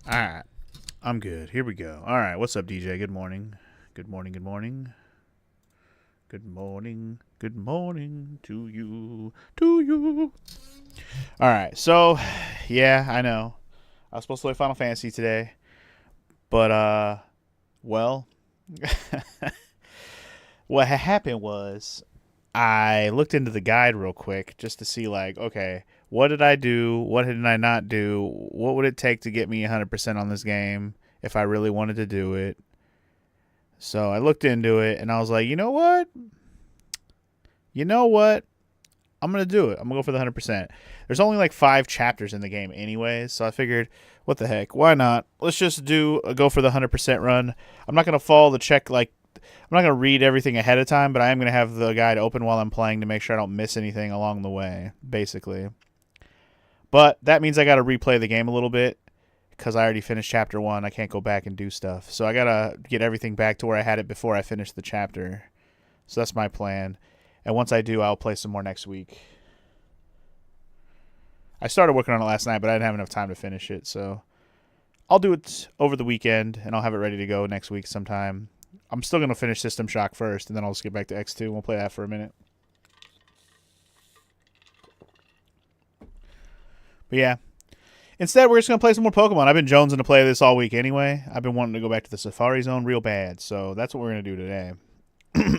All right. I'm good. Here we go. All right. What's up, DJ? Good morning. Good morning. Good morning. Good morning. Good morning to you. To you. All right. So, yeah, I know. I was supposed to play Final Fantasy today, but, well, what happened was I looked into the guide real quick just to see, like, okay, what did I do? What did I not do? What would it take to get me 100% on this game if I really wanted to do it? So I looked into it and I was like, you know what? You know what? I'm going to do it. I'm going to go for the 100%. There's only like 5 chapters in the game anyways, so I figured, what the heck? Why not? Let's just go for the 100% run. I'm not going to follow the check like I'm not going to read everything ahead of time, but I am going to have the guide open while I'm playing to make sure I don't miss anything along the way, basically. But that means I got to replay the game a little bit because I already finished chapter 1. I can't go back and do stuff. So I got to get everything back to where I had it before I finished the chapter. So that's my plan. And once I do, I'll play some more next week. I started working on it last night, but I didn't have enough time to finish it. So I'll do it over the weekend, and I'll have it ready to go next week sometime. I'm still going to finish System Shock first, and then I'll just get back to X2, and we'll play that for a minute. But yeah. Instead, we're just going to play some more Pokemon. I've been jonesing to play this all week anyway. I've been wanting to go back to the Safari Zone real bad, so that's what we're going to do today.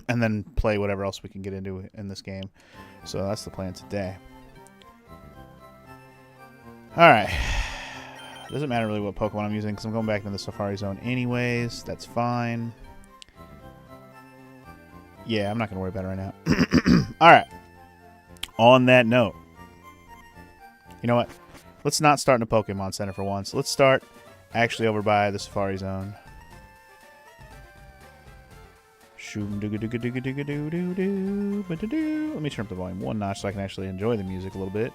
And then play whatever else we can get into in this game. So that's the plan today. Alright. Doesn't matter really what Pokemon I'm using because I'm going back into the Safari Zone anyways. That's fine. Yeah, I'm not going to worry about it right now. Alright. On that note. You know what? Let's not start in a Pokemon Center for once. Let's start actually over by the Safari Zone. Let me turn up the volume one notch so I can actually enjoy the music a little bit.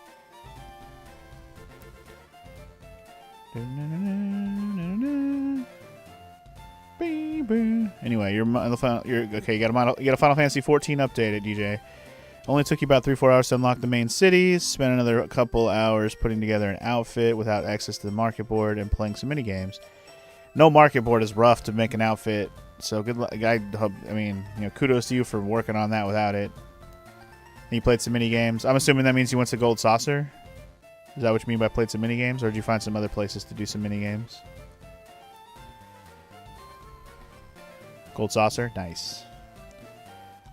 Anyway, you're okay. You got a Final Fantasy 14 update, DJ. Only took you about 3-4 hours to unlock the main cities. Spent another couple hours putting together an outfit without access to the market board and playing some mini games. No market board is rough to make an outfit, so good luck. I mean, kudos to you for working on that without it. And you played some mini games. I'm assuming that means you went to Gold Saucer. Is that what you mean by played some mini games, or did you find some other places to do some mini games? Gold Saucer, nice.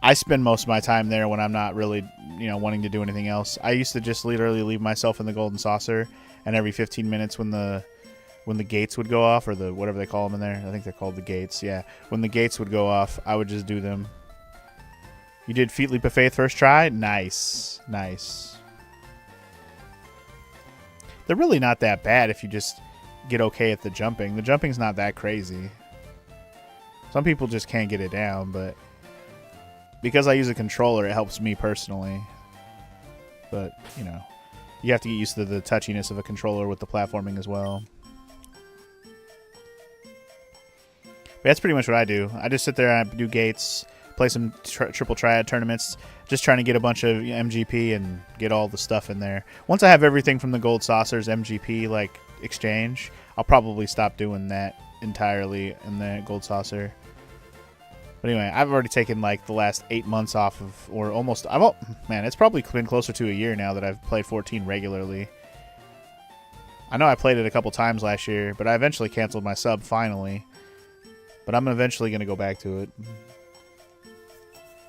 I spend most of my time there when I'm not really, wanting to do anything else. I used to just literally leave myself in the Golden Saucer, and every 15 minutes when the gates would go off, or the whatever they call them in there, I think they're called the gates. Yeah, when the gates would go off, I would just do them. You did Feet Leap of Faith first try? Nice, nice. They're really not that bad if you just get okay at the jumping. The jumping's not that crazy. Some people just can't get it down, but because I use a controller, it helps me personally. But, you have to get used to the touchiness of a controller with the platforming as well. But that's pretty much what I do. I just sit there and I do gates, play some triple triad tournaments, just trying to get a bunch of MGP and get all the stuff in there. Once I have everything from the Gold Saucer's MGP like exchange, I'll probably stop doing that entirely in the Gold Saucer. But anyway, I've already taken like the last 8 months off of, or almost, man, it's probably been closer to a year now that I've played 14 regularly. I know I played it a couple times last year, but I eventually canceled my sub finally. But I'm eventually going to go back to it.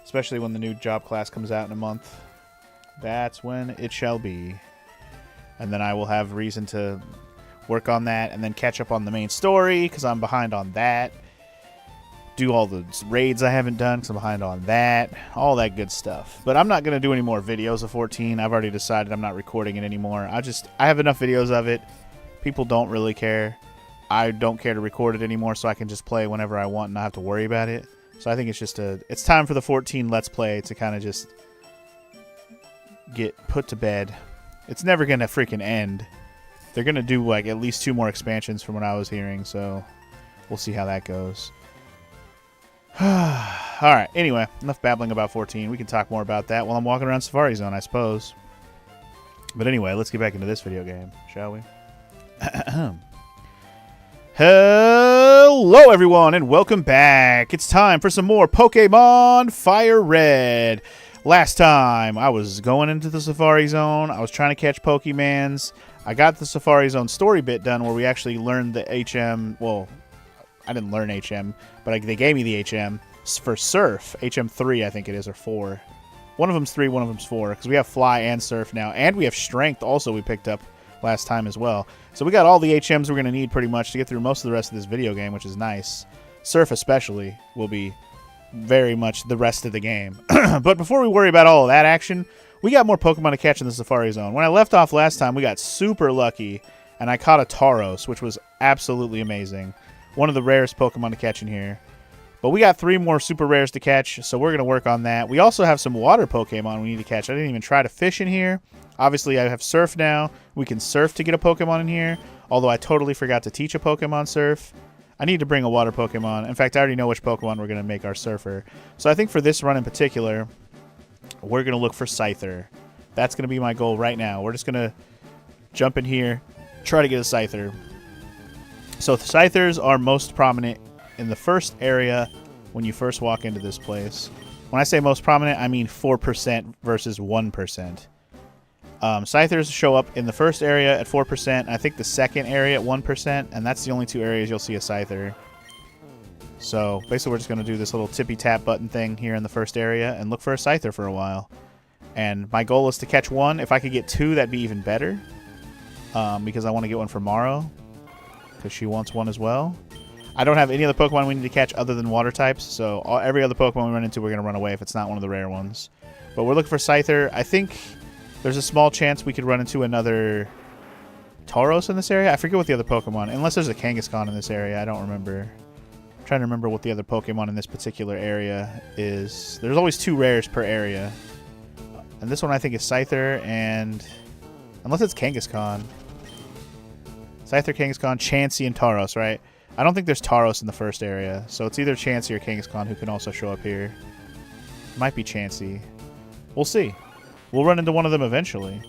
Especially when the new job class comes out in a month. That's when it shall be. And then I will have reason to work on that and then catch up on the main story because I'm behind on that. Do all the raids I haven't done because I'm behind on that. All that good stuff. But I'm not going to do any more videos of 14. I've already decided I'm not recording it anymore. I have enough videos of it. People don't really care. I don't care to record it anymore, so I can just play whenever I want and not have to worry about it. So I think it's time for the 14 Let's Play to kind of just get put to bed. It's never going to freaking end. They're going to do like at least 2 more expansions from what I was hearing, so we'll see how that goes. Alright, anyway, enough babbling about 14. We can talk more about that while I'm walking around Safari Zone, I suppose. But anyway, let's get back into this video game, shall we? Hello everyone and welcome back. It's time for some more Pokemon Fire Red. Last time I was going into the Safari Zone. I was trying to catch Pokemans. I got the Safari Zone story bit done where we actually learned the HM. Well, I didn't learn HM, but they gave me the HM for Surf. HM3 I think it is, or 4. One of them's 3, one of them's 4, because we have Fly and Surf now. And we have Strength also we picked up last time as well. So we got all the HMs we're going to need pretty much to get through most of the rest of this video game, which is nice. Surf especially will be very much the rest of the game. But before we worry about all of that action, we got more Pokemon to catch in the Safari Zone. When I left off last time, we got super lucky, and I caught a Tauros, which was absolutely amazing. One of the rarest Pokemon to catch in here. But we got 3 more super rares to catch, so we're going to work on that. We also have some water Pokemon we need to catch. I didn't even try to fish in here. Obviously, I have Surf now. We can surf to get a Pokemon in here, although I totally forgot to teach a Pokemon surf. I need to bring a water Pokemon. In fact, I already know which Pokemon we're going to make our surfer. So I think for this run in particular, we're going to look for Scyther. That's going to be my goal right now. We're just going to jump in here, try to get a Scyther. So the Scythers are most prominent in the first area when you first walk into this place. When I say most prominent, I mean 4% versus 1%. Scythers show up in the first area at 4%, I think the second area at 1%, and that's the only 2 areas you'll see a Scyther. So basically we're just going to do this little tippy-tap button thing here in the first area and look for a Scyther for a while. And my goal is to catch 1. If I could get 2, that'd be even better, because I want to get one for Maro, because she wants one as well. I don't have any other Pokemon we need to catch other than water types, so every other Pokemon we run into we're going to run away if it's not one of the rare ones. But we're looking for Scyther. I think there's a small chance we could run into another Tauros in this area. I forget what the other Pokemon, unless there's a Kangaskhan in this area. I don't remember. I'm trying to remember what the other Pokemon in this particular area is. There's always 2 rares per area. And this one I think is Scyther, and unless it's Kangaskhan. Scyther, Kangaskhan, Chansey, and Tauros, right? I don't think there's Tauros in the first area, so it's either Chansey or Kangaskhan who can also show up here. Might be Chansey. We'll see. We'll run into one of them eventually.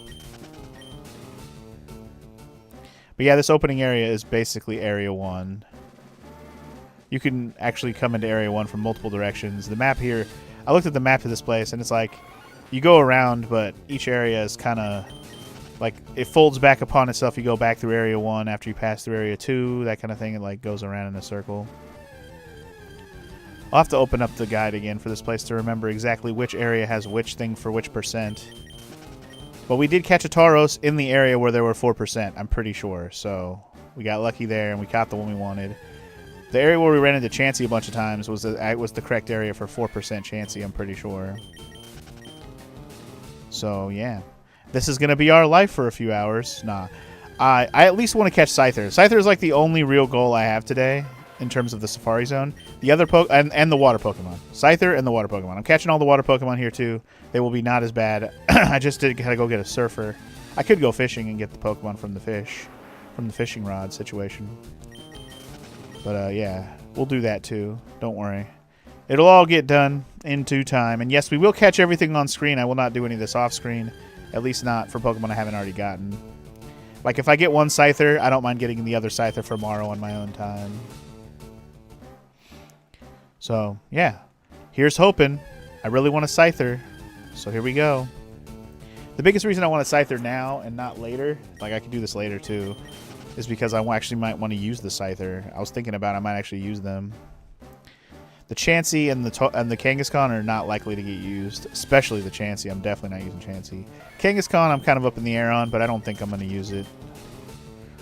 But yeah, this opening area is basically Area 1. You can actually come into Area 1 from multiple directions. The map here, I looked at the map of this place, and it's like, you go around, but each area is kind of like, it folds back upon itself. You go back through Area 1 after you pass through Area 2, that kind of thing. It like goes around in a circle. I'll have to open up the guide again for this place to remember exactly which area has which thing for which percent. But we did catch a Tauros in the area where there were 4%, I'm pretty sure. So we got lucky there and we caught the one we wanted. The area where we ran into Chansey a bunch of times was the correct area for 4% Chansey, I'm pretty sure. So yeah, this is going to be our life for a few hours. Nah, I at least want to catch Scyther. Scyther is like the only real goal I have today in terms of the Safari Zone. The other and the water Pokemon. Scyther and the water Pokemon. I'm catching all the water Pokemon here too. They will be not as bad. I just gotta go get a surfer. I could go fishing and get the Pokemon from the fish, from the fishing rod situation. But yeah, we'll do that too. Don't worry. It'll all get done in due time. And yes, we will catch everything on screen. I will not do any of this off screen. At least not for Pokemon I haven't already gotten. Like if I get one Scyther, I don't mind getting the other Scyther for Maro on my own time. So, yeah. Here's hoping. I really want a Scyther. So here we go. The biggest reason I want a Scyther now and not later, like I could do this later too, is because I actually might want to use the Scyther. I was thinking about I might actually use them. The Chansey and the Kangaskhan are not likely to get used, especially the Chansey. I'm definitely not using Chansey. Kangaskhan I'm kind of up in the air on, but I don't think I'm going to use it.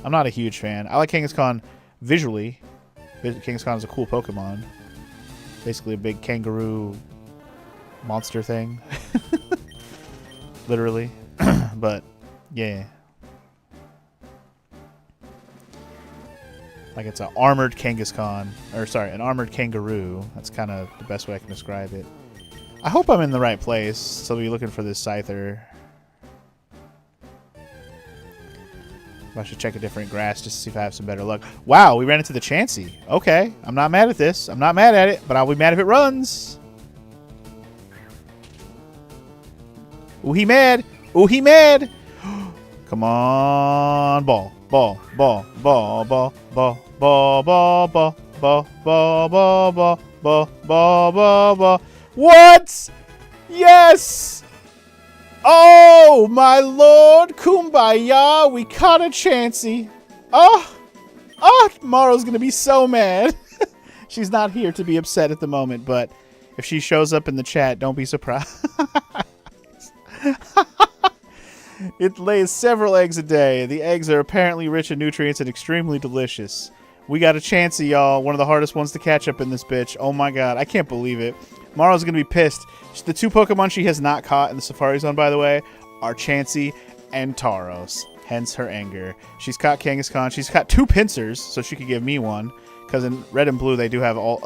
I'm not a huge fan. I like Kangaskhan visually. Kangaskhan is a cool Pokemon. Basically a big kangaroo monster thing. Literally. But, yeah. Like it's an armored Kangaskhan. Or, sorry, an armored kangaroo. That's kind of the best way I can describe it. I hope I'm in the right place. So I'll be looking for this Scyther. I should check a different grass just to see if I have some better luck. Wow, we ran into the Chansey. Okay, I'm not mad at this. I'm not mad at it, but I'll be mad if it runs. Ooh, he mad. Ooh, he mad. Come on, ball. Ball, ball, ball, ball, ball, ball, ball, ball, ball, ball, ball, ball, ball, ball, ball, ball. What? Yes! Oh, my lord! Kumbaya! We caught a Chansey! Oh! Oh! Tomorrow's gonna be so mad. She's not here to be upset at the moment, but if she shows up in the chat, don't be surprised. It lays several eggs a day. The eggs are apparently rich in nutrients and extremely delicious. We got a Chansey, y'all. One of the hardest ones to catch up in this bitch. Oh my god, I can't believe it. Mara's gonna be pissed. The two Pokemon she has not caught in the Safari Zone, by the way, are Chansey and Tauros. Hence her anger. She's caught Kangaskhan. She's caught two Pincers, so she could give me one. Because in Red and Blue, they do have all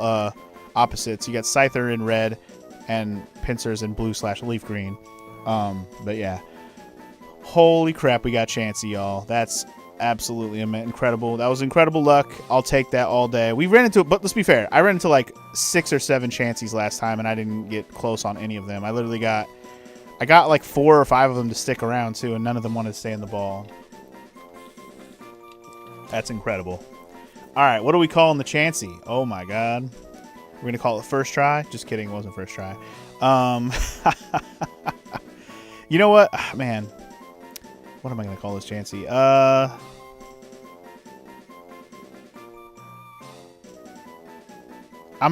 opposites. You got Scyther in Red and Pincers in Blue/Leaf Green. But yeah. Holy crap, we got Chansey, y'all. That's absolutely incredible. That was incredible luck. I'll take that all day. We ran into, but let's be fair, I ran into like 6 or 7 Chanseys last time, and I didn't get close on any of them. I literally got like 4 or 5 of them to stick around too, and none of them wanted to stay in the ball. That's incredible. All right, what are we calling the Chansey? Oh my god. We're gonna call it first try? Just kidding, it wasn't first try. You know what? Man. What am I going to call this Chansey? I'm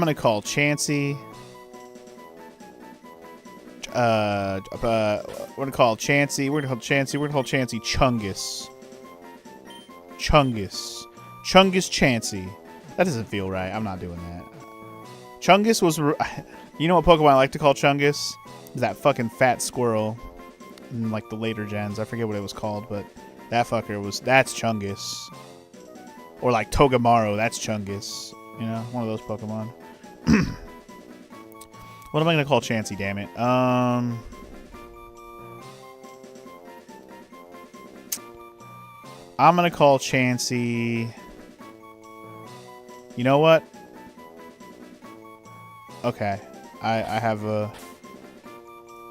going to call Chansey. We're going to call Chansey. We're going to call Chansey. We're going to call Chansey Chungus. Chungus. Chungus Chansey. That doesn't feel right. I'm not doing that. Chungus was... You know what Pokemon I like to call Chungus? That fucking fat squirrel. In like the later gens. I forget what it was called, but that fucker was... That's Chungus. Or like Togamaru. That's Chungus. You know? One of those Pokemon. What am I going to call Chansey, damn it? I'm going to call Chansey... You know what? Okay. I have a...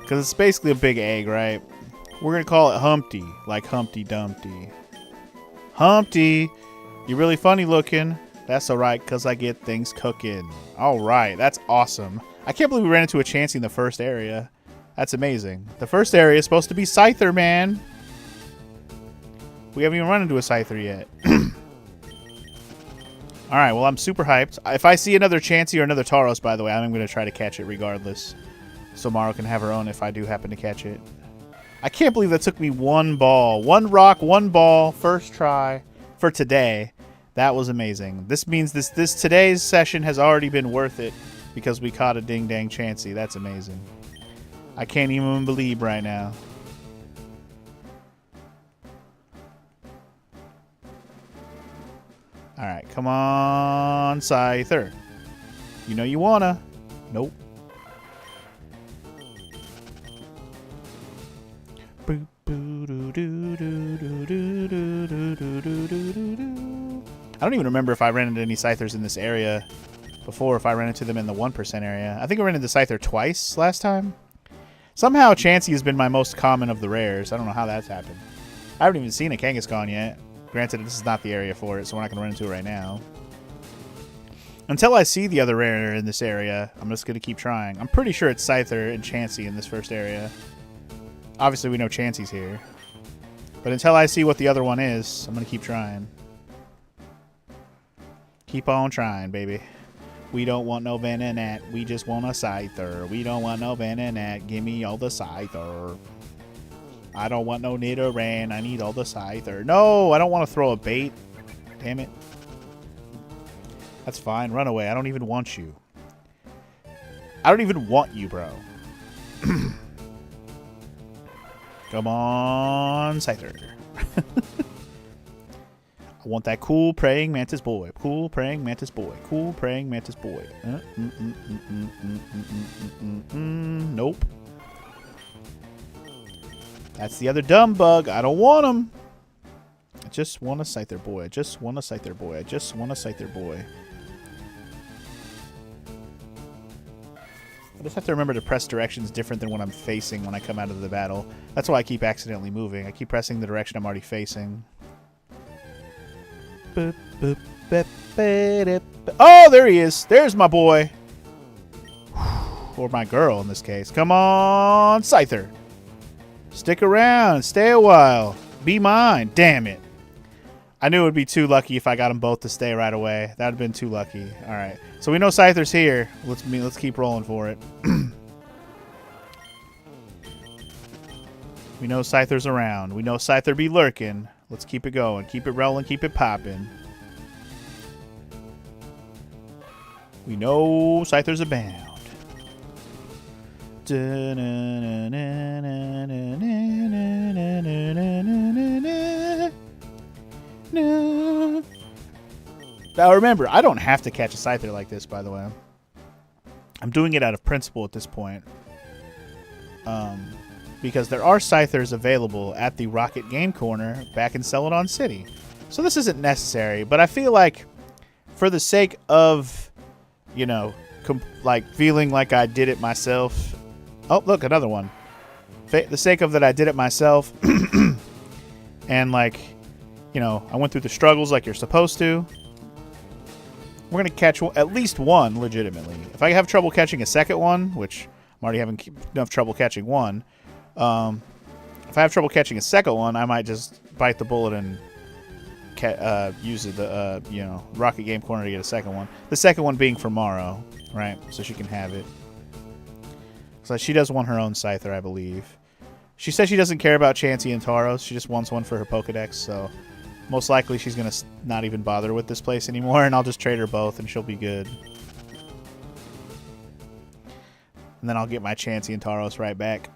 Because it's basically a big egg, right? We're going to call it Humpty. Like Humpty Dumpty. Humpty! You're really funny looking. That's alright, because I get things cooking. Alright, that's awesome. I can't believe we ran into a Chansey in the first area. That's amazing. The first area is supposed to be Scyther, man. We haven't even run into a Scyther yet. Alright, well, I'm super hyped. If I see another Chansey or another Tauros, by the way, I'm going to try to catch it regardless. So Maro can have her own if I do happen to catch it. I can't believe that took me 1 ball. 1 rock, 1 ball, first try for today. That was amazing. This means today's session has already been worth it because we caught a ding-dang Chansey. That's amazing. I can't even believe right now. Alright, come on, Scyther. You know you wanna. Nope. I don't even remember if I ran into any Scythers in this area before, if I ran into them in the 1% area. I think I ran into Scyther twice last time. Somehow Chansey has been my most common of the rares. I don't know how that's happened. I haven't even seen a Kangaskhan yet. Granted, this is not the area for it, so we're not going to run into it right now. Until I see the other rare in this area, I'm just going to keep trying. I'm pretty sure it's Scyther and Chansey in this first area. Obviously, we know Chansey's here. But until I see what the other one is, I'm going to keep trying. Keep on trying, baby. We don't want no Venonat. We just want a Scyther. We don't want no Venonat. Give me all the Scyther. I don't want no Nidoran. I need all the Scyther. No, I don't want to throw a bait. Damn it. That's fine. Run away. I don't even want you. I don't even want you, bro. Come on, Scyther. I want that cool praying mantis boy. Cool praying mantis boy. Cool praying mantis boy. Nope. That's the other dumb bug. I don't want him. I just want a Scyther boy. I just want a Scyther boy. I just want a Scyther boy. I just have to remember to press directions different than what I'm facing when I come out of the battle. That's why I keep accidentally moving. I keep pressing the direction I'm already facing. Oh, there he is. There's my boy. Or my girl in this case. Come on, Scyther. Stick around. Stay a while. Be mine. Damn it. I knew it would be too lucky if I got them both to stay right away. That would have been too lucky. All right. So we know Scyther's here. Let's keep rolling for it. We know Scyther's around. We know Scyther be lurking. Let's keep it going. Keep it rolling. Keep it popping. We know Scyther's abound. Now remember, I don't have to catch a Scyther like this, by the way. I'm doing it out of principle at this point. Because there are Scythers available at the Rocket Game Corner back in Celadon City. So this isn't necessary, but I feel like for the sake of, you know, like feeling like I did it myself. Oh, look, another one. The sake of that I did it myself. And like, you know, I went through the struggles like you're supposed to. We're going to catch at least one legitimately. If I have trouble catching a second one, which I'm already having enough trouble catching one. If I have trouble catching a second one, I might just bite the bullet and use the you know, Rocket Game Corner to get a second one. The second one being for Morrow, right? So she can have it. So she does want her own Scyther, I believe. She says she doesn't care about Chansey and Tauros. She just wants one for her Pokedex. So most likely she's gonna not even bother with this place anymore, and I'll just trade her both, and she'll be good. And then I'll get my Chansey and Tauros right back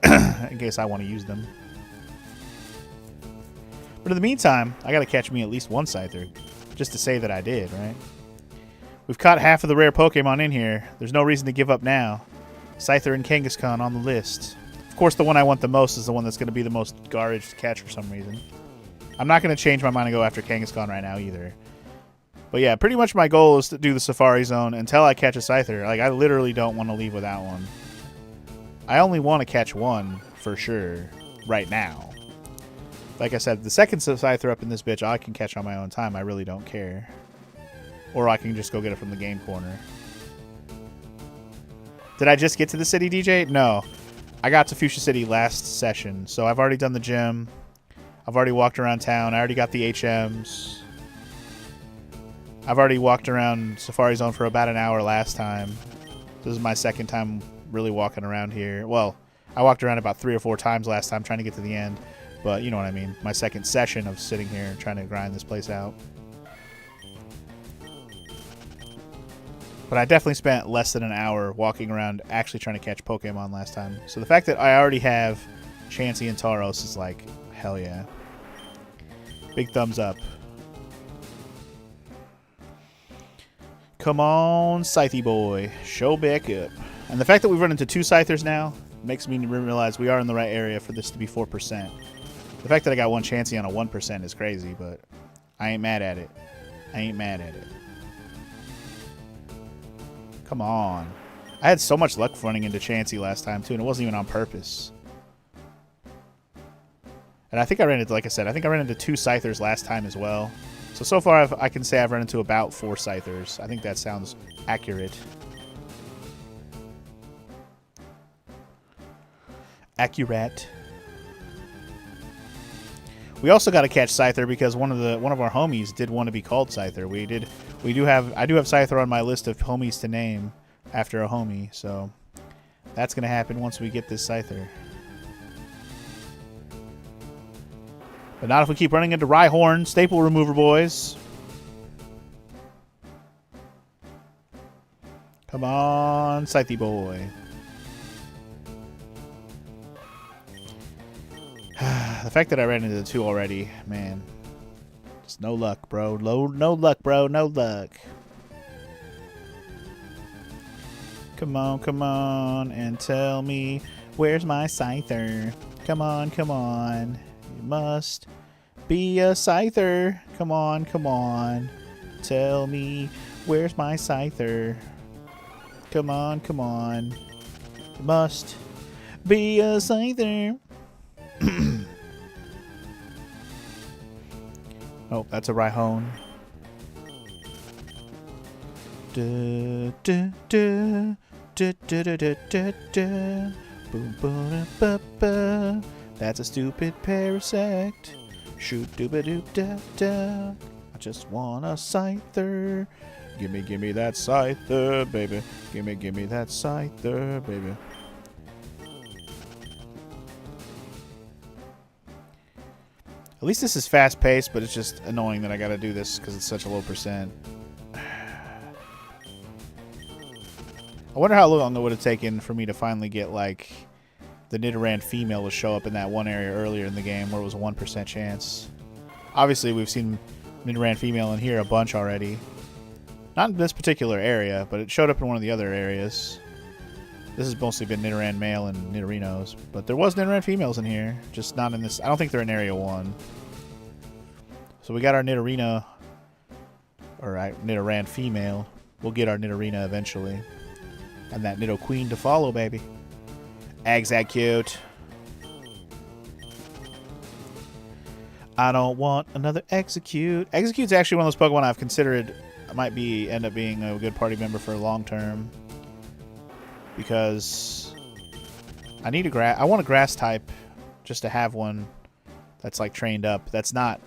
in case I want to use them. But in the meantime, I got to catch me at least one Scyther just to say that I did, right? We've caught half of the rare Pokemon in here. There's no reason to give up now. Scyther and Kangaskhan on the list. Of course, the one I want the most is the one that's going to be the most garbage to catch for some reason. I'm not going to change my mind and go after Kangaskhan right now either. But yeah, pretty much my goal is to do the Safari Zone until I catch a Scyther. Like, I literally don't want to leave without one. I only want to catch one for sure right now. Like I said, the second Scyther up in this bitch, I can catch on my own time. I really don't care. Or I can just go get it from the game corner. Did I just get to the city, DJ? No. I got to Fuchsia City last session, so I've already done the gym. I've already walked around town. I already got the HMs. I've already walked around Safari Zone for about an hour last time. This is my second time really walking around here. Well, I walked around about 3 or 4 times last time trying to get to the end. But you know what I mean. My second session of sitting here trying to grind this place out. But I definitely spent less than an hour walking around actually trying to catch Pokemon last time. So the fact that I already have Chansey and Tauros is like, hell yeah. Big thumbs up. Come on, Scythy boy. Show back up. And the fact that we've run into 2 Scythers now makes me realize we are in the right area for this to be 4%. The fact that I got one Chansey on a 1% is crazy, but I ain't mad at it. I ain't mad at it. Come on. I had so much luck running into Chansey last time, too, and it wasn't even on purpose. And I think I ran into, like I said, I think I ran into 2 Scythers last time as well. So far, I can say I've run into about 4 Scythers. I think that sounds accurate. Accurate. We also got to catch Scyther because one of our homies did want to be called Scyther. I do have Scyther on my list of homies to name after a homie, so that's gonna happen once we get this Scyther. But not if we keep running into Rhyhorn, staple remover boys. Come on, Scythy boy. The fact that I ran into the 2 already, man. Just no luck, bro. No luck, bro. No luck. Come on, and tell me, where's my Scyther? Come on. You must be a Scyther. Come on. Tell me, where's my Scyther? Come on. You must be a Scyther. Oh, that's a Rhyhorn. Da, da, da, da, da, da, da, da, da. Boom, boom, ba, ba. That's a stupid parasect. Shoot, dooba doo da da. I just want a scyther. Gimme that scyther, baby. Gimme that scyther, baby. At least this is fast paced, but it's just annoying that I gotta do this because it's such a low percent. I wonder how long it would have taken for me to finally get, like, the Nidoran female to show up in that one area earlier in the game where it was a 1% chance. Obviously, we've seen Nidoran female in here a bunch already. Not in this particular area, but it showed up in one of the other areas. This has mostly been Nidoran male and Nidorinos. But there was Nidoran females in here, just not in this. I don't think they're in Area 1. So we got our Nidorina, or Nidoran female. We'll get our Nidorina eventually. And that Nidoqueen to follow, baby. Execute. I don't want another Execute. Execute's actually one of those Pokemon I've considered might end up being a good party member for long term. Because I need I want a grass type just to have one that's like trained up. That's not,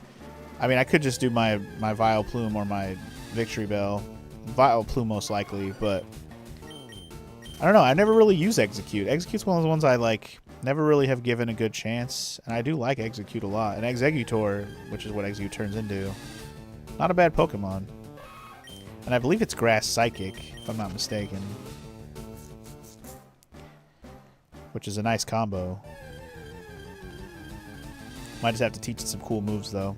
I mean, I could just do my Vileplume or my Victory Bell. Vileplume most likely, but I don't know. I never really use Execute. Execute's one of the ones I like never really have given a good chance, and I do like Execute a lot. And Exeggutor, which is what Execute turns into, not a bad Pokemon. And I believe it's Grass Psychic, if I'm not mistaken. Which is a nice combo. Might just have to teach it some cool moves, though.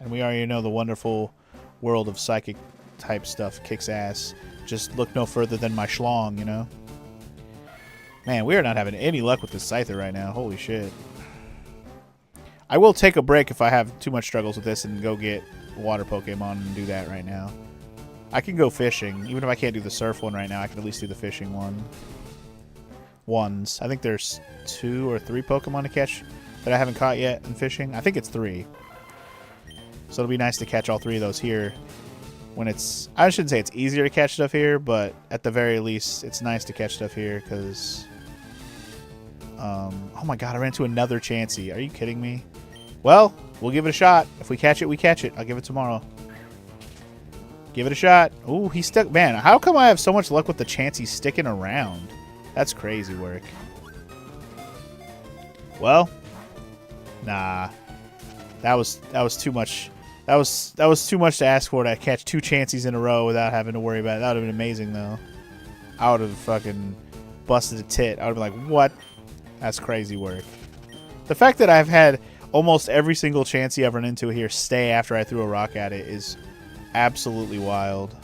And we already know the wonderful world of Psychic type stuff kicks ass. Just look no further than my Schlong, you know? Man, we are not having any luck with this Scyther right now. Holy shit. I will take a break if I have too much struggles with this and go get water Pokemon and do that right now. I can go fishing. Even if I can't do the surf one right now, I can at least do the fishing one. I think there's 2 or 3 Pokemon to catch that I haven't caught yet in fishing. I think it's 3. So it'll be nice to catch all 3 of those here. When it's, I shouldn't say it's easier to catch stuff here, but at the very least, it's nice to catch stuff here because... oh my god, I ran into another Chansey. Are you kidding me? Well, we'll give it a shot. If we catch it, we catch it. I'll give it tomorrow. Give it a shot. Ooh, he's stuck. Man, how come I have so much luck with the Chansey sticking around? That's crazy work. Well, nah. That was too much. That was too much to ask for to catch 2 Chanseys in a row without having to worry about it. That would have been amazing, though. I would have fucking busted a tit. I would have been like, what? That's crazy work. The fact that I've had almost every single Chansey I've run into here stay after I threw a rock at it is absolutely wild.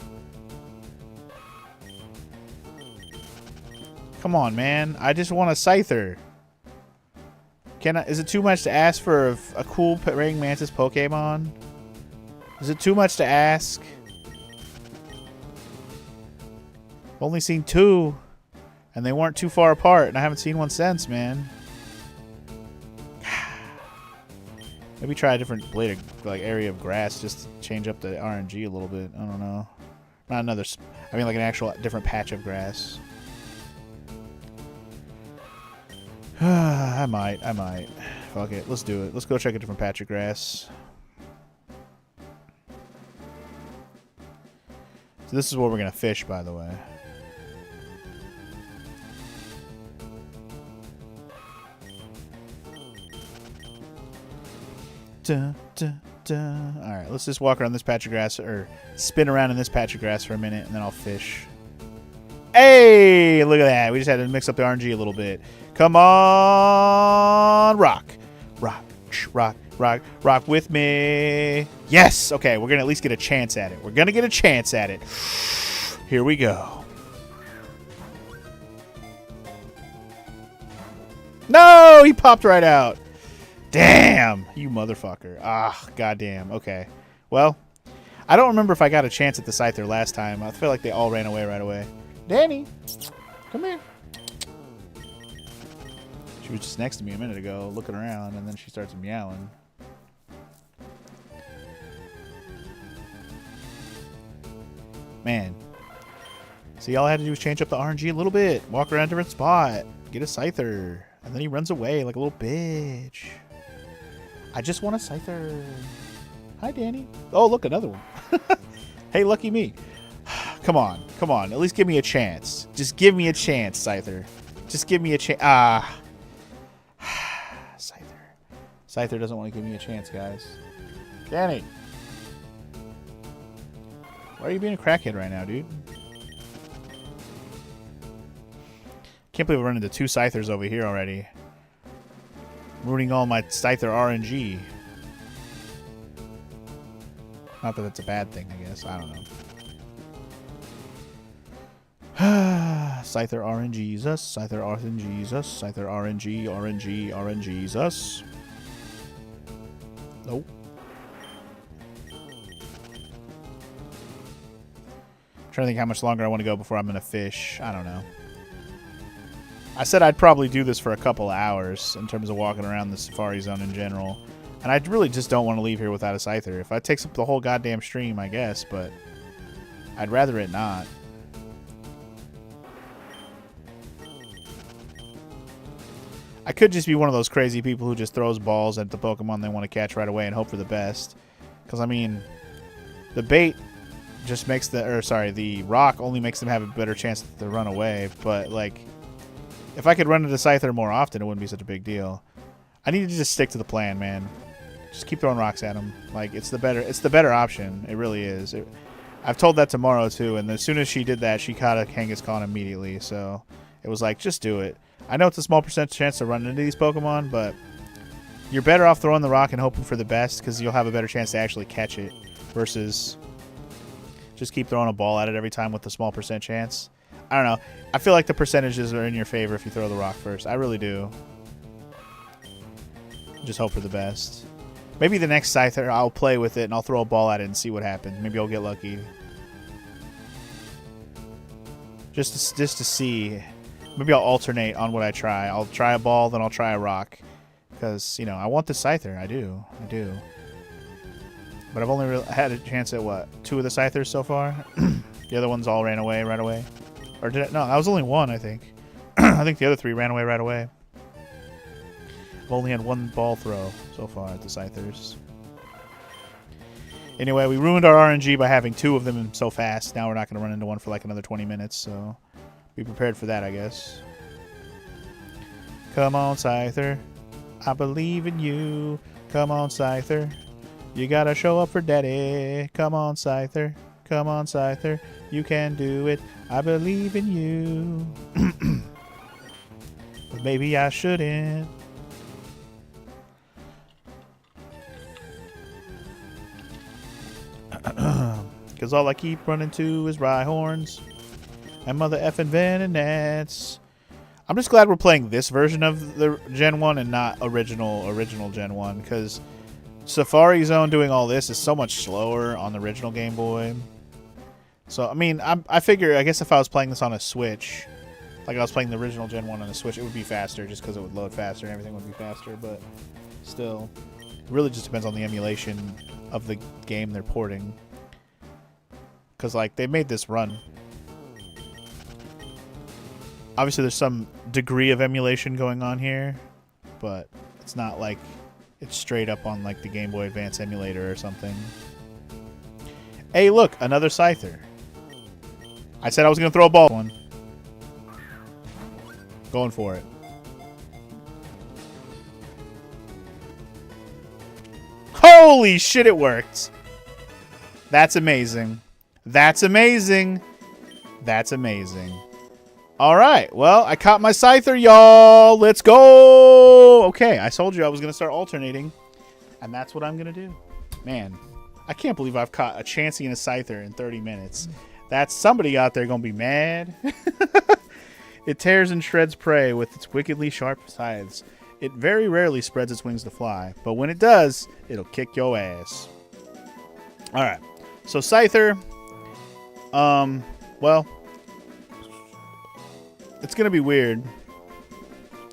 Come on, man. I just want a Scyther. Is it too much to ask for a cool Praying Mantis Pokemon? Is it too much to ask? I've only seen 2, and they weren't too far apart, and I haven't seen one since, man. Maybe try a different blade of, area of grass just to change up the RNG a little bit. I don't know. Not another... I mean, like an actual different patch of grass. I might. Fuck it. Let's do it. Let's go check a different patch of grass. So this is where we're going to fish, by the way. Dun, dun, dun. Alright, let's just walk around this patch of grass, or spin around in this patch of grass for a minute, and then I'll fish. Hey, look at that. We just had to mix up the RNG a little bit. Come on, rock. Rock, rock, rock, rock with me. Yes! Okay, we're going to at least get a chance at it. We're going to get a chance at it. Here we go. No! He popped right out. Damn! You motherfucker. Ah, goddamn. Okay. Well, I don't remember if I got a chance at the Scyther last time. I feel like they all ran away right away. Danny! Come here. She was just next to me a minute ago, looking around, and then she starts meowing. Man. See, all I had to do was change up the RNG a little bit. Walk around a different spot. Get a Scyther. And then he runs away like a little bitch. I just want a Scyther. Hi, Danny. Oh, look, another one. Hey, lucky me. Come on. Come on. At least give me a chance. Just give me a chance, Scyther. Just give me a chance. Ah. Scyther. Scyther doesn't want to give me a chance, guys. Danny. Why are you being a crackhead right now, dude? Can't believe we're running into 2 Scythers over here already. Ruining all my Scyther RNG. Not that that's a bad thing, I guess. I don't know. Scyther RNG's us. Scyther RNG's us. Scyther RNG, RNG, RNG's us. Nope. Trying to think how much longer I want to go before I'm going to fish. I don't know. I said I'd probably do this for a couple of hours in terms of walking around the Safari Zone in general. And I really just don't want to leave here without a Scyther. If it takes up the whole goddamn stream, I guess, but I'd rather it not. I could just be one of those crazy people who just throws balls at the Pokemon they want to catch right away and hope for the best. Because, I mean, the bait just makes the rock only makes them have a better chance to run away. But, like, if I could run into Scyther more often, it wouldn't be such a big deal. I need to just stick to the plan, man. Just keep throwing rocks at him. Like, it's the better option. It really is. I've told that to Morrow, too, and as soon as she did that, she caught a Kangaskhan immediately. So it was like, just do it. I know it's a small percentage chance to run into these Pokemon, but you're better off throwing the rock and hoping for the best because you'll have a better chance to actually catch it versus just keep throwing a ball at it every time with a small percent chance. I don't know. I feel like the percentages are in your favor if you throw the rock first. I really do. Just hope for the best. Maybe the next Scyther, I'll play with it and I'll throw a ball at it and see what happens. Maybe I'll get lucky. Just to see. Maybe I'll alternate on what I try. I'll try a ball, then I'll try a rock. Because, you know, I want the Scyther. I do. I do. But I've only had a chance at, what, 2 of the Scythers so far? The other ones all ran away right away. Or did it? No, that was only 1, I think. I think the other 3 ran away right away. I've only had 1 ball throw so far at the Scythers. Anyway, we ruined our RNG by having 2 of them so fast. Now we're not going to run into one for like another 20 minutes, so be prepared for that, I guess. Come on, Scyther. I believe in you. Come on, Scyther. You gotta show up for Daddy. Come on, Scyther. Come on, Scyther. You can do it. I believe in you. But maybe I shouldn't. Because all I keep running to is Rhyhorns and mother effing Venonats. I'm just glad we're playing this version of the Gen 1 and not original Gen 1, because Safari Zone doing all this is so much slower on the original Game Boy. So, I mean, I figure, I guess if I was playing this on a Switch, like I was playing the original Gen 1 on a Switch, it would be faster just because it would load faster and everything would be faster, but still, it really just depends on the emulation of the game they're porting. Because, like, they made this run. Obviously, there's some degree of emulation going on here, but it's not like it's straight up on, like, the Game Boy Advance emulator or something. Hey, look, another Scyther. I said I was going to throw a ball one. Going for it. Holy shit, it worked. That's amazing. That's amazing. That's amazing. All right. Well, I caught my Scyther, y'all. Let's go. Okay, I told you I was going to start alternating, and that's what I'm going to do. Man, I can't believe I've caught a Chansey and a Scyther in 30 minutes. That's somebody out there going to be mad. It tears and shreds prey with its wickedly sharp scythes. It very rarely spreads its wings to fly, but when it does, it'll kick your ass. All right. So Scyther, well, it's gonna be weird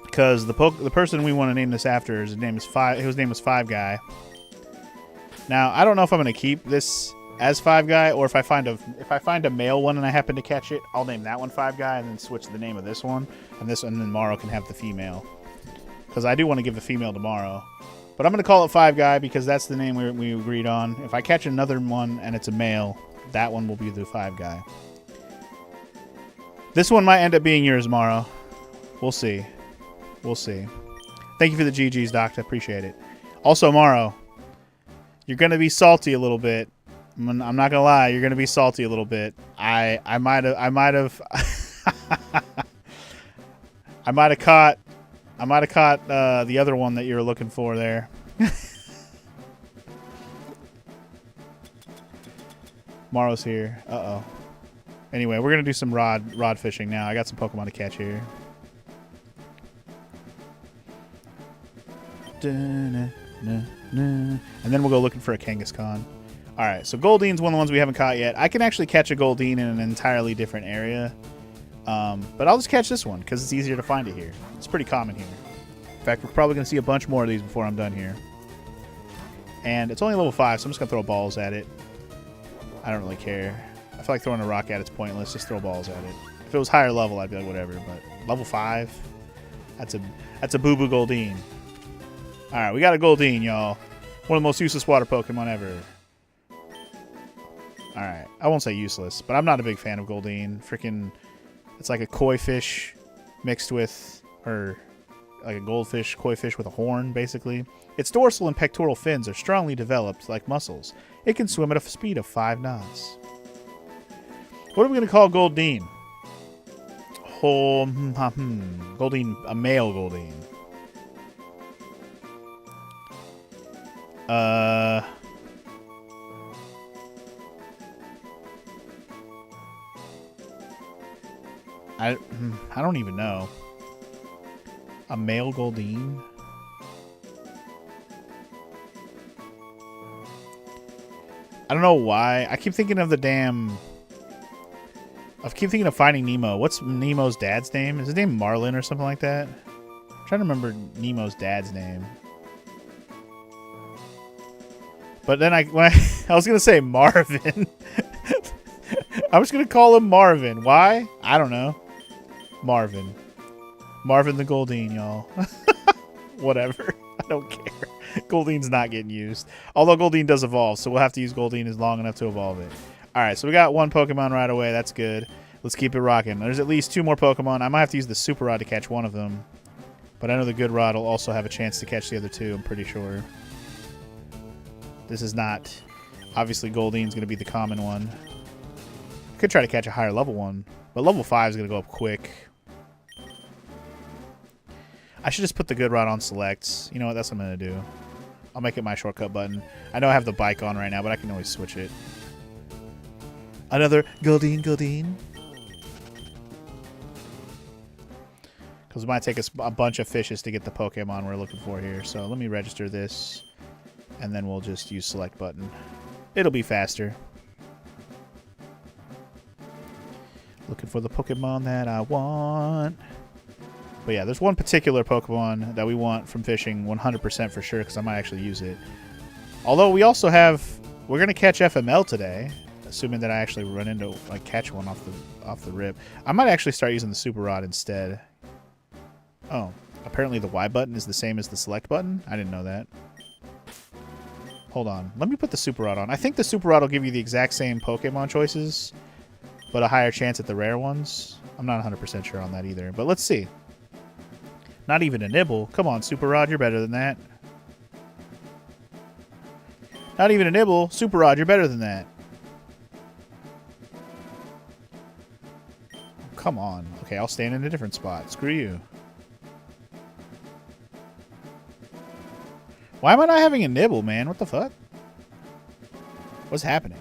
because the person we want to name this after, his name is Five Guy. Now I don't know if I'm gonna keep this as Five Guy, or if I find a male one and I happen to catch it, I'll name that one Five Guy and then switch the name of this one, and then Morrow can have the female. Because I do want to give the female to Morrow. But I'm going to call it Five Guy because that's the name we agreed on. If I catch another one and it's a male, that one will be the Five Guy. This one might end up being yours, Morrow. We'll see. We'll see. Thank you for the GGs, Doctor. Appreciate it. Also, Morrow, you're going to be salty a little bit. I'm not going to lie. You're going to be salty a little bit. I might have I might have caught the other one that you were looking for there. Morrow's here. Uh-oh. Anyway, we're going to do some rod fishing now. I got some Pokemon to catch here. And then we'll go looking for a Kangaskhan. Alright, so Goldene's one of the ones we haven't caught yet. I can actually catch a Goldeen in an entirely different area. But I'll just catch this one because it's easier to find it here. It's pretty common here. In fact, we're probably going to see a bunch more of these before I'm done here. And it's only level 5, so I'm just going to throw balls at it. I don't really care. I feel like throwing a rock at it's pointless. Just throw balls at it. If it was higher level, I'd be like, whatever. But level 5? That's a boo-boo Goldeen. Alright, we got a Goldeen, y'all. One of the most useless water Pokemon ever. Alright, I won't say useless, but I'm not a big fan of Goldeen. Freaking, it's like a koi fish mixed with, or like a goldfish, koi fish with a horn, basically. Its dorsal and pectoral fins are strongly developed like muscles. It can swim at a speed of 5 knots. What are we going to call Goldeen? Goldeen, a male Goldeen. I don't even know. A male Goldeen? I don't know why. I keep thinking of the damn... I keep thinking of Finding Nemo. What's Nemo's dad's name? Is his name Marlin or something like that? I'm trying to remember Nemo's dad's name. But then I was going to say Marvin. I was going to call him Marvin. Why? I don't know. Marvin. Marvin the Goldeen, y'all. Whatever. I don't care. Goldeen's not getting used. Although Goldeen does evolve, so we'll have to use Goldeen as long enough to evolve it. Alright, so we got one Pokemon right away. That's good. Let's keep it rocking. There's at least 2 more Pokemon. I might have to use the Super Rod to catch one of them. But I know the Good Rod will also have a chance to catch the other 2, I'm pretty sure. This is not... Obviously, Goldeen's going to be the common one. Could try to catch a higher level one. But level 5 is going to go up quick. I should just put the Good Rod on selects. You know what? That's what I'm going to do. I'll make it my shortcut button. I know I have the bike on right now, but I can always switch it. Another Goldeen. Because it might take us a bunch of fishes to get the Pokemon we're looking for here. So let me register this. And then we'll just use select button. It'll be faster. Looking for the Pokemon that I want. But yeah, there's one particular Pokemon that we want from fishing 100% for sure, because I might actually use it. Although we also have... We're going to catch FML today. Assuming that I actually run into... like catch one off the rip. I might actually start using the Super Rod instead. Oh. Apparently the Y button is the same as the select button? I didn't know that. Hold on. Let me put the Super Rod on. I think the Super Rod will give you the exact same Pokemon choices, but a higher chance at the rare ones. I'm not 100% sure on that either, but let's see. Not even a nibble. Come on, Super Rod, you're better than that. Not even a nibble. Super Rod, you're better than that. Come on. Okay, I'll stand in a different spot. Screw you. Why am I not having a nibble, man? What the fuck? What's happening?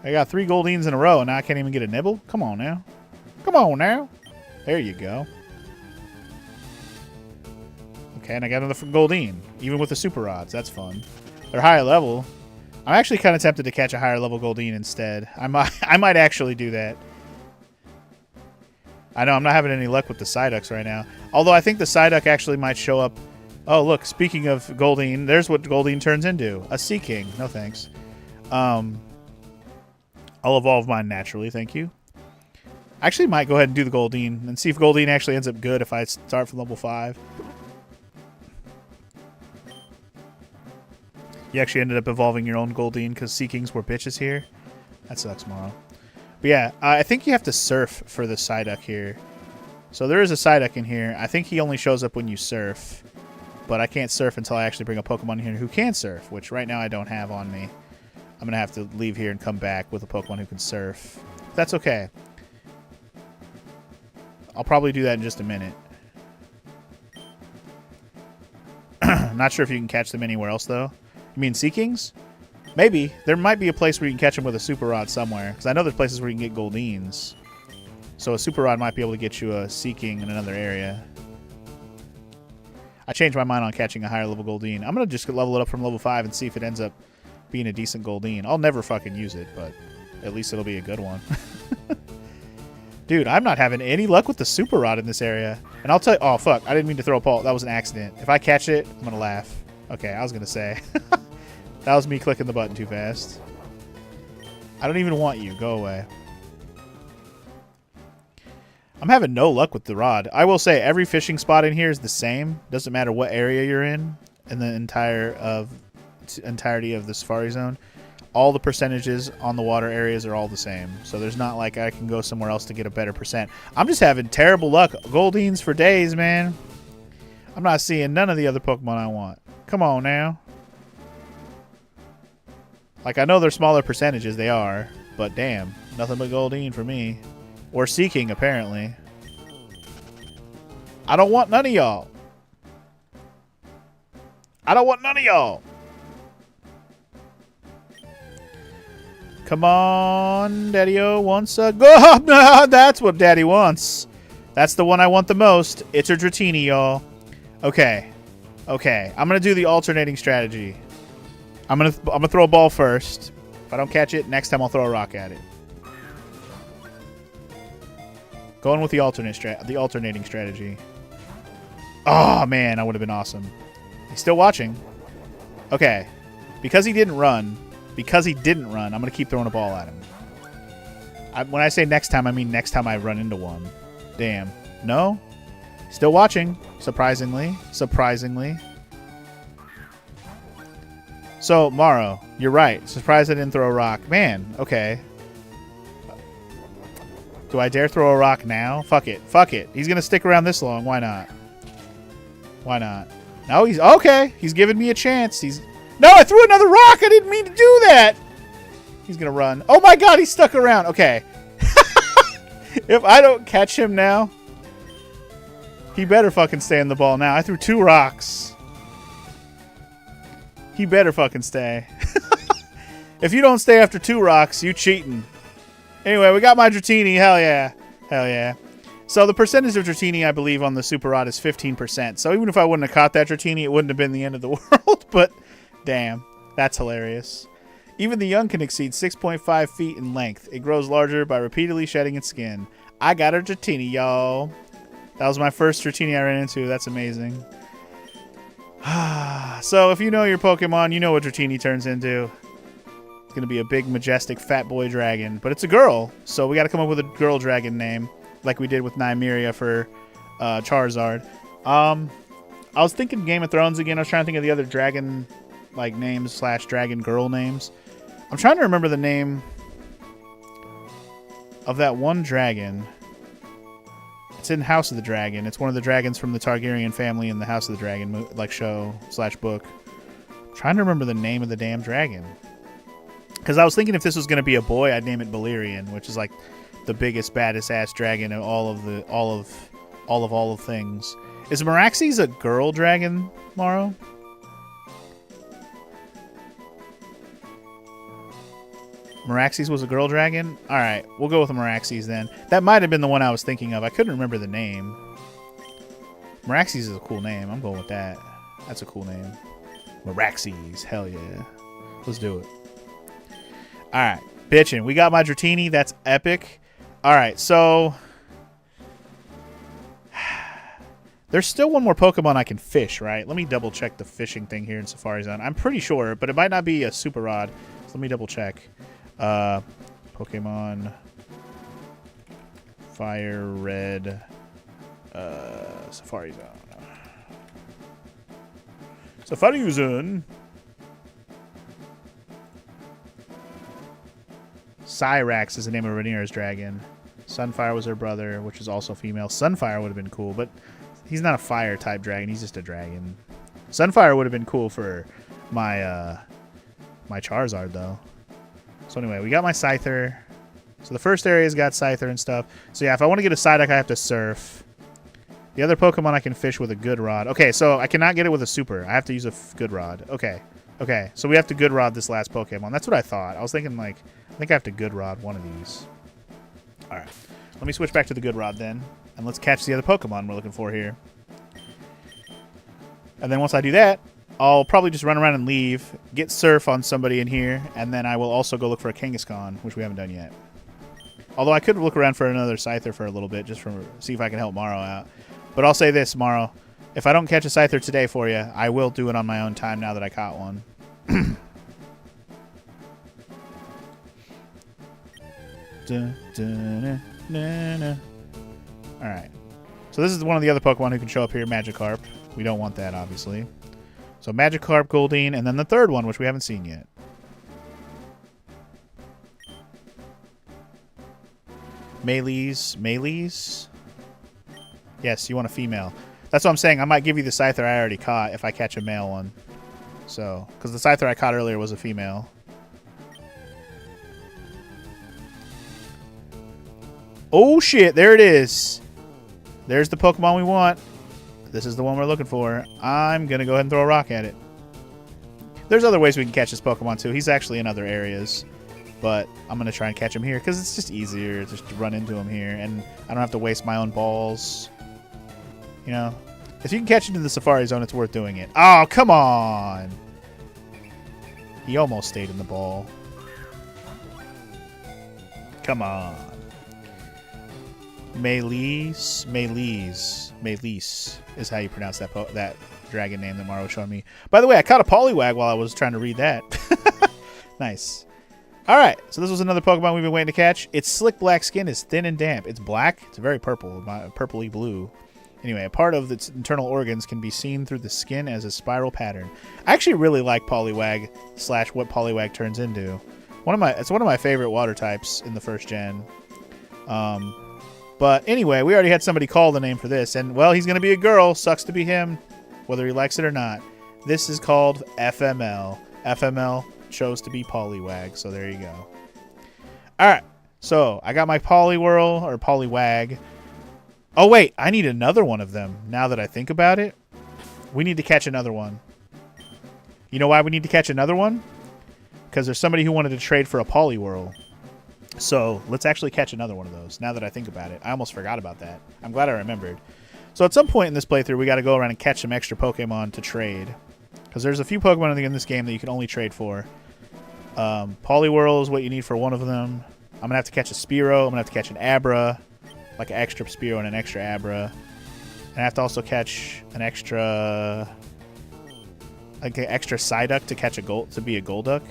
I got 3 Goldeens in a row, and now I can't even get a nibble? Come on now. Come on now. There you go. Okay, and I got another Goldeen, even with the Super Rods. That's fun. They're higher level. I'm actually kind of tempted to catch a higher level Goldeen instead. I might actually do that. I know I'm not having any luck with the Psyducks right now. Although I think the Psyduck actually might show up. Oh, look, speaking of Goldeen, there's what Goldeen turns into. A Sea King. No thanks. I'll evolve mine naturally, thank you. Actually might go ahead and do the Goldeen and see if Goldeen actually ends up good if I start from level 5. You actually ended up evolving your own Goldeen because Seekings were bitches here. That sucks, Morrow. But yeah, I think you have to surf for the Psyduck here. So there is a Psyduck in here. I think he only shows up when you surf. But I can't surf until I actually bring a Pokemon here who can surf, which right now I don't have on me. I'm going to have to leave here and come back with a Pokemon who can surf. That's okay. I'll probably do that in just a minute. Not sure if you can catch them anywhere else, though. You mean Seekings? Maybe. There might be a place where you can catch them with a Super Rod somewhere. Because I know there's places where you can get Goldeens. So a Super Rod might be able to get you a Seeking in another area. I changed my mind on catching a higher level Goldeen. I'm going to just level it up from level 5 and see if it ends up being a decent Goldeen. I'll never fucking use it, but at least it'll be a good one. Dude, I'm not having any luck with the Super Rod in this area. And I'll tell you... Oh, fuck. I didn't mean to throw a pulse. That was an accident. If I catch it, I'm going to laugh. Okay, I was going to say. That was me clicking the button too fast. I don't even want you. Go away. I'm having no luck with the rod. I will say every fishing spot in here is the same. Doesn't matter what area you're in the entirety of the Safari Zone. All the percentages on the water areas are all the same. So there's not like I can go somewhere else to get a better percent. I'm just having terrible luck. Goldeens for days, man. I'm not seeing none of the other Pokemon I want. Come on now. Like, I know they're smaller percentages, they are. But damn, nothing but Goldeen for me. Or Seeking, apparently. I don't want none of y'all. I don't want none of y'all. Come on, Daddy-O wants a go. That's what Daddy wants. That's the one I want the most. It's a Dratini, y'all. Okay. Okay. I'm going to do the alternating strategy. I'm gonna throw a ball first. If I don't catch it, next time I'll throw a rock at it. Going with the alternating strategy. Oh man, that would have been awesome. He's still watching. Okay. Because he didn't run, I'm gonna keep throwing a ball at him. When I say next time, I mean next time I run into one. Damn. No? Still watching. Surprisingly. Surprisingly. So, Morrow, you're right. Surprised I didn't throw a rock. Man, okay. Do I dare throw a rock now? Fuck it. Fuck it. He's going to stick around this long. Why not? Why not? No, he's... Okay. He's giving me a chance. No, I threw another rock. I didn't mean to do that. He's going to run. Oh my god, he's stuck around. Okay. If I don't catch him now, he better fucking stay in the ball now. I threw 2 rocks. He better fucking stay. If you don't stay after 2 rocks, you cheating. Anyway, we got my Dratini. Hell yeah. Hell yeah. So the percentage of Dratini, I believe, on the Super Rod is 15%. So even if I wouldn't have caught that Dratini, it wouldn't have been the end of the world. But damn, that's hilarious. Even the young can exceed 6.5 feet in length. It grows larger by repeatedly shedding its skin. I got a Dratini, y'all. That was my first Dratini I ran into. That's amazing. So if you know your Pokemon, you know what Dratini turns into. It's going to be a big, majestic, fat boy dragon. But it's a girl, so we got to come up with a girl dragon name, like we did with Nymeria for Charizard. I was thinking Game of Thrones again. I was trying to think of the other dragon names / dragon girl names. I'm trying to remember the name of that one dragon. It's in House of the Dragon. It's one of the dragons from the Targaryen family in the House of the Dragon show / book. I'm trying to remember the name of the damn dragon. Because I was thinking if this was going to be a boy, I'd name it Balerion, which is like the biggest, baddest ass dragon of all of things. Is Meraxes a girl dragon, Morrow? Meraxes was a girl dragon? Alright, we'll go with Meraxes then. That might have been the one I was thinking of. I couldn't remember the name. Meraxes is a cool name. I'm going with that. That's a cool name. Meraxes. Hell yeah. Let's do it. Alright, bitchin'. We got my Dratini. That's epic. Alright, so... There's still one more Pokemon I can fish, right? Let me double check the fishing thing here in Safari Zone. I'm pretty sure, but it might not be a Super Rod. Let me double check. Pokemon Fire Red Safari Zone. Safari Zone. Cyrax is the name of Rhaenyra's dragon. Sunfire was her brother, which is also female. Sunfire would have been cool, but he's not a fire type dragon. He's just a dragon. Sunfire would have been cool for my my Charizard though. So anyway, we got my Scyther. So the first area's got Scyther and stuff. So yeah, if I want to get a Psyduck, I have to surf. The other Pokemon I can fish with a Good Rod. Okay, so I cannot get it with a Super. I have to use a Good Rod. Okay. Okay, so we have to Good Rod this last Pokemon. That's what I thought. I was thinking, like, I think I have to Good Rod one of these. Alright. Let me switch back to the Good Rod then. And let's catch the other Pokemon we're looking for here. And then once I do that, I'll probably just run around and leave, get Surf on somebody in here, and then I will also go look for a Kangaskhan, which we haven't done yet. Although I could look around for another Scyther for a little bit, just for see if I can help Morrow out. But I'll say this, Morrow. If I don't catch a Scyther today for you, I will do it on my own time now that I caught one. Alright. So this is one of the other Pokemon who can show up here, Magikarp. We don't want that, obviously. So Magikarp, Goldeen, and then the third one, which we haven't seen yet. Melees? Yes, you want a female. That's what I'm saying. I might give you the Scyther I already caught if I catch a male one. So, because the Scyther I caught earlier was a female. Oh shit, there it is. There's the Pokemon we want. This is the one we're looking for. I'm going to go ahead and throw a rock at it. There's other ways we can catch this Pokemon too. He's actually in other areas. But I'm going to try and catch him here because it's just easier just to run into him here. And I don't have to waste my own balls. You know? If you can catch into the Safari Zone, it's worth doing it. Oh, come on! He almost stayed in the ball. Come on. Melees is how you pronounce that dragon name that Morrow showed me. By the way, I caught a Poliwag while I was trying to read that. Nice. Alright, so this was another Pokemon we've been waiting to catch. Its slick black skin is thin and damp. It's black. It's very purple, purpley blue. Anyway, a part of its internal organs can be seen through the skin as a spiral pattern. I actually really like Poliwag / what Poliwag turns into. It's one of my favorite water types in the first gen. But anyway, we already had somebody call the name for this, and well, he's going to be a girl. Sucks to be him, whether he likes it or not. This is called FML. FML chose to be Poliwag, so there you go. Alright, so I got my Poliwhirl, or Poliwag. Oh wait, I need another one of them, now that I think about it. We need to catch another one. You know why we need to catch another one? Because there's somebody who wanted to trade for a Poliwhirl. So let's actually catch another one of those, now that I think about it. I almost forgot about that. I'm glad I remembered. So at some point in this playthrough, we got to go around and catch some extra Pokemon to trade. Because there's a few Pokemon in this game that you can only trade for. Poliwhirl is what you need for one of them. I'm going to have to catch a Spearow. I'm going to have to catch an Abra. Like an extra Spearow and an extra Abra. And I have to also catch an extra... like an extra Psyduck to catch to be a Golduck.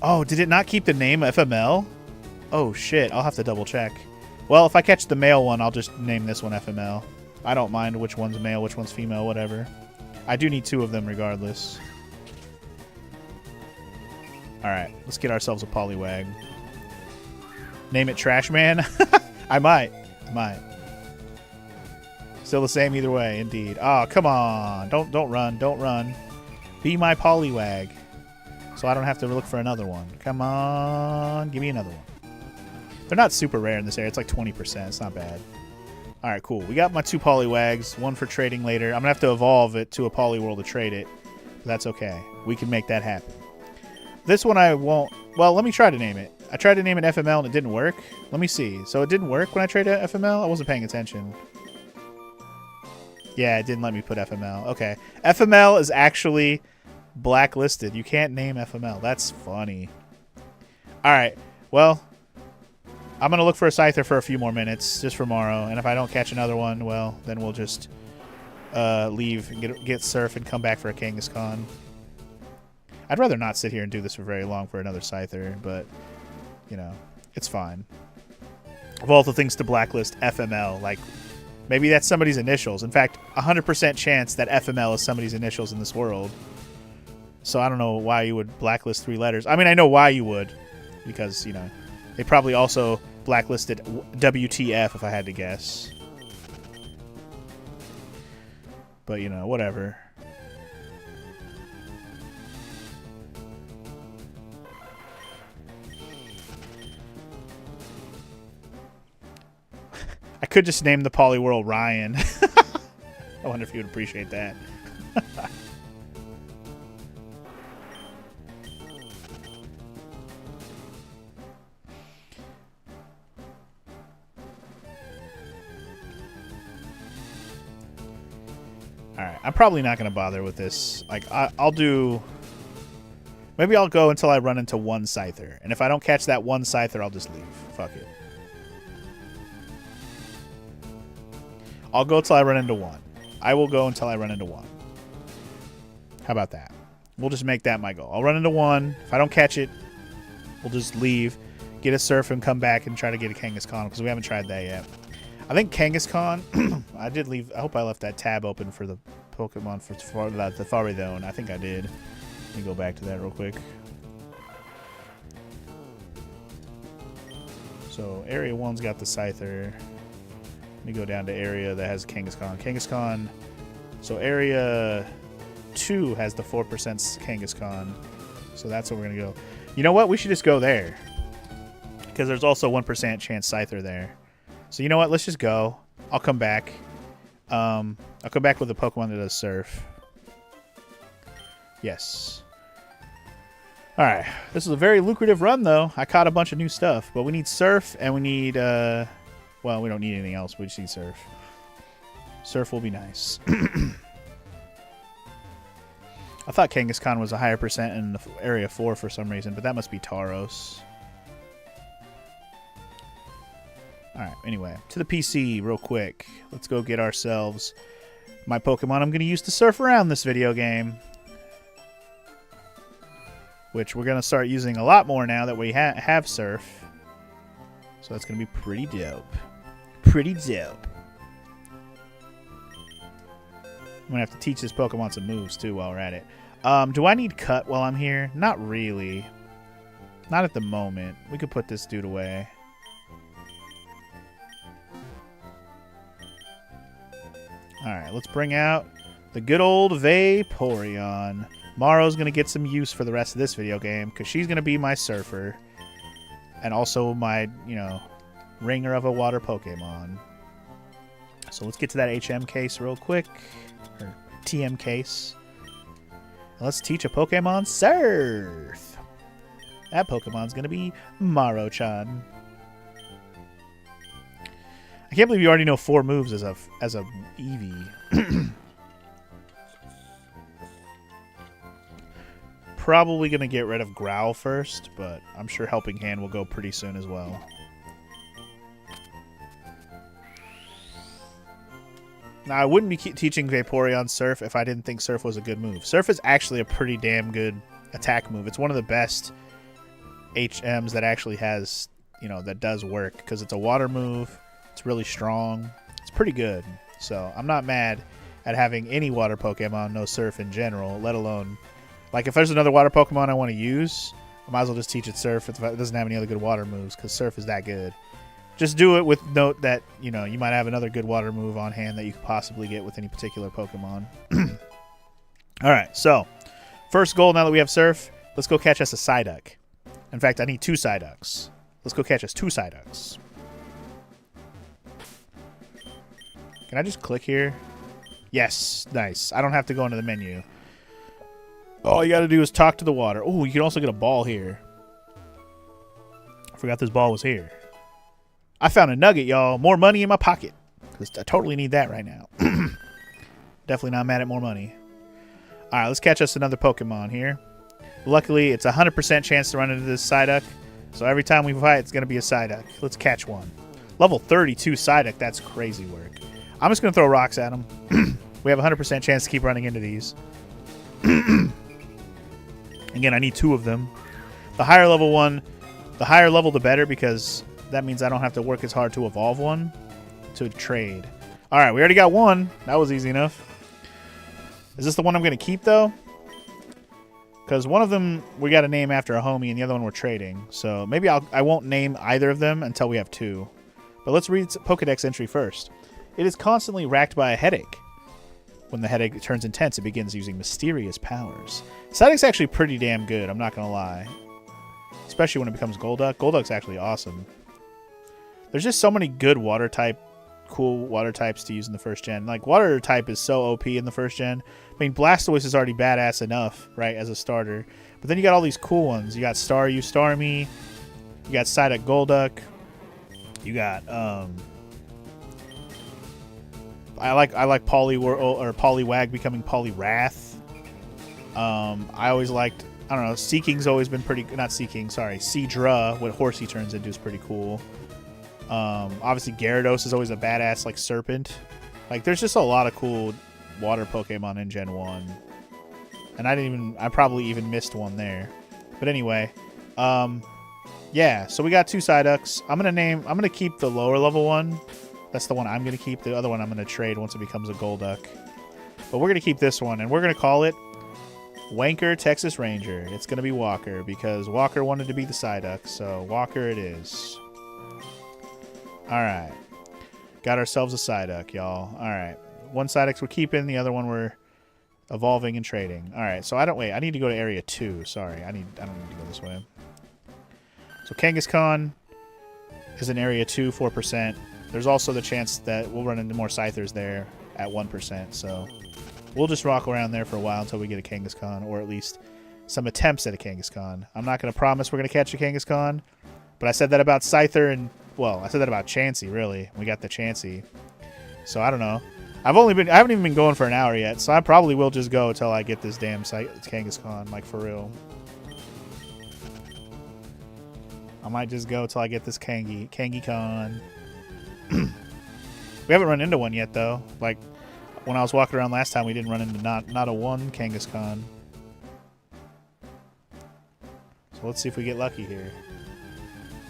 Oh, did it not keep the name FML? Oh shit, I'll have to double check. Well, if I catch the male one, I'll just name this one FML. I don't mind which one's male, which one's female, whatever. I do need two of them regardless. Alright, let's get ourselves a Poliwag. Name it Trash Man? I might. Still the same either way, indeed. Oh, come on. Don't run. Be my Poliwag. So I don't have to look for another one. Come on. Give me another one. They're not super rare in this area. It's like 20%. It's not bad. Alright, cool. We got my two Poliwags. One for trading later. I'm going to have to evolve it to a Poliwhirl to trade it. But that's okay. We can make that happen. This one I won't... Well, let me try to name it. I tried to name it FML and it didn't work. Let me see. So it didn't work when I traded FML? I wasn't paying attention. Yeah, it didn't let me put FML. Okay. FML is actually blacklisted. You can't name FML. That's funny. Alright. Well, I'm going to look for a Scyther for a few more minutes, just for Morrow. And if I don't catch another one, well, then we'll just leave and get Surf and come back for a Kangaskhan. I'd rather not sit here and do this for very long for another Scyther, but, you know, it's fine. Of all the things to blacklist, FML, like, maybe that's somebody's initials. In fact, 100% chance that FML is somebody's initials in this world. So I don't know why you would blacklist 3 letters. I mean, I know why you would, because, you know, they probably also blacklisted WTF if I had to guess. But, you know, whatever. I could just name the Poliwhirl Ryan. I wonder if you would appreciate that. Alright, I'm probably not going to bother with this. Like, I'll do... Maybe I'll go until I run into one Scyther. And if I don't catch that one Scyther, I'll just leave. Fuck it. I'll go until I run into one. I will go until I run into one. How about that? We'll just make that my goal. I'll run into one. If I don't catch it, we'll just leave, get a Surf, and come back and try to get a Kangaskhan, because we haven't tried that yet. I think Kangaskhan, I did leave, I hope I left that tab open for the Pokemon for the Faridone. I think I did. Let me go back to that real quick. So Area 1's got the Scyther. Let me go down to area that has Kangaskhan. Kangaskhan. So area 2 has the 4% Kangaskhan. So that's where we're going to go. You know what? We should just go there. Because there's also 1% chance Scyther there. So you know what? Let's just go. I'll come back. I'll come back with a Pokemon that does Surf. Yes. Alright. This is a very lucrative run, though. I caught a bunch of new stuff. But we need Surf, and we need... well, we don't need anything else. We just need Surf. Surf will be nice. I thought Kangaskhan was a higher percent in the Area 4 for some reason, but that must be Tauros. Alright, anyway. To the PC real quick. Let's go get ourselves my Pokemon I'm going to use to surf around this video game. Which we're going to start using a lot more now that we have Surf. So that's going to be pretty dope. Pretty dope. I'm going to have to teach this Pokemon some moves, too, while we're at it. Do I need Cut while I'm here? Not really. Not at the moment. We could put this dude away. Alright, let's bring out the good old Vaporeon. Maro's going to get some use for the rest of this video game, because she's going to be my Surfer. And also my, you know, ringer of a water Pokemon. So let's get to that HM case real quick. Or TM case. And let's teach a Pokemon Surf. That Pokemon's going to be Maro-chan. I can't believe you already know 4 moves as a Eevee. Probably going to get rid of Growl first, but I'm sure Helping Hand will go pretty soon as well. Now, I wouldn't be teaching Vaporeon Surf if I didn't think Surf was a good move. Surf is actually a pretty damn good attack move. It's one of the best HMs that actually has, you know, that does work, because it's a water move. It's really strong. It's pretty good. So I'm not mad at having any water Pokemon know Surf in general, let alone... Like, if there's another water Pokemon I want to use, I might as well just teach it Surf if it doesn't have any other good water moves, because Surf is that good. Just do it with note that, you know, you might have another good water move on hand that you could possibly get with any particular Pokemon. Alright, so, first goal now that we have Surf, let's go catch us a Psyduck. In fact, I need 2 Psyducks. Let's go catch us 2 Psyducks. Can I just click here? Yes, nice. I don't have to go into the menu. All you gotta do is talk to the water. Oh, you can also get a ball here. I forgot this ball was here. I found a nugget, y'all. More money in my pocket. Because I totally need that right now. Definitely not mad at more money. Alright, let's catch us another Pokemon here. Luckily, it's a 100% chance to run into this Psyduck. So every time we fight, it's going to be a Psyduck. Let's catch one. Level 32 Psyduck, that's crazy work. I'm just going to throw rocks at him. We have a 100% chance to keep running into these. Again, I need 2 of them. The higher level one, the higher level the better, because that means I don't have to work as hard to evolve one to trade. All right, we already got one. That was easy enough. Is this the one I'm going to keep, though? Because one of them we got to name after a homie, and the other one we're trading. So maybe I won't name either of them until we have 2. But let's read Pokedex entry first. It is constantly racked by a headache. When the headache turns intense, it begins using mysterious powers. Psyduck's actually pretty damn good, I'm not going to lie. Especially when it becomes Golduck. Golduck's actually awesome. There's just so many good water type, cool water types to use in the first gen. Like, water type is so OP in the first gen. I mean, Blastoise is already badass enough, right, as a starter. But then you got all these cool ones. You got Staryu, Starmie. You got Psyduck, Golduck. You got, I like Poliwag becoming Poliwrath. I always liked, I don't know, Seeking's always been pretty, not Seeking, sorry, Seadra, what Horsey turns into is pretty cool. Obviously Gyarados is always a badass, like, serpent. Like, there's just a lot of cool water Pokemon in Gen 1. And I probably even missed one there. But anyway, yeah, so we got 2 Psyducks. I'm gonna keep the lower level one. That's the one I'm gonna keep. The other one I'm gonna trade once it becomes a Golduck. But we're gonna keep this one, and we're gonna call it Wanker Texas Ranger. It's gonna be Walker, because Walker wanted to be the Psyduck, so Walker it is. Alright. Got ourselves a Psyduck, y'all. Alright. One Psyduck we're keeping, the other one we're evolving and trading. Alright, so I need to go to Area 2. Sorry, I don't need to go this way. So Kangaskhan is in Area 2, 4%. There's also the chance that we'll run into more Scythers there at 1%, so we'll just rock around there for a while until we get a Kangaskhan, or at least some attempts at a Kangaskhan. I'm not going to promise we're going to catch a Kangaskhan, but I said that about Scyther and, well, I said that about Chansey, really. We got the Chansey. So I don't know. I haven't even been going for an hour yet, so I probably will just go until I get this damn Kangaskhan, like, for real. I might just go till I get this Kangaskhan. We haven't run into one yet, though. Like, when I was walking around last time, we didn't run into not a one Kangaskhan. So let's see if we get lucky here.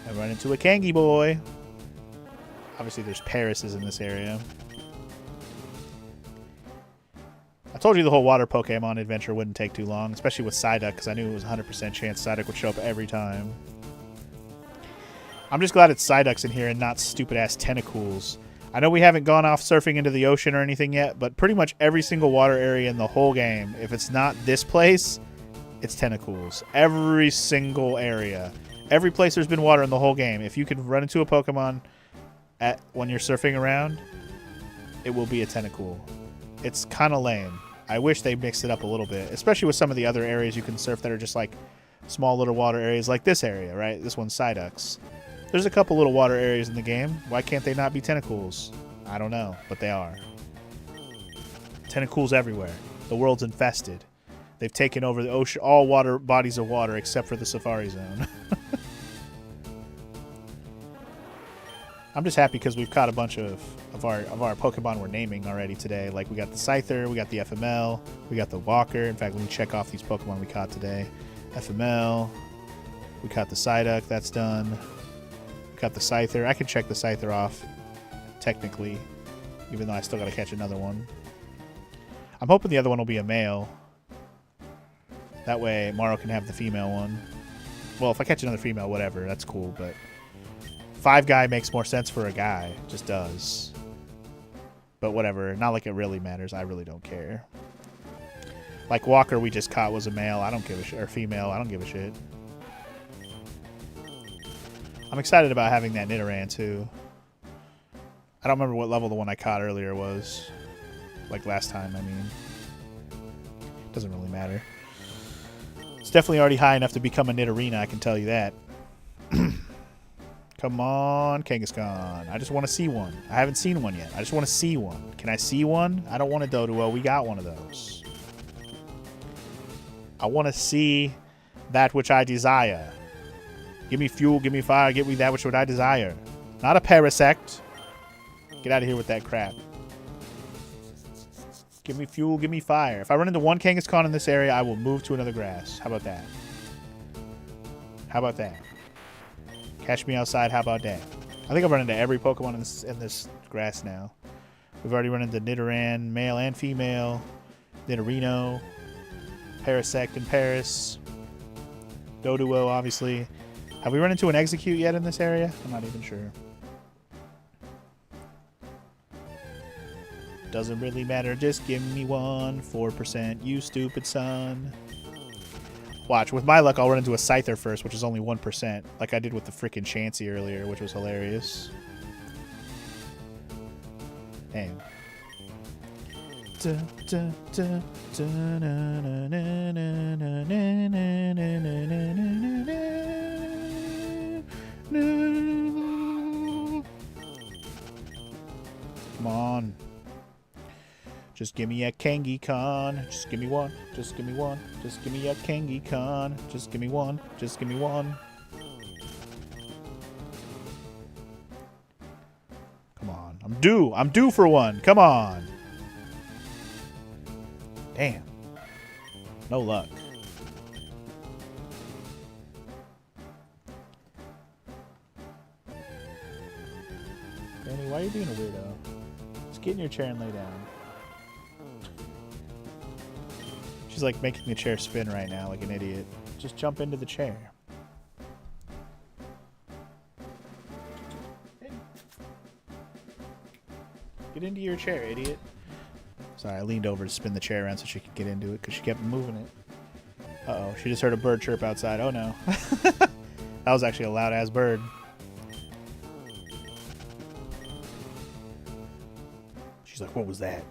I run into a Kangi boy. Obviously, there's Parises in this area. I told you the whole water Pokemon adventure wouldn't take too long, especially with Psyduck, because I knew it was a 100% chance Psyduck would show up every time. I'm just glad it's Psyducks in here and not stupid-ass Tentacools. I know we haven't gone off surfing into the ocean or anything yet, but pretty much every single water area in the whole game, if it's not this place, it's Tentacools. Every single area. Every place there's been water in the whole game. If you can run into a Pokemon when you're surfing around, it will be a Tentacool. It's kind of lame. I wish they mixed it up a little bit, especially with some of the other areas you can surf that are just like small little water areas like this area, right? This one's Psyducks. There's a couple little water areas in the game. Why can't they not be Tentacools? I don't know, but they are. Tentacools everywhere. The world's infested. They've taken over the ocean, all water bodies of water except for the Safari Zone. I'm just happy because we've caught a bunch of our Pokemon we're naming already today. Like, we got the Scyther, we got the FML, we got the Walker. In fact, let me check off these Pokemon we caught today. FML, we caught the Psyduck, that's done. We got the Scyther. I can check the Scyther off, technically, even though I still got to catch another one. I'm hoping the other one will be a male. That way, Maro can have the female one. Well, if I catch another female, whatever, that's cool, but 5-guy makes more sense for a guy. It just does. But whatever. Not like it really matters. I really don't care. Like Walker we just caught was a male. I don't give a shit. Or female. I don't give a shit. I'm excited about having that Nidoran too. I don't remember what level the one I caught earlier was. Like last time, I mean. Doesn't really matter. It's definitely already high enough to become a Nidorina, I can tell you that. Come on, Kangaskhan. I just want to see one. I haven't seen one yet. I just want to see one. Can I see one? I don't want a Doduo. We got one of those. I want to see that which I desire. Give me fuel, give me fire, give me that which I desire. Not a Parasect. Get out of here with that crap. Give me fuel, give me fire. If I run into one Kangaskhan in this area, I will move to another grass. How about that? How about that? Catch me outside, how about that? I think I've run into every Pokemon in this grass now. We've already run into Nidoran, male and female, Nidorino, Parasect and Paris, Doduo, obviously. Have we run into an Execute yet in this area? I'm not even sure. Doesn't really matter, just give me 4%, you stupid son. Watch, with my luck, I'll run into a Scyther first, which is only 1%, like I did with the freaking Chansey earlier, which was hilarious. Damn. Come on. Just give me a Kangaskhan. Just give me one. Just give me one. Just give me a Kangaskhan. Just give me one. Just give me one. Come on. I'm due. I'm due for one. Come on. Damn. No luck. Danny, why are you being a weirdo? Just get in your chair and lay down. She's like making the chair spin right now like an idiot. Just jump into the chair. Get into your chair, idiot. Sorry, I leaned over to spin the chair around so she could get into it because she kept moving it. Uh-oh, she just heard a bird chirp outside. Oh no. That was actually a loud-ass bird. She's like, what was that?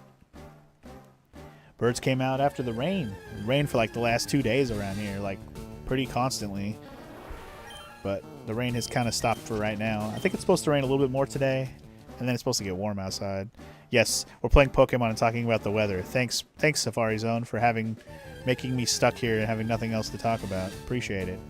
Birds came out after the rain. It rained for like the last 2 days around here, like pretty constantly. But the rain has kind of stopped for right now. I think it's supposed to rain a little bit more today, and then it's supposed to get warm outside. Yes, we're playing Pokemon and talking about the weather. Thanks Safari Zone, for making me stuck here and having nothing else to talk about. Appreciate it.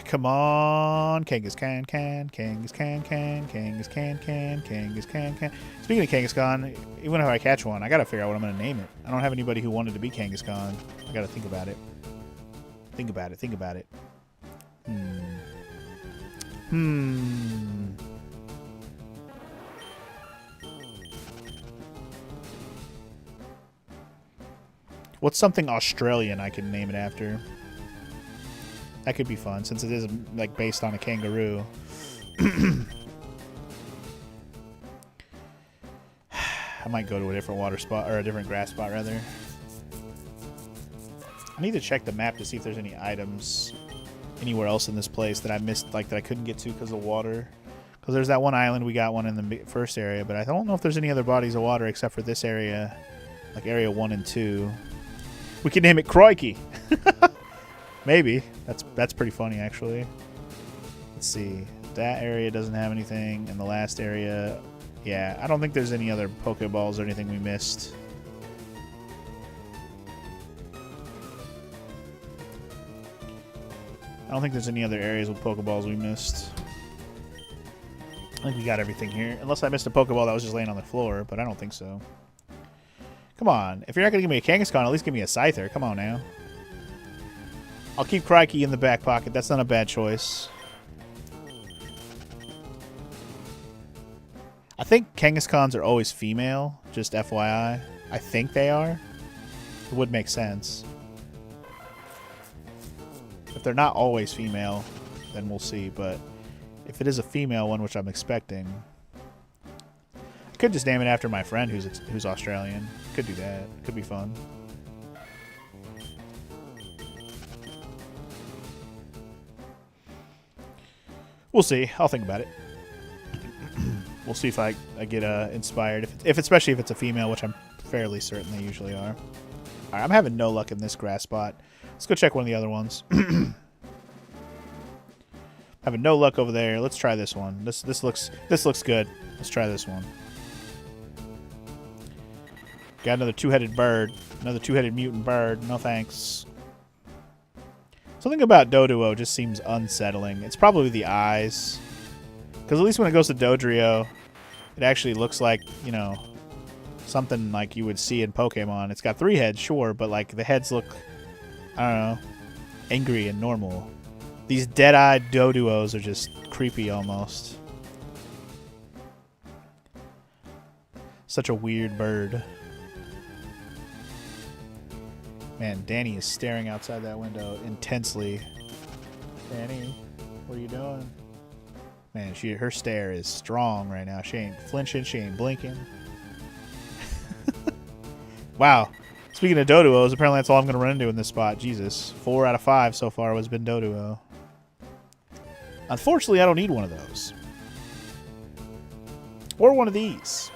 Come on, Kangaskhan, Kangaskhan, Kangaskhan. Speaking of Kangaskhan, even if I catch one, I gotta figure out what I'm gonna name it. I don't have anybody who wanted to be Kangaskhan. I gotta think about it. Think about it. Think about it. What's something Australian I can name it after? That could be fun, since it is like based on a kangaroo. I might go to a different water spot, or a different grass spot rather. I need to check the map to see if there's any items anywhere else in this place that I missed, like that I couldn't get to because of water. Because there's that one island, we got one in the first area, but I don't know if there's any other bodies of water except for this area, like area 1 and 2. We can name it Crikey. Maybe. That's pretty funny, actually. Let's see. That area doesn't have anything, and the last area, yeah, I don't think there's any other Pokeballs or anything we missed. I don't think there's any other areas with Pokeballs we missed. I think we got everything here. Unless I missed a Pokeball that was just laying on the floor, but I don't think so. Come on. If you're not going to give me a Kangaskhan, at least give me a Scyther. Come on now. I'll keep Crikey in the back pocket. That's not a bad choice. I think Kangaskhan's are always female, just FYI. I think they are. It would make sense. If they're not always female, then we'll see. But if it is a female one, which I'm expecting, I could just name it after my friend who's Australian. Could do that. Could be fun. We'll see. I'll think about it. We'll see if I get inspired. Especially if it's a female, which I'm fairly certain they usually are. All right, I'm having no luck in this grass spot. Let's go check one of the other ones. Having no luck over there. Let's try this one. This looks good. Let's try this one. Got another two-headed bird. Another two-headed mutant bird. No thanks. Something about Doduo just seems unsettling. It's probably the eyes. Because at least when it goes to Dodrio, it actually looks like, you know, something like you would see in Pokemon. It's got 3 heads, sure, but like the heads look, I don't know, angry and normal. These dead-eyed Doduos are just creepy almost. Such a weird bird. Man, Danny is staring outside that window intensely. Danny, what are you doing? Man, her stare is strong right now. She ain't flinching. She ain't blinking. Wow. Speaking of Doduos, apparently that's all I'm going to run into in this spot. Jesus. 4 out of 5 so far has been Doduo. Unfortunately, I don't need one of those. Or one of these.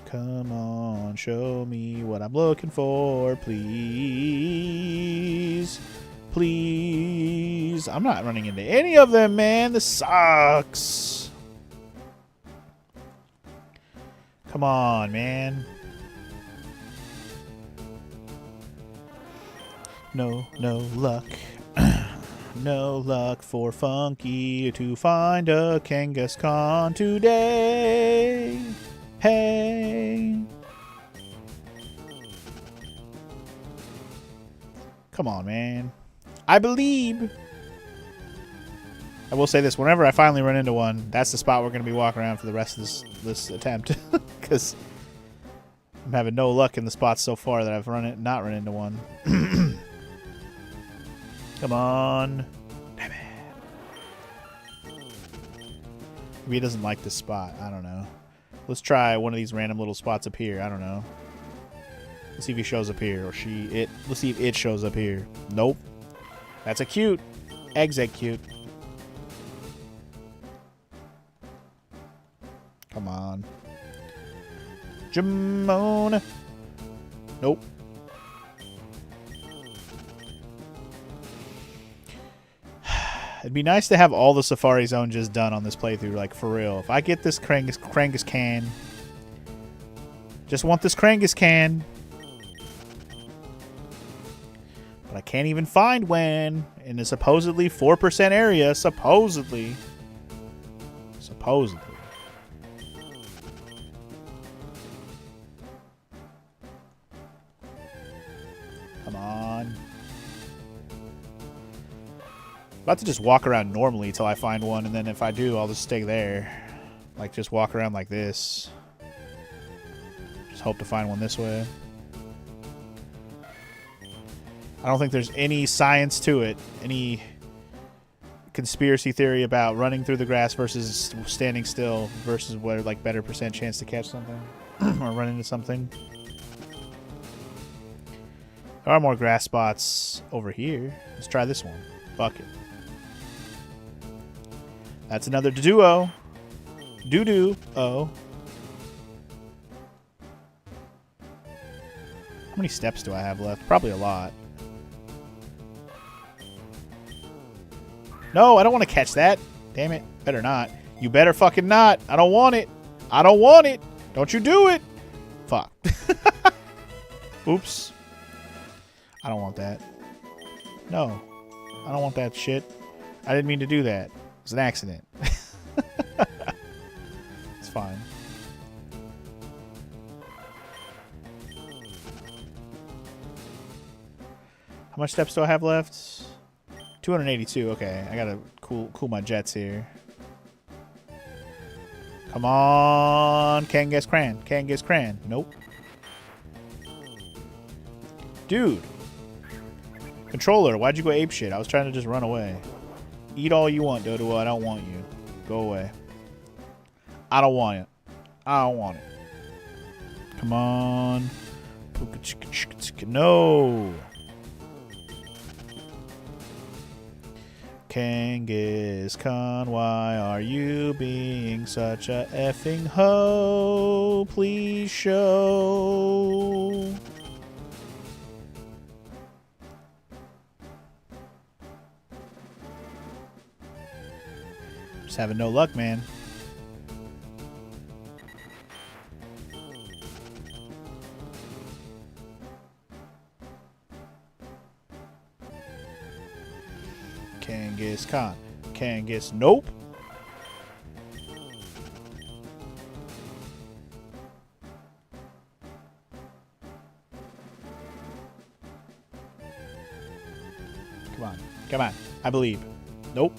Come on, show me what I'm looking for, please. Please. I'm not running into any of them, man. This sucks. Come on, man. No luck. No luck for Funky to find a Kangaskhan today. Hey. Come on, man. I believe. I will say this. Whenever I finally run into one, that's the spot we're going to be walking around for the rest of this attempt. Because I'm having no luck in the spots so far that I've not run into one. Come on. Damn it. Maybe he doesn't like this spot. I don't know. Let's try one of these random little spots up here. I don't know. Let's see if he shows up here. Or it. Let's see if it shows up here. Nope. That's a cute. Egg cute. Come on. Jamon. Nope. It'd be nice to have all the Safari Zone just done on this playthrough, like, for real. If I get this Kangaskhan, just want this Kangaskhan. But I can't even find one in a supposedly 4% area. Supposedly. Come on. About to just walk around normally till I find one, and then if I do, I'll just stay there. Like, just walk around like this. Just hope to find one this way. I don't think there's any science to it. Any conspiracy theory about running through the grass versus standing still versus what, like, better % chance to catch something or run into something. There are more grass spots over here. Let's try this one. Fuck it. That's another Doduo. Doodoo-o. How many steps do I have left? Probably a lot. No, I don't want to catch that. Damn it. Better not. You better fucking not. I don't want it. I don't want it. Don't you do it. Fuck. Oops. I don't want that. No. I don't want that shit. I didn't mean to do that. It was an accident. It's fine. How much steps do I have left? 282. Okay, I gotta cool my jets here. Come on, Kangaskhan. Nope. Dude. Controller, why'd you go apeshit? I was trying to just run away. Eat all you want, Doduo. I don't want you. Go away. I don't want it. I don't want it. Come on. No. Kangaskhan, why are you being such a effing hoe? Please show. Just having no luck, man. Kangaskhan. Kangas. Nope. Come on. Come on. I believe. Nope.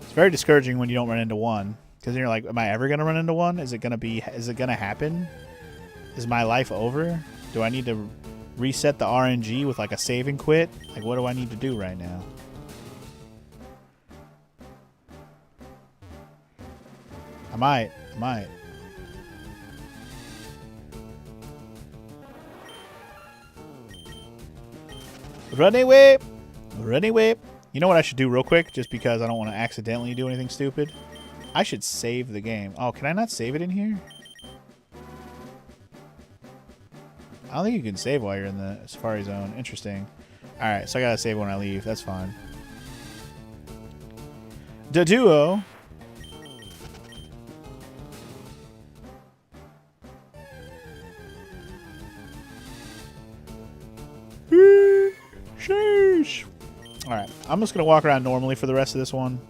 It's very discouraging when you don't run into one. Because you're like, am I ever going to run into one? Is it going to happen? Is my life over? Do I need to reset the RNG with like a save and quit? Like, what do I need to do right now? I might. Run away! Run away! You know what I should do real quick? Just because I don't want to accidentally do anything stupid? I should save the game. Oh, can I not save it in here? I don't think you can save while you're in the Safari Zone. Interesting. Alright, so I gotta save when I leave. That's fine. Doduo. Sheesh. Alright, I'm just gonna walk around normally for the rest of this one.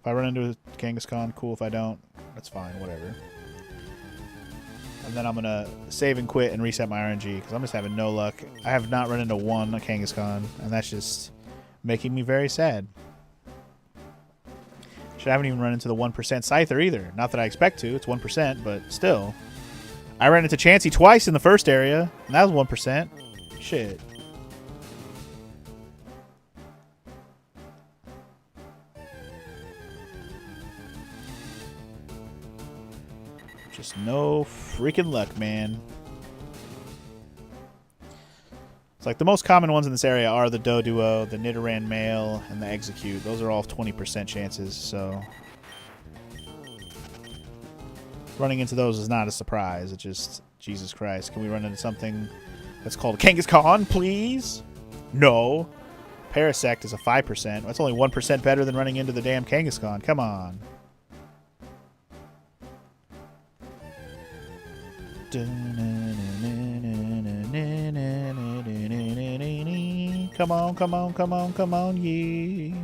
If I run into a Kangaskhan, cool. If I don't, that's fine. Whatever. And then I'm going to save and quit and reset my RNG because I'm just having no luck. I have not run into one Kangaskhan, and that's just making me very sad. I haven't even run into the 1% Scyther either. Not that I expect to. It's 1%, but still. I ran into Chansey twice in the first area, and that was 1%. Shit. Just no freaking luck, man. It's like the most common ones in this area are the Doduo, the Nidoran male, and the Execute. Those are all 20% chances, so running into those is not a surprise. It just, Jesus Christ, can we run into something that's called a Kangaskhan, please? No. Parasect is a 5%. That's only 1% better than running into the damn Kangaskhan. Come on. Come on, come on, come on, come on, yeah.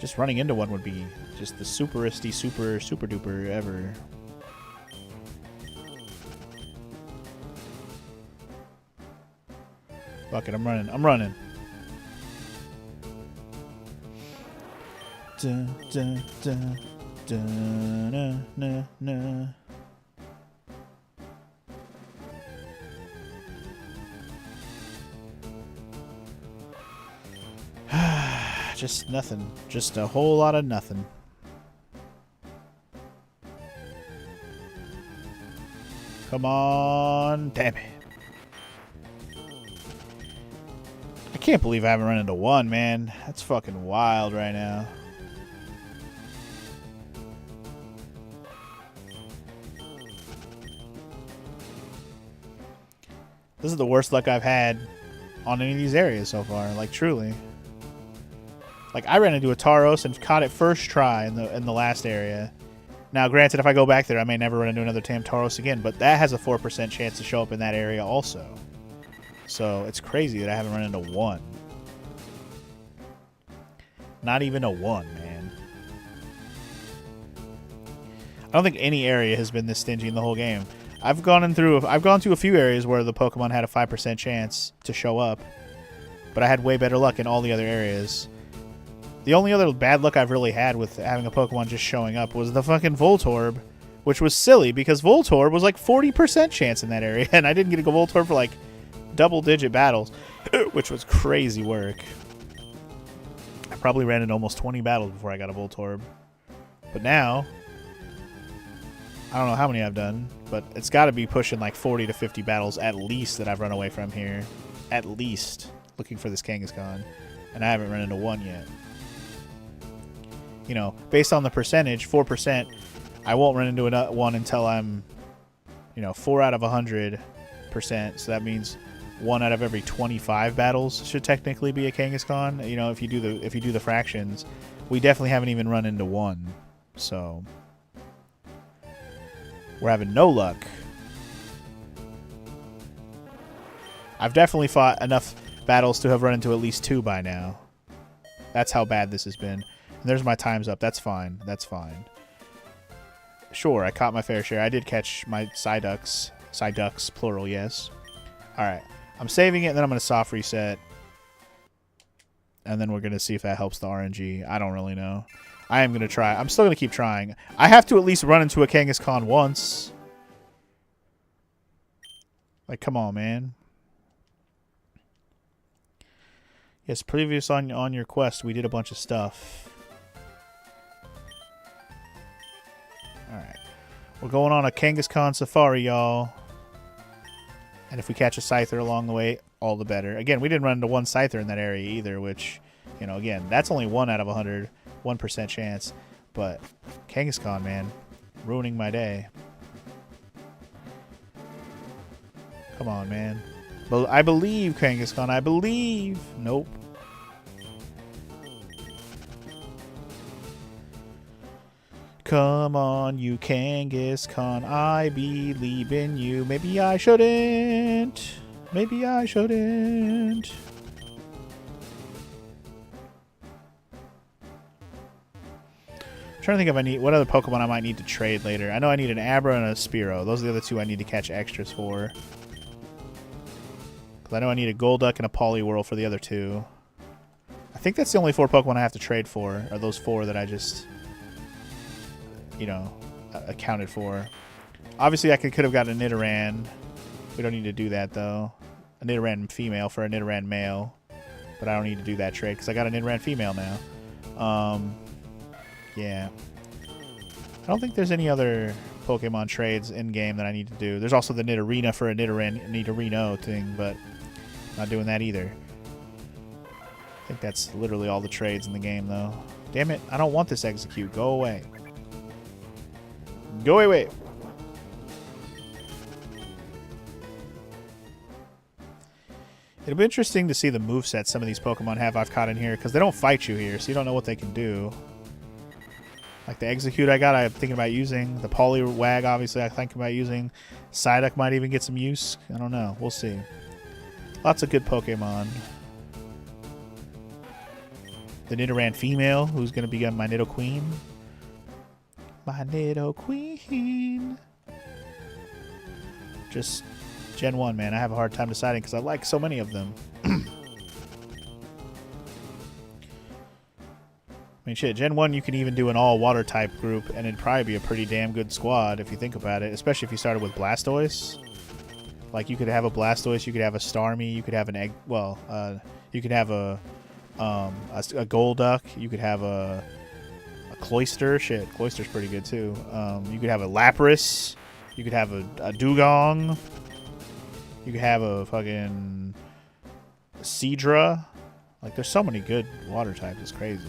Just running into one would be just the superisty, super duper ever. Fuck it, I'm running. I'm running. Dun, dun, dun, dun, na, na, na. Just nothing. Just a whole lot of nothing. Come on. Damn it. I can't believe I haven't run into one, man. That's fucking wild right now. This is the worst luck I've had on any of these areas so far. Like, truly. Like, I ran into a Tauros and caught it first try in the last area. Now, granted, if I go back there, I may never run into another Tam Tauros again, but that has a 4% chance to show up in that area also. So, it's crazy that I haven't run into one. Not even a one, man. I don't think any area has been this stingy in the whole game. I've gone to a few areas where the Pokemon had a 5% chance to show up, but I had way better luck in all the other areas. The only other bad luck I've really had with having a Pokemon just showing up was the fucking Voltorb, which was silly because Voltorb was like 40% chance in that area, and I didn't get to go Voltorb for like double-digit battles, which was crazy work. I probably ran in almost 20 battles before I got a Voltorb. But now, I don't know how many I've done, but it's got to be pushing like 40 to 50 battles at least that I've run away from here. At least, looking for this Kangaskhan, and I haven't run into one yet. You know, based on the percentage, 4%, I won't run into one until I'm, 4 out of 100%. So that means 1 out of every 25 battles should technically be a Kangaskhan. You know, if you do the fractions, we definitely haven't even run into one. So we're having no luck. I've definitely fought enough battles to have run into at least 2 by now. That's how bad this has been. And there's my time's up. That's fine. That's fine. Sure, I caught my fair share. I did catch my Psyducks. Psyducks, plural, yes. Alright. I'm saving it, and then I'm going to soft reset. And then we're going to see if that helps the RNG. I don't really know. I am going to try. I'm still going to keep trying. I have to at least run into a Kangaskhan once. Like, come on, man. Yes, previous on your quest, we did a bunch of stuff. Alright. We're going on a Kangaskhan safari, y'all. And if we catch a Scyther along the way, all the better. Again, we didn't run into one Scyther in that area either, which, you know, again, that's only 1 out of 100. 1% chance. But Kangaskhan, man, ruining my day. Come on, man. But I believe, Kangaskhan. I believe. Nope. Come on, you Kangaskhan. I believe in you. Maybe I shouldn't. Maybe I shouldn't. I'm trying to think if I need what other Pokemon I might need to trade later. I know I need an Abra and a Spearow. Those are the other 2 I need to catch extras for. Because I know I need a Golduck and a Poliwhirl for the other 2. I think that's the only 4 Pokemon I have to trade for. Are those 4 that I just, you know, accounted for. Obviously, I could have gotten a Nidoran. We don't need to do that, though. A Nidoran female for a Nidoran male. But I don't need to do that trade because I got a Nidoran female now. Yeah. I don't think there's any other Pokemon trades in-game that I need to do. There's also the Nidorina for a Nidorino thing, but not doing that either. I think that's literally all the trades in the game, though. Damn it, I don't want this Execute. Go away. Go away. It'll be interesting to see the movesets some of these Pokemon have I've caught in here, because they don't fight you here, so you don't know what they can do. Like the Execute I got, I'm thinking about using. The Poliwag, obviously, I'm thinking about using. Psyduck might even get some use. I don't know. We'll see. Lots of good Pokemon. The Nidoran female, who's going to be my Nidoqueen. My Nidoqueen. Just Gen 1, man. I have a hard time deciding because I like so many of them. I mean, shit, Gen 1 you can even do an all-water type group, and it'd probably be a pretty damn good squad if you think about it, especially if you started with Blastoise. Like, you could have a Blastoise, you could have a Starmie, you could have an egg... Well, you could have a Golduck, you could have a Cloyster. Shit, Cloyster's pretty good, too. You could have a Lapras, you could have a Dugong, you could have a fucking Seadra. Like, there's so many good water types, it's crazy.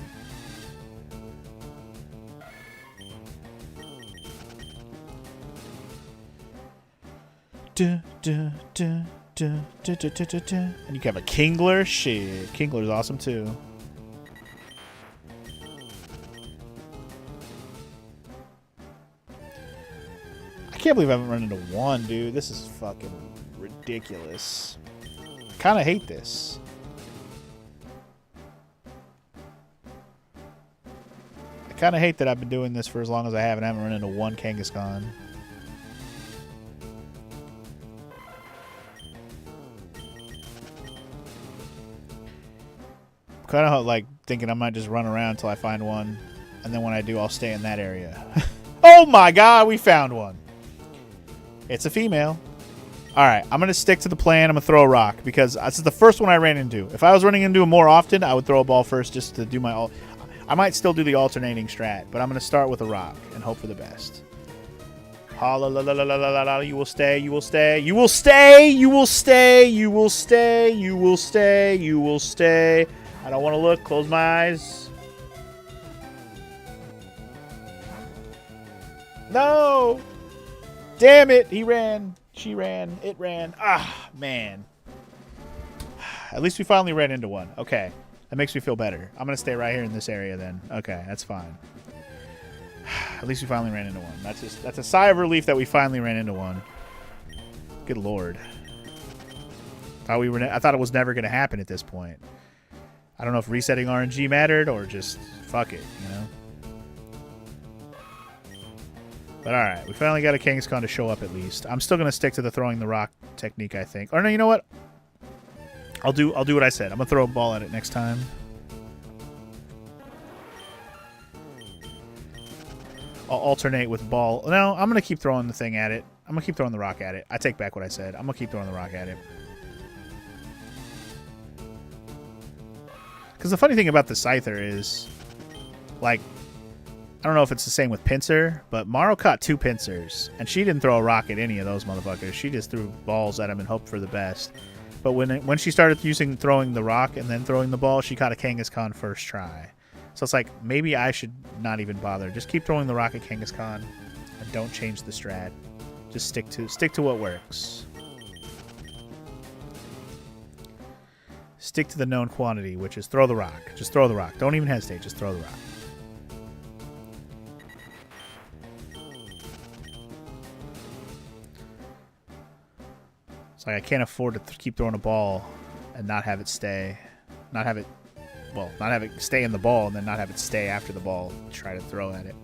And you can have a Kingler. Shit, Kingler's awesome too. I can't believe I haven't run into 1, dude. This is fucking ridiculous. I kind of hate this. I kind of hate that I've been doing this for as long as I have and I haven't run into 1 Kangaskhan. Kind of like thinking I might just run around until I find 1, and then when I do, I'll stay in that area. Oh my god, we found 1. It's a female. Alright, I'm going to stick to the plan. I'm going to throw a rock, because this is the first one I ran into. If I was running into them more often, I would throw a ball first just to do my... I might still do the alternating strat, but I'm going to start with a rock and hope for the best. You will stay, you will stay, you will stay, you will stay, you will stay, you will stay, you will stay. I don't want to look. Close my eyes. No! Damn it! He ran. She ran. It ran. Ah, man. At least we finally ran into 1. Okay. That makes me feel better. I'm going to stay right here in this area then. Okay, that's fine. At least we finally ran into 1. That's a sigh of relief that we finally ran into 1. Good lord. I thought it was never going to happen at this point. I don't know if resetting RNG mattered or just fuck it, you know? But alright, we finally got a Kangaskhan to show up at least. I'm still going to stick to the throwing the rock technique, I think. Or no, you know what? I'll do what I said. I'm going to throw a ball at it next time. I'll alternate with ball. No, I'm going to keep throwing the thing at it. I'm going to keep throwing the rock at it. I take back what I said. I'm going to keep throwing the rock at it. Because the funny thing about the Scyther is, like, I don't know if it's the same with Pinsir, but Maro caught 2 Pinsers, and she didn't throw a rock at any of those motherfuckers. She just threw balls at them and hoped for the best. But when she started throwing the rock and then throwing the ball, she caught a Kangaskhan first try. So it's like, maybe I should not even bother. Just keep throwing the rock at Kangaskhan, and don't change the strat. Just stick to what works. Stick to the known quantity, which is throw the rock. Just throw the rock. Don't even hesitate. Just throw the rock. It's like I can't afford to keep throwing a ball and not have it stay. Not have it stay in the ball and then not have it stay after the ball. Try to throw at it.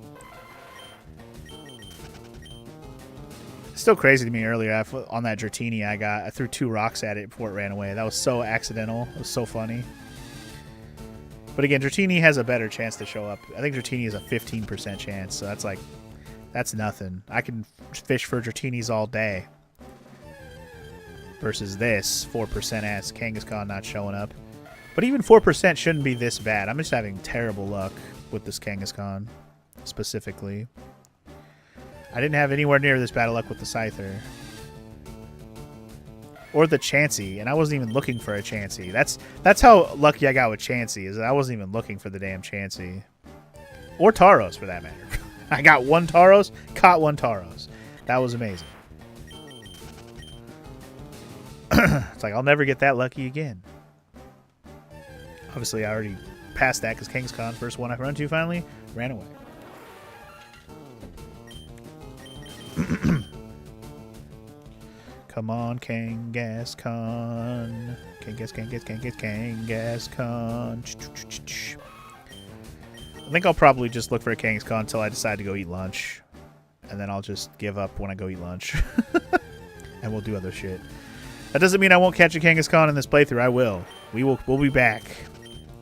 It's still crazy to me earlier on that Dratini I threw 2 rocks at it before it ran away. That was so accidental. It was so funny. But again, Dratini has a better chance to show up. I think Dratini is a 15% chance, so that's nothing. I can fish for Dratinis all day. Versus this 4% ass Kangaskhan not showing up. But even 4% shouldn't be this bad. I'm just having terrible luck with this Kangaskhan specifically. I didn't have anywhere near this bad of luck with the Scyther. Or the Chansey, and I wasn't even looking for a Chansey. That's how lucky I got with Chansey, is that I wasn't even looking for the damn Chansey. Or Tauros, for that matter. I got 1 Tauros, caught 1 Tauros. That was amazing. It's like, I'll never get that lucky again. Obviously, I already passed that because Kangaskhan, first one I run to finally, ran away. Come on, Kangaskhan. Kangaskhan. I think I'll probably just look for a Kangaskhan until I decide to go eat lunch. And then I'll just give up when I go eat lunch. And we'll do other shit. That doesn't mean I won't catch a Kangaskhan in this playthrough. I will. We'll be back.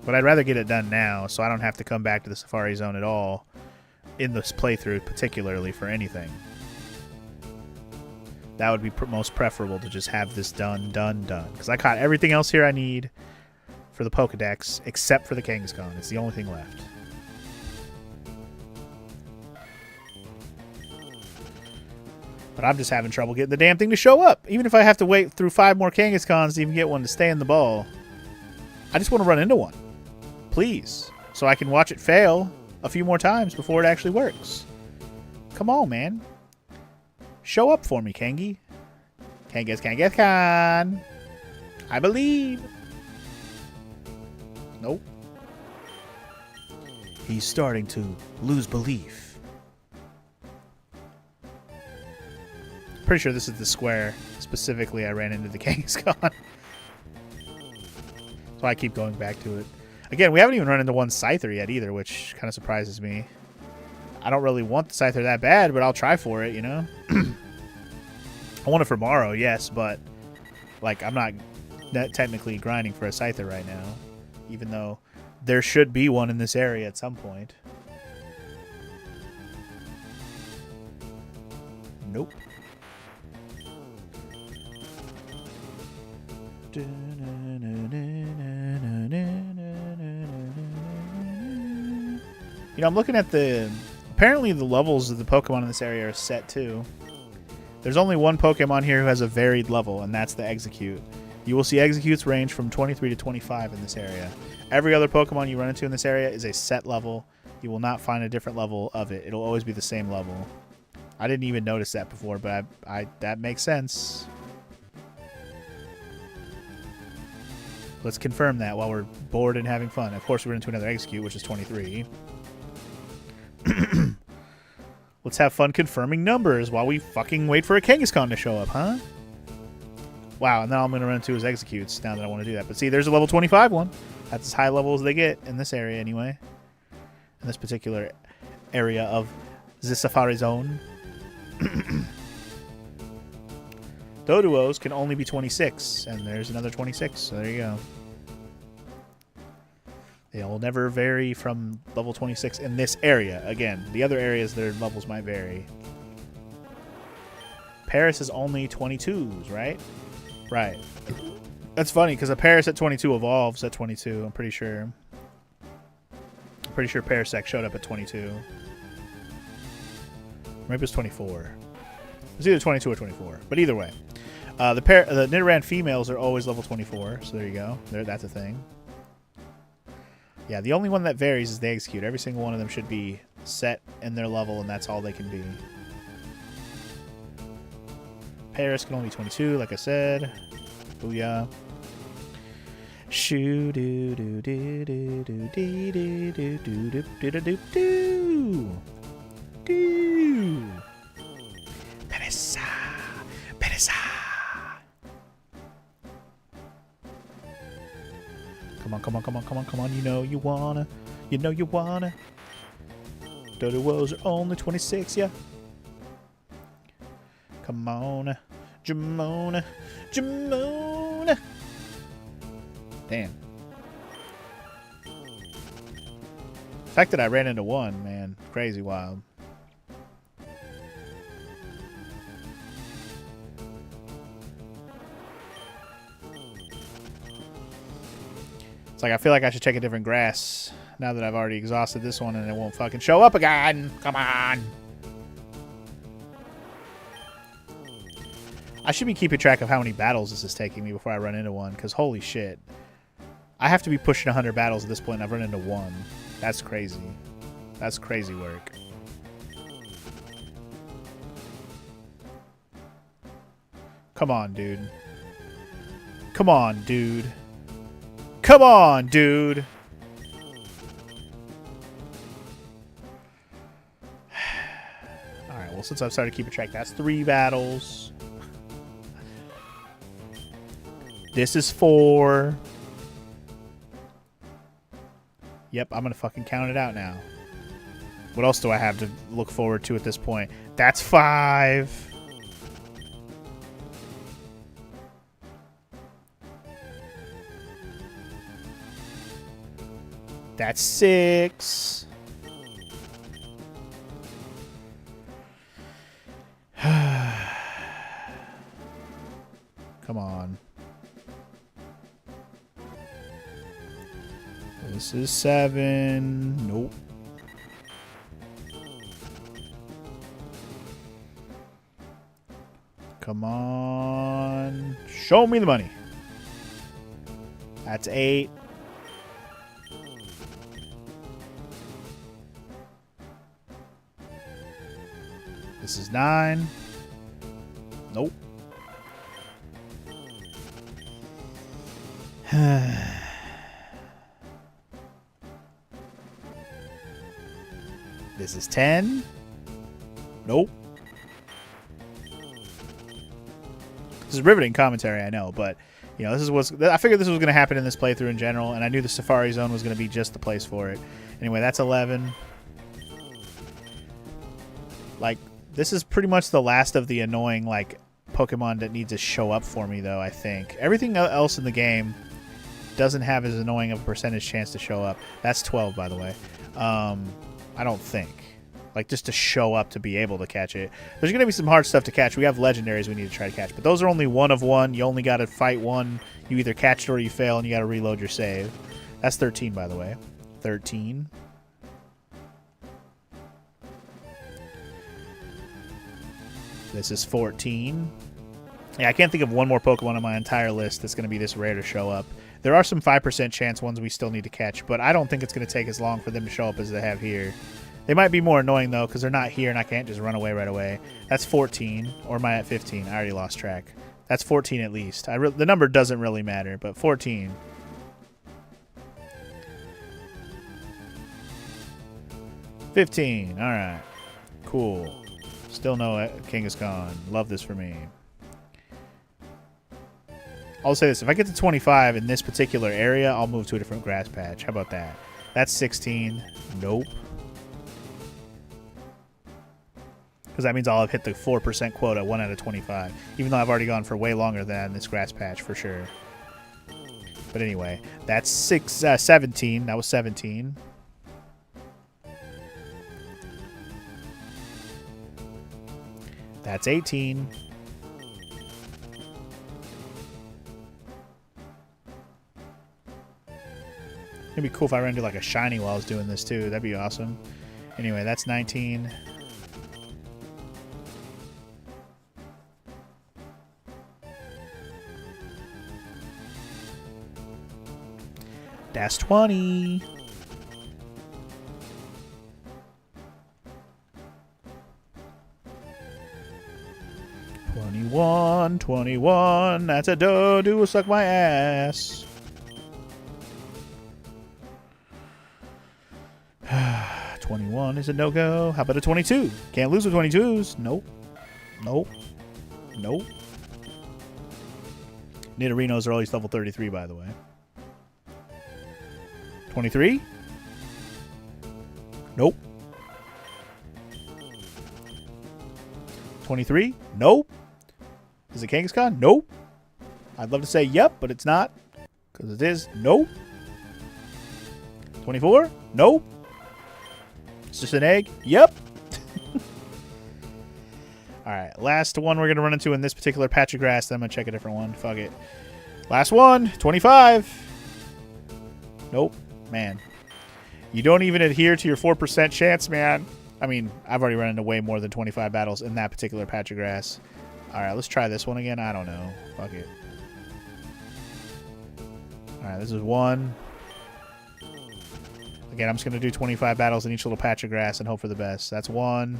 But I'd rather get it done now so I don't have to come back to the Safari Zone at all in this playthrough, particularly for anything. That would be most preferable to just have this done. Because I caught everything else here I need for the Pokedex except for the Kangaskhan. It's the only thing left. But I'm just having trouble getting the damn thing to show up. Even if I have to wait through 5 more Kangaskhan's to even get one to stay in the ball. I just want to run into one. Please. So I can watch it fail a few more times before it actually works. Come on, man. Show up for me, Kangi. Kangaskhan. I believe. Nope. He's starting to lose belief. Pretty sure this is the square. Specifically, I ran into the Kangaskhan. So I keep going back to it. Again, we haven't even run into one Scyther yet either, which kind of surprises me. I don't really want the Scyther that bad, but I'll try for it, you know? I want it for Maro, yes, but like I'm not technically grinding for a Scyther right now. Even though there should be one in this area at some point. Nope. You know, I'm looking at apparently the levels of the Pokemon in this area are set too. There's only one Pokemon here who has a varied level, and that's the Execute. You will see Executes range from 23 to 25 in this area. Every other Pokemon you run into in this area is a set level. You will not find a different level of it. It'll always be the same level. I didn't even notice that before, but that makes sense. Let's confirm that while we're bored and having fun. Of course, we're into another Execute, which is 23. Let's have fun confirming numbers while we fucking wait for a Kangaskhan to show up, huh? Wow, and then all I'm going to run into is executes now that I want to do that. But see, there's a level 25 one. That's as high level as they get in this area anyway. In this particular area of the Safari Zone. Doduos can only be 26, and there's another 26, so there you go. They'll never vary from level 26 in this area. Again, the other areas, their levels might vary. Paris is only 22s, right? Right. That's funny, because a Paris at 22 evolves at 22, I'm pretty sure. I'm pretty sure Parasect showed up at 22. Maybe it's 24. It's either 22 or 24, but either way. The Nidoran females are always level 24, so there you go. That's a thing. Yeah, the only one that varies is the execute. Every single one of them should be set in their level, and that's all they can be. Paris can only be 22, like I said. Booyah. Shoo doo doo doo doo doo doo doo doo doo doo doo doo doo. Perisa, Perisa. Come on, come on, come on, come on, come on. You know you wanna. You know you wanna. Doduos are only 26, yeah. Come on. Jamona. Jamona. Damn. The fact that I ran into one, man. Crazy wild. It's like I feel like I should check a different grass now that I've already exhausted this one and it won't fucking show up again. Come on. I should be keeping track of how many battles this is taking me before I run into one, because holy shit. I have to be pushing 100 battles at this point and I've run into one. That's crazy. That's crazy work. Come on, dude. Come on, dude. Come on, dude. Alright, well, since I've started keeping track, that's 3 battles. This is 4. Yep, I'm going to fucking count it out now. What else do I have to look forward to at this point? That's 5. That's 6. Come on. This is 7. Nope. Come on. Show me the money. That's 8. This is 9. Nope. This is 10. Nope. This is riveting commentary, I know, but you know, I figured this was going to happen in this playthrough in general, and I knew the Safari Zone was going to be just the place for it. Anyway, that's 11. Like, this is pretty much the last of the annoying, like, Pokemon that need to show up for me, though, I think. Everything else in the game doesn't have as annoying of a percentage chance to show up. That's 12, by the way. I don't think. Like, just to show up to be able to catch it. There's going to be some hard stuff to catch. We have legendaries we need to try to catch. But those are only 1 of 1. You only got to fight one. You either catch it or you fail, and you got to reload your save. That's 13, by the way. 13. This is 14. Yeah, I can't think of one more Pokemon on my entire list that's going to be this rare to show up. There are some 5% chance ones we still need to catch, but I don't think it's going to take as long for them to show up as they have here. They might be more annoying, though, because they're not here and I can't just run away right away. That's 14. Or am I at 15? I already lost track. That's 14 at least. The number doesn't really matter, but 14. $15. All right. Cool. Still no Kangaskhan. Love this for me. I'll say this. If I get to 25 in this particular area, I'll move to a different grass patch. How about that? That's 16. Nope. Because that means I'll have hit the 4% quota 1 out of 25. Even though I've already gone for way longer than this grass patch for sure. But anyway, that's 17. That was 17. That's 18. It'd be cool if I ran into like a shiny while I was doing this too. That'd be awesome. Anyway, that's 19. That's 20. $21. That's a do suck my ass. $21 is a no-go. How about a 22? Can't lose with 22s. Nope. Nope. Nope. Nidorinos are always level 33, by the way. 23? Nope. 23? Nope. Is it Kangaskhan? Nope. I'd love to say yep, but it's not. Because it is. Nope. 24? Nope. It's just an egg? Yep. Alright, last one we're going to run into in this particular patch of grass. Then I'm going to check a different one. Fuck it. Last one. 25. Nope. Man. You don't even adhere to your 4% chance, man. I mean, I've already run into way more than 25 battles in that particular patch of grass. Alright, let's try this one again. I don't know. Fuck it. Alright, this is one. Again, I'm just going to do 25 battles in each little patch of grass and hope for the best. That's 1.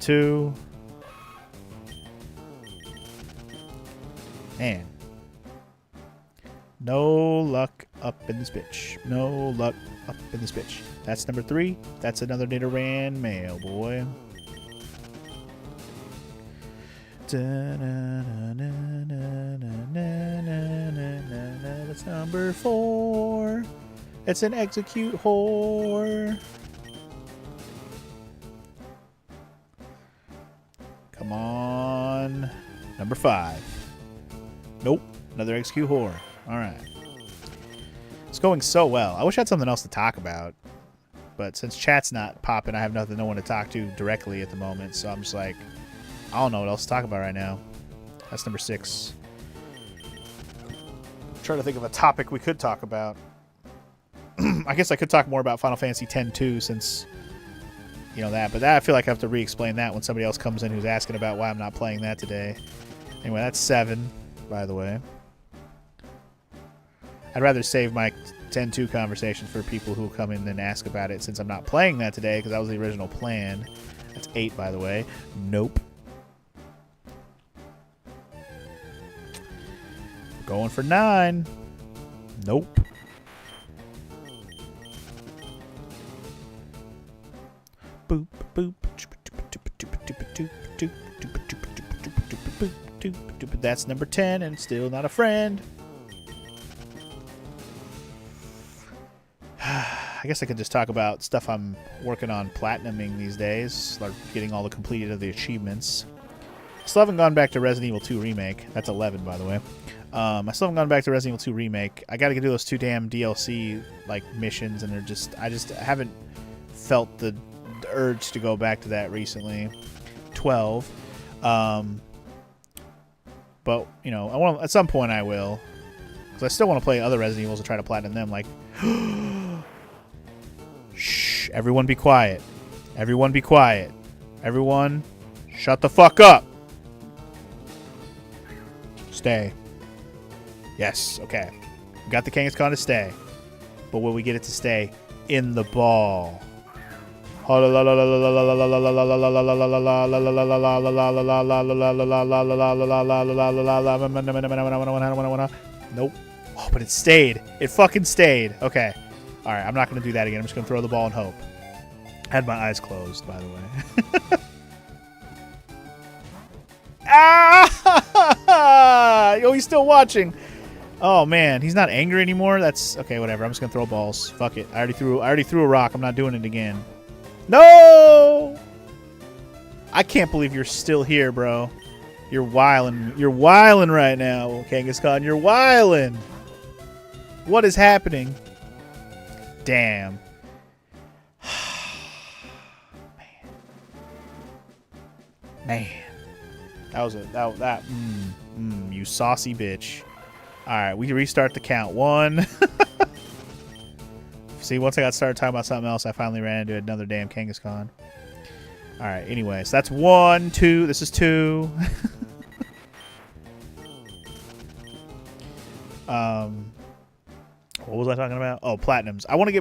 2. Man. No luck up in this bitch. No luck up in this bitch. That's number 3. That's another Nidoran male, boy. That's number 4. It's an execute whore. Come on. Number 5. Nope. Another execute whore. Alright. It's going so well. I wish I had something else to talk about. But since chat's not popping, I have no one to talk to directly at the moment. So I'm just like, I don't know what else to talk about right now. That's number 6. I'm trying to think of a topic we could talk about. I guess I could talk more about Final Fantasy X too, since you know that. But that, I feel like I have to re-explain that when somebody else comes in who's asking about why I'm not playing that today. Anyway, that's 7, by the way. I'd rather save my 10-2 conversations for people who come in and ask about it, since I'm not playing that today, because that was the original plan. That's 8, by the way. Nope. Going for 9. Nope. Boop, boop. That's number 10, and still not a friend. I guess I could just talk about stuff I'm working on platinuming these days, like getting all the completed of the achievements. I still haven't gone back to Resident Evil 2 Remake. That's 11, by the way. I still haven't gone back to Resident Evil 2 Remake. I got to do those 2 damn DLC like missions, and I just haven't felt the urge to go back to that recently. 12. But you know, at some point I will, because I still want to play other Resident Evils and try to platinum them. Like. Shh, everyone be quiet. Everyone be quiet. Everyone, shut the fuck up. Stay. Yes, okay. We got the Kangaskhan to stay. But will we get it to stay in the ball? Nope. Oh, but it stayed. It fucking stayed. Okay. Alright, I'm not going to do that again. I'm just going to throw the ball and hope. I had my eyes closed, by the way. Ah! Yo, he's still watching. Oh man, he's not angry anymore. That's okay. Whatever. I'm just gonna throw balls. Fuck it. I already threw a rock. I'm not doing it again. No! I can't believe you're still here, bro. You're wildin'. You're wildin' right now, Kangaskhan. You're wildin'. What is happening? Damn. Man. That was you saucy bitch. Alright, we can restart the count. 1. See, once I got started talking about something else, I finally ran into another damn Kangaskhan. Alright, anyway, so that's 1, 2. This is 2. What was I talking about? Oh, platinums. I want to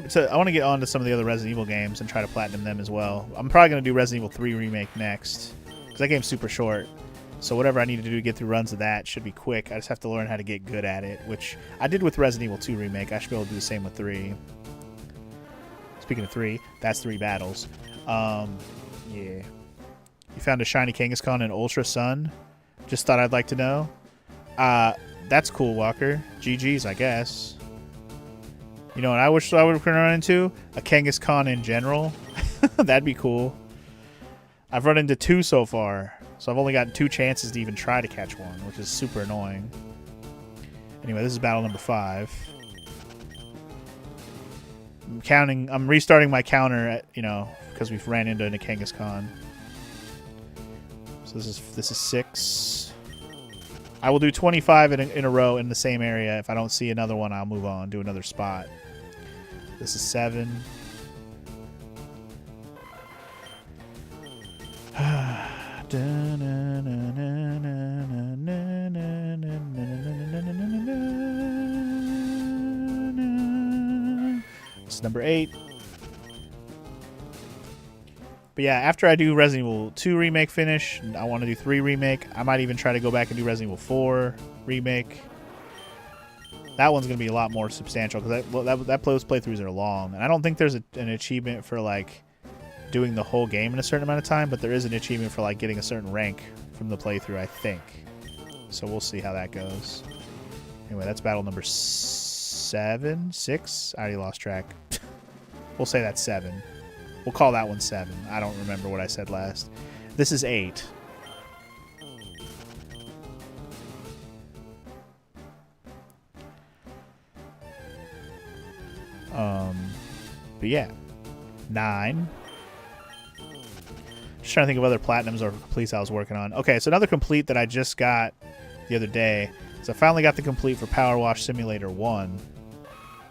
get on to some of the other Resident Evil games and try to platinum them as well. I'm probably going to do Resident Evil 3 Remake next, because that game's super short. So whatever I need to do to get through runs of that should be quick. I just have to learn how to get good at it, which I did with Resident Evil 2 Remake. I should be able to do the same with 3. Speaking of 3, that's 3 battles. Yeah. You found a shiny Kangaskhan in Ultra Sun? Just thought I'd like to know. That's cool, Walker. GG's, I guess. You know what I wish I would run into? A Kangaskhan in general. That'd be cool. I've run into 2 so far. So I've only gotten 2 chances to even try to catch one, which is super annoying. Anyway, this is battle number 5. I'm restarting my counter at, because we've ran into a Kangaskhan. So this is 6. I will do 25 in a row in the same area. If I don't see another one, I'll move on, do another spot. This is 7. This is number 8. But yeah, after I do Resident Evil 2 Remake finish, I want to do 3 Remake. I might even try to go back and do Resident Evil 4 Remake. That one's going to be a lot more substantial because those playthroughs are long. And I don't think there's an achievement for like doing the whole game in a certain amount of time, but there is an achievement for like getting a certain rank from the playthrough, I think. So we'll see how that goes. Anyway, that's battle number 7, 6. I already lost track. We'll say that's 7. We'll call that one 7. I don't remember what I said last. This is 8. But yeah. 9. Just trying to think of other platinums or completes I was working on. Okay, so another complete that I just got the other day. So I finally got the complete for Power Wash Simulator 1.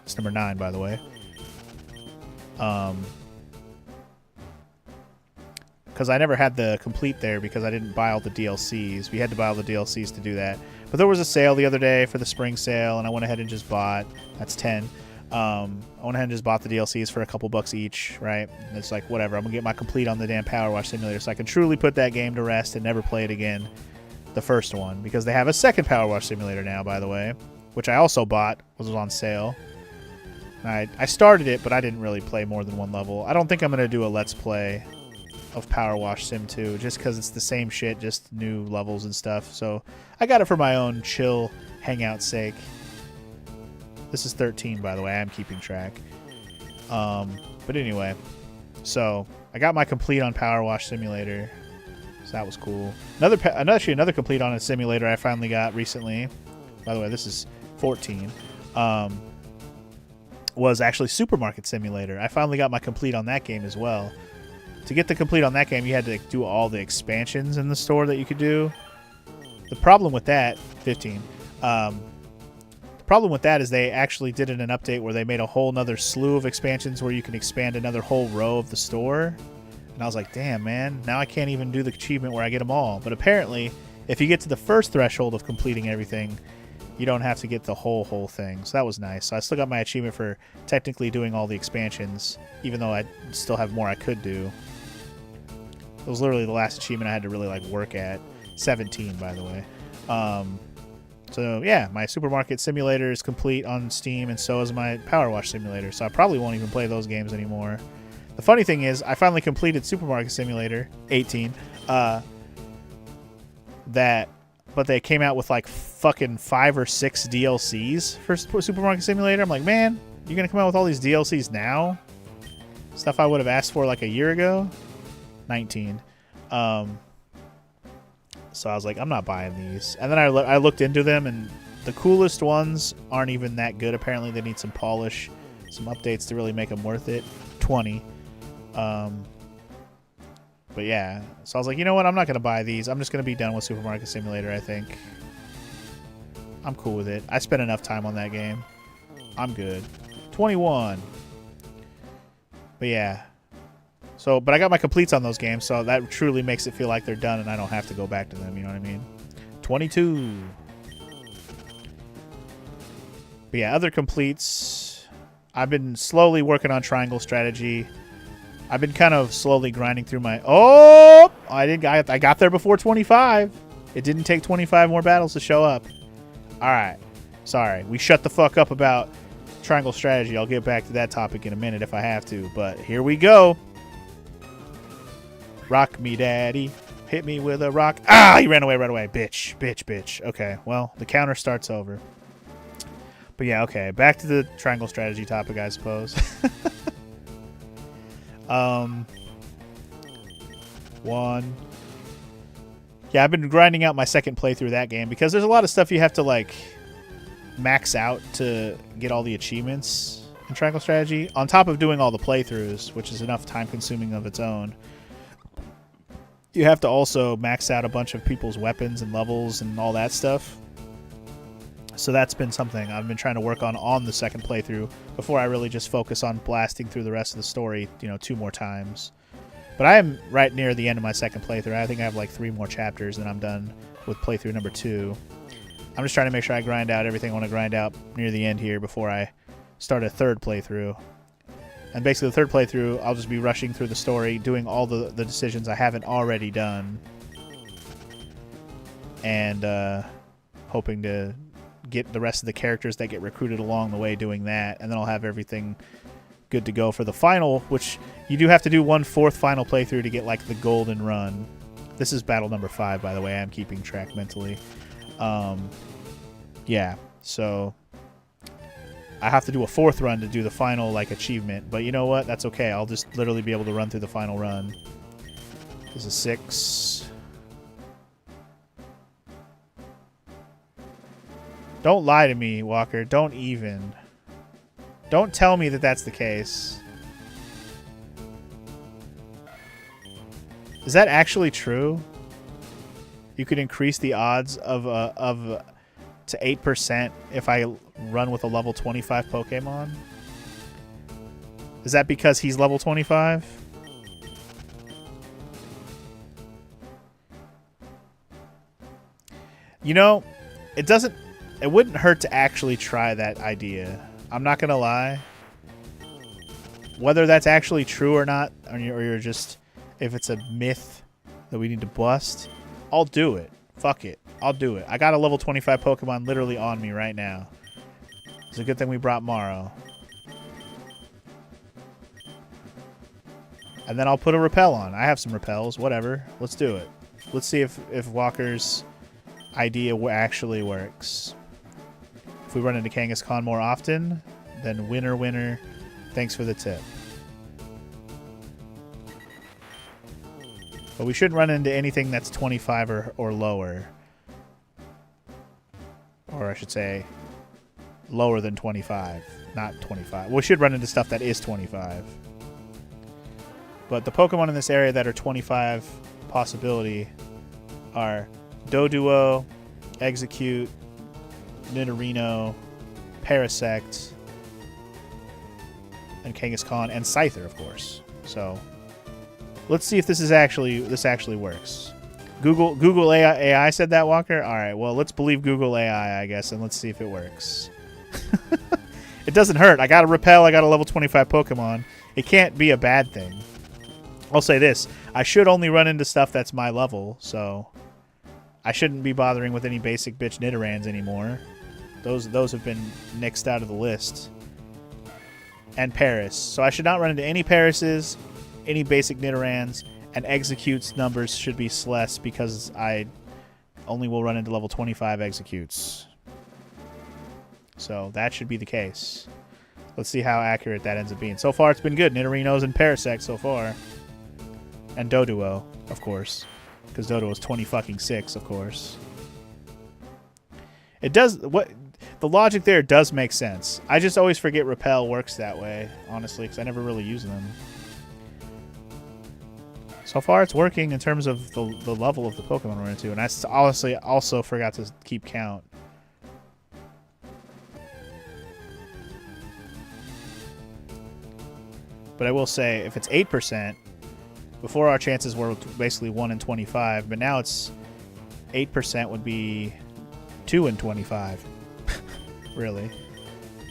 It's number 9, by the way. Because I never had the complete there because I didn't buy all the DLCs. We had to buy all the DLCs to do that. But there was a sale the other day for the spring sale, and I went ahead and just bought. That's 10. I went ahead and just bought the DLCs for a couple bucks each, right? And it's like, whatever. I'm going to get my complete on the damn Power Wash Simulator so I can truly put that game to rest and never play it again. The first one. Because they have a second Power Wash Simulator now, by the way. Which I also bought. Was on sale. I started it, but I didn't really play more than one level. I don't think I'm going to do a Let's Play of Power Wash Sim 2. Just because it's the same shit, just new levels and stuff. So I got it for my own chill hangout sake. This is 13, by the way. I am keeping track. But anyway, so I got my complete on Power Wash Simulator. So that was cool. Another complete on a simulator I finally got recently. By the way, this is 14. Was actually Supermarket Simulator. I finally got my complete on that game as well. To get the complete on that game, you had to do all the expansions in the store that you could do. The problem with that, 15. The problem with that is they actually did an update where they made a whole nother slew of expansions where you can expand another whole row of the store. And I was like, damn, man, now I can't even do the achievement where I get them all. But apparently, if you get to the first threshold of completing everything, you don't have to get the whole thing. So that was nice. So I still got my achievement for technically doing all the expansions, even though I still have more I could do. It was literally the last achievement I had to really like work at. 17, by the way. So yeah, my Supermarket Simulator is complete on Steam, and so is my Power Wash Simulator. So I probably won't even play those games anymore. The funny thing is, I finally completed Supermarket Simulator 18. that, but they came out with like fucking 5 or 6 DLCs for Supermarket Simulator. I'm like, man, you're gonna come out with all these DLCs now? Stuff I would have asked for like a year ago. 19. So I was like, I'm not buying these. And then I looked into them, and the coolest ones aren't even that good. Apparently they need some polish, some updates to really make them worth it. 20. But yeah, so I was like, you know what? I'm not going to buy these. I'm just going to be done with Supermarket Simulator, I think. I'm cool with it. I spent enough time on that game. I'm good. 21. But yeah. So, but I got my completes on those games, so that truly makes it feel like they're done and I don't have to go back to them, you know what I mean? 22. But yeah, other completes. I've been slowly working on Triangle Strategy. I've been kind of slowly grinding through my... Oh! I got there before 25. It didn't take 25 more battles to show up. Alright. Sorry. We shut the fuck up about Triangle Strategy. I'll get back to that topic in a minute if I have to. But here we go. Rock me, daddy. Hit me with a rock. Ah! He ran away right away. Bitch. Bitch, bitch. Okay. Well, the counter starts over. But yeah, okay. Back to the Triangle Strategy topic, I suppose. One. Yeah, I've been grinding out my second playthrough of that game because there's a lot of stuff you have to like max out to get all the achievements in Triangle Strategy on top of doing all the playthroughs, which is enough time consuming of its own. You have to also max out a bunch of people's weapons and levels and all that stuff. So that's been something I've been trying to work on the second playthrough before I really just focus on blasting through the rest of the story, 2 more times. But I am right near the end of my second playthrough. I think I have like 3 more chapters and I'm done with playthrough number 2. I'm just trying to make sure I grind out everything I want to grind out near the end here before I start a third playthrough. And basically the third playthrough, I'll just be rushing through the story, doing all the decisions I haven't already done. And hoping to get the rest of the characters that get recruited along the way doing that. And then I'll have everything good to go for the final, which you do have to do 1/4 final playthrough to get like the golden run. This is battle number 5, by the way. I'm keeping track mentally. Yeah, so I have to do a 4th run to do the final like achievement, but you know what? That's okay. I'll just literally be able to run through the final run. This is 6. Don't lie to me, Walker. Don't even. Don't tell me that that's the case. Is that actually true? You could increase the odds to 8% if I run with a level 25 Pokemon? Is that because he's level 25? It wouldn't hurt to actually try that idea. I'm not gonna lie. Whether that's actually true or not, or you're just, if it's a myth that we need to bust, I'll do it. Fuck it. I'll do it. I got a level 25 Pokemon literally on me right now. It's a good thing we brought Maro. And then I'll put a repel on. I have some repels. Whatever. Let's do it. Let's see if Walker's idea actually works. If we run into Kangaskhan more often, then winner, winner. Thanks for the tip. But we shouldn't run into anything that's 25 or lower. Or I should say, lower than 25. Not 25. We should run into stuff that is 25. But the Pokemon in this area that are 25 possibility are Doduo, Execute, Nidorino, Parasect, and Kangaskhan, and Scyther, of course. So let's see if this actually works. Google AI said that, Walker? Alright, well, let's believe Google AI, I guess, and let's see if it works. It doesn't hurt. I got a repel, I got a level 25 Pokemon. It can't be a bad thing. I'll say this. I should only run into stuff that's my level, so I shouldn't be bothering with any basic bitch Nidorans anymore. Those have been nixed out of the list. And Paris. So I should not run into any Parises, any basic Nidorans, and Execute's numbers should be less because I only will run into level 25 executes. So that should be the case. Let's see how accurate that ends up being. So far, it's been good. Nidorinos and Parasect so far. And Doduo, of course. Because Doduo is 20 fucking 6, of course. It does... what the logic there does make sense. I just always forget Repel works that way, honestly, because I never really use them. So far, it's working in terms of the level of the Pokemon we're into. And I honestly also forgot to keep count. But I will say, if it's 8%, before our chances were basically 1 in 25, but now it's 8% would be 2 in 25. Really.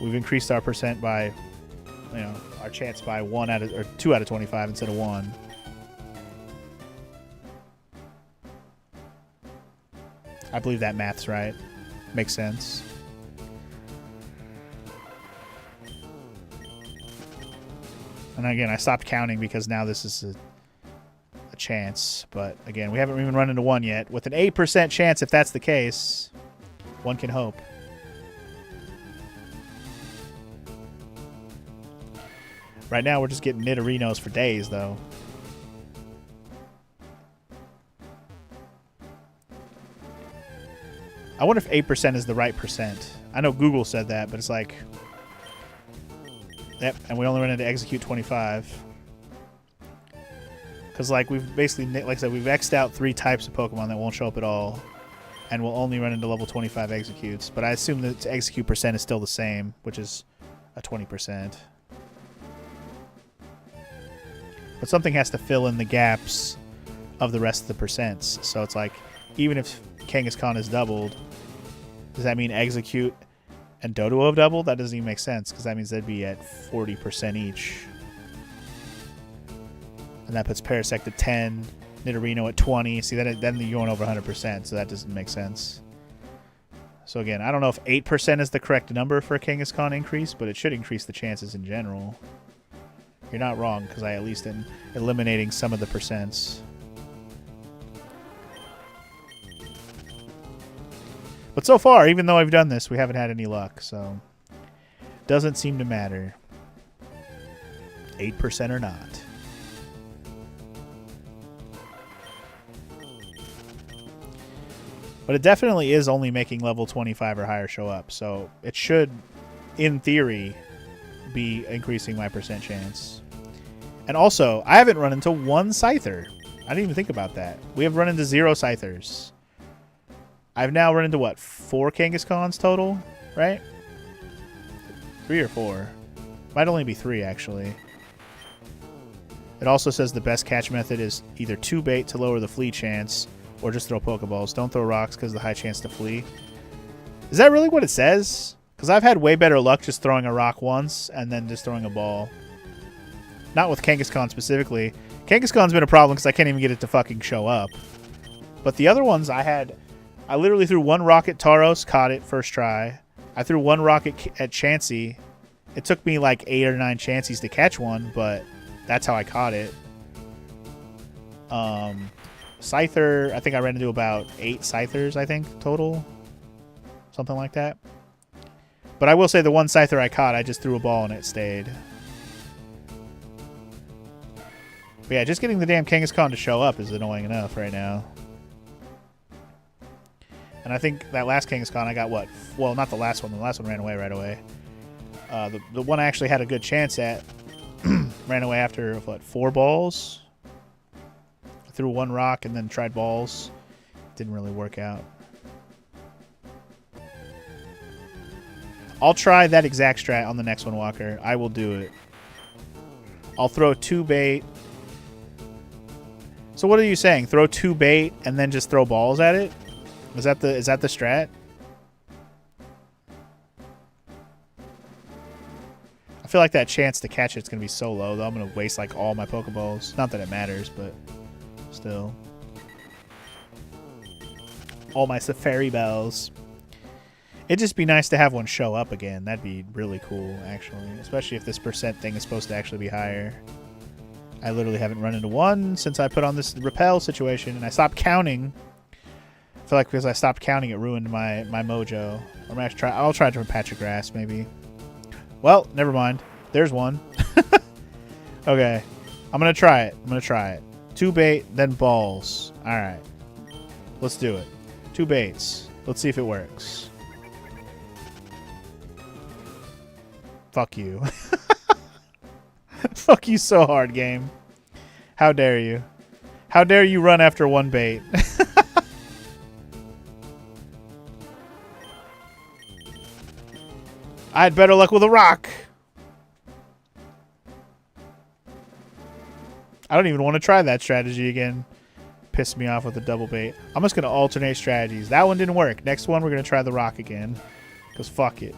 We've increased our percent by, you know, our chance by 2 out of 25 instead of 1. I believe that math's right. Makes sense. And again, I stopped counting because now this is a chance. But again, we haven't even run into 1 yet. With an 8% chance, if that's the case, one can hope. Right now, we're just getting Nidorinos for days, though. I wonder if 8% is the right percent. I know Google said that, but it's like... Yep, and we only run into execute 25. Because, like, we've basically... Like I said, we've X'd out 3 types of Pokemon that won't show up at all. And we'll only run into level 25 executes. But I assume that the execute percent is still the same, which is a 20%. But something has to fill in the gaps of the rest of the percents. So it's like, even if Kangaskhan is doubled, does that mean Execute and Doduo have doubled? That doesn't even make sense, because that means they'd be at 40% each. And that puts Parasect at 10, Nidorino at 20. See, then you're going over 100%, so that doesn't make sense. So again, I don't know if 8% is the correct number for a Kangaskhan increase, but it should increase the chances in general. You're not wrong, because I at least am eliminating some of the percents. But so far, even though I've done this, we haven't had any luck, so... Doesn't seem to matter. 8% or not. But it definitely is only making level 25 or higher show up, so it should, in theory, be increasing my percent chance. And also, I haven't run into 1 Scyther. I didn't even think about that. We have run into 0 Scythers. I've now run into, what, 4 Kangaskhan's total, right? 3 or 4. Might only be 3, actually. It also says the best catch method is either 2 bait to lower the flee chance, or just throw Pokeballs. Don't throw rocks because of the high chance to flee. Is that really what it says? Because I've had way better luck just throwing a rock once and then just throwing a ball. Not with Kangaskhan specifically. Kangaskhan's been a problem because I can't even get it to fucking show up. But the other ones I literally threw 1 rock at Tauros, caught it first try. I threw 1 rock at Chansey. It took me like 8 or 9 Chanseys to catch one, but that's how I caught it. Scyther, I think I ran into about 8 Scythers, I think, total. Something like that. But I will say the 1 Scyther I caught, I just threw a ball and it stayed. But yeah, just getting the damn Kangaskhan to show up is annoying enough right now. And I think that last Kangaskhan I got what? Well, not the last one. The last one ran away right away. The one I actually had a good chance at ran away after, what, 4 balls? I threw 1 rock and then tried balls. Didn't really work out. I'll try that exact strat on the next one, Walker. I will do it. I'll throw 2 bait. So what are you saying? Throw 2 bait and then just throw balls at it? Is that the strat? I feel like that chance to catch it's gonna be so low though. I'm gonna waste like all my Pokeballs. Not that it matters, but still. All my Safari Bells. It'd just be nice to have one show up again. That'd be really cool, actually. Especially if this percent thing is supposed to actually be higher. I literally haven't run into 1 since I put on this Repel situation, and I stopped counting I feel like because I stopped counting, it ruined my mojo. I'll try to patch of grass, maybe. Well, never mind. There's one. Okay. I'm going to try it. 2 bait, then balls. All right. Let's do it. 2 baits. Let's see if it works. Fuck you. Fuck you so hard, game. How dare you? How dare you run after 1 bait? I had better luck with a rock. I don't even want to try that strategy again. Pissed me off with the double bait. I'm just going to alternate strategies. That one didn't work. Next one, we're going to try the rock again. Because fuck it.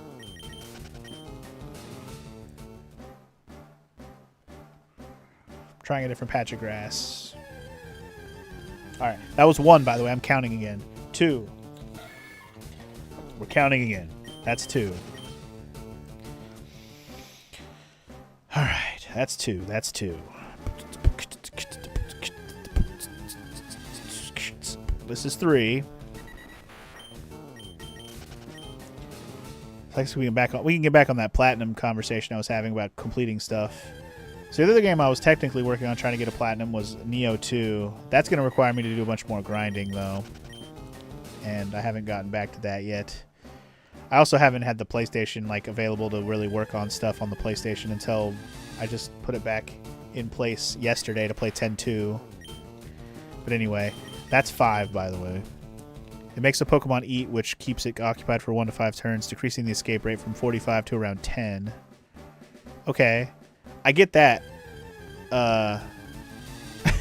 Trying a different patch of grass. Alright. That was 1, by the way. I'm counting again. 2. We're counting again. That's 2. Alright. That's 2. That's 2. This is 3. Like we can get back on that platinum conversation I was having about completing stuff. So the other game I was technically working on trying to get a platinum was Nioh 2. That's going to require me to do a bunch more grinding though. And I haven't gotten back to that yet. I also haven't had the PlayStation like available to really work on stuff on the PlayStation until I just put it back in place yesterday to play 10-2. But anyway, that's 5, by the way. It makes a Pokemon eat, which keeps it occupied for 1 to 5 turns, decreasing the escape rate from 45 to around 10. Okay. I get that.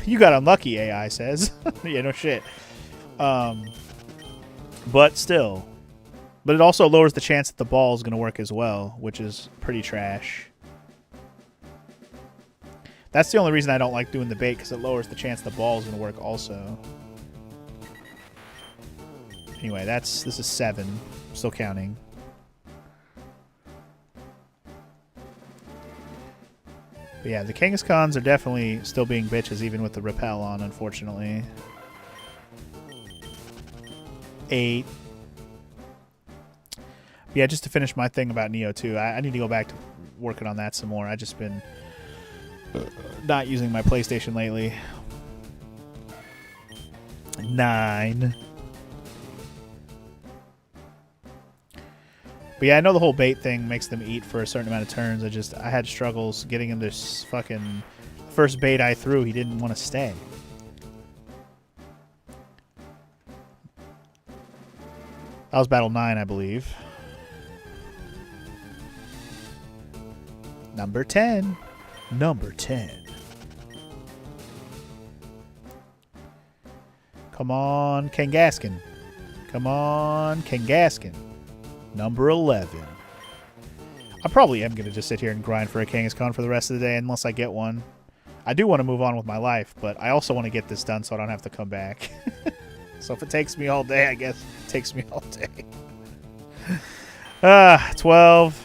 You got unlucky, AI says. Yeah, no shit. But still. But it also lowers the chance that the ball is going to work as well, which is pretty trash. That's the only reason I don't like doing the bait, because it lowers the chance the ball is going to work also. Anyway, this is 7. Still counting. But yeah, the Kangaskhans are definitely still being bitches, even with the repel on, unfortunately. 8. Yeah, just to finish my thing about Nioh 2, I need to go back to working on that some more. I've just been not using my PlayStation lately. 9. But yeah, I know the whole bait thing makes them eat for a certain amount of turns. I had struggles getting him to fucking... First bait I threw, he didn't want to stay. That was battle 9, I believe. Number 10. Number 10. Come on, Kangaskhan. Come on, Kangaskhan. Number 11. I probably am going to just sit here and grind for a Kangaskhan for the rest of the day unless I get one. I do want to move on with my life, but I also want to get this done so I don't have to come back. So if it takes me all day, I guess it takes me all day. 12.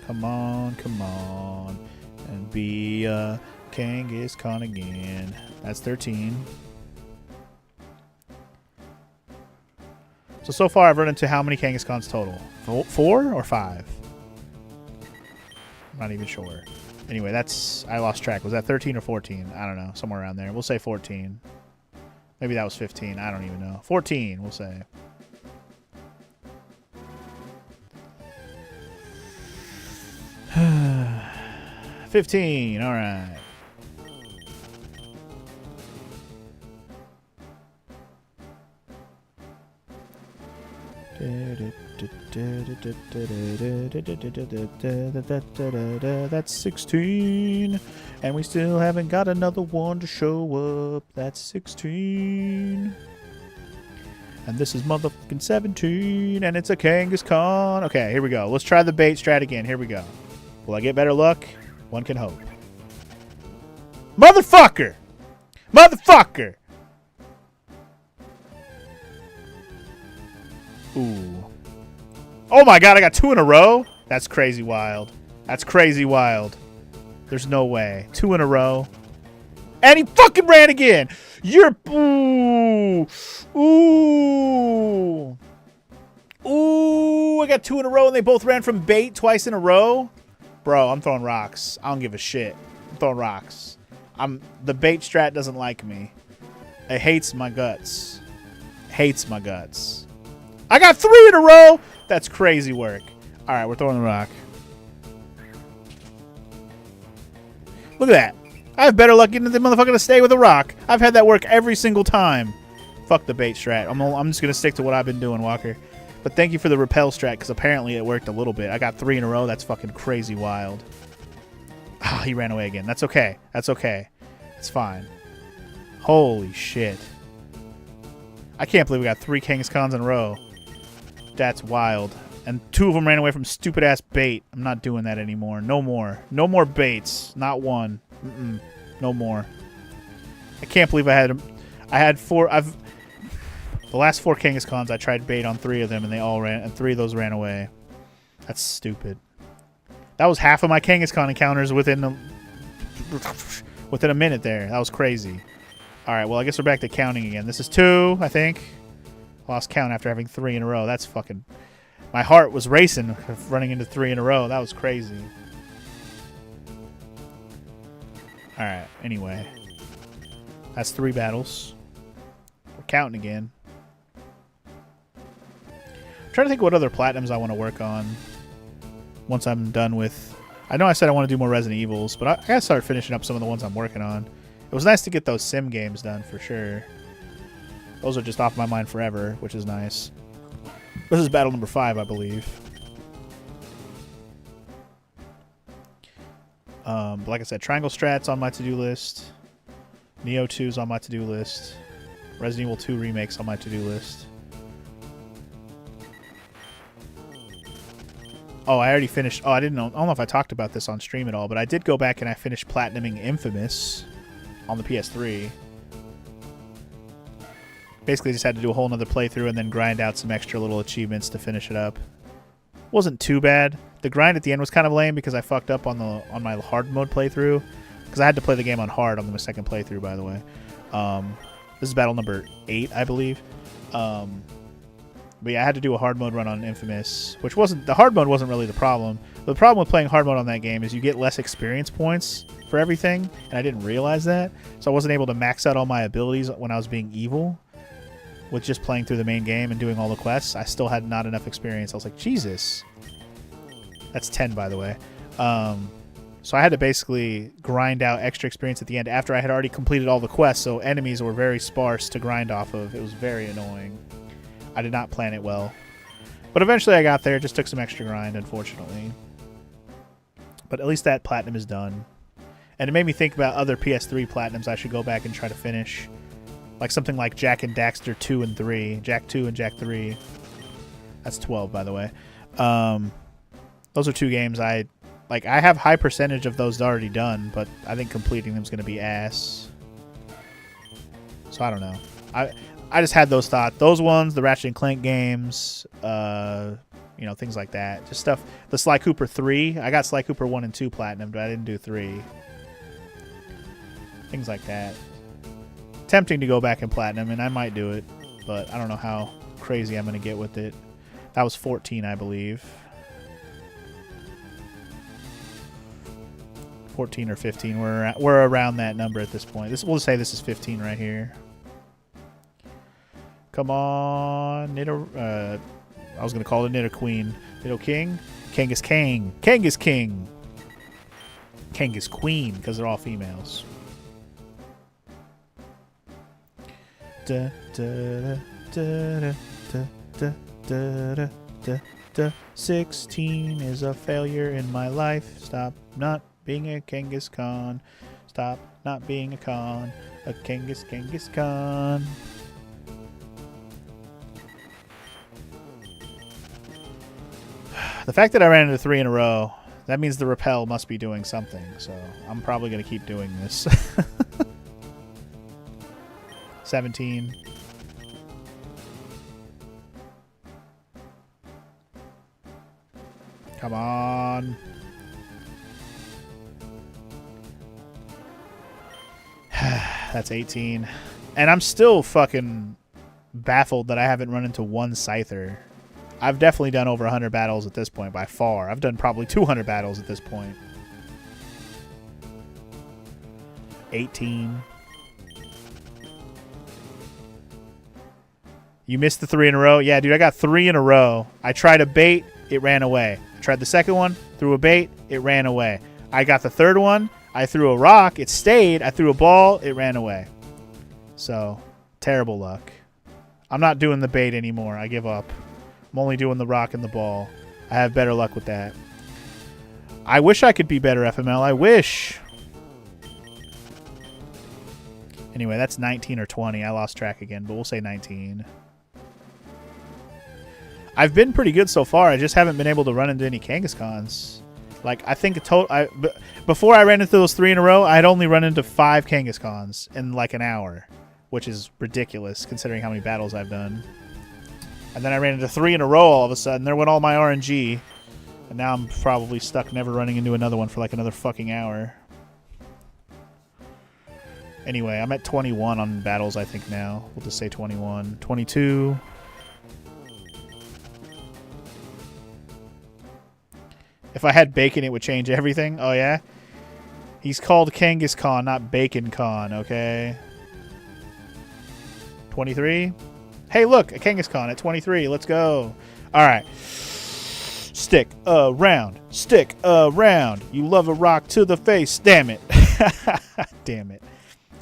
Come on, come on. And be Kangaskhan again. That's 13. So far I've run into how many Kangaskhan's total? 4 or 5? I'm not even sure. Anyway, I lost track. Was that 13 or 14? I don't know. Somewhere around there. We'll say 14. Maybe that was 15. I don't even know. 14, we'll say. $15. All right. That's 16. And we still haven't got another one to show up. That's 16. And this is motherfucking 17. And it's a Kangaskhan. Okay, here we go. Let's try the bait strat again. Here we go. Will I get better luck? One can hope. Motherfucker! Motherfucker! Ooh. Oh my god, I got 2 in a row? That's crazy wild. That's crazy wild. There's no way. 2 in a row. And he fucking ran again. You're... Ooh. Ooh. Ooh. I got 2 in a row and they both ran from bait twice in a row. Bro, I'm throwing rocks. I don't give a shit. I'm throwing rocks. The bait strat doesn't like me. It hates my guts. Hates my guts. I got 3 in a row. That's crazy work. All right, we're throwing the rock. Look at that. I have better luck getting the motherfucker to stay with a rock. I've had that work every single time. Fuck the bait strat. I'm just going to stick to what I've been doing, Walker. But thank you for the repel strat, because apparently it worked a little bit. I got 3 in a row. That's fucking crazy wild. Oh, he ran away again. That's okay. That's okay. It's fine. Holy shit. I can't believe we got 3 Kangaskhan's in a row. That's wild. And 2 of them ran away from stupid-ass bait. I'm not doing that anymore. No more. No more baits. Not one. No more. I can't believe I had 4. The last 4 Kangaskhan's, I tried bait on 3 of them, and they all ran, and 3 of those ran away. That's stupid. That was half of my Kangaskhan encounters within a minute there. That was crazy. All right, well, I guess we're back to counting again. This is 2, I think. Lost count after having 3 in a row. That's fucking... My heart was racing running into 3 in a row. That was crazy. All right, anyway. That's 3 battles. We're counting again. I'm trying to think what other platinums I want to work on once I'm done with... I know I said I want to do more Resident Evils, but I gotta start finishing up some of the ones I'm working on. It was nice to get those sim games done for sure. Those are just off my mind forever, which is nice. This is battle number 5, I believe. But like I said, Triangle Strat's on my to-do list. Neo 2's on my to-do list. Resident Evil 2 Remake's on my to-do list. Oh, I already finished... Oh, I don't know if I talked about this on stream at all, but I did go back and I finished platinuming Infamous on the PS3. Basically just had to do a whole nother playthrough and then grind out some extra little achievements to finish it up. Wasn't too bad. The grind at the end was kind of lame because I fucked up on my hard mode playthrough. Because I had to play the game on hard on the second playthrough, by the way. This is battle number 8, I believe. But yeah, I had to do a hard mode run on Infamous, which wasn't... The hard mode wasn't really the problem. The problem with playing hard mode on that game is you get less experience points for everything, and I didn't realize that. So I wasn't able to max out all my abilities when I was being evil. With just playing through the main game and doing all the quests, I still had not enough experience. I was like, Jesus. That's 10, by the way. So I had to basically grind out extra experience at the end after I had already completed all the quests, so enemies were very sparse to grind off of. It was very annoying. I did not plan it well. But eventually I got there. It just took some extra grind, unfortunately. But at least that platinum is done. And it made me think about other PS3 platinums I should go back and try to finish. Like something like Jak and Daxter 2 and 3. Jak 2 and Jak 3. That's 12, by the way. Those are 2 games I have high percentage of those already done, but I think completing them is going to be ass. So I don't know. I just had those thoughts. Those ones, the Ratchet and Clank games, you know, things like that. Just stuff. The Sly Cooper 3. I got Sly Cooper 1 and 2 platinum, but I didn't do 3. Things like that. Tempting to go back and platinum, and I might do it, but I don't know how crazy I'm going to get with it. That was 14, I believe. 14 or 15. We're around that number at this point. We'll say this is 15 right here. Come on, Nido. I was gonna call it Nido Queen. Nido King. Kangas King. Kangas King. Kangas Queen, because they're all females. Da, da, da, da, da, da, da, da, da, da. 16 is a failure in my life. Stop not being a Kangaskhan. Stop not being a con. A Kangaskhan. The fact that I ran into 3 in a row, that means the repel must be doing something. So I'm probably going to keep doing this. 17. Come on. That's 18. And I'm still fucking baffled that I haven't run into one Scyther. I've definitely done over 100 battles at this point by far. I've done probably 200 battles at this point. 18. You missed the 3 in a row? Yeah, dude, I got 3 in a row. I tried a bait, it ran away. I tried the second one, threw a bait, it ran away. I got the third one, I threw a rock, it stayed. I threw a ball, it ran away. So, terrible luck. I'm not doing the bait anymore. I give up. I'm only doing the rock and the ball. I have better luck with that. I wish I could be better, FML. I wish. Anyway, that's 19 or 20. I lost track again, but we'll say 19. I've been pretty good so far. I just haven't been able to run into any Kangaskhan's. Like, I think before I ran into those 3 in a row, I had only run into 5 Kangaskhan's in like an hour, which is ridiculous considering how many battles I've done. And then I ran into 3 in a row all of a sudden. There went all my RNG. And now I'm probably stuck never running into another one for like another fucking hour. Anyway, I'm at 21 on battles, I think, now. We'll just say 21. 22. If I had bacon, it would change everything. Oh, yeah? He's called Kangaskhan, not Bacon Khan, okay? 23. Hey, look, a Kangaskhan at 23. Let's go. All right. Stick around. Stick around. You love a rock to the face. Damn it. Damn it.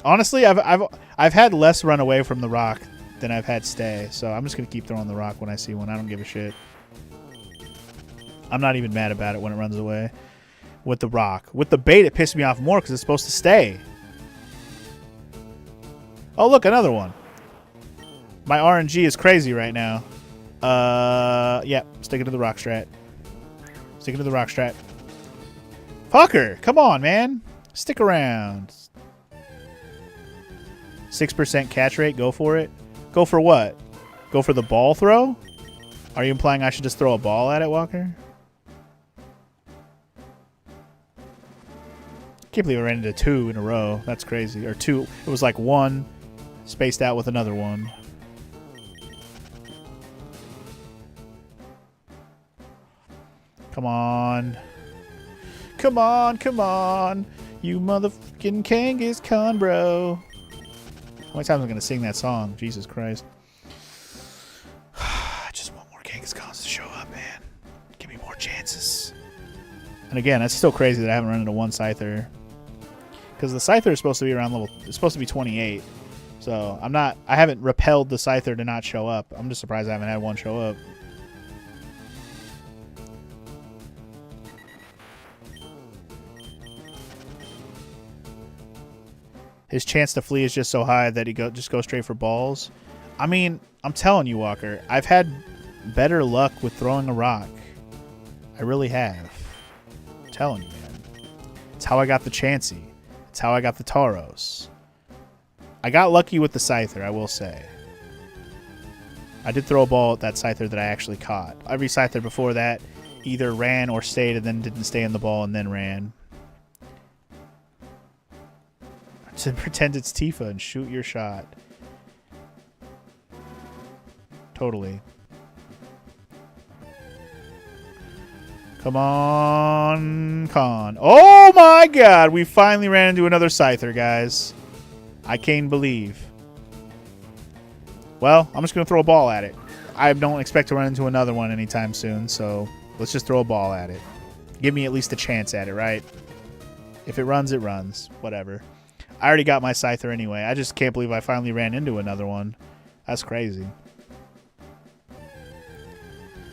Honestly, I've had less run away from the rock than I've had stay, so I'm just gonna keep throwing the rock when I see one. I don't give a shit. I'm not even mad about it when it runs away. With the rock. With the bait, it pissed me off more because it's supposed to stay. Oh, look, another one. My RNG is crazy right now. Yeah, sticking to the rock strat. Sticking to the rock strat. Fucker, come on, man. Stick around. 6% catch rate, go for it. Go for what? Go for the ball throw? Are you implying I should just throw a ball at it, Walker? Can't believe I ran into 2 in a row. That's crazy. Or 2. It was like 1 spaced out with another one. Come on. Come on, come on. You motherfucking Kangaskhan, bro. How many times am I going to sing that song? Jesus Christ. I just want more Kangaskhan's to show up, man. Give me more chances. And again, that's still crazy that I haven't run into one Scyther. Because the Scyther is supposed to be around level... It's supposed to be 28. So, I haven't repelled the Scyther to not show up. I'm just surprised I haven't had one show up. His chance to flee is just so high that he just goes straight for balls. I mean, I'm telling you, Walker, I've had better luck with throwing a rock. I really have. I'm telling you, man. It's how I got the Chansey. It's how I got the Tauros. I got lucky with the Scyther, I will say. I did throw a ball at that Scyther that I actually caught. Every Scyther before that either ran or stayed and then didn't stay in the ball and then ran. To pretend it's Tifa and shoot your shot. Totally. Come on, Khan. Oh my god, we finally ran into another Scyther, guys. I can't believe. Well, I'm just going to throw a ball at it. I don't expect to run into another one anytime soon, so let's just throw a ball at it. Give me at least a chance at it, right? If it runs, it runs. Whatever. I already got my Scyther anyway. I just can't believe I finally ran into another one. That's crazy.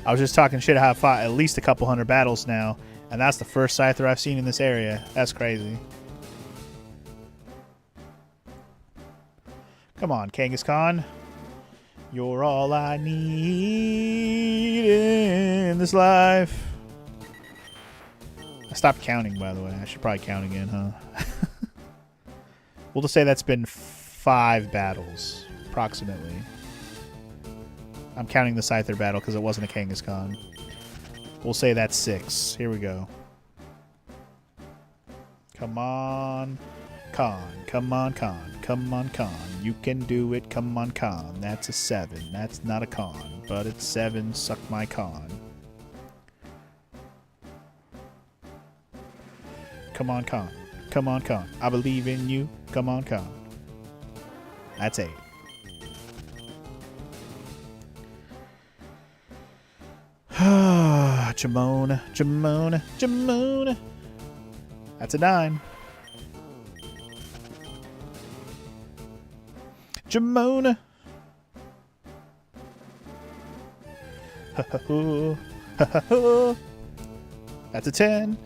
I was just talking shit how I've fought at least a couple hundred battles now, and that's the first Scyther I've seen in this area. That's crazy. Come on, Kangaskhan. You're all I need in this life. I stopped counting, by the way. I should probably count again, huh? We'll just say that's been 5 battles, approximately. I'm counting the Scyther battle because it wasn't a Kangaskhan. We'll say that's 6. Here we go. Come on. Con. Come on, Con. Come on, Con. You can do it. Come on, Con. That's a 7. That's not a con, but it's 7. Suck my con. Come on, Con. Come on, Con. I believe in you. Come on, Con. That's 8. Jamone. Jamone. Jamone. That's a 9. Jamone. That's a 10.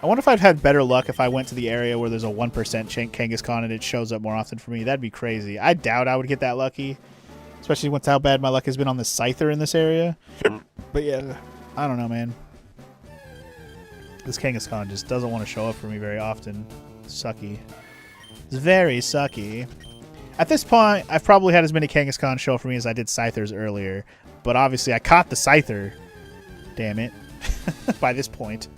I wonder if I'd had better luck if I went to the area where there's a 1% Kangaskhan and it shows up more often for me. That'd be crazy. I doubt I would get that lucky, especially with how bad my luck has been on the Scyther in this area. But yeah, I don't know, man. This Kangaskhan just doesn't want to show up for me very often. Sucky. It's very sucky. At this point, I've probably had as many Kangaskhan show up for me as I did Scythers earlier. But obviously, I caught the Scyther. Damn it. By this point.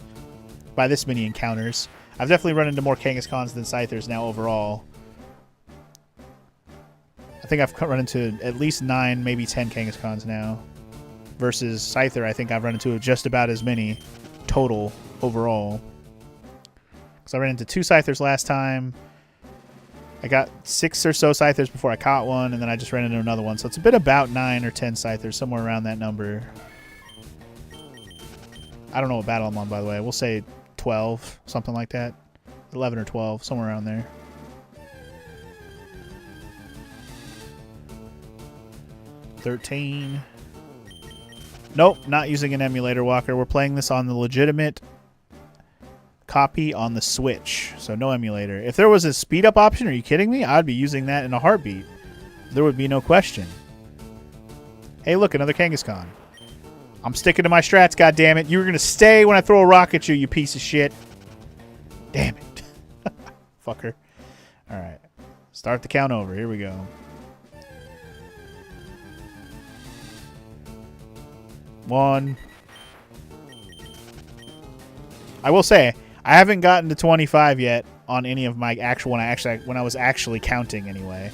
By this many encounters. I've definitely run into more Kangaskhan's than Scythers now overall. I think I've run into at least 9, maybe 10 Kangaskhan's now. Versus Scyther, I think I've run into just about as many total overall. Because I ran into 2 Scythers last time. I got 6 or so Scythers before I caught one, and then I just ran into another one. So it's been about 9 or 10 Scythers, somewhere around that number. I don't know what battle I'm on, by the way. We'll say 12, something like that. 11 or 12, somewhere around there. $13. Nope, not using an emulator, Walker. We're playing this on the legitimate copy on the Switch, so no emulator. If there was a speed up option, are you kidding me? I'd be using that in a heartbeat. There would be no question. Hey, look, another Kangaskhan. I'm sticking to my strats, goddammit. You were going to stay when I throw a rock at you, you piece of shit. Damn it. Fucker. Alright. Start the count over. Here we go. 1. I will say, I haven't gotten to 25 yet on any of my actual when I was actually counting anyway.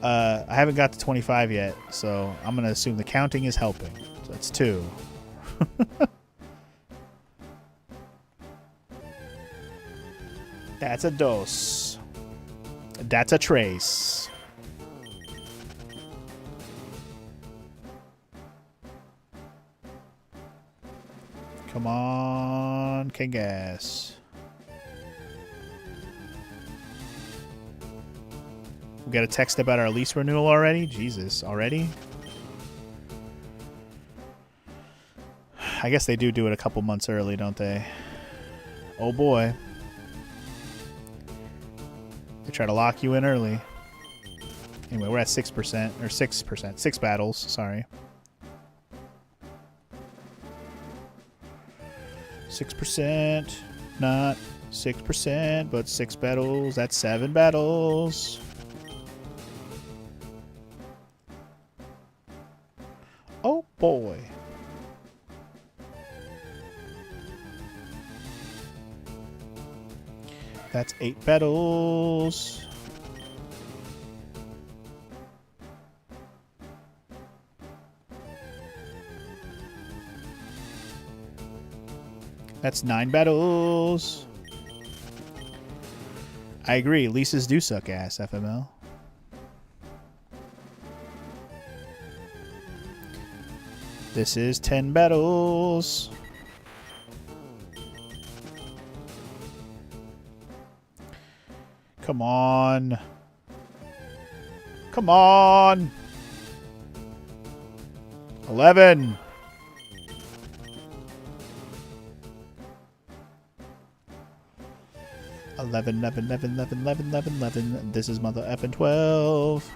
I haven't got to 25 yet, so I'm gonna assume the counting is helping. So that's 2. That's a dos. That's a trace. Come on, Kangas. We got a text about our lease renewal already? Jesus, already? I guess they do it a couple months early, don't they? Oh boy. They try to lock you in early. Anyway, we're at 6%, or 6%. 6 battles, sorry. 6%, not 6%, but 6 battles. That's 7 battles. Oh boy. That's 8 battles. That's 9 battles. I agree. Leases do suck ass, FML. This is 10 battles. Come on. Come on. 11. Eleven. This is mother effing 12.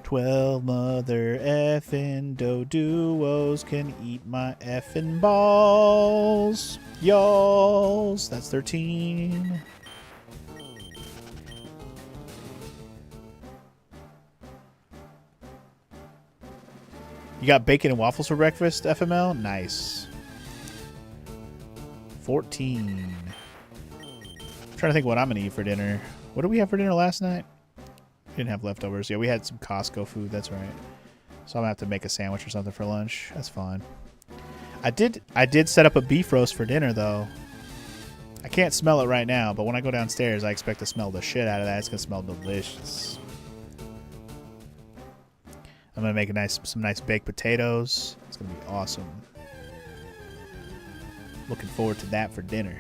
12 mother effing Doduos can eat my effing balls. Y'alls. That's 13. You got bacon and waffles for breakfast, FML? Nice. 14. Trying to think what I'm going to eat for dinner. What did we have for dinner last night? We didn't have leftovers. Yeah, we had some Costco food. That's right. So I'm going to have to make a sandwich or something for lunch. That's fine. I did set up a beef roast for dinner, though. I can't smell it right now, but when I go downstairs, I expect to smell the shit out of that. It's going to smell delicious. I'm going to make some nice baked potatoes. It's going to be awesome. Looking forward to that for dinner.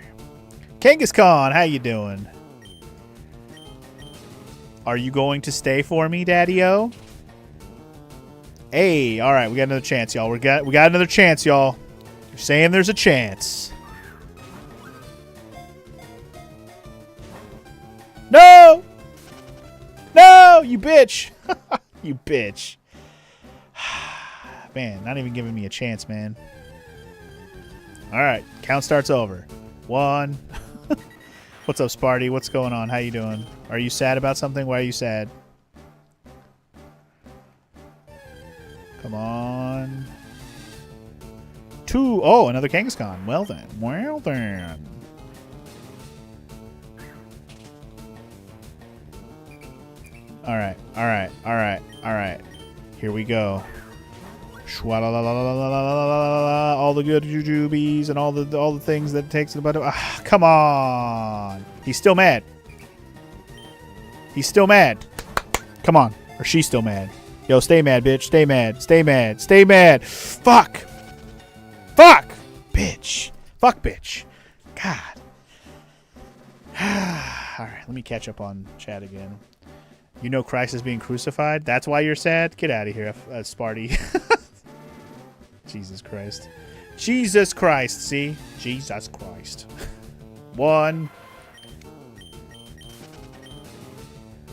Kangaskhan, how you doing? Are you going to stay for me, Daddy-O? Hey, all right, we got another chance, y'all. We got another chance, y'all. You're saying there's a chance. No! No, you bitch. You bitch. Man, not even giving me a chance, man. All right, count starts over. 1. What's up, Sparty? What's going on? How you doing? Are you sad about something? Why are you sad? Come on. 2. Oh, another Kangaskhan. Well then. Well then. All right. All right. All right. All right. Here we go. All the good jujubes and all the things that it takes to the button. Ah, come on. He's still mad. He's still mad. Come on. Or she's still mad. Yo, stay mad, bitch. Stay mad. Stay mad. Stay mad. Fuck. Fuck. Bitch. Fuck, bitch. God. All right. Let me catch up on chat again. You know Christ is being crucified? That's why you're sad? Get out of here, Sparty. Jesus Christ. Jesus Christ, see? Jesus Christ. 1.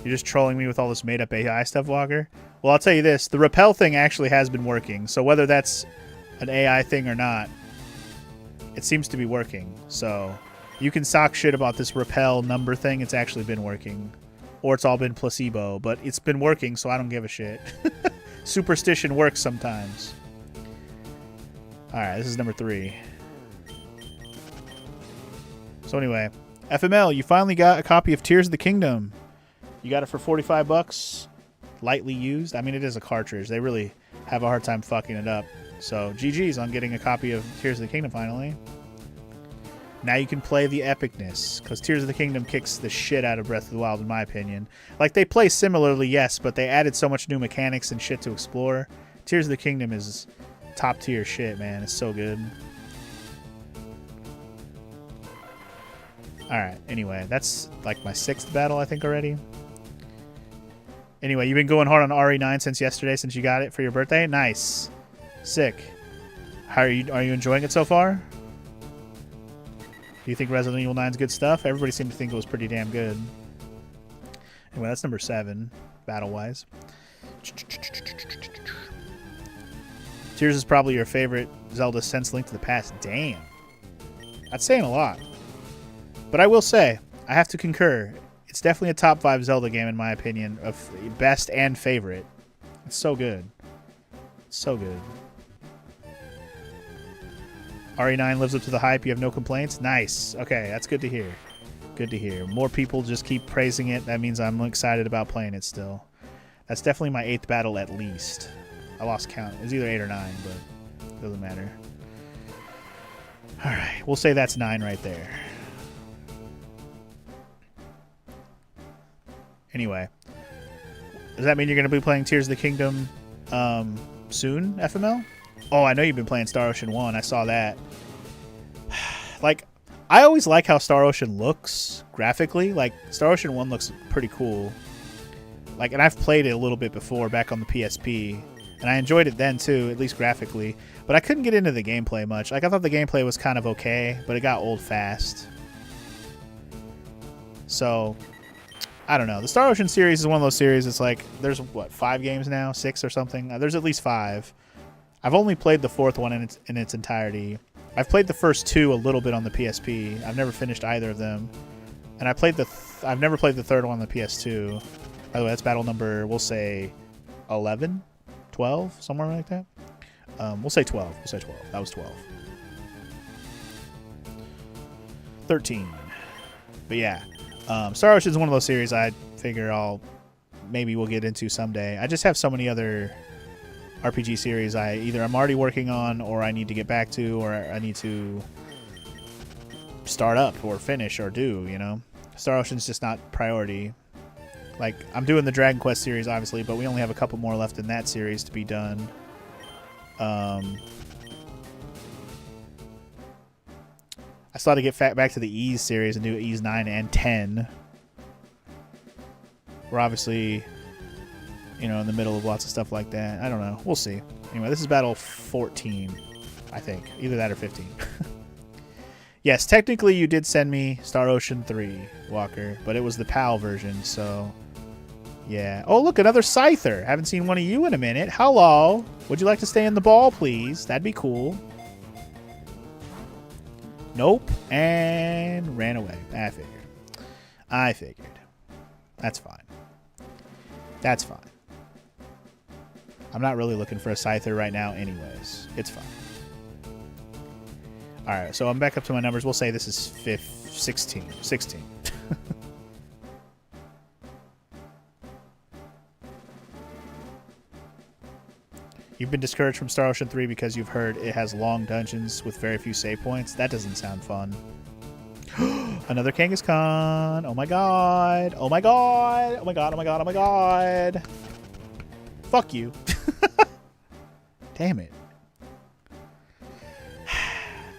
You're just trolling me with all this made-up AI stuff, Walker? Well, I'll tell you this. The repel thing actually has been working. So whether that's an AI thing or not, it seems to be working. So you can sock shit about this repel number thing. It's actually been working. Or it's all been placebo. But it's been working, so I don't give a shit. Superstition works sometimes. Alright, this is number 3. So anyway, FML, you finally got a copy of Tears of the Kingdom. You got it for 45 bucks. Lightly used. I mean, it is a cartridge. They really have a hard time fucking it up. So, GG's on getting a copy of Tears of the Kingdom finally. Now you can play the epicness, because Tears of the Kingdom kicks the shit out of Breath of the Wild, in my opinion. Like, they play similarly, yes, but they added so much new mechanics and shit to explore. Tears of the Kingdom is top tier shit, man. It's so good. Alright, anyway, that's like my 6th battle, I think, already. Anyway, you've been going hard on RE9 since yesterday, since you got it for your birthday? Nice. Sick. How are you enjoying it so far? Do you think Resident Evil 9 is good stuff? Everybody seemed to think it was pretty damn good. Anyway, that's number 7, battle-wise. Tears is probably your favorite Zelda since Link to the Past. Damn. That's saying a lot. But I will say, I have to concur. It's definitely a top 5 Zelda game, in my opinion, of best and favorite. It's so good. It's so good. RE9 lives up to the hype. You have no complaints? Nice. Okay, that's good to hear. Good to hear. More people just keep praising it. That means I'm excited about playing it still. That's definitely my 8th battle at least. I lost count. It was either 8 or 9, but it doesn't matter. Alright, we'll say that's 9 right there. Anyway. Does that mean you're going to be playing Tears of the Kingdom soon, FML? Oh, I know you've been playing Star Ocean 1. I saw that. Like, I always like how Star Ocean looks graphically. Like, Star Ocean 1 looks pretty cool. Like, and I've played it a little bit before back on the PSP. And I enjoyed it then, too, at least graphically. But I couldn't get into the gameplay much. Like, I thought the gameplay was kind of okay, but it got old fast. So, I don't know. The Star Ocean series is one of those series. It's like, there's, what, 5 games now? 6 or something? There's at least 5. I've only played the 4th one in its entirety. I've played the first 2 a little bit on the PSP. I've never finished either of them. And I've never played the 3rd one on the PS2. By the way, that's battle number, we'll say, 11? 12? Somewhere like that? We'll say 12. We'll say 12. That was 12. 13. But yeah. Star Ocean is one of those series I figure maybe we'll get into someday. I just have so many other RPG series I'm already working on, or I need to get back to, or I need to start up or finish or do, you know? Star Ocean's just not priority. Like, I'm doing the Dragon Quest series, obviously, but we only have a couple more left in that series to be done. I still had to get back to the Ys series and do Ys 9 and 10. We're obviously, you know, in the middle of lots of stuff like that. I don't know. We'll see. Anyway, this is battle 14, I think. Either that or 15. Yes, technically you did send me Star Ocean 3, Walker, but it was the PAL version, so yeah. Oh, look, another Scyther. Haven't seen one of you in a minute. Hello. Would you like to stay in the ball, please? That'd be cool. Nope. And ran away. I figured. That's fine. That's fine. I'm not really looking for a Scyther right now anyways. It's fine. Alright, so I'm back up to my numbers. We'll say this is 16. You've been discouraged from Star Ocean 3 because you've heard it has long dungeons with very few save points. That doesn't sound fun. Another Kangaskhan. Oh my god. Oh my god. Oh my god. Oh my god. Oh my god. Fuck you. Damn it.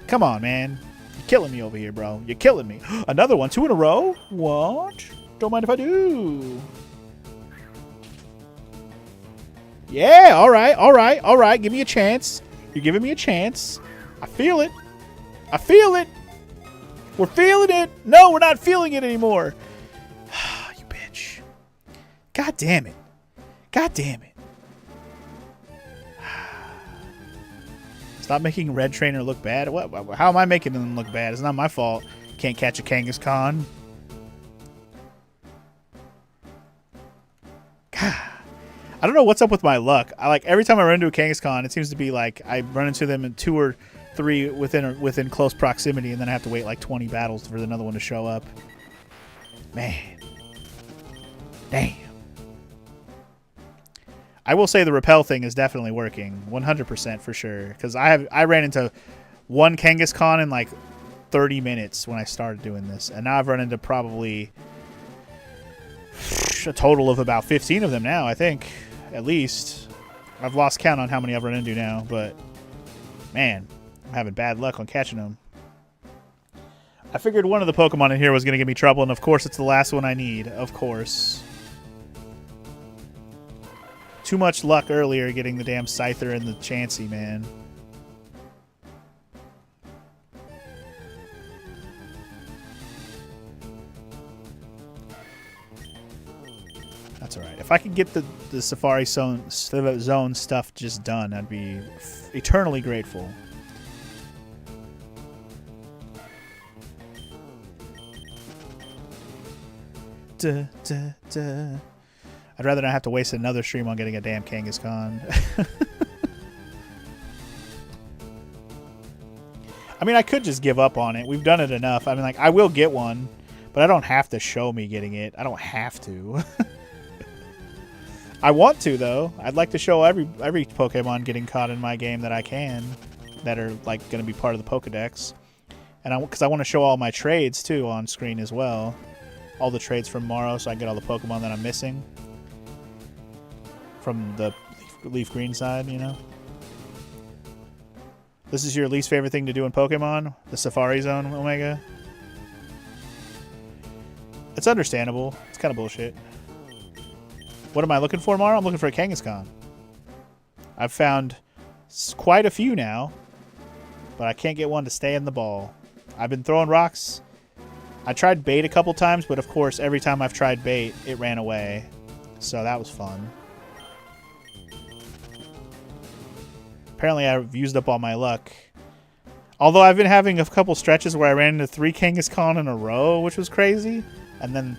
Come on, man. You're killing me over here, bro. You're killing me. Another one. 2 in a row? What? Don't mind if I do. Yeah, all right, all right, all right. Give me a chance. You're giving me a chance. I feel it. I feel it. We're feeling it. No, we're not feeling it anymore. You bitch. God damn it. God damn it. Stop making Red Trainer look bad. What? How am I making them look bad? It's not my fault. Can't catch a Kangaskhan. God. I don't know what's up with my luck. Every time I run into a Kangaskhan, it seems to be like I run into them in 2 or 3 within close proximity, and then I have to wait like 20 battles for another one to show up. Man. Damn. I will say the repel thing is definitely working. 100% for sure. Because I ran into one Kangaskhan in like 30 minutes when I started doing this. And now I've run into probably a total of about 15 of them now, I think. At least. I've lost count on how many I've run into now, but man, I'm having bad luck on catching them. I figured one of the Pokemon in here was going to give me trouble, and of course it's the last one I need. Of course. Too much luck earlier getting the damn Scyther and the Chansey, man. That's alright. If I could get the Safari Zone stuff just done, I'd be eternally grateful. Duh, duh, duh. I'd rather not have to waste another stream on getting a damn Kangaskhan. I mean, I could just give up on it. We've done it enough. I mean, like, I will get one, but I don't have to show me getting it. I don't have to. I want to, though. I'd like to show every Pokemon getting caught in my game that I can, that are like going to be part of the Pokedex, and because I want to show all my trades too on screen as well, all the trades from Morrow, so I can get all the Pokemon that I'm missing from the Leaf Green side. You know, this is your least favorite thing to do in Pokemon, the Safari Zone, Omega. It's understandable. It's kind of bullshit. What am I looking for, Mara? I'm looking for a Kangaskhan. I've found quite a few now, but I can't get one to stay in the ball. I've been throwing rocks. I tried bait a couple times, but of course, every time I've tried bait, it ran away. So that was fun. Apparently, I've used up all my luck. Although I've been having a couple stretches where I ran into 3 Kangaskhan in a row, which was crazy. And then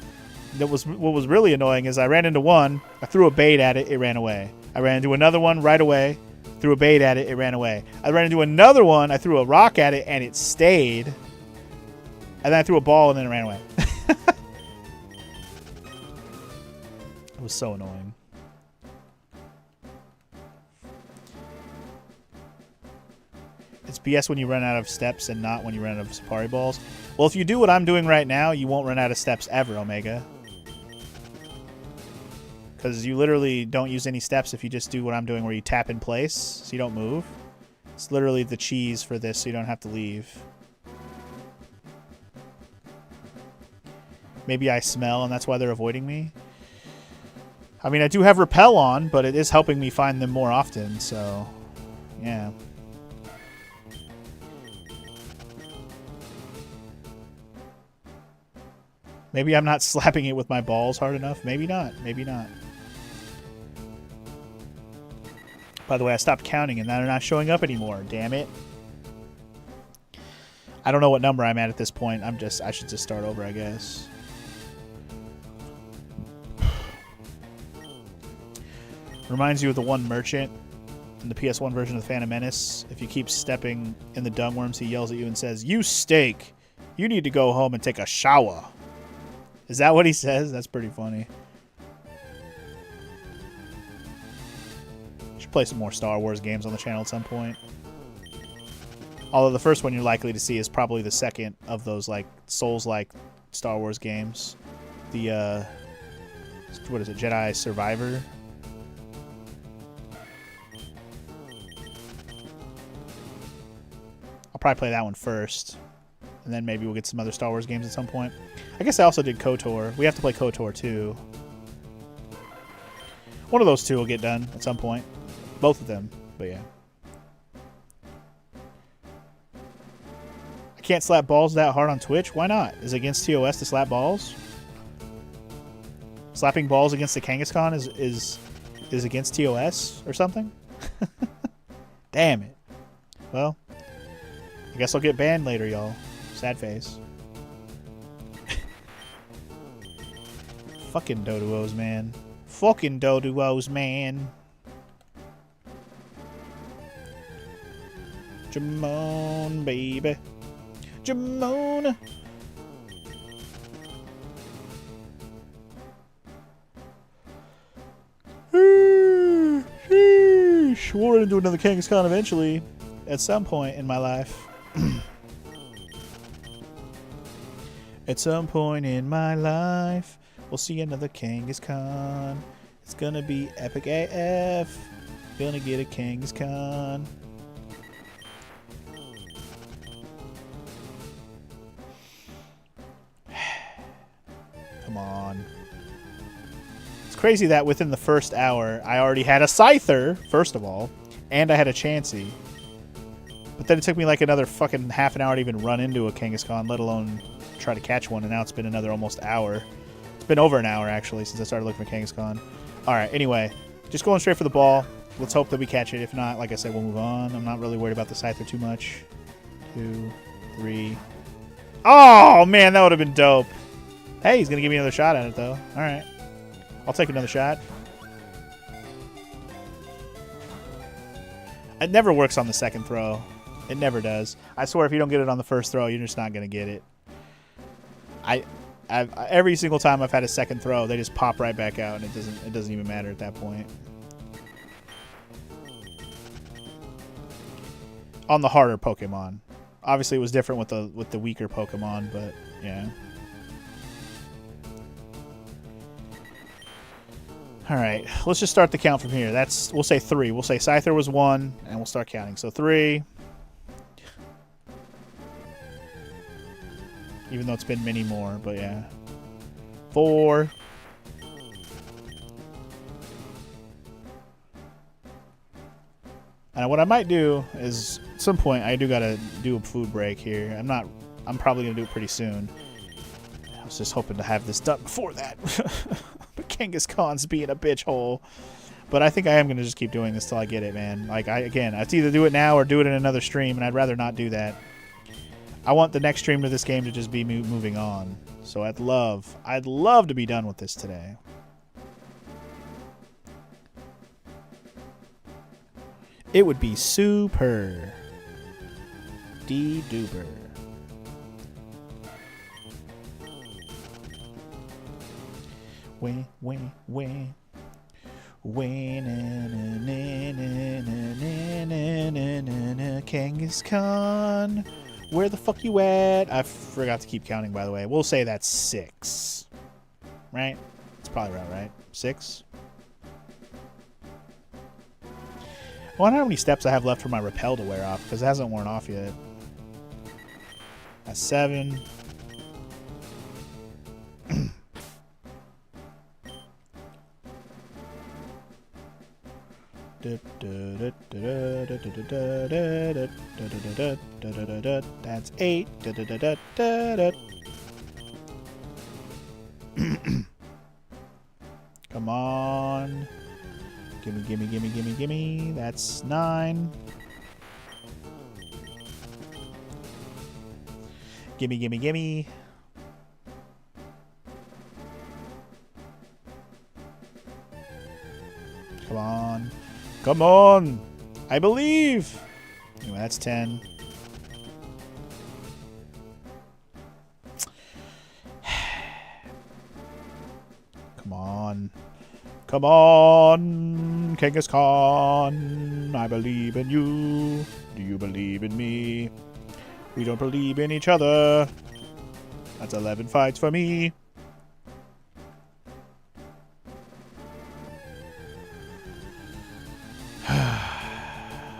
what was really annoying is I ran into one, I threw a bait at it, it ran away. I ran into another one right away, threw a bait at it, it ran away. I ran into another one, I threw a rock at it, and it stayed. And then I threw a ball, and then it ran away. was so annoying. It's BS when you run out of steps and not when you run out of Safari balls. Well, if you do what I'm doing right now, you won't run out of steps ever, Omega. Because you literally don't use any steps if you just do what I'm doing where you tap in place so you don't move. It's literally the cheese for this so you don't have to leave. Maybe I smell and that's why they're avoiding me. I mean, I do have repel on, but it is helping me find them more often, so yeah. Maybe I'm not slapping it with my balls hard enough. Maybe not. Maybe not. By the way, I stopped counting and now they're not showing up anymore. Damn it. I don't know what number I'm at this point. I should just start over, I guess. Reminds you of the one merchant in the PS1 version of the Phantom Menace. If you keep stepping in the dung worms, he yells at you and says, "You stink! You need to go home and take a shower." Is that what he says? That's pretty funny. Should play some more Star Wars games on the channel at some point. Although the first one you're likely to see is probably the second of those like Souls-like Star Wars games. The what is it? Jedi Survivor. I'll probably play that one first. And then maybe we'll get some other Star Wars games at some point. I guess I also did KOTOR. We have to play KOTOR too. One of those two will get done at some point. Both of them, but yeah. I can't slap balls that hard on Twitch? Why not? Is it against TOS to slap balls? Slapping balls against the Kangaskhan is against TOS or something? Damn it. Well, I guess I'll get banned later, y'all. Sad face. Fucking Doduos, man. Fucking Doduos, man. Jamon, baby. Jamon. We'll run into another Kangaskhan eventually. At some point in my life. At some point in my life, we'll see another Kangaskhan. It's gonna be epic AF. Gonna get a Kangaskhan. Come on. It's crazy that within the first hour, I already had a Scyther, first of all, and I had a Chansey. But then it took me like another fucking half an hour to even run into a Kangaskhan, let alone try to catch one, and now it's been another almost hour. It's been over an hour, actually, since I started looking for Kangaskhan. Alright, anyway, just going straight for the ball. Let's hope that we catch it. If not, like I said, we'll move on. I'm not really worried about the Scyther too much. 2, 3. Oh, man, that would have been dope. Hey, he's going to give me another shot at it, though. Alright. I'll take another shot. It never works on the second throw. It never does. I swear if you don't get it on the first throw, you're just not going to get it. Every single time I've had a second throw, they just pop right back out, and it doesn't even matter at that point. On the harder Pokemon. Obviously, it was different with the weaker Pokemon, but yeah. All right, let's just start the count from here. We'll say 3. We'll say Scyther was 1, and we'll start counting. So 3. Even though it's been many more, but yeah. 4. And what I might do is, at some point, I do gotta do a food break here. I'm probably gonna do it pretty soon. I was just hoping to have this done before that. But Kangaskhan's being a bitch hole. But I think I am gonna just keep doing this till I get it, man. Like, again, it's either do it now or do it in another stream, and I'd rather not do that. I want the next stream to this game to just be moving on. So I'd love to be done with this today. It would be super. D-duper. Win, win, win. Kangaskhan. Where the fuck you at? I forgot to keep counting, by the way. We'll say that's 6. Right? It's probably right? 6? I wonder how many steps I have left for my rappel to wear off, because it hasn't worn off yet. That's 7. That's 8. Come on. Gimme. That's 9. Gimme. Come on. I believe. Anyway, that's 10. Come on, Kangaskhan. I believe in you. Do you believe in me? We don't believe in each other. That's 11 fights for me.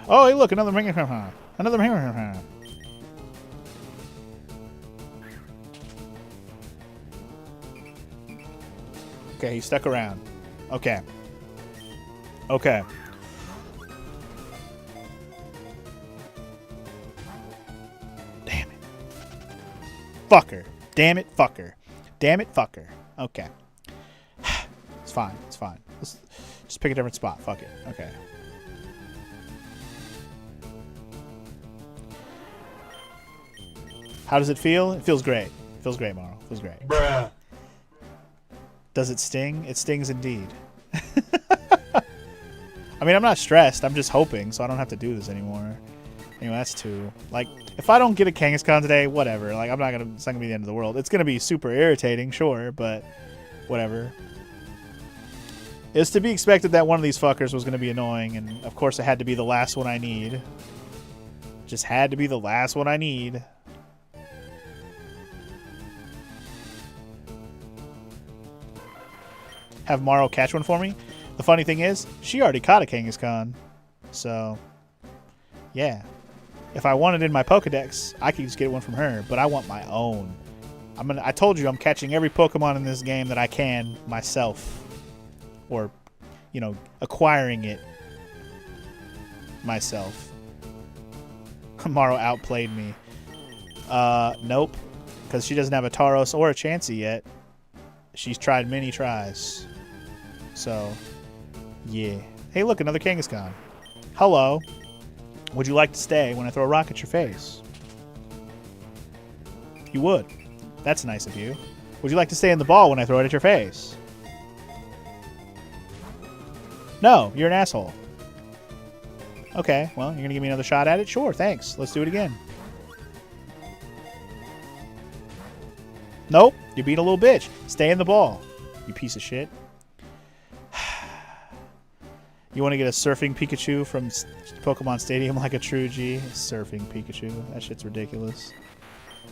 Oh, hey, look, another Kangaskhan. Another Kangaskhan. Okay, he stuck around. Okay. Damn it. Fucker. Damn it, fucker. Okay. It's fine. Let's just pick a different spot. Fuck it. Okay. How does it feel? It feels great. Morrow. Feels great. Bruh. Does it sting? It stings indeed. I mean, I'm not stressed. I'm just hoping, so I don't have to do this anymore. Anyway, that's 2. Like, if I don't get a Kangaskhan today, whatever. Like, it's not gonna be the end of the world. It's gonna be super irritating, sure, but whatever. It's to be expected that one of these fuckers was gonna be annoying, and of course it had to be the last one I need. Just had to be the last one I need. Have Morrow catch one for me. The funny thing is, she already caught a Kangaskhan. So, yeah. If I wanted in my Pokedex, I could just get one from her, but I want my own. I told you I'm catching every Pokemon in this game that I can myself. Or, you know, acquiring it myself. Morrow outplayed me. Nope. Because she doesn't have a Tauros or a Chansey yet. She's tried many tries. So, yeah. Hey, look, another Kangaskhan. Hello. Would you like to stay when I throw a rock at your face? You would. That's nice of you. Would you like to stay in the ball when I throw it at your face? No, you're an asshole. Okay, well, you're going to give me another shot at it? Sure, thanks. Let's do it again. Nope, you're being a little bitch. Stay in the ball, you piece of shit. You want to get a surfing Pikachu from Pokemon Stadium like a true G? Surfing Pikachu. That shit's ridiculous.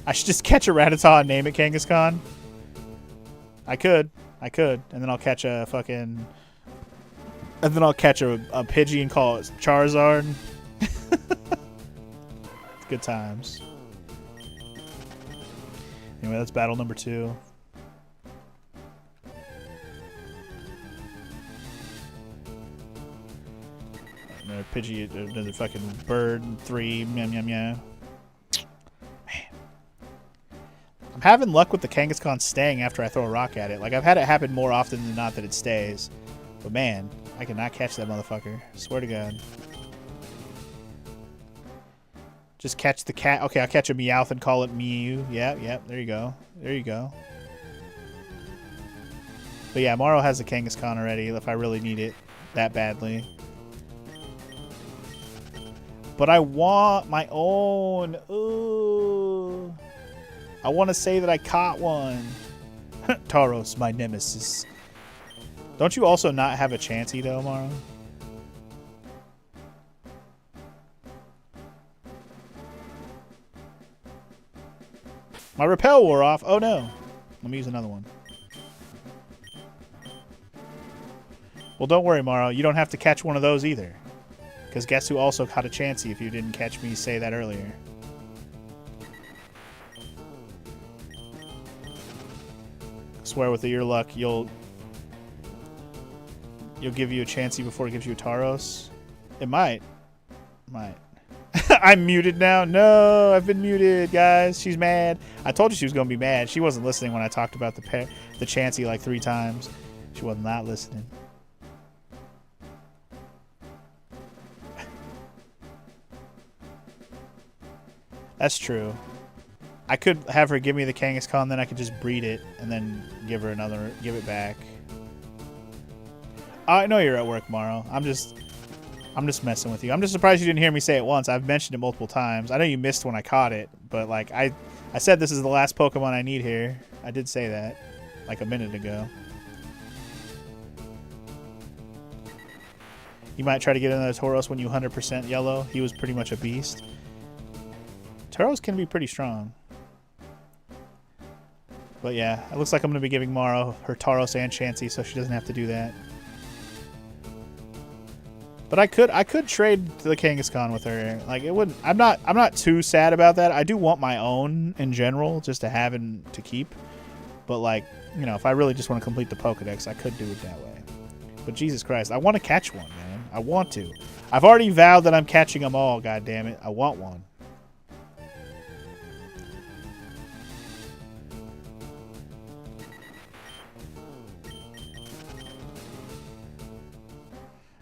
I should just catch a Rattata and name it Kangaskhan. I could. And then I'll catch a fucking... And then I'll catch a Pidgey and call it Charizard. Good times. Anyway, that's battle number 2. Another Pidgey, another fucking bird, 3, meow. Man. I'm having luck with the Kangaskhan staying after I throw a rock at it. Like, I've had it happen more often than not that it stays. But man, I cannot catch that motherfucker. Swear to God. Just catch the cat. Okay, I'll catch a Meowth and call it Mew. Yep, there you go. But yeah, Morrow has a Kangaskhan already if I really need it that badly. But I want my own. Ooh. I want to say that I caught one. Tauros, my nemesis. Don't you also not have a Chansey though, Maro? My repel wore off. Oh no. Let me use another one. Well, don't worry, Maro. You don't have to catch one of those either. Because guess who also caught a Chansey if you didn't catch me say that earlier? I swear with your luck, you'll give you a Chansey before it gives you a Tauros. It might. Might. I'm muted now. No, I've been muted, guys. She's mad. I told you she was going to be mad. She wasn't listening when I talked about the Chansey like 3 times. She was not listening. That's true. I could have her give me the Kangaskhan, then I could just breed it and then give it back. I know you're at work, Maro. I'm just messing with you. I'm just surprised you didn't hear me say it once. I've mentioned it multiple times. I know you missed when I caught it, but like I said this is the last Pokemon I need here. I did say that like a minute ago. You might try to get another Tauros when you 100% yellow. He was pretty much a beast. Tauros can be pretty strong. But yeah, it looks like I'm going to be giving Maro her Tauros and Chansey so she doesn't have to do that. But I could trade the Kangaskhan with her. Like it wouldn't. I'm not too sad about that. I do want my own in general, just to have and to keep. But like, you know, if I really just want to complete the Pokedex, I could do it that way. But Jesus Christ, I want to catch one, man. I want to. I've already vowed that I'm catching them all. God damn it, I want one.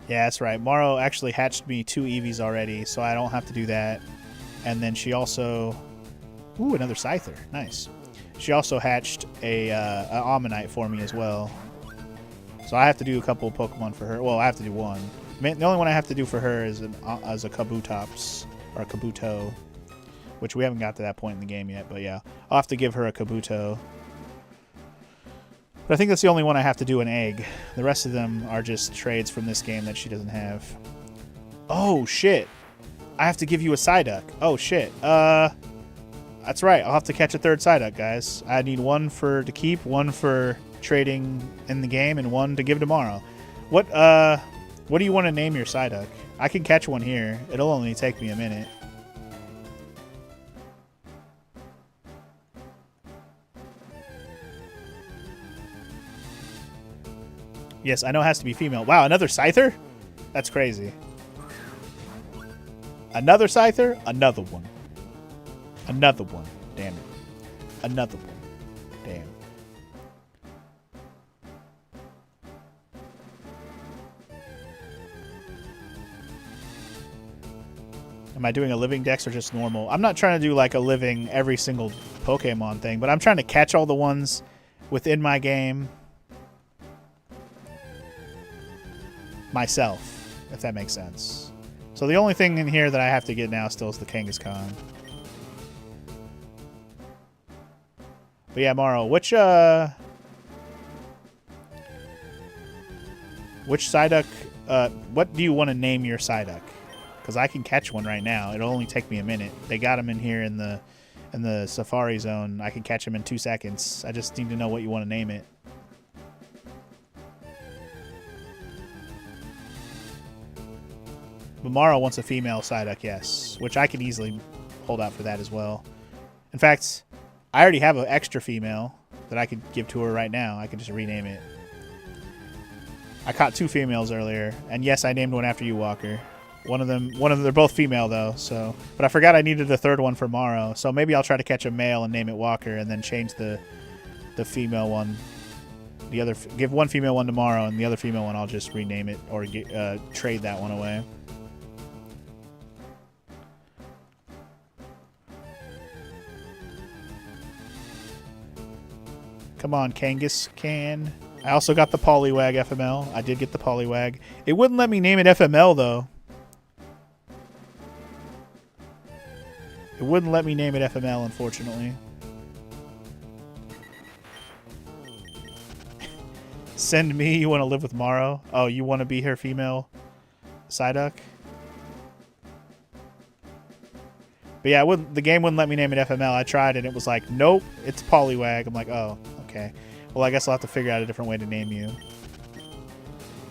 Yeah, that's right. Maro actually hatched me 2 Eevees already, so I don't have to do that. And then she also... Ooh, another Scyther. Nice. She also hatched a Ammonite for me as well. So I have to do a couple of Pokemon for her. Well, I have to do one. The only one I have to do for her is a Kabutops, or a Kabuto, which we haven't got to that point in the game yet. But yeah, I'll have to give her a Kabuto. But I think that's the only one I have to do an egg. The rest of them are just trades from this game that she doesn't have. Oh, shit. I have to give you a Psyduck. Oh, shit. That's right. I'll have to catch a 3rd Psyduck, guys. I need one to keep, one for trading in the game, and one to give tomorrow. What do you want to name your Psyduck? I can catch one here. It'll only take me a minute. Yes, I know it has to be female. Wow, another Scyther? That's crazy. Another Scyther? Another one. Another one. Damn it. Another one. Damn. Am I doing a living dex or just normal? I'm not trying to do like a living every single Pokemon thing, but I'm trying to catch all the ones within my game myself, if that makes sense. So the only thing in here that I have to get now still is the Kangaskhan. But yeah, Maro, which Psyduck, what do you want to name your Psyduck? Because I can catch one right now. It'll only take me a minute. They got him in here in the Safari Zone. I can catch him in 2 seconds. I just need to know what you want to name it. But Maro wants a female Psyduck, yes, which I can easily hold out for that as well. In fact, I already have an extra female that I could give to her right now. I could just rename it. I caught 2 females earlier, and yes, I named one after you, Walker. One of them, they're both female though. So, but I forgot I needed a 3rd one for Maro. So maybe I'll try to catch a male and name it Walker, and then change the female one. Give one female one to Maro, and the other female one I'll just rename it or trade that one away. Come on, Kangaskhan. I also got the Poliwag FML. I did get the Poliwag. It wouldn't let me name it FML, though. It wouldn't let me name it FML, unfortunately. Send me. You want to live with Morrow? Oh, you want to be her female Psyduck? But yeah, the game wouldn't let me name it FML. I tried and it was like, nope, it's Poliwag. I'm like, oh, okay. Well, I guess I'll have to figure out a different way to name you.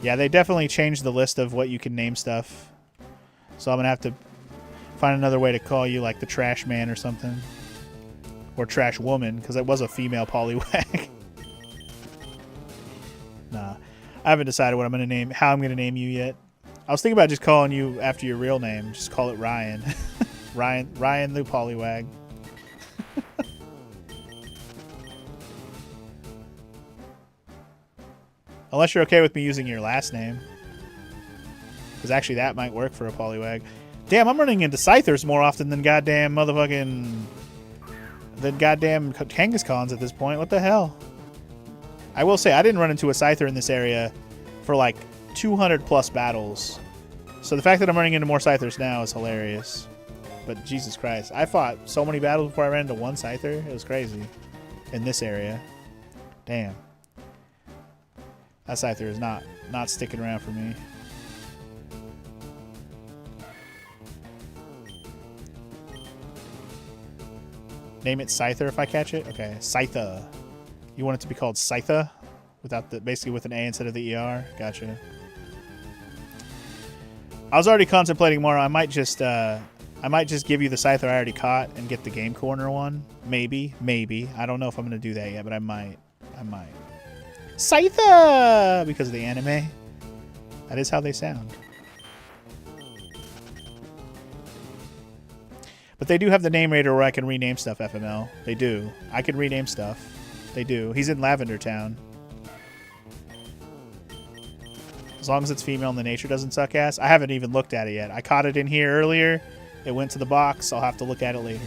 Yeah, they definitely changed the list of what you can name stuff. So I'm going to have to find another way to call you, like the Trash Man or something. Or Trash Woman, because it was a female Poliwag. Nah. I haven't decided what I'm going to name, how I'm going to name you yet. I was thinking about just calling you after your real name. Just call it Ryan. Ryan the Poliwag. Unless you're okay with me using your last name. Because actually that might work for a Poliwag. Damn, I'm running into Scythers more often than goddamn motherfucking... than goddamn Kangaskhan's at this point. What the hell? I will say, I didn't run into a Scyther in this area for like 200 plus battles. So the fact that I'm running into more Scythers now is hilarious. But Jesus Christ. I fought so many battles before I ran into one Scyther. It was crazy. In this area. Damn. That Scyther is not sticking around for me. Name it Scyther if I catch it? Okay, Scyther. You want it to be called Scyther? Without the, basically with an A instead of the ER? Gotcha. I was already contemplating more. I might just give you the Scyther I already caught and get the Game Corner one. Maybe. I don't know if I'm going to do that yet, but I might. Scyther! Because of the anime. That is how they sound. But they do have the name rater where I can rename stuff, FML. They do. I can rename stuff. They do. He's in Lavender Town. As long as it's female and the nature doesn't suck ass. I haven't even looked at it yet. I caught it in here earlier. It went to the box. I'll have to look at it later.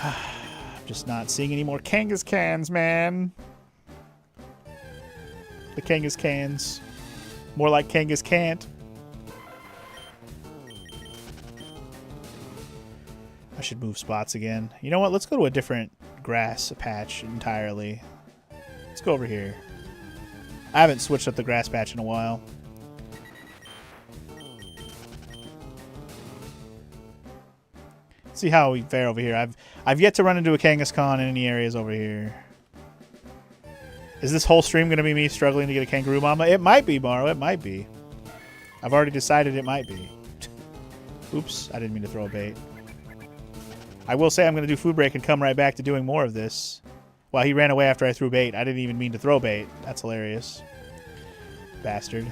I'm just not seeing any more Kangaskhan's, man. The Kangaskhan's. More like Kangaskhan't. I should move spots again. You know what? Let's go to a different grass patch entirely. Let's go over here. I haven't switched up the grass patch in a while. Let's see how we fare over here. I've yet to run into a Kangaskhan in any areas over here. Is this whole stream going to be me struggling to get a Kangaroo Mama? It might be, Morrow. It might be. I've already decided it might be. Oops. I didn't mean to throw a bait. I will say I'm going to do food break and come right back to doing more of this. Well, he ran away after I threw bait. I didn't even mean to throw bait. That's hilarious. Bastard.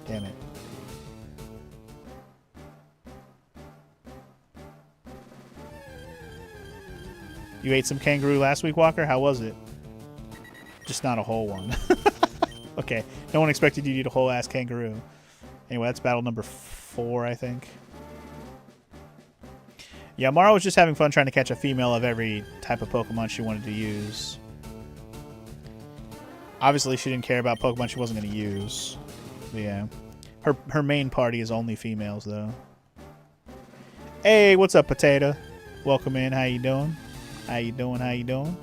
Damn it. You ate some kangaroo last week, Walker? How was it? Just not a whole one. Okay. No one expected you to eat a whole ass kangaroo. Anyway, that's battle number 4, I think. Yeah, Mara was just having fun trying to catch a female of every type of Pokemon she wanted to use. Obviously, she didn't care about Pokemon she wasn't going to use. But yeah. Her main party is only females, though. Hey, what's up, Potato? Welcome in. How you doing? How you doing? How you doing?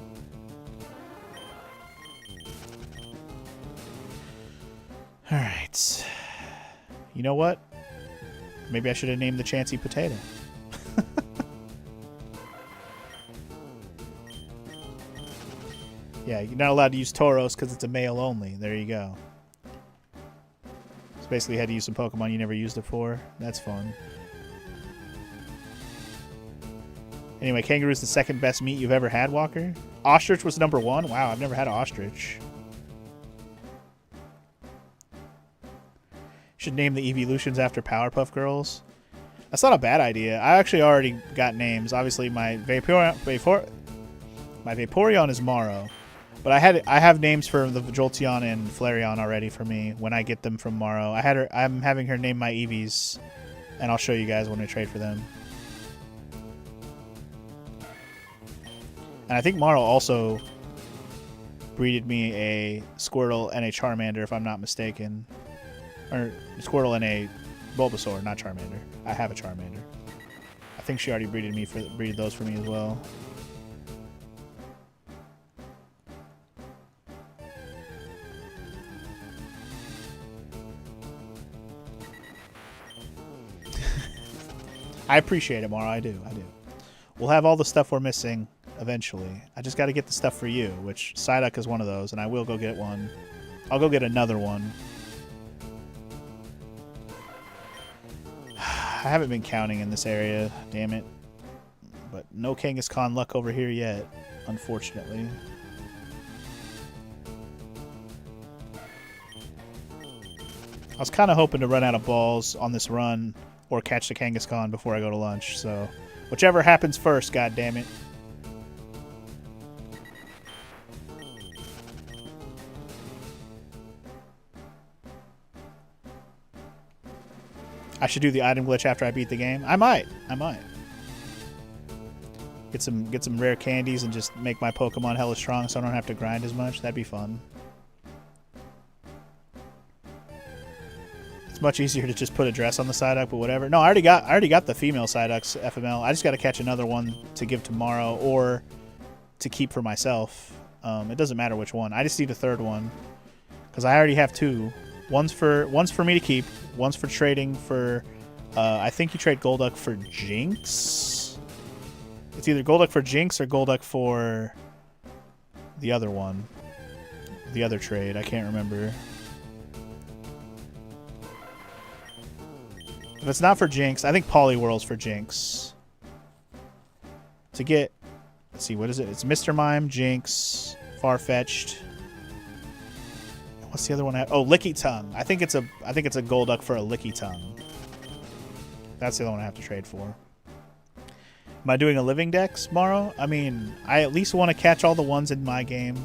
All right. You know what? Maybe I should have named the Chansey Potato. Yeah, you're not allowed to use Tauros because it's a male only. There you go. So basically you had to use some Pokemon you never used it for. That's fun. Anyway, kangaroo's the second best meat you've ever had, Walker. Ostrich was number 1? Wow, I've never had an ostrich. Should name the evolutions after Powerpuff Girls. That's not a bad idea. I actually already got names. Obviously, my Vaporeon is Morrow. But I have names for the Jolteon and Flareon already for me when I get them from Morrow. I'm having her name my Eevees, and I'll show you guys when I trade for them. And I think Morrow also breeded me a Squirtle and a Charmander, if I'm not mistaken. Or Squirtle and a Bulbasaur, not Charmander. I have a Charmander. I think she already breeded those for me as well. I appreciate it, Mara. I do. We'll have all the stuff we're missing eventually. I just got to get the stuff for you, which Psyduck is one of those, and I will go get one. I'll go get another one. I haven't been counting in this area, damn it. But no Kangaskhan luck over here yet, unfortunately. I was kind of hoping to run out of balls on this run or catch the Kangaskhan before I go to lunch, so whichever happens first, god damn it. I should do the item glitch after I beat the game. I might. Get some rare candies and just make my Pokemon hella strong so I don't have to grind as much. That'd be fun. It's much easier to just put a dress on the Psyduck, but whatever. No, I already got the female Psyduck's FML. I just got to catch another one to give tomorrow or to keep for myself. It doesn't matter which one. I just need a third one because I already have two. One's for me to keep. One's for trading for. I think you trade Golduck for Jinx. It's either Golduck for Jinx or Golduck for the other one. The other trade. I can't remember. If it's not for Jinx, I think Poliwhirl's for Jinx. To get... Let's see, what is it? It's Mr. Mime, Jinx, Farfetch'd. What's the other one? Oh, Lickitung. I think it's a Golduck for a Lickitung. That's the other one I have to trade for. Am I doing a living dex tomorrow? I mean, I at least want to catch all the ones in my game.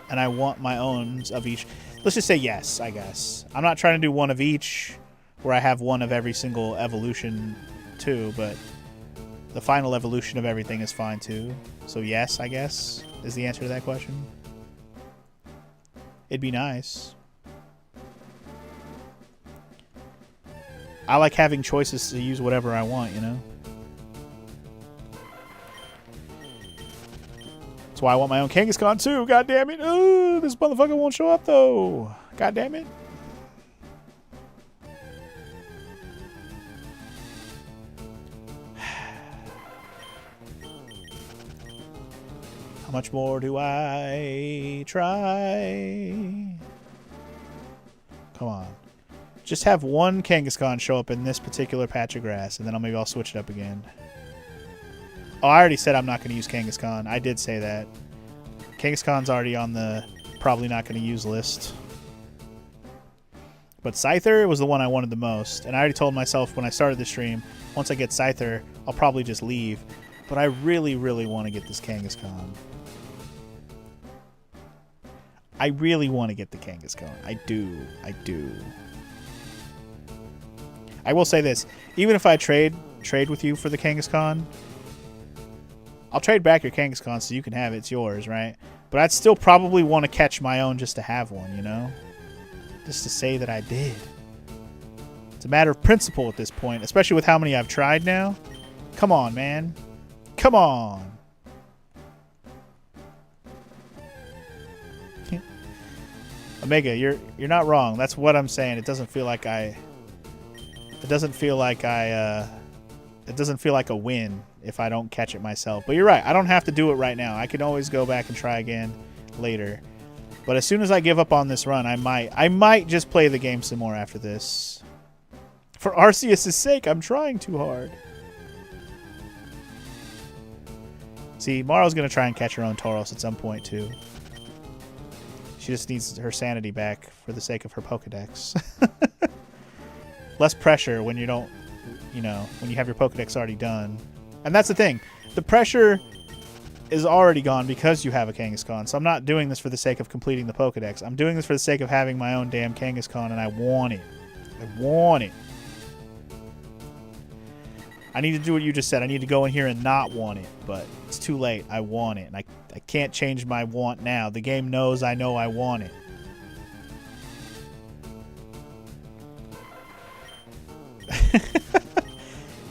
And I want my owns of each. Let's just say yes, I guess. I'm not trying to do one of each where I have one of every single evolution too, but the final evolution of everything is fine too. So yes, I guess, is the answer to that question. It'd be nice. I like having choices to use whatever I want, you know? That's why I want my own Kangaskhan too, god damn it. Oh, this motherfucker won't show up though. God damn it. How much more do I try? Come on. Just have one Kangaskhan show up in this particular patch of grass, and then maybe I'll switch it up again. Oh, I already said I'm not going to use Kangaskhan. I did say that. Kangaskhan's already on the probably not going to use list. But Scyther was the one I wanted the most. And I already told myself when I started the stream, once I get Scyther, I'll probably just leave. But I really, really want to get this Kangaskhan. I really want to get the Kangaskhan. I do. I will say this. Even if I trade with you for the Kangaskhan, I'll trade back your Kangaskhan so you can have it. It's yours, right? But I'd still probably want to catch my own just to have one, you know? Just to say that I did. It's a matter of principle at this point, especially with how many I've tried now. Come on, man. Come on. Omega, you're not wrong. That's what I'm saying. It doesn't feel like a win if I don't catch it myself. But you're right. I don't have to do it right now. I can always go back and try again later. But as soon as I give up on this run, I might just play the game some more after this. For Arceus' sake, I'm trying too hard. See, Maro's going to try and catch her own Tauros at some point, too. She just needs her sanity back for the sake of her Pokedex. Less pressure when you don't, when you have your Pokedex already done. And that's the thing. The pressure is already gone because you have a Kangaskhan. So I'm not doing this for the sake of completing the Pokedex. I'm doing this for the sake of having my own damn Kangaskhan, and I want it. I want it. I need to do what you just said. I need to go in here and not want it, but it's too late. I want it, and I can't change my want now. The game knows I know I want it.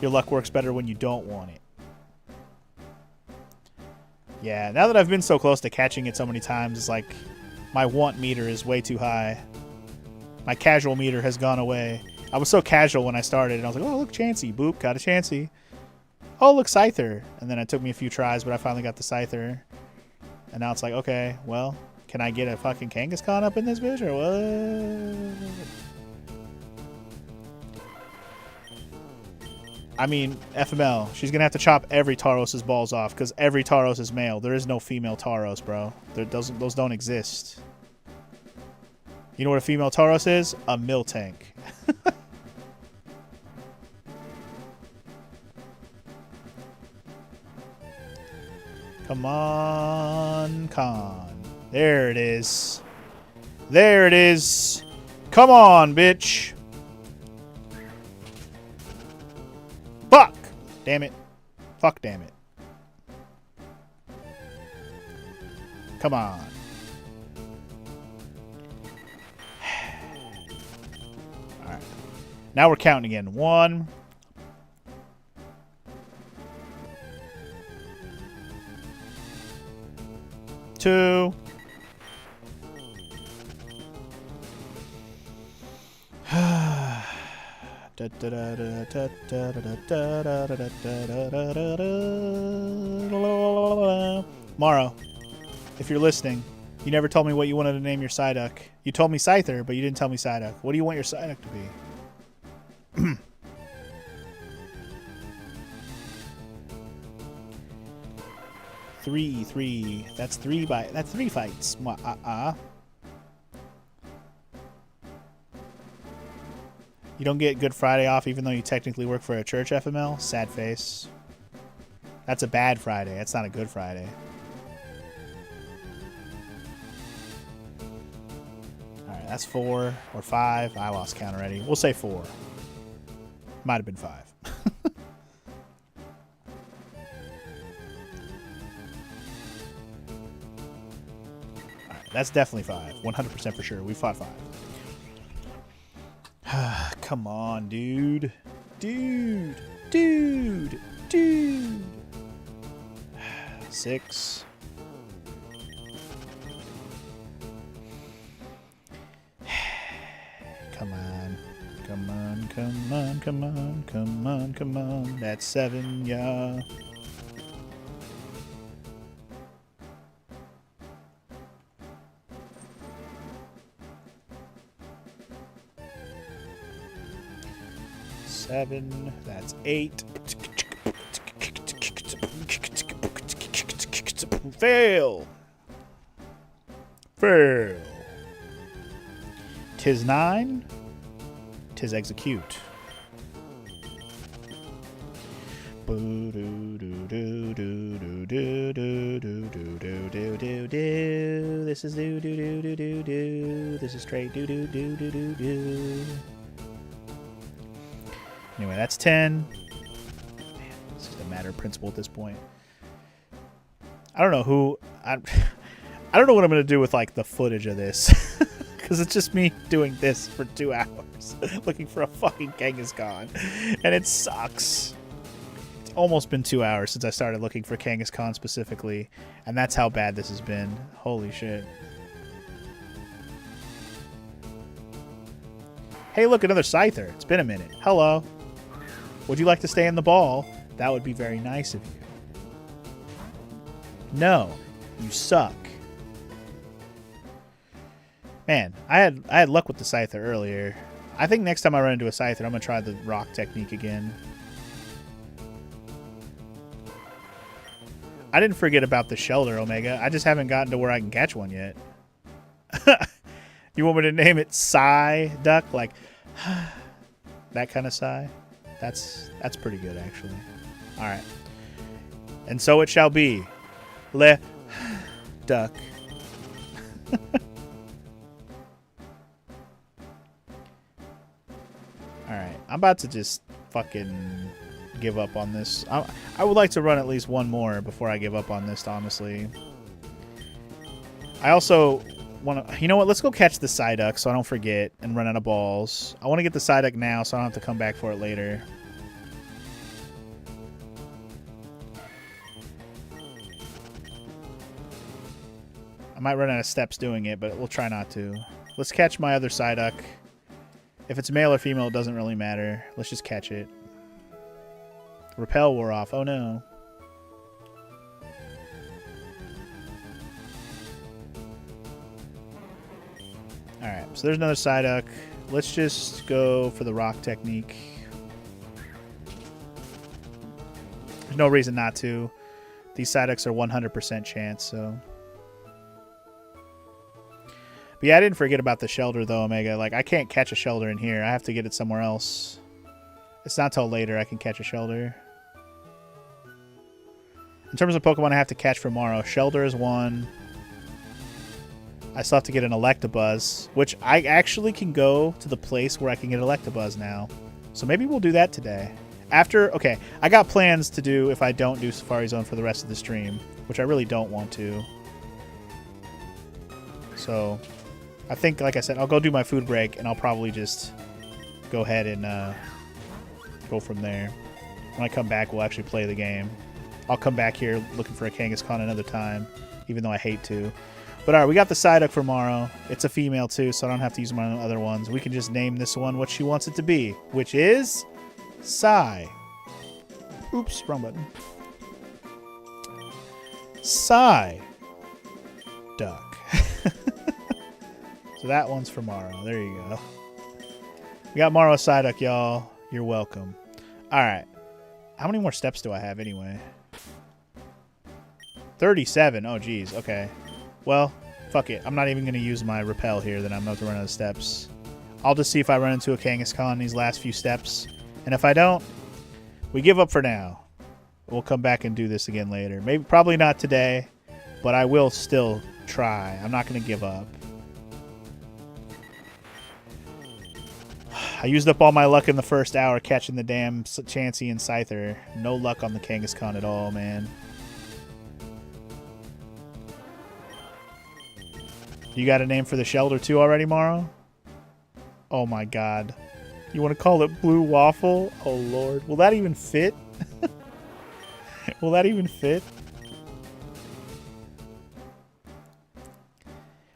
Your luck works better when you don't want it. Yeah, now that I've been so close to catching it so many times, it's like my want meter is way too high. My casual meter has gone away. I was so casual when I started, and I was like, oh, look, Chansey. Boop, got a Chansey. Oh, look, Scyther. And then it took me a few tries, but I finally got the Scyther. And now it's like, okay, well, can I get a fucking Kangaskhan up in this bitch, or what? I mean, FML, she's going to have to chop every Tauros' balls off, because every Tauros is male. There is no female Tauros, bro. Those don't exist. You know what a female Tauros is? A Miltank. Come on, Con. There it is. There it is. Come on, bitch. Fuck. Damn it. Fuck, damn it. Come on. Alright. Now we're counting again. 1. 2. Morrow, if you're listening, you never told me what you wanted to name your Psyduck. You told me Scyther, but you didn't tell me Psyduck. What do you want your Psyduck to be? 3. That's 3 fights. You don't get Good Friday off even though you technically work for a church, FML? Sad face. That's a bad Friday. That's not a good Friday. Alright, that's 4 or 5. I lost count already. We'll say 4. Might have been 5. Alright, that's definitely 5. 100% for sure. We fought 5. Come on, dude. Dude. 6. Come on. That's 7, yeah. That's 8. Fail. 'Tis 9. 'Tis execute. This is do. This is straight do. Anyway, that's 10. Man, this is a matter of principle at this point. I don't know who... I don't know what I'm going to do with, like, the footage of this. Because it's just me doing this for 2 hours. Looking for a fucking Kangaskhan. And it sucks. It's almost been 2 hours since I started looking for Kangaskhan specifically. And that's how bad this has been. Holy shit. Hey, look, another Scyther. It's been a minute. Hello. Would you like to stay in the ball? That would be very nice of you. No, you suck. Man, I had luck with the Scyther earlier. I think next time I run into a Scyther, I'm going to try the rock technique again. I didn't forget about the Shelter, Omega. I just haven't gotten to where I can catch one yet. You want me to name it Psyduck? Like, that kind of sigh? That's pretty good, actually. All right. And so it shall be. Le duck. Alright, I'm about to just fucking give up on this. I would like to run at least one more before I give up on this, honestly. I also want to... You know what? Let's go catch the Psyduck so I don't forget and run out of balls. I want to get the Psyduck now so I don't have to come back for it later. I might run out of steps doing it, but we'll try not to. Let's catch my other Psyduck. If it's male or female, it doesn't really matter. Let's just catch it. Repel wore off. Oh no. Alright, so there's another Psyduck. Let's just go for the rock technique. There's no reason not to. These Psyducks are 100% chance, so... But yeah, I didn't forget about the Shelder, though, Omega. Like, I can't catch a Shelder in here. I have to get it somewhere else. It's not till later I can catch a Shelder. In terms of Pokemon I have to catch for tomorrow, Shelder is one. I still have to get an Electabuzz, which I actually can go to the place where I can get Electabuzz now. So maybe we'll do that today. After, okay, I got plans to do if I don't do Safari Zone for the rest of the stream, which I really don't want to. So... I think, like I said, I'll go do my food break, and I'll probably just go ahead and go from there. When I come back, we'll actually play the game. I'll come back here looking for a Kangaskhan another time, even though I hate to. But alright, we got the Psyduck for tomorrow. It's a female, too, so I don't have to use my other ones. We can just name this one what she wants it to be, which is... Psy. Oops, wrong button. Psy. Duck. So that one's for Morrow. There you go. We got Morrow Psyduck, y'all. You're welcome. Alright. How many more steps do I have anyway? 37. Oh, geez. Okay. Well, fuck it. I'm not even going to use my Repel here. Then I'm about to run out of steps. I'll just see if I run into a Kangaskhan in these last few steps. And if I don't, we give up for now. We'll come back and do this again later. Maybe, probably not today, but I will still try. I'm not going to give up. I used up all my luck in the first hour catching the damn Chansey and Scyther. No luck on the Kangaskhan at all, man. You got a name for the Shelder too already, Morrow? Oh my god. You want to call it Blue Waffle? Oh lord. Will that even fit? Will that even fit?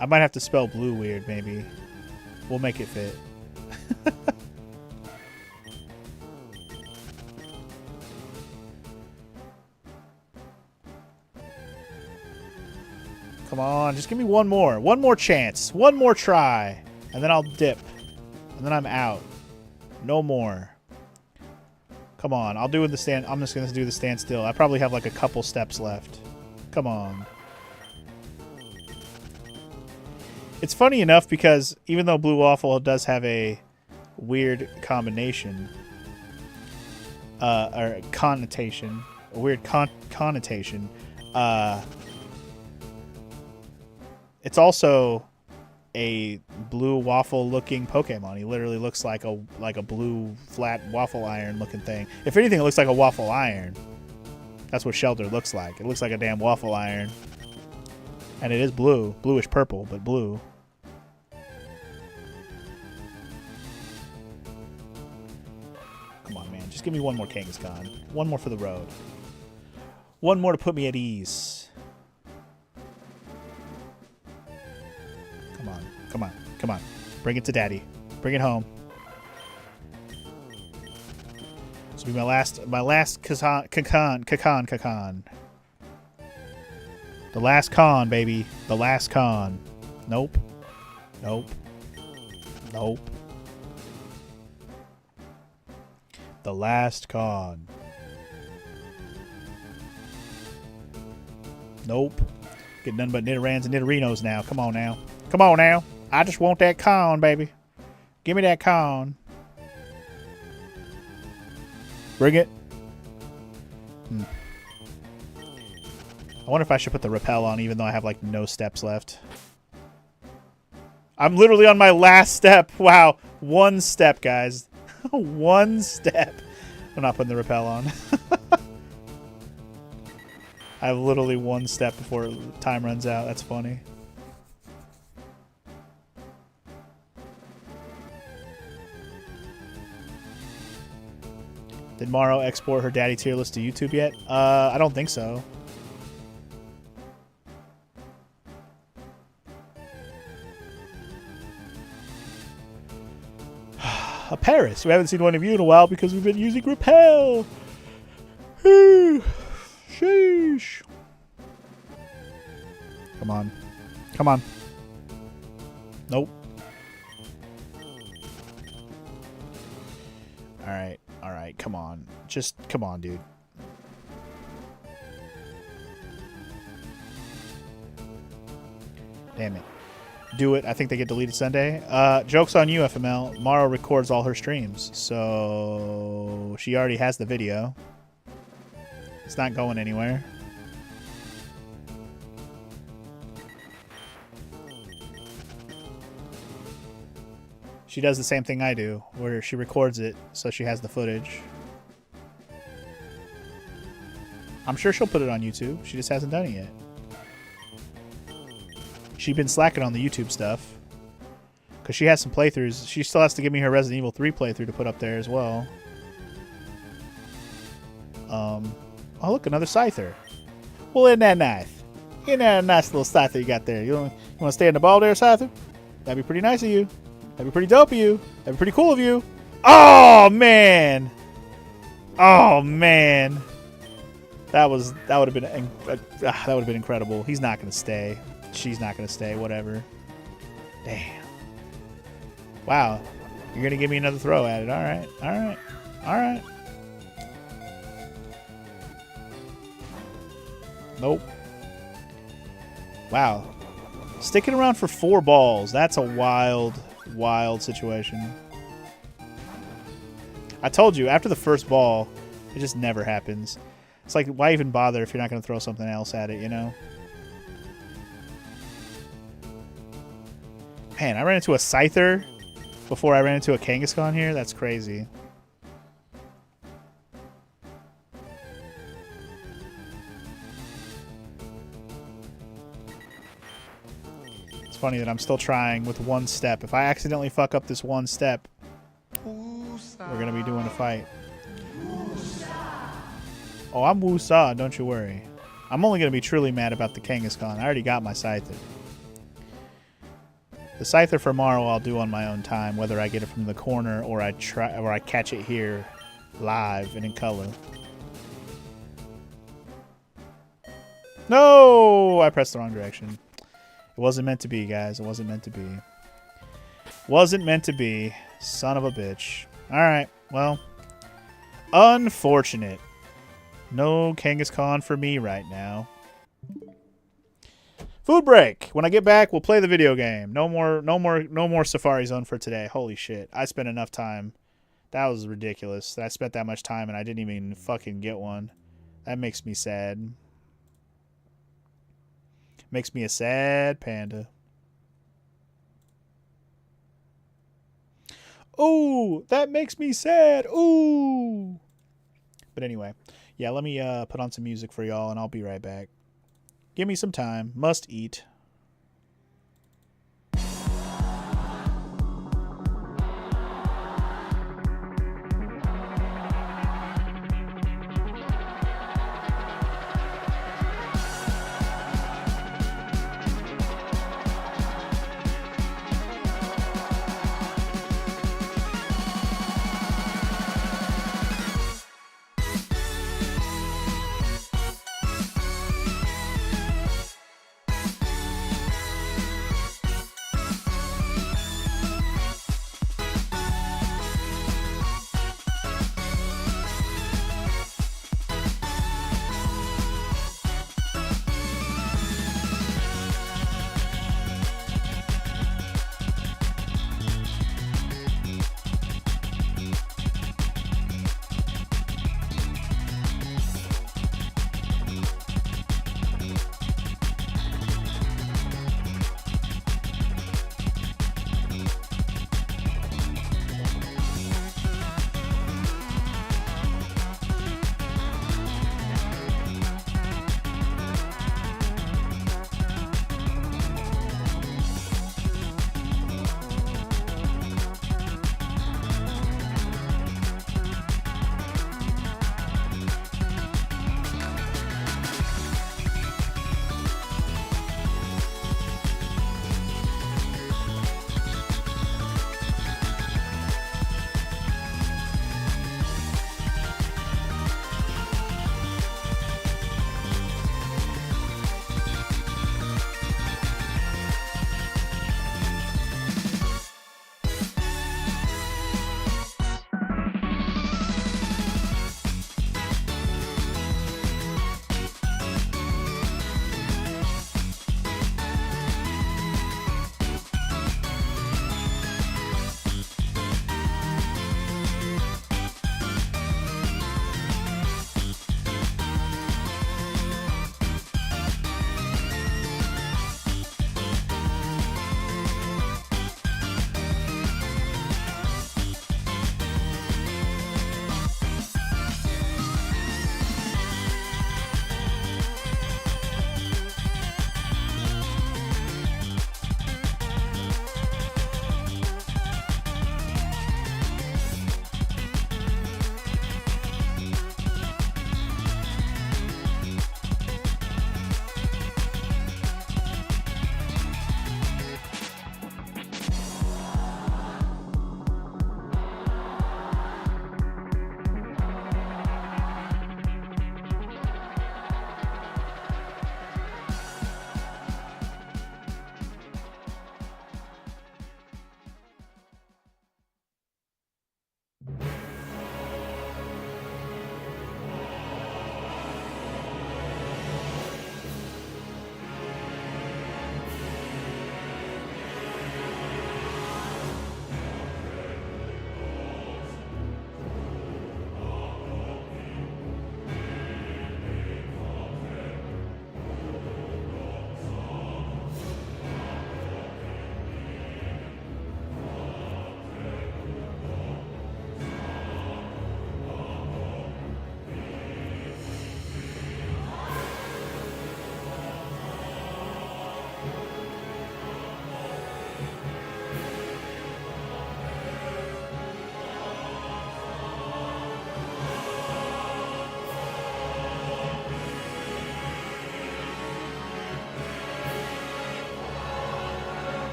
I might have to spell blue weird, maybe. We'll make it fit. Come on, just give me one more. One more chance. One more try. And then I'll dip. And then I'm out. No more. Come on, I'll do the stand. I'm just going to do the standstill. I probably have like a couple steps left. Come on. It's funny enough because even though Blue Waffle does have a weird combination, or connotation, a weird connotation, it's also a blue waffle looking Pokemon. He literally looks like a blue flat waffle iron looking thing. If anything, it looks like a waffle iron. That's what Shelter looks like. It looks like a damn waffle iron. And it is blue. Bluish purple, but blue. Come on, man. Just give me one more Kangaskhan. One more for the road. One more to put me at ease. Come on. Come on. Come on. Bring it to Daddy. Bring it home. This will be my last Kakan. The last con, baby. The last con. Nope. Nope. Nope. The last con. Nope. Get nothing but Nidorans and Nidorinos now. Come on now. Come on now. I just want that con, baby. Give me that con. Bring it. I wonder if I should put the Repel on even though I have like no steps left. I'm literally on my last step. Wow. One step, guys. One step. I'm not putting the Repel on. I have literally one step before time runs out. That's funny. Did Morrow export her daddy tier list to YouTube yet? I don't think so. a Paris. We haven't seen one of you in a while because we've been using Repel. Sheesh. Come on. Come on. Nope. Alright. Alright. Come on. Just come on, dude. Damn it. Do it. I think they get deleted Sunday. Joke's on you, FML. Mara records all her streams. So she already has the video. It's not going anywhere. She does the same thing I do, where she records it so she has the footage. I'm sure she'll put it on YouTube. She just hasn't done it yet. She's been slacking on the YouTube stuff. Because she has some playthroughs. She still has to give me her Resident Evil 3 playthrough to put up there as well. Oh, look, another Scyther. Well, isn't that nice? Isn't that a nice little Scyther you got there? You want to stay in the ball there, Scyther? That'd be pretty nice of you. That'd be pretty dope of you. That'd be pretty cool of you. Oh, man. Oh, man. That would have been incredible. He's not going to stay. She's not going to stay. Whatever. Damn. Wow. You're going to give me another throw at it. All right. All right. All right. Nope. Wow. Sticking around for 4 balls. That's a wild, wild situation. I told you, after the first ball, it just never happens. It's like, why even bother if you're not going to throw something else at it, you know? Man, I ran into a Scyther before I ran into a Kangaskhan here. That's crazy. It's funny that I'm still trying with one step. If I accidentally fuck up this one step, we're going to be doing a fight. Oh, I'm Wusa, don't you worry. I'm only going to be truly mad about the Kangaskhan. I already got my Scyther. The Scyther for Morrow I'll do on my own time, whether I get it from the corner or I catch it here live and in color. No! I pressed the wrong direction. It wasn't meant to be, guys. It wasn't meant to be. Wasn't meant to be. Son of a bitch. Alright, well. Unfortunate. No Kangaskhan for me right now. Food break. When I get back, we'll play the video game. No more Safari Zone for today. Holy shit. I spent enough time. That was ridiculous. I spent that much time and I didn't even fucking get one. That makes me sad. Makes me a sad panda. Ooh, that makes me sad. Ooh. But anyway, yeah, let me put on some music for y'all and I'll be right back. Give me some time. Must eat.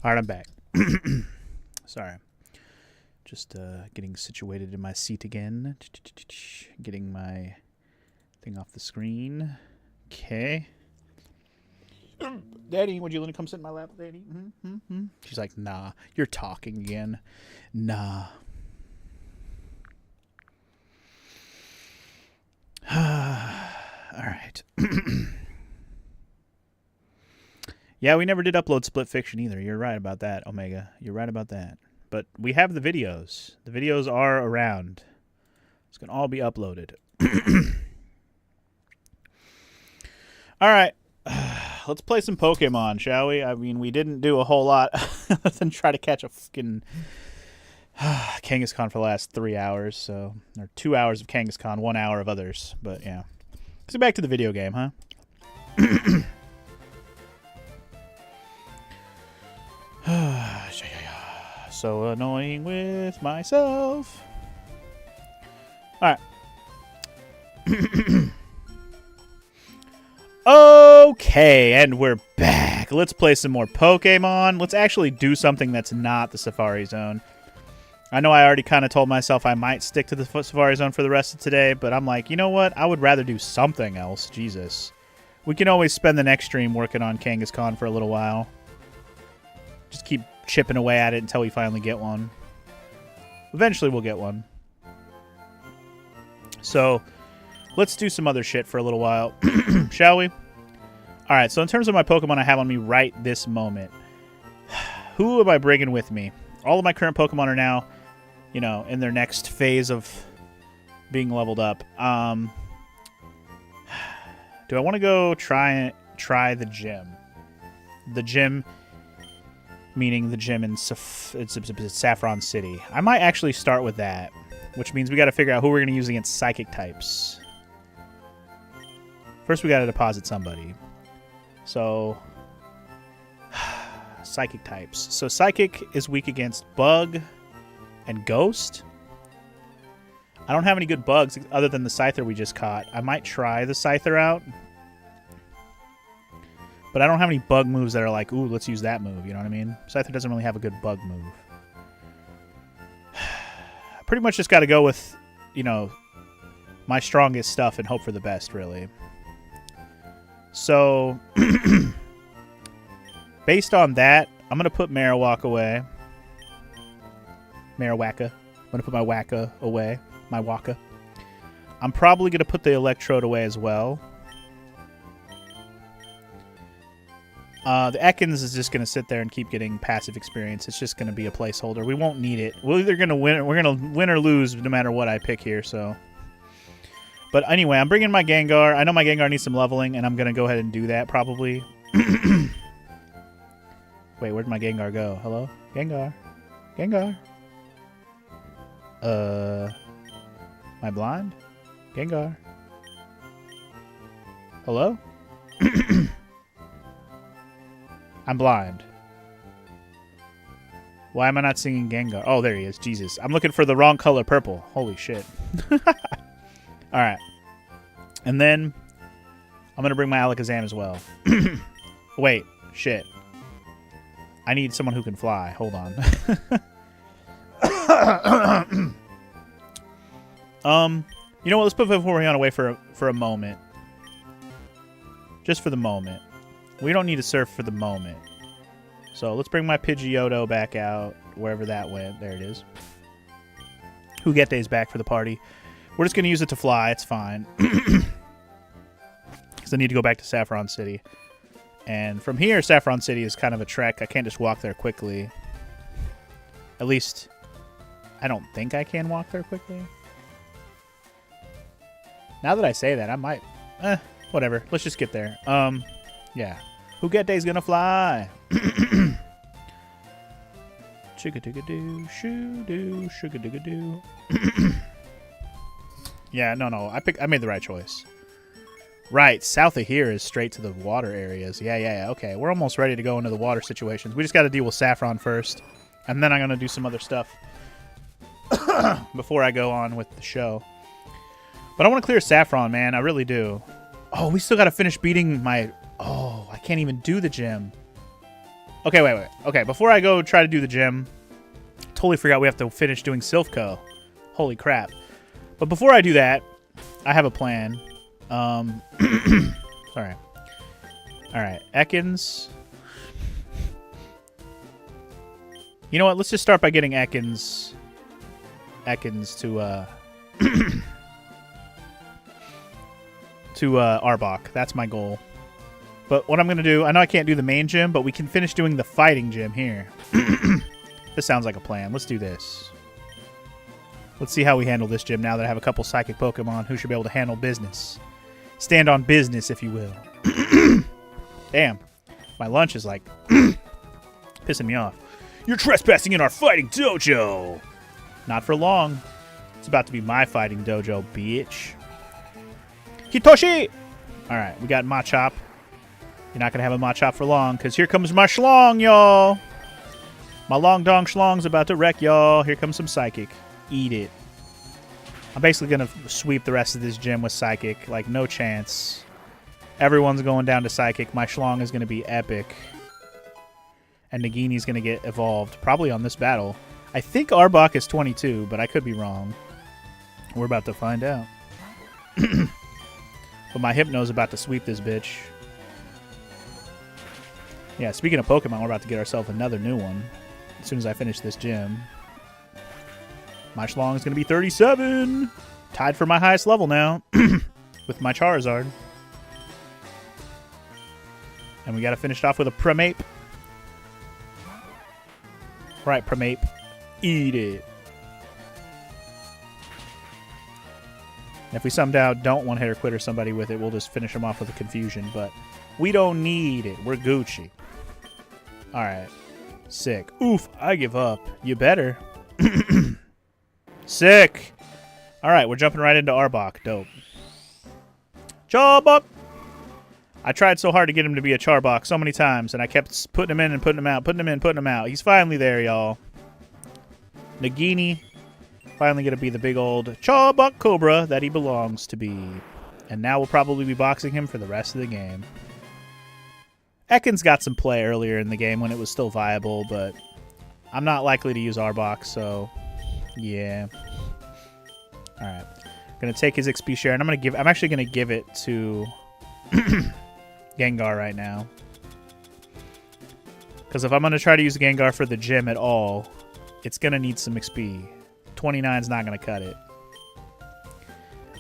All right, I'm back. Sorry. Just getting situated in my seat again. Getting my thing off the screen. Okay. Daddy, would you let me come sit in my lap, Daddy? Mm-hmm. She's like, nah. You're talking again. Nah. All right. Yeah, we never did upload Split Fiction either. You're right about that, Omega. You're right about that. But we have the videos. The videos are around. It's going to all be uploaded. All right. Let's play some Pokemon, shall we? I mean, we didn't do a whole lot other than try to catch a fucking Kangaskhan for the last 3 hours. So, or 2 hours of Kangaskhan, 1 hour of others. But, yeah. Let's get back to the video game, huh? So annoying with myself. Alright. Okay, and we're back. Let's play some more Pokemon. Let's actually do something that's not the Safari Zone. I know I already kind of told myself I might stick to the Safari Zone for the rest of today, but I'm like, you know what? I would rather do something else. Jesus. We can always spend the next stream working on Kangaskhan for a little while. Just keep chipping away at it until we finally get one. Eventually we'll get one. So, let's do some other shit for a little while. Shall we? Alright, so in terms of my Pokemon I have on me right this moment, who am I bringing with me? All of my current Pokemon are now, you know, in their next phase of being leveled up. Do I want to go try the gym? The gym, meaning the gym in Saffron City. I might actually start with that, which means we got to figure out who we're going to use against Psychic types. First, we got to deposit somebody. So, Psychic types. So, Psychic is weak against Bug and Ghost. I don't have any good bugs other than the Scyther we just caught. I might try the Scyther out. But I don't have any bug moves that are like, ooh, let's use that move. You know what I mean? Scyther doesn't really have a good bug move. Pretty much just got to go with, you know, my strongest stuff and hope for the best, really. So, based on that, I'm going to put Marowak away. Marowaka. I'm going to put my Waka away. My Waka. I'm probably going to put the Electrode away as well. The Ekans is just going to sit there and keep getting passive experience. It's just going to be a placeholder. We won't need it. We're either going to win. We're going to win or lose no matter what I pick here. So, but anyway, I'm bringing my Gengar. I know my Gengar needs some leveling, and I'm going to go ahead and do that probably. Wait, where'd my Gengar go? Hello, Gengar. Gengar. Am I blind? Gengar. Hello? I'm blind. Why am I not singing Gengar? Oh, there he is. Jesus. I'm looking for the wrong color purple. Holy shit. Alright. And then I'm going to bring my Alakazam as well. Wait. Shit. I need someone who can fly. Hold on. You know what? Let's put Vaporeon away for a moment. Just for the moment. We don't need to surf for the moment. So let's bring my Pidgeotto back out, wherever that went. There it is. Hugette's back for the party. We're just going to use it to fly. It's fine. Because I need to go back to Saffron City. And from here, Saffron City is kind of a trek. I can't just walk there quickly. At least, I don't think I can walk there quickly. Now that I say that, I might... whatever. Let's just get there. Yeah. Hugette's gonna fly. Chicka-dicka-doo, shoo-doo, sugar-dicka-doo. Yeah, no. I made the right choice. Right, south of here is straight to the water areas. Yeah. Okay, we're almost ready to go into the water situations. We just got to deal with Saffron first. And then I'm going to do some other stuff before I go on with the show. But I want to clear Saffron, man. I really do. Oh, we still got to finish beating my... Oh, I can't even do the gym. Okay, wait. Okay, before I go try to do the gym, totally forgot we have to finish doing Silphco. Holy crap. But before I do that, I have a plan. Sorry. Alright, Ekans. You know what? Let's just start by getting Ekans to Arbok. That's my goal. But what I'm going to do, I know I can't do the main gym, but we can finish doing the fighting gym here. This sounds like a plan. Let's do this. Let's see how we handle this gym now that I have a couple psychic Pokemon who should be able to handle business. Stand on business, if you will. Damn. My lunch is like pissing me off. You're trespassing in our fighting dojo! Not for long. It's about to be my fighting dojo, bitch. Hitoshi! Alright, we got Machop. You're not going to have a Machop for long, because here comes my Schlong, y'all! My Long Dong Schlong's about to wreck, y'all. Here comes some Psychic. Eat it. I'm basically going to sweep the rest of this gym with Psychic. Like, no chance. Everyone's going down to Psychic. My Schlong is going to be epic. And Nagini's going to get evolved. Probably on this battle. I think Arbok is 22, but I could be wrong. We're about to find out. But my Hypno's about to sweep this bitch. Yeah, speaking of Pokemon, we're about to get ourselves another new one. As soon as I finish this gym. My Schlong is going to be 37. Tied for my highest level now. With my Charizard. And we got to finish it off with a Primeape. Right, Primeape. Eat it. And if we somehow don't one hit or quitter somebody with it, we'll just finish them off with a Confusion. But we don't need it. We're Gucci. Alright. Sick. Oof, I give up. You better. Sick. Alright, we're jumping right into Arbok. Dope. Charbok! I tried so hard to get him to be a Charbok so many times, and I kept putting him in and putting him out, putting him in, putting him out. He's finally there, y'all. Nagini finally going to be the big old Charbok Cobra that he belongs to be. And now we'll probably be boxing him for the rest of the game. Ekans got some play earlier in the game when it was still viable, but I'm not likely to use Arbok, so yeah. Alright. I'm going to take his XP share, and I'm actually going to give it to Gengar right now. Because if I'm going to try to use Gengar for the gym at all, it's going to need some XP. 29 is not going to cut it.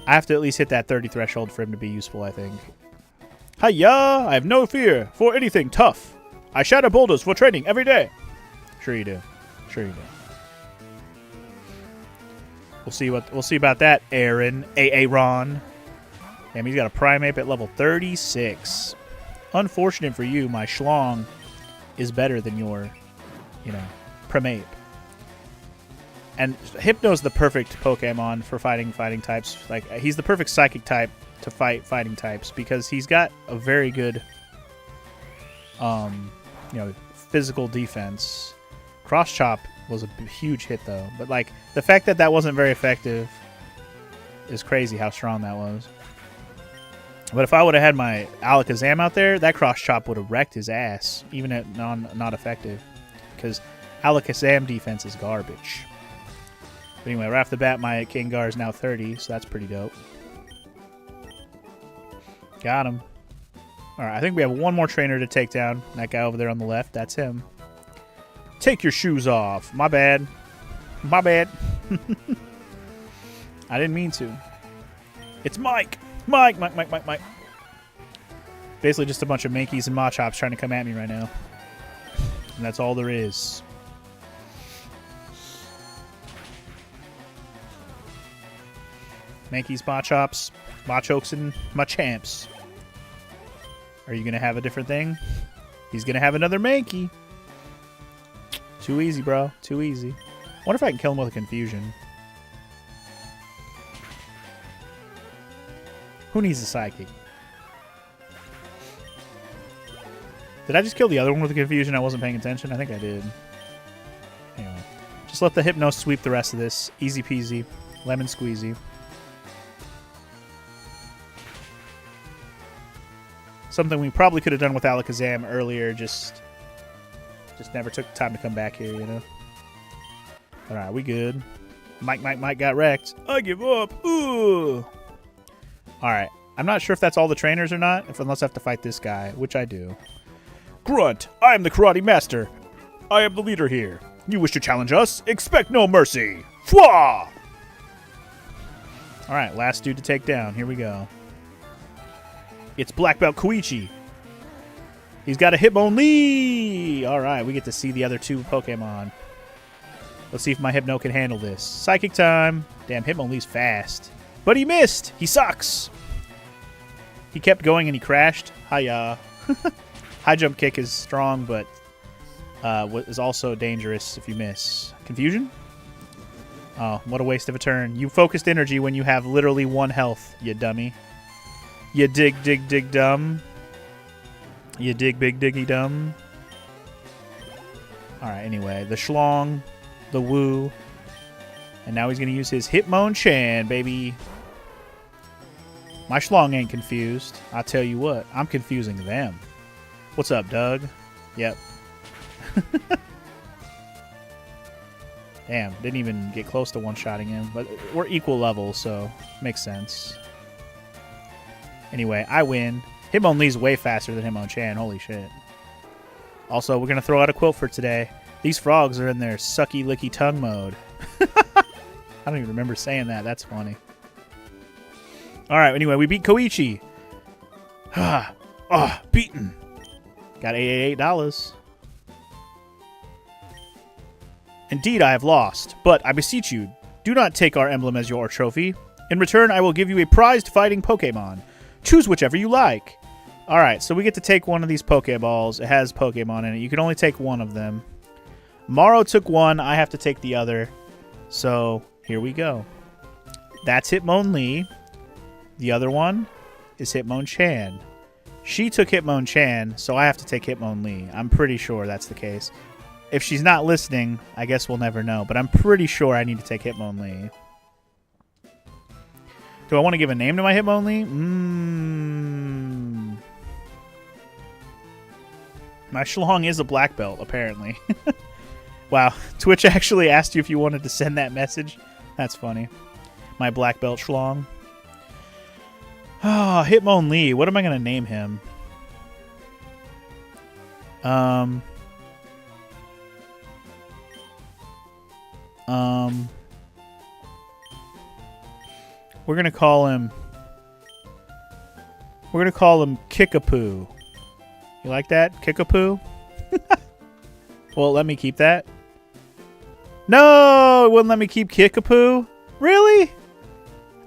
I have to at least hit that 30 threshold for him to be useful, I think. Hiya! I have no fear for anything tough. I shatter boulders for training every day. Sure you do. Sure you do. We'll see about that, Aaron. Aaron. Damn, he's got a Primeape at level 36. Unfortunate for you, my Schlong is better than your, Primeape. And Hypno's the perfect Pokemon for fighting types. Like, he's the perfect Psychic type to fight fighting types because he's got a very good, physical defense. Cross Chop was a huge hit, though. But, like, the fact that wasn't very effective is crazy how strong that was. But if I would have had my Alakazam out there, that Cross Chop would have wrecked his ass, even at not effective. Because Alakazam defense is garbage. But anyway, right off the bat, my Gengar is now 30, so that's pretty dope. Got him. Alright, I think we have one more trainer to take down. That guy over there on the left, that's him. Take your shoes off. My bad. My bad. I didn't mean to. It's Mike. Mike. Basically just a bunch of Mankeys and Machops trying to come at me right now. And that's all there is. Mankeys, Machops, Machoks, and Machamps. Are you going to have a different thing? He's going to have another Mankey. Too easy, bro. Too easy. I wonder if I can kill him with a Confusion. Who needs a Psychic? Did I just kill the other one with a Confusion? I wasn't paying attention. I think I did. Anyway. Just let the Hypno sweep the rest of this. Easy peasy. Lemon squeezy. Something we probably could have done with Alakazam earlier, just Just never took the time to come back here, you know? Alright, we good. Mike got wrecked. I give up. Ooh. Alright. I'm not sure if that's all the trainers or not, unless I have to fight this guy, which I do. Grunt, I am the karate master. I am the leader here. You wish to challenge us? Expect no mercy. Fwa! Alright, last dude to take down. Here we go. It's Black Belt Koichi. He's got a Hitmonlee! Alright, we get to see the other two Pokemon. Let's see if my Hypno can handle this. Psychic time. Damn, Hitmonlee's fast. But he missed! He sucks! He kept going and he crashed. Hiya. High jump kick is strong, but is also dangerous if you miss. Confusion? Oh, what a waste of a turn. You focused energy when you have literally 1 health, you dummy. You dig dumb. You dig big diggy dumb. Alright, anyway. The Schlong. The Woo. And now he's going to use his Hitmonchan, baby. My Schlong ain't confused. I'll tell you what. I'm confusing them. What's up, Doug? Yep. Damn, didn't even get close to one-shotting him. But we're equal levels, so makes sense. Anyway, I win. Hitmonlee's way faster than Hitmonchan. Holy shit. Also, we're going to throw out a quote for today. These frogs are in their sucky-licky tongue mode. I don't even remember saying that. That's funny. Alright, anyway, we beat Koichi. Beaten. Got $88. Indeed, I have lost, but I beseech you, do not take our emblem as your trophy. In return, I will give you a prized fighting Pokemon. Choose whichever you like. Alright, so we get to take one of these Pokeballs. It has Pokemon in it. You can only take one of them. Morrow took one. I have to take the other. So, here we go. That's Hitmonlee. The other one is Hitmonchan. She took Hitmonchan, so I have to take Hitmonlee. I'm pretty sure that's the case. If she's not listening, I guess we'll never know. But I'm pretty sure I need to take Hitmonlee. Do I want to give a name to my Hitmonlee? My Schlong is a black belt, apparently. Wow. Twitch actually asked you if you wanted to send that message. That's funny. My black belt Schlong. Ah, Hitmonlee. What am I going to name him? We're going to call him Kickapoo. You like that? Kickapoo? Well, let me keep that. No, it wouldn't let me keep Kickapoo. Really?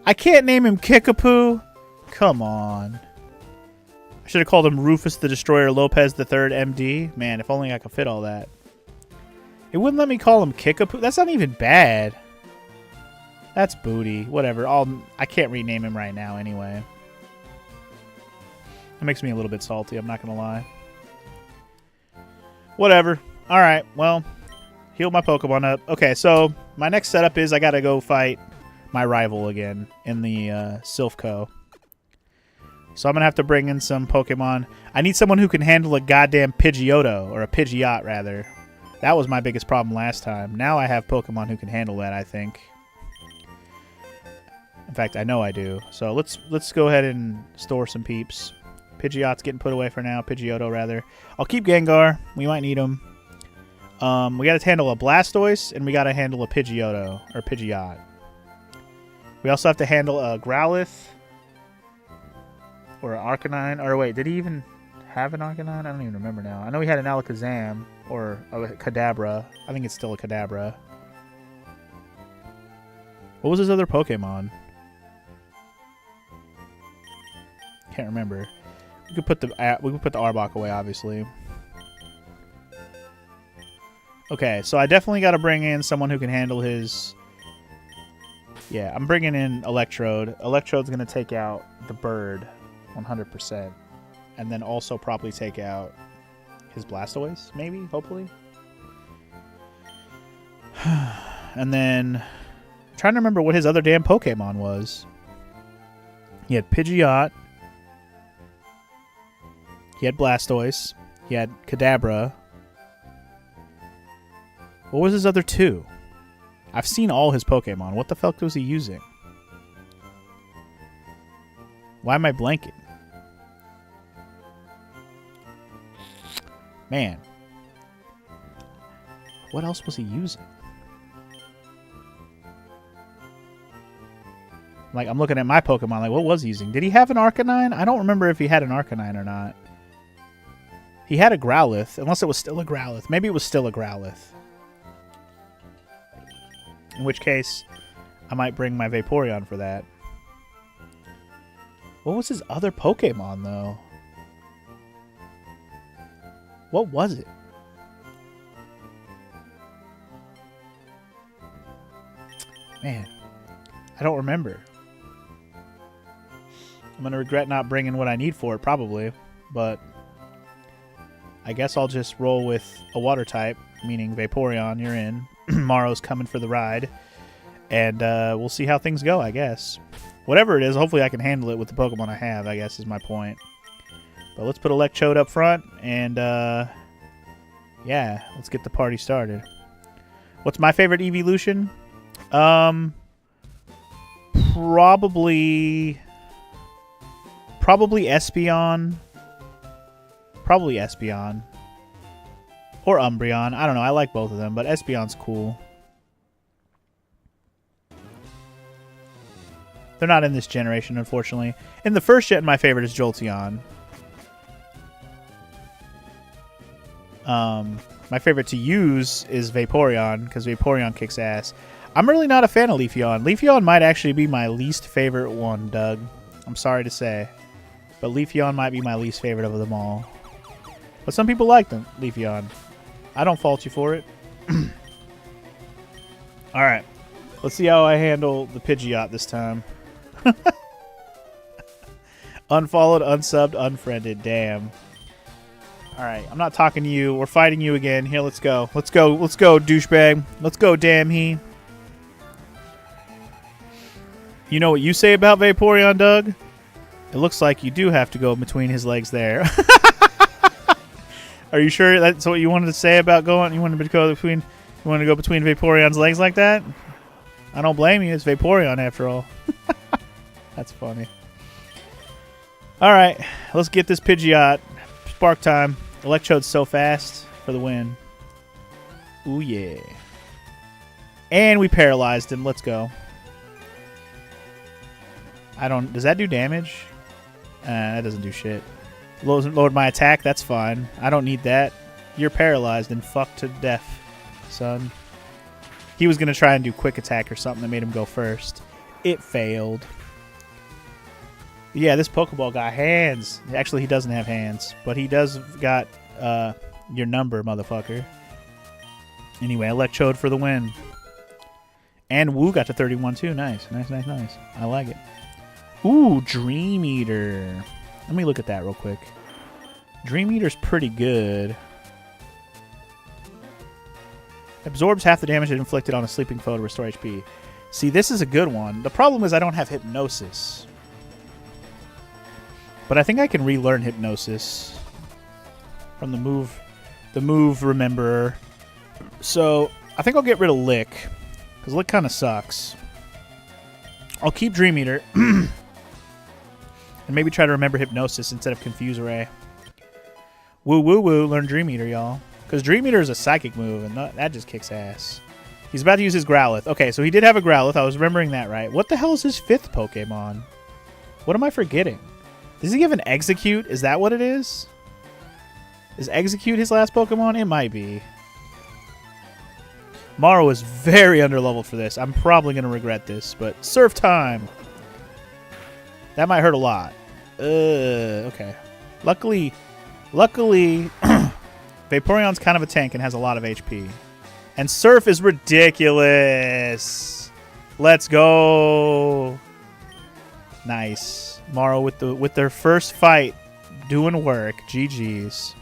I can't name him Kickapoo. Come on. I should have called him Rufus the Destroyer Lopez the Third MD. Man, if only I could fit all that. It wouldn't let me call him Kickapoo. That's not even bad. That's booty. Whatever. I can't rename him right now anyway. It makes me a little bit salty, I'm not going to lie. Whatever. Alright, well, heal my Pokemon up. Okay, so my next setup is I got to go fight my rival again in the Silphco. So I'm going to have to bring in some Pokemon. I need someone who can handle a goddamn Pidgeotto, or a Pidgeot, rather. That was my biggest problem last time. Now I have Pokemon who can handle that, I think. In fact, I know I do. So let's go ahead and store some peeps. Pidgeot's getting put away for now. Pidgeotto, rather. I'll keep Gengar. We might need him. We got to handle a Blastoise, and we got to handle a Pidgeotto, or Pidgeot. We also have to handle a Growlithe, or an Arcanine. Or wait, did he even have an Arcanine? I don't even remember now. I know he had an Alakazam, or a Kadabra. I think it's still a Kadabra. What was his other Pokemon? Can't remember. We could put the Arbok away, obviously. Okay, so I definitely got to bring in someone who can handle his... Yeah, I'm bringing in Electrode. Electrode's going to take out the bird 100%. And then also probably take out his Blastoise, maybe, hopefully. And then... I'm trying to remember what his other damn Pokemon was. He had Pidgeot. He had Blastoise. He had Kadabra. What was his other two? I've seen all his Pokemon. What the fuck was he using? Why am I blanking? Man. What else was he using? Like, I'm looking at my Pokemon. Like, what was he using? Did he have an Arcanine? I don't remember if he had an Arcanine or not. He had a Growlithe, unless it was still a Growlithe. Maybe it was still a Growlithe. In which case, I might bring my Vaporeon for that. What was his other Pokemon, though? What was it? Man, I don't remember. I'm going to regret not bringing what I need for it, probably. But I guess I'll just roll with a water type, meaning Vaporeon, you're in. Maro's coming for the ride. And we'll see how things go, I guess. Whatever it is, hopefully I can handle it with the Pokemon I have, I guess is my point. But let's put Electrode up front, and yeah, let's get the party started. What's my favorite evolution? Probably Espeon. Probably Espeon. Or Umbreon. I don't know. I like both of them, but Espeon's cool. They're not in this generation, unfortunately. In the first gen, my favorite is Jolteon. My favorite to use is Vaporeon, because Vaporeon kicks ass. I'm really not a fan of Leafeon. Leafeon might actually be my least favorite one, Doug. I'm sorry to say. But Leafeon might be my least favorite of them all. But some people like them, Leafeon. I don't fault you for it. Alright. Let's see how I handle the Pidgeot this time. Unfollowed, unsubbed, unfriended. Damn. Alright, I'm not talking to you. We're fighting you again. Here, let's go. Let's go, douchebag. Let's go, damn he. You know what you say about Vaporeon, Doug? It looks like you do have to go between his legs there. Are you sure that's what you wanted to say about going? You wanted to go between Vaporeon's legs like that? I don't blame you. It's Vaporeon after all. That's funny. All right, let's get this Pidgeot. Spark time. Electrode's so fast for the win. Ooh yeah. And we paralyzed him. Let's go. Does that do damage? That doesn't do shit. Lowered my attack. That's fine. I don't need that. You're paralyzed and fucked to death, son. He was gonna try and do quick attack or something that made him go first. It failed. Yeah, this Pokeball got hands. Actually, he doesn't have hands, but he does got your number, motherfucker. Anyway, Electrode for the win. And Woo got to 31 too. Nice. I like it. Ooh, Dream Eater. Let me look at that real quick. Dream Eater's pretty good. Absorbs half the damage it inflicted on a sleeping foe to restore HP. See, this is a good one. The problem is I don't have Hypnosis. But I think I can relearn Hypnosis from the move Rememberer. So I think I'll get rid of Lick, because Lick kind of sucks. I'll keep Dream Eater. And maybe try to remember Hypnosis instead of Confuse Ray. Woo, learn Dream Eater, y'all. Because Dream Eater is a psychic move, and that just kicks ass. He's about to use his Growlithe. Okay, so he did have a Growlithe. I was remembering that right. What the hell is his 5th Pokemon? What am I forgetting? Does he have an Execute? Is that what it is? Is Execute his last Pokemon? It might be. Maro is very underleveled for this. I'm probably going to regret this, but Surf time! That might hurt a lot. Okay. Luckily, Vaporeon's kind of a tank and has a lot of HP. And Surf is ridiculous. Let's go. Nice. Maro with their first fight doing work. GG's.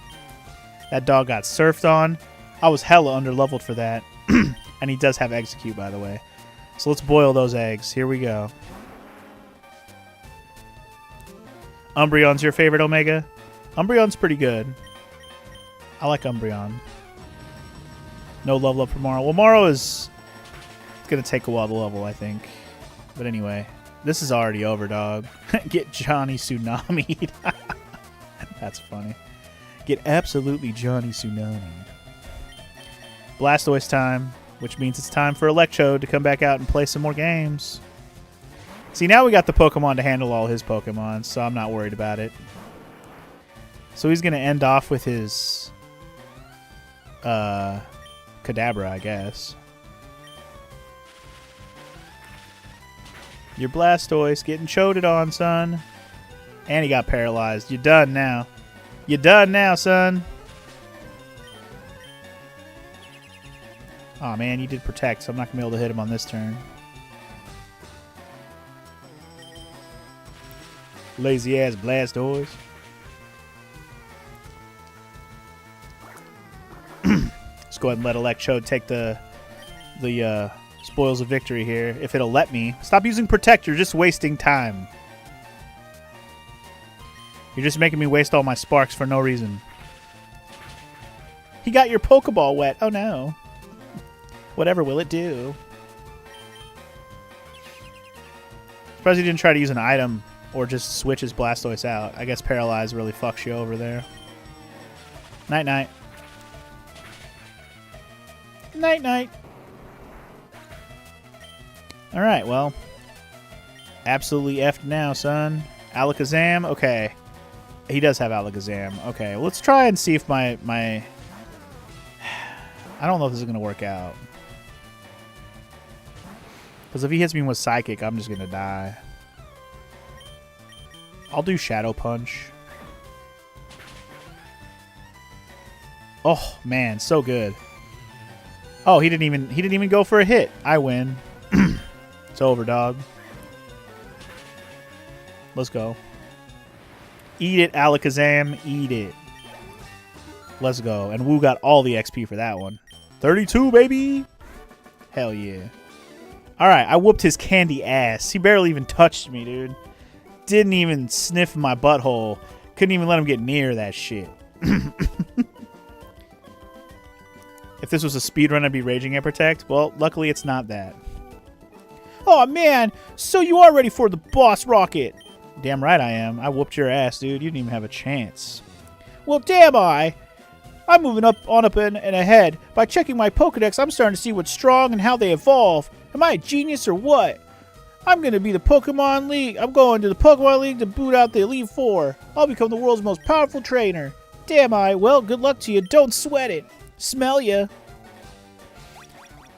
That dog got surfed on. I was hella underleveled for that. And he does have Execute, by the way. So let's boil those eggs. Here we go. Umbreon's your favorite, Omega? Umbreon's pretty good. I like Umbreon. No level up for Morrow. Well, Morrow is going to take a while to level, I think. But anyway, this is already over, dog. Get Johnny Tsunami. That's funny. Get absolutely Johnny Tsunami. Blastoise time, which means it's time for Electrode to come back out and play some more games. See, now we got the Pokemon to handle all his Pokemon, so I'm not worried about it. So he's going to end off with his Kadabra, I guess. Your Blastoise getting choded on, son. And he got paralyzed. You're done now. You're done now, son. Aw, man, you did protect, so I'm not going to be able to hit him on this turn. Lazy-ass Blastoise. Let's go ahead and let Electrode take the spoils of victory here, if it'll let me. Stop using Protect, you're just wasting time. You're just making me waste all my sparks for no reason. He got your Pokeball wet. Oh no. Whatever will it do? Surprised he didn't try to use an item or just switch his Blastoise out. I guess Paralyze really fucks you over there. Night-night. Night-night. Alright, well. Absolutely effed now, son. Alakazam? Okay. He does have Alakazam. Okay, well, let's try and see if my... I don't know if this is going to work out. Because if he hits me with Psychic, I'm just going to die. I'll do Shadow Punch. Oh, man, so good. Oh, he didn't even go for a hit. I win. It's over, dog. Let's go. Eat it, Alakazam. Eat it. Let's go. And Wu got all the XP for that one. 32, baby. Hell yeah. Alright, I whooped his candy ass. He barely even touched me, dude. Didn't even sniff my butthole. Couldn't even let him get near that shit. If this was a speedrun, I'd be raging at Protect. Well, luckily it's not that. Oh man, so you are ready for the boss rocket. Damn right I am. I whooped your ass, dude. You didn't even have a chance. Well, damn I. I'm moving up and ahead. By checking my Pokedex, I'm starting to see what's strong and how they evolve. Am I a genius or what? I'm going to be the Pokemon League. I'm going to the Pokemon League to boot out the Elite Four. I'll become the world's most powerful trainer. Damn I. Well, good luck to you. Don't sweat it. Smell ya.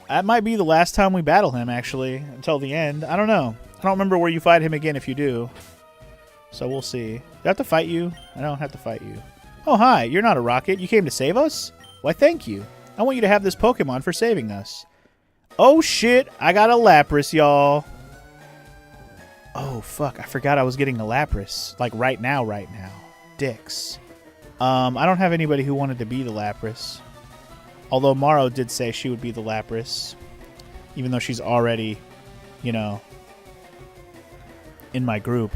That might be the last time we battle him, actually, until the end. I don't know. I don't remember where you fight him again if you do. So we'll see. Do I have to fight you? I don't have to fight you. Oh, hi. You're not a rocket. You came to save us? Why, thank you. I want you to have this Pokemon for saving us. Oh, shit. I got a Lapras, y'all. Oh, fuck. I forgot I was getting a Lapras. Like, right now. Dicks. I don't have anybody who wanted to be the Lapras. Although Morrow did say she would be the Lapras. Even though she's already, you know, in my group.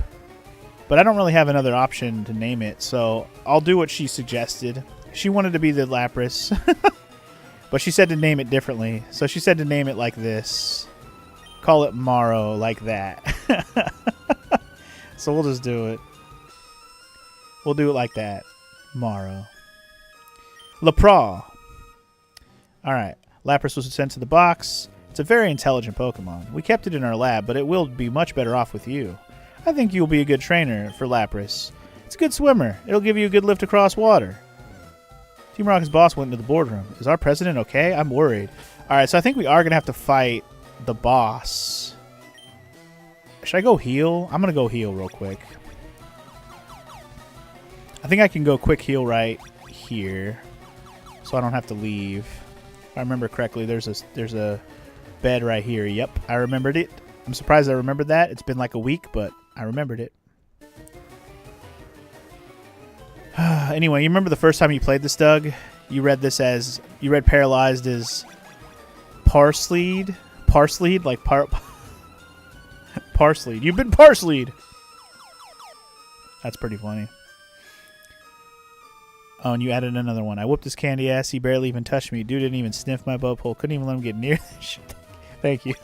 But I don't really have another option to name it, so I'll do what she suggested. She wanted to be the Lapras. But she said to name it differently. So she said to name it like this. Call it Morrow like that. So we'll just do it. We'll do it like that. Morrow. Lapras. Alright. Lapras was sent to the box. It's a very intelligent Pokemon. We kept it in our lab, but it will be much better off with you. I think you'll be a good trainer for Lapras. It's a good swimmer. It'll give you a good lift across water. Team Rocket's boss went into the boardroom. Is our president okay? I'm worried. Alright, so I think we are going to have to fight the boss. Should I go heal? I'm going to go heal real quick. I think I can go quick heal right here. So I don't have to leave. If I remember correctly, there's a bed right here. Yep, I remembered it. I'm surprised I remembered that. It's been like a week, but I remembered it. Anyway, you remember the first time you played this, Doug? You read Paralyzed as Parsleyed? Parsleyed? Like Parsleyed. You've been Parsleyed! That's pretty funny. Oh, and you added another one. I whooped his candy ass. He barely even touched me. Dude didn't even sniff my butt hole. Couldn't even let him get near that shit. Thank you.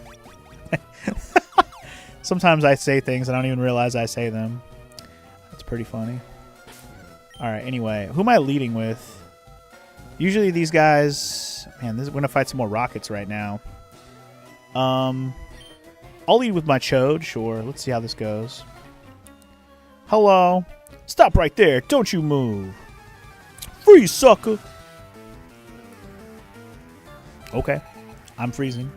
Sometimes I say things I don't even realize I say them. That's pretty funny. Alright, anyway. Who am I leading with? Usually these guys... Man, we're going to fight some more rockets right now. I'll lead with my Chode, sure. Let's see how this goes. Hello. Stop right there. Don't you move. Freeze, sucker. Okay. I'm freezing.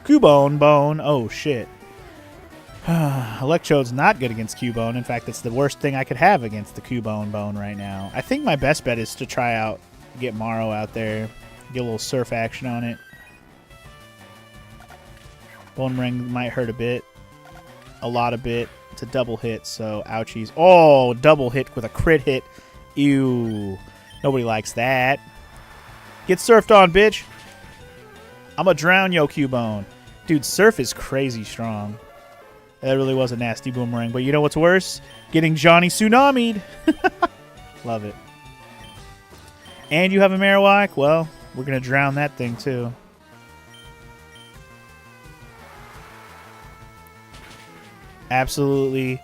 Cubone, bone. Oh, shit. Electrode's not good against Cubone. In fact, it's the worst thing I could have against the Cubone bone right now. I think my best bet is to try out, get Morrow out there, get a little surf action on it. Bone Ring might hurt a bit. A lot of bit. It's a double hit, so ouchies. Oh, double hit with a crit hit. Ew. Nobody likes that. Get surfed on, bitch. I'm gonna drown yo Cubone. Dude, surf is crazy strong. That really was a nasty boomerang. But you know what's worse? Getting Johnny Tsunami'd. Love it. And you have a Marowak? Well, we're gonna drown that thing too. Absolutely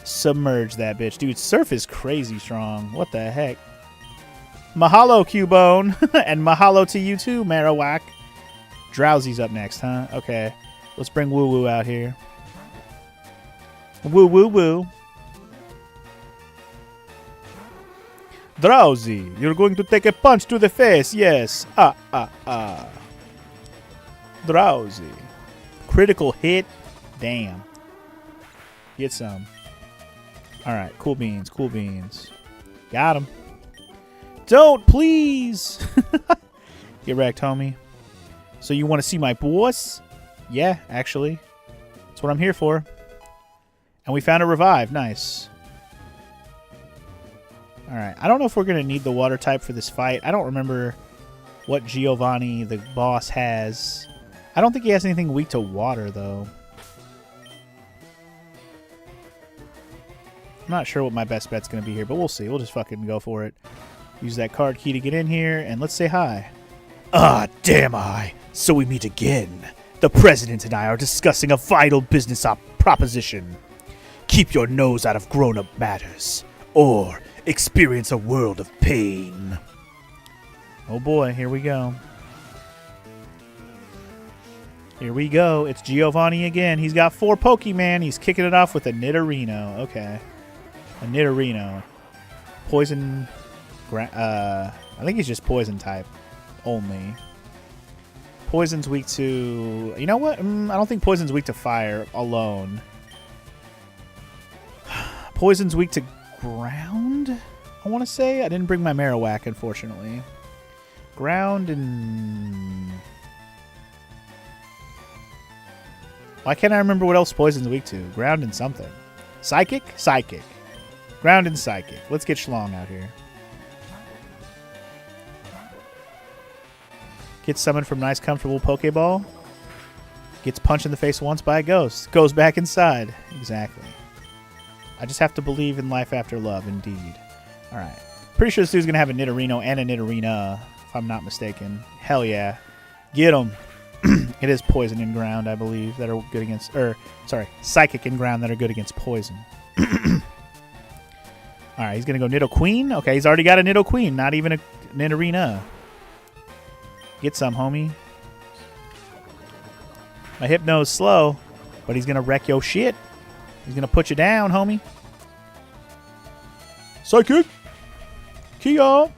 submerge that bitch. Dude, surf is crazy strong. What the heck? Mahalo, Cubone. And mahalo to you too, Marowak. Drowsy's up next, huh? Okay. Let's bring Woo Woo out here. Woo Woo Woo. Drowsy, you're going to take a punch to the face. Yes. Drowsy. Critical hit. Damn. Get some. Alright, cool beans, cool beans. Got him. Don't, please! Get wrecked, homie. So you want to see my boss? Yeah, actually. That's what I'm here for. And we found a revive. Nice. Alright, I don't know if we're going to need the water type for this fight. I don't remember what Giovanni, the boss, has. I don't think he has anything weak to water, though. I'm not sure what my best bet's going to be here, but we'll see. We'll just fucking go for it. Use that card key to get in here, and let's say hi. Ah, damn I. So we meet again. The president and I are discussing a vital business proposition. Keep your nose out of grown-up matters, or experience a world of pain. Oh boy, here we go. Here we go. It's Giovanni again. He's got 4 Pokemon. He's kicking it off with a Nidorino. Okay. A Nidorino. Poison. I think he's just poison type only. Poison's weak to... You know what? I don't think poison's weak to fire alone. Poison's weak to ground, I want to say. I didn't bring my Marowak, unfortunately. Ground and... Why can't I remember what else poison's weak to? Ground and something. Psychic? Psychic. Ground and psychic. Let's get Schlong out here. Gets summoned from nice, comfortable Pokeball. Gets punched in the face once by a ghost. Goes back inside. Exactly. I just have to believe in life after love, indeed. Alright. Pretty sure this dude's going to have a Nidorino and a Nidorina, if I'm not mistaken. Hell yeah. Get him. It is poison and ground, I believe, that are good against... sorry, psychic and ground that are good against poison. Alright, he's going to go Nidoqueen. Okay, he's already got a Nidoqueen, not even a Nidorina. Get some, homie. My Hypno's slow, but he's going to wreck your shit. He's going to put you down, homie. Psychic. Kia.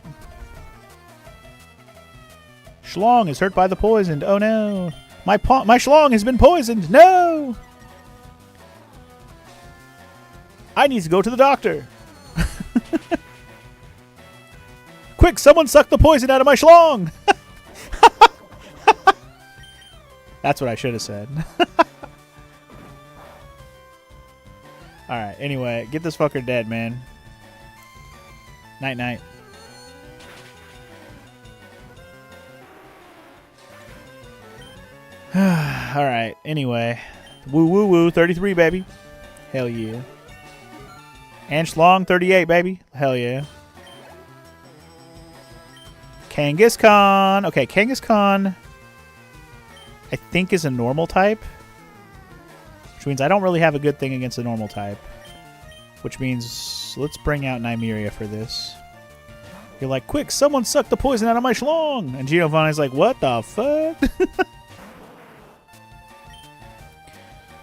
Schlong is hurt by the poison. Oh, no. My Schlong has been poisoned. No. I need to go to the doctor. Quick, someone suck the poison out of my Schlong. That's what I should have said. Alright, anyway, get this fucker dead, man. Night-night. Alright, anyway. Woo-woo-woo, 33, baby. Hell yeah. And Schlong, 38, baby. Hell yeah. Kangaskhan. Okay, Kangaskhan I think is a normal type. Which means I don't really have a good thing against a normal type. Which means let's bring out Nymeria for this. You're like, quick, someone sucked the poison out of my schlong. And Giovanni's like, what the fuck?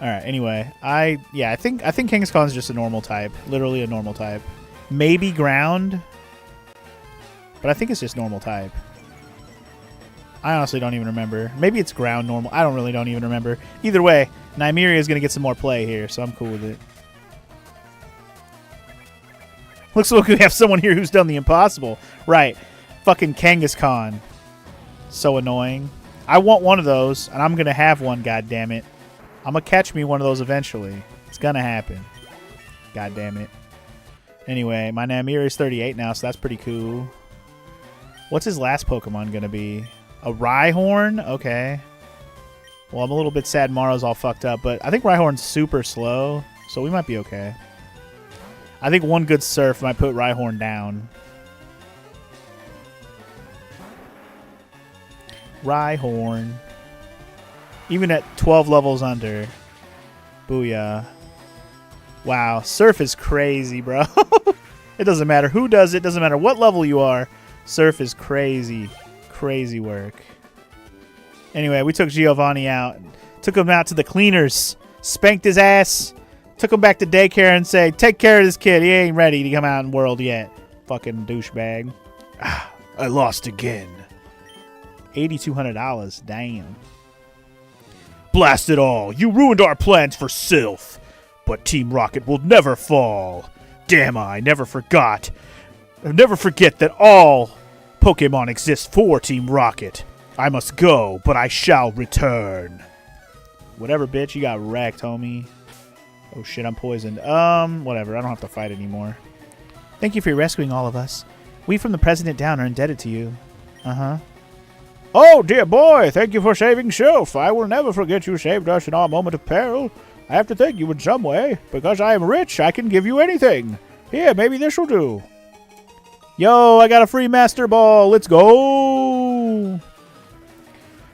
Alright, anyway. I think Kangaskhan is just a normal type. Literally a normal type. Maybe ground. But I think it's just normal type. I honestly don't even remember. Maybe it's ground normal. I don't even remember. Either way, Nymeria is going to get some more play here, so I'm cool with it. Looks like we have someone here who's done the impossible. Right. Fucking Kangaskhan. So annoying. I want one of those, and I'm going to have one, goddammit. I'm going to catch me one of those eventually. It's going to happen. Goddammit. Anyway, my Nymeria is 38 now, so that's pretty cool. What's his last Pokemon going to be? A Rhyhorn? Okay. Well, I'm a little bit sad Maro's all fucked up, but I think Rhyhorn's super slow, so we might be okay. I think one good surf might put Rhyhorn down. Rhyhorn. Even at 12 levels under. Booyah. Wow, surf is crazy, bro. It doesn't matter who does it. Doesn't matter what level you are. Surf is crazy. Crazy work. Anyway, we took Giovanni out. Took him out to the cleaners. Spanked his ass. Took him back to daycare and say, take care of this kid. He ain't ready to come out in the world yet. Fucking douchebag. Ah, I lost again. $8,200. Damn. Blast it all. You ruined our plans for Sylph. But Team Rocket will never fall. Damn, I never forgot. I'll never forget that all Pokemon exist for Team Rocket. I must go, but I shall return. Whatever, bitch. You got wrecked, homie. Oh, shit. I'm poisoned. Whatever. I don't have to fight anymore. Thank you for rescuing all of us. We from the President down are indebted to you. Uh-huh. Oh, dear boy. Thank you for saving Sylph. I will never forget you saved us in our moment of peril. I have to thank you in some way. Because I am rich, I can give you anything. Here, maybe this will do. Yo, I got a free Master Ball. Let's go.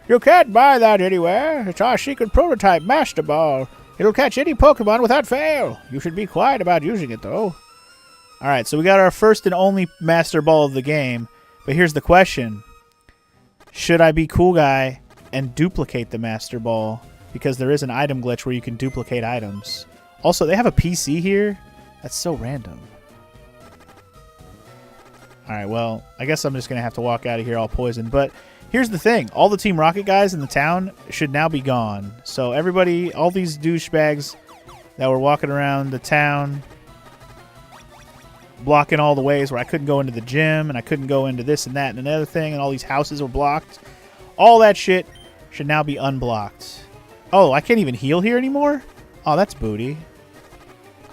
You can't buy that anywhere. It's our secret prototype Master Ball. It'll catch any Pokemon without fail. You should be quiet about using it, though. Alright, so we got our first and only Master Ball of the game. But here's the question. Should I be cool guy and duplicate the Master Ball? Because there is an item glitch where you can duplicate items. Also, they have a PC here? That's so random. Alright, well, I guess I'm just going to have to walk out of here all poisoned. But here's the thing. All the Team Rocket guys in the town should now be gone. So everybody, all these douchebags that were walking around the town, blocking all the ways where I couldn't go into the gym, and I couldn't go into this and that and another thing, and all these houses were blocked. All that shit should now be unblocked. Oh, I can't even heal here anymore? Oh, that's booty.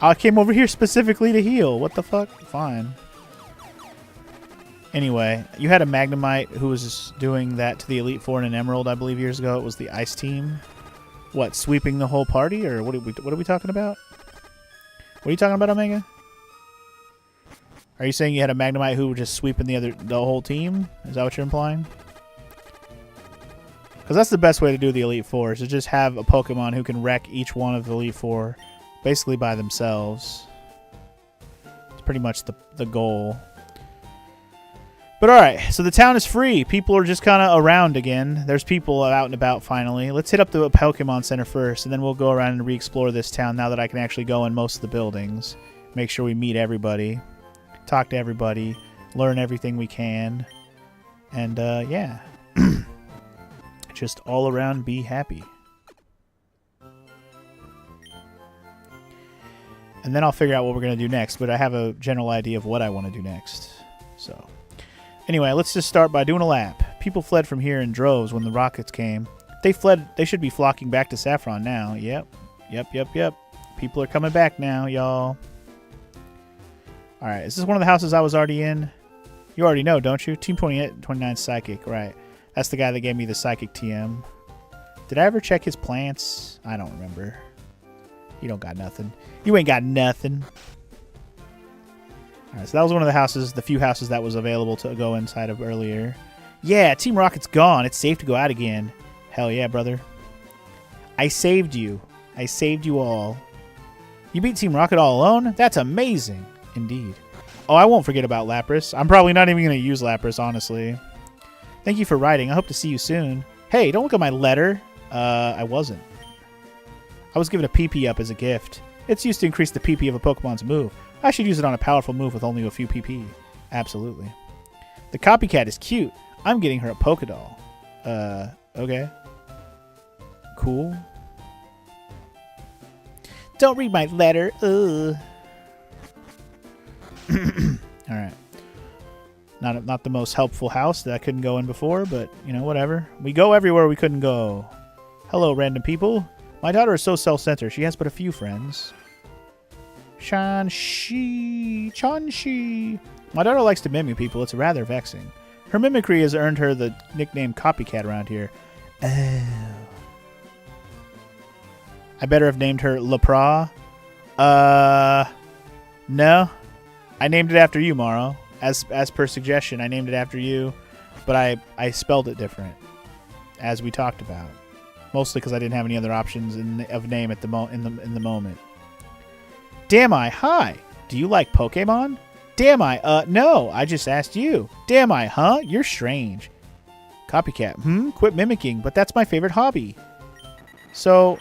I came over here specifically to heal. What the fuck? Fine. Anyway, you had a Magnemite who was doing that to the Elite Four in an Emerald, I believe, years ago. It was the Ice Team. What, sweeping the whole party? Or what are we talking about? What are you talking about, Omega? Are you saying you had a Magnemite who was just sweeping the whole team? Is that what you're implying? Because that's the best way to do the Elite Four, is to just have a Pokemon who can wreck each one of the Elite Four basically by themselves. It's pretty much the goal. But alright, so the town is free. People are just kind of around again. There's people out and about finally. Let's hit up the Pokemon Center first, and then we'll go around and re-explore this town now that I can actually go in most of the buildings. Make sure we meet everybody. Talk to everybody. Learn everything we can. And, yeah. Just all around be happy. And then I'll figure out what we're going to do next, but I have a general idea of what I want to do next. So, anyway, let's just start by doing a lap. People fled from here in droves when the rockets came. They fled. They should be flocking back to Saffron now. Yep. People are coming back now, y'all. Alright, is this one of the houses I was already in? You already know, don't you? Team 29 Psychic, right. That's the guy that gave me the Psychic TM. Did I ever check his plants? I don't remember. You don't got nothing. You ain't got nothing. Alright, so that was one of the houses, the few houses that was available to go inside of earlier. Yeah, Team Rocket's gone. It's safe to go out again. Hell yeah, brother. I saved you. I saved you all. You beat Team Rocket all alone? That's amazing. Indeed. Oh, I won't forget about Lapras. I'm probably not even going to use Lapras, honestly. Thank you for writing. I hope to see you soon. Hey, don't look at my letter. I wasn't. I was given a PP up as a gift. It's used to increase the PP of a Pokemon's move. I should use it on a powerful move with only a few PP. Absolutely. The copycat is cute. I'm getting her a Pokédoll. Okay. Cool. Don't read my letter. Ugh. Alright. Not the most helpful house that I couldn't go in before, but, you know, whatever. We go everywhere we couldn't go. Hello, random people. My daughter is so self-centered. She has but a few friends. Chanshi. My daughter likes to mimic people. It's rather vexing. Her mimicry has earned her the nickname Copycat around here. Oh. I better have named her Lapra. No. I named it after you, Morrow. As per suggestion, I named it after you, but I spelled it different, as we talked about. Mostly because I didn't have any other options of name at the in the moment. Damn I, hi. Do you like Pokemon? Damn I, no, I just asked you. Damn I, huh? You're strange. Copycat, quit mimicking, but that's my favorite hobby. So,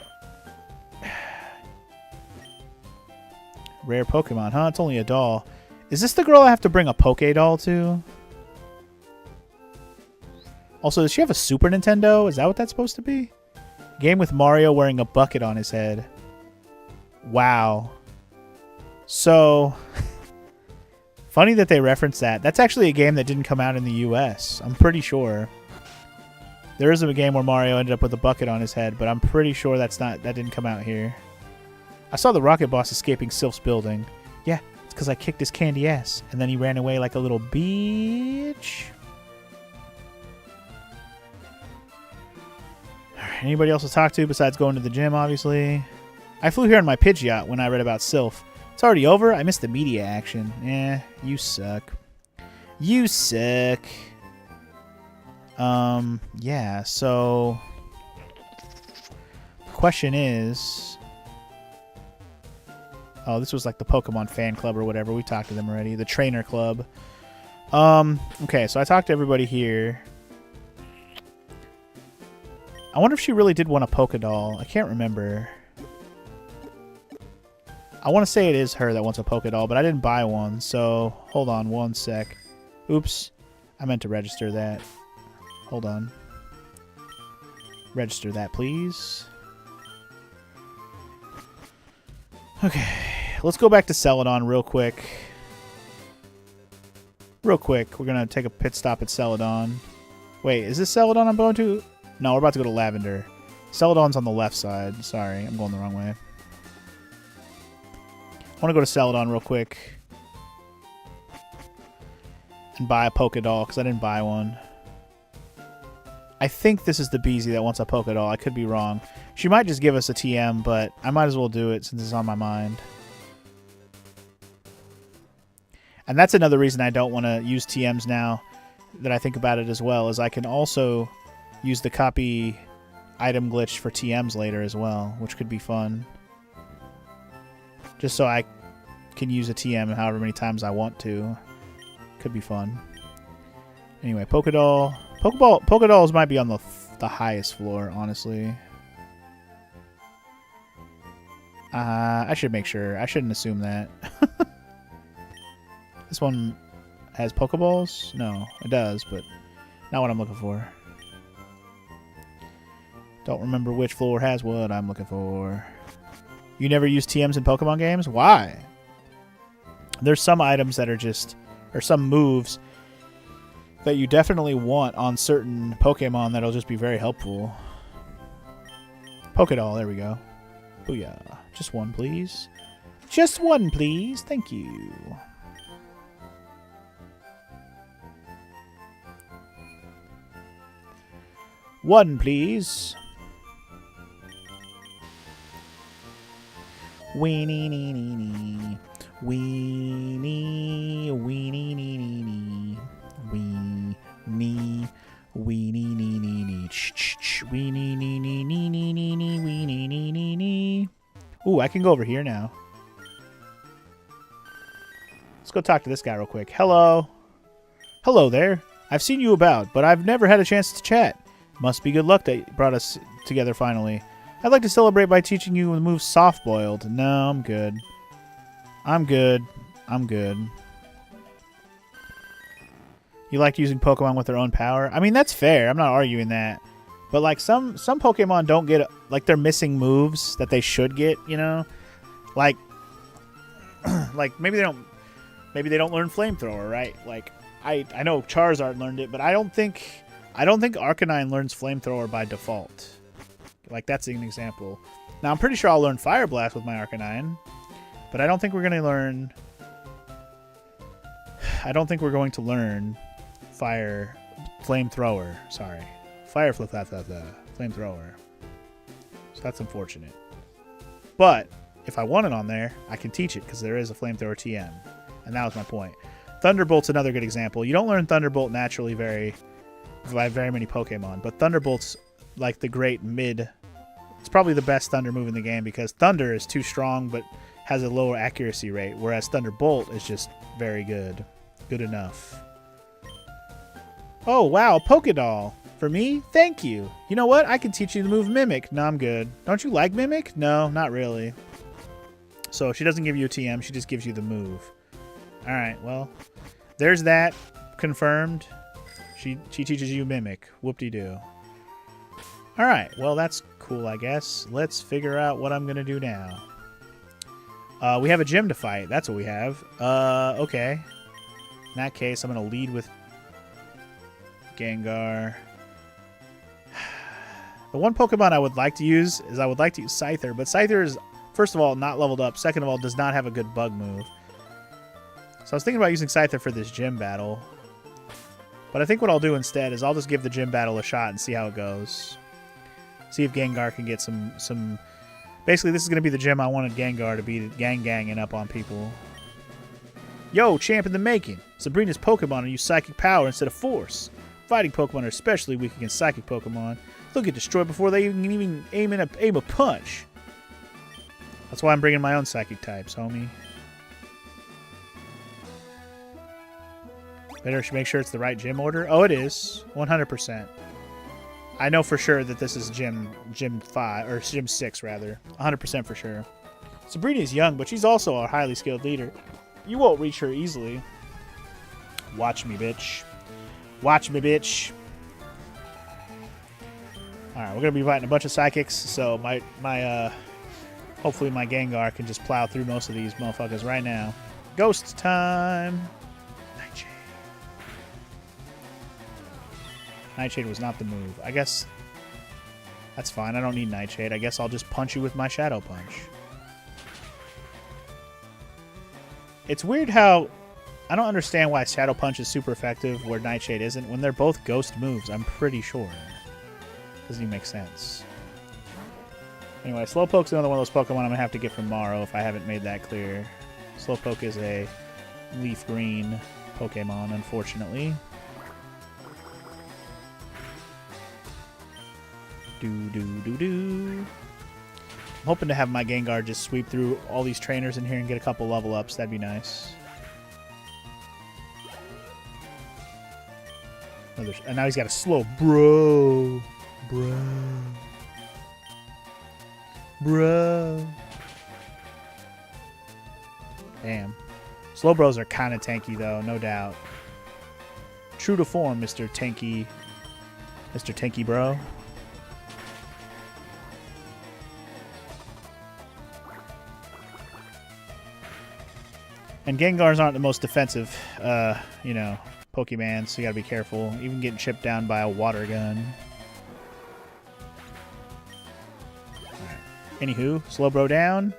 rare Pokemon, huh? It's only a doll. Is this the girl I have to bring a Poké doll to? Also, does she have a Super Nintendo? Is that what that's supposed to be? Game with Mario wearing a bucket on his head. Wow. So, funny that they referenced that. That's actually a game that didn't come out in the US. I'm pretty sure. There is a game where Mario ended up with a bucket on his head, but I'm pretty sure that didn't come out here. I saw the Rocket Boss escaping Sylph's building. Yeah, it's because I kicked his candy ass, and then he ran away like a little bitch. Alright, anybody else to talk to besides going to the gym, obviously? I flew here on my Pidgeot when I read about Sylph. It's already over? I missed the media action. Eh, you suck. You suck. Yeah, so the question is, oh, this was like the Pokemon fan club or whatever. We talked to them already. The trainer club. Okay, so I talked to everybody here. I wonder if she really did want a Pokédoll. I can't remember. I want to say it is her that wants a Pokédoll, but I didn't buy one, so hold on one sec. Oops. I meant to register that. Hold on. Register that, please. Okay. Let's go back to Celadon real quick. Real quick. We're going to take a pit stop at Celadon. Wait, is this Celadon I'm going to? No, we're about to go to Lavender. Celadon's on the left side. Sorry, I'm going the wrong way. I want to go to Celadon real quick. And buy a Pokédoll, because I didn't buy one. I think this is the Beezy that wants a Pokédoll. I could be wrong. She might just give us a TM, but I might as well do it since it's on my mind. And that's another reason I don't want to use TMs now that I think about it as well, is I can also use the copy item glitch for TMs later as well, which could be fun. Just so I can use a TM however many times I want to. Could be fun. Anyway, Pokédoll. Pokédolls might be on the highest floor, honestly. I should make sure. I shouldn't assume that. This one has Pokeballs? No, it does, but not what I'm looking for. Don't remember which floor has what I'm looking for. You never use TMs in Pokemon games? Why? There's some items that are just, or some moves that you definitely want on certain Pokemon that'll just be very helpful. Pokédoll, there we go. Booyah. Just one, please. Just one, please. Thank you. One, please. Weenie, nee, nee, nee. Weenie, weenie, nee, nee, nee. Weenie, I can go over here now. Let's go talk to this guy real quick. Hello. Hello there. I've seen you about, but I've never had a chance to chat. Must be good luck that brought us together finally. I'd like to celebrate by teaching you the move Soft Boiled. No, I'm good. I'm good. I'm good. You like using Pokemon with their own power? I mean, that's fair. I'm not arguing that. But, like, some Pokemon don't get... Like, they're missing moves that they should get, you know? Like... like, maybe they don't... Maybe they don't learn Flamethrower, right? Like, I know Charizard learned it, but I don't think Arcanine learns Flamethrower by default. Like, that's an example. Now, I'm pretty sure I'll learn Fire Blast with my Arcanine, but I don't think we're going to learn... I don't think we're going to learn Flamethrower. Sorry. Flamethrower. So that's unfortunate. But, if I want it on there, I can teach it, because there is a Flamethrower TM. And that was my point. Thunderbolt's another good example. You don't learn Thunderbolt naturally by very many Pokemon, but Thunderbolt's like the great mid. It's probably the best Thunder move in the game because Thunder is too strong but has a lower accuracy rate, whereas Thunderbolt is just very good. Good enough. Oh, wow, Pokédoll. For me? Thank you. You know what? I can teach you the move Mimic. No, I'm good. Don't you like Mimic? No, not really. So she doesn't give you a TM, she just gives you the move. Alright, well, there's that. Confirmed. She teaches you Mimic. Whoop-de-doo. Alright, well, that's cool, I guess. Let's figure out what I'm going to do now. We have a gym to fight. That's what we have. Okay. In that case, I'm going to lead with Gengar. The one Pokemon I would like to use is Scyther, but Scyther is, first of all, not leveled up. Second of all, does not have a good bug move. So I was thinking about using Scyther for this gym battle. But I think what I'll do instead is I'll just give the gym battle a shot and see how it goes. See if Gengar can get some... Basically, this is going to be the gym I wanted Gengar to be ganging up on people. Yo, champ in the making. Sabrina's Pokemon use Psychic Power instead of Force. Fighting Pokemon are especially weak against Psychic Pokemon. They'll get destroyed before they can even aim a punch. That's why I'm bringing my own Psychic types, homie. Better make sure it's the right gym order. Oh, it is. 100%. I know for sure that this is gym 5, or gym 6, rather. 100% for sure. Sabrina is young, but she's also a highly skilled leader. You won't reach her easily. Watch me, bitch. Watch me, bitch. Alright, we're going to be fighting a bunch of Psychics, so hopefully my Gengar can just plow through most of these motherfuckers right now. Ghost time! Nightshade was not the move. I guess that's fine. I don't need Nightshade. I guess I'll just punch you with my Shadow Punch. It's weird how... I don't understand why Shadow Punch is super effective where Nightshade isn't when they're both ghost moves, I'm pretty sure. Doesn't even make sense. Anyway, Slowpoke's another one of those Pokemon I'm going to have to get from Morrow if I haven't made that clear. Slowpoke is a leaf green Pokemon, unfortunately. I'm hoping to have my Gengar just sweep through all these trainers in here and get a couple level ups. That'd be nice. And now he's got a slow bro. Damn. Slow bros are kind of tanky though, no doubt. True to form, Mr. Tanky bro. And Gengars aren't the most defensive, Pokemon, so you gotta be careful. Even getting chipped down by a water gun. Alright. Anywho, Slowbro down.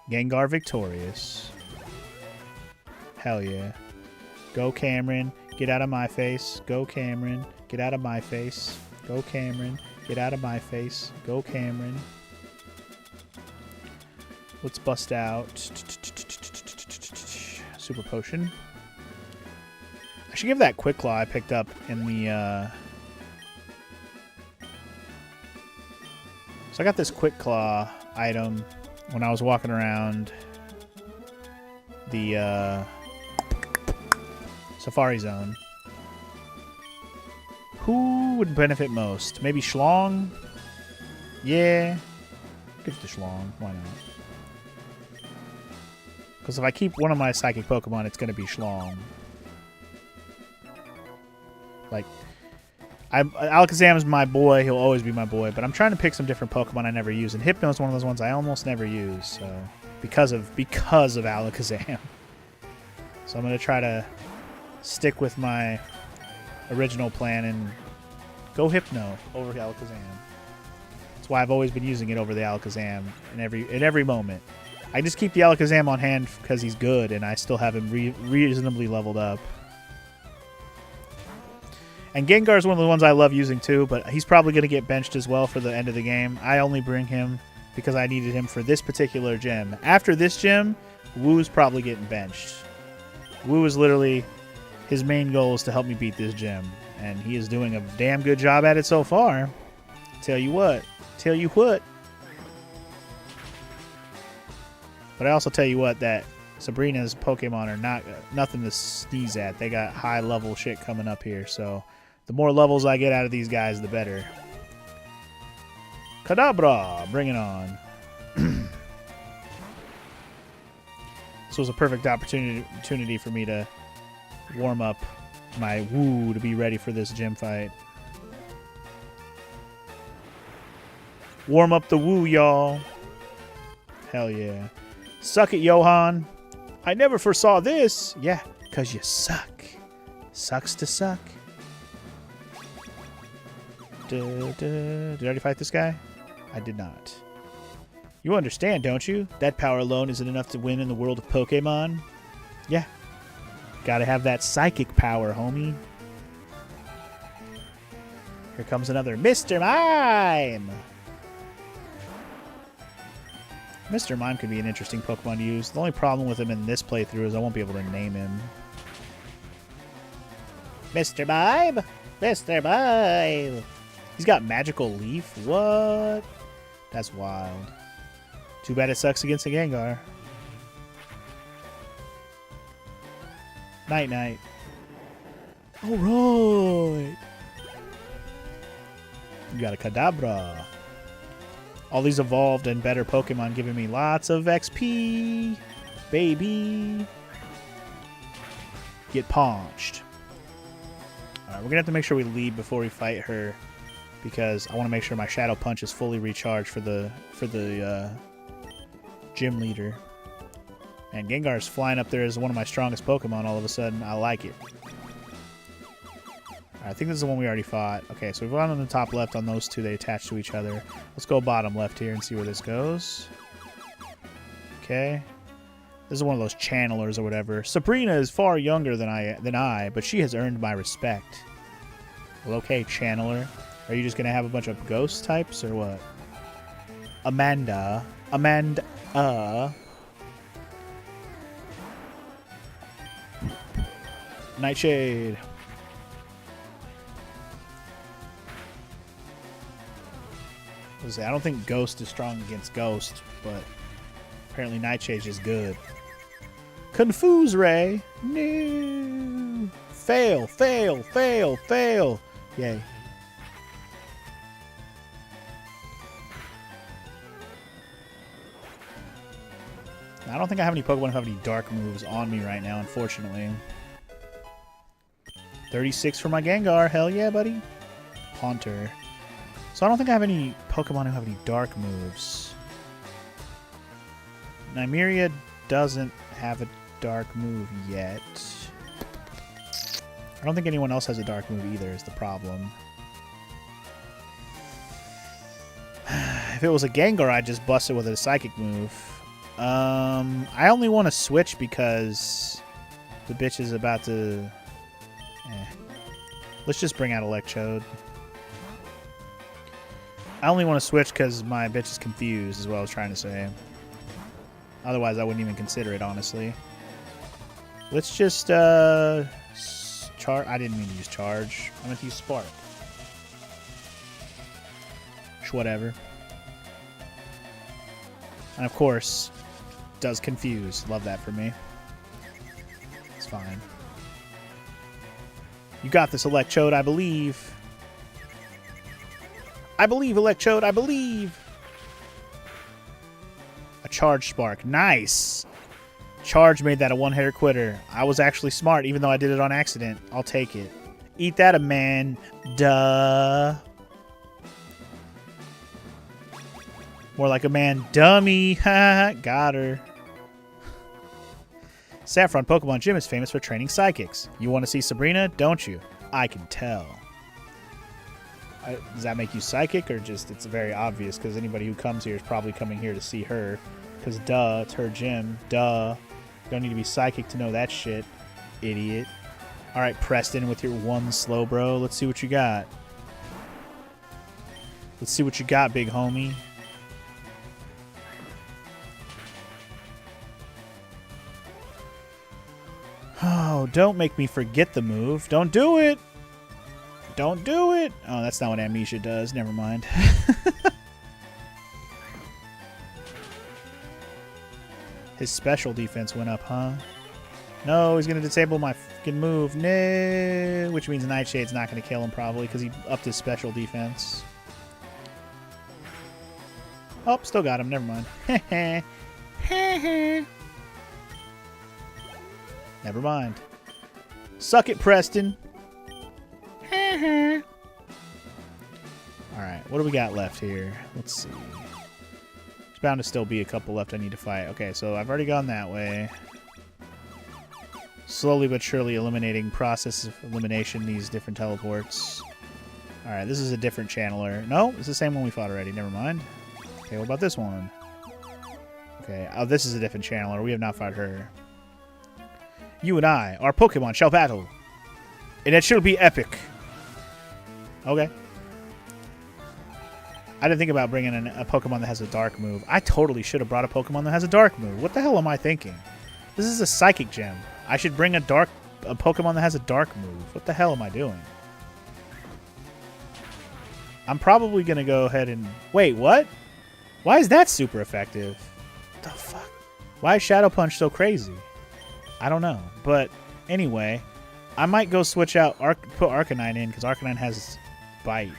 Gengar victorious. Hell yeah. Go Cameron. Get out of my face. Go Cameron. Get out of my face. Go Cameron. Get out of my face. Go Cameron. Let's bust out Super Potion. I should give that Quick Claw I picked up in the... So I got this Quick Claw item when I was walking around the Safari Zone. Who would benefit most? Maybe Schlong? Yeah. Give it to Schlong. Why not? Because if I keep one of my psychic Pokemon, it's going to be Schlong. Like, Alakazam is my boy. He'll always be my boy. But I'm trying to pick some different Pokemon I never use. And Hypno is one of those ones I almost never use. So, because of Alakazam. So I'm going to try to stick with my original plan and go Hypno over Alakazam. That's why I've always been using it over the Alakazam in every moment. I just keep the Alakazam on hand because he's good, and I still have him reasonably leveled up. And Gengar is one of the ones I love using too, but he's probably going to get benched as well for the end of the game. I only bring him because I needed him for this particular gym. After this gym, Woo's probably getting benched. Woo is literally, his main goal is to help me beat this gym, and he is doing a damn good job at it so far. Tell you what. But I also tell you what, that Sabrina's Pokemon are nothing to sneeze at. They got high level shit coming up here, so the more levels I get out of these guys, the better. Kadabra, bring it on. This was a perfect opportunity for me to warm up my Woo to be ready for this gym fight. Warm up the Woo, y'all. Hell yeah. Suck it, Johan. I never foresaw this. Yeah, because you suck. Sucks to suck. Did I already fight this guy? I did not. You understand, don't you? That power alone isn't enough to win in the world of Pokemon. Yeah. Gotta have that psychic power, homie. Here comes another Mr. Mime! Mr. Mime could be an interesting Pokemon to use. The only problem with him in this playthrough is I won't be able to name him. Mr. Mime! Mr. Mime! He's got Magical Leaf? What? That's wild. Too bad it sucks against a Gengar. Night-night. Alright! You got a Kadabra. All these evolved and better Pokemon giving me lots of XP. Baby. Get punched. Alright, we're going to have to make sure we leave before we fight her. Because I want to make sure my Shadow Punch is fully recharged for the gym leader. And Gengar's flying up there as one of my strongest Pokemon all of a sudden. I like it. I think this is the one we already fought. Okay, so we've gone on the top left on those two. They attach to each other. Let's go bottom left here and see where this goes. Okay. This is one of those channelers or whatever. Sabrina is far younger than I, but she has earned my respect. Well, okay, channeler. Are you just going to have a bunch of ghost types or what? Amanda. Nightshade. I don't think Ghost is strong against Ghost, but apparently Nightshade's just good. Confuse Ray. No. Fail. Yay. I don't think I have any Pokemon who have any dark moves on me right now, unfortunately. 36 for my Gengar. Hell yeah, buddy. Haunter. So I don't think I have any Pokemon who have any dark moves. Nymeria doesn't have a dark move yet. I don't think anyone else has a dark move either is the problem. If it was a Gengar, I'd just bust it with a psychic move. I only want to switch because the bitch is about to... Let's just bring out Electrode. I only want to switch because my bitch is confused, is what I was trying to say. Otherwise, I wouldn't even consider it, honestly. Let's just, I didn't mean to use Charge. I meant to use Spark. Whatever. And of course, does confuse. Love that for me. It's fine. You got this, Electrode, I believe. I believe, Electrode, I believe. A Charge Spark. Nice. Charge made that a one-hitter quitter. I was actually smart, even though I did it on accident. I'll take it. Eat that, a man. Duh. More like a man. Dummy. Ha. Got her. Saffron Pokemon Gym is famous for training psychics. You want to see Sabrina, don't you? I can tell. Does that make you psychic, or just it's very obvious because anybody who comes here is probably coming here to see her? Because duh, it's her gym. Duh. You don't need to be psychic to know that shit, idiot. All right, Preston, with your one slow, bro. Let's see what you got. Let's see what you got, big homie. Oh, don't make me forget the move. Don't do it. Don't do it. Oh, that's not what Amnesia does. Never mind. His special defense went up, huh? No, he's going to disable my fucking move. No. Which means Nightshade's not going to kill him probably because he upped his special defense. Oh, still got him. Never mind. Never mind. Suck it, Preston. Alright, what do we got left here? Let's see. There's bound to still be a couple left I need to fight. Okay, so I've already gone that way. Slowly but surely eliminating process of elimination, these different teleports. Alright, this is a different channeler. No, it's the same one we fought already. Never mind. Okay, what about this one? Okay, oh, this is a different channeler. We have not fought her. You and I, our Pokemon, shall battle. And it shall be epic. Okay. I didn't think about bringing in a Pokemon that has a dark move. I totally should have brought a Pokemon that has a dark move. What the hell am I thinking? This is a Psychic Gym. I should bring a Pokemon that has a dark move. What the hell am I doing? I'm probably going to go ahead and... Wait, what? Why is that super effective? What the fuck? Why is Shadow Punch so crazy? I don't know. But anyway, I might go switch out, put Arcanine in, because Arcanine has Bite.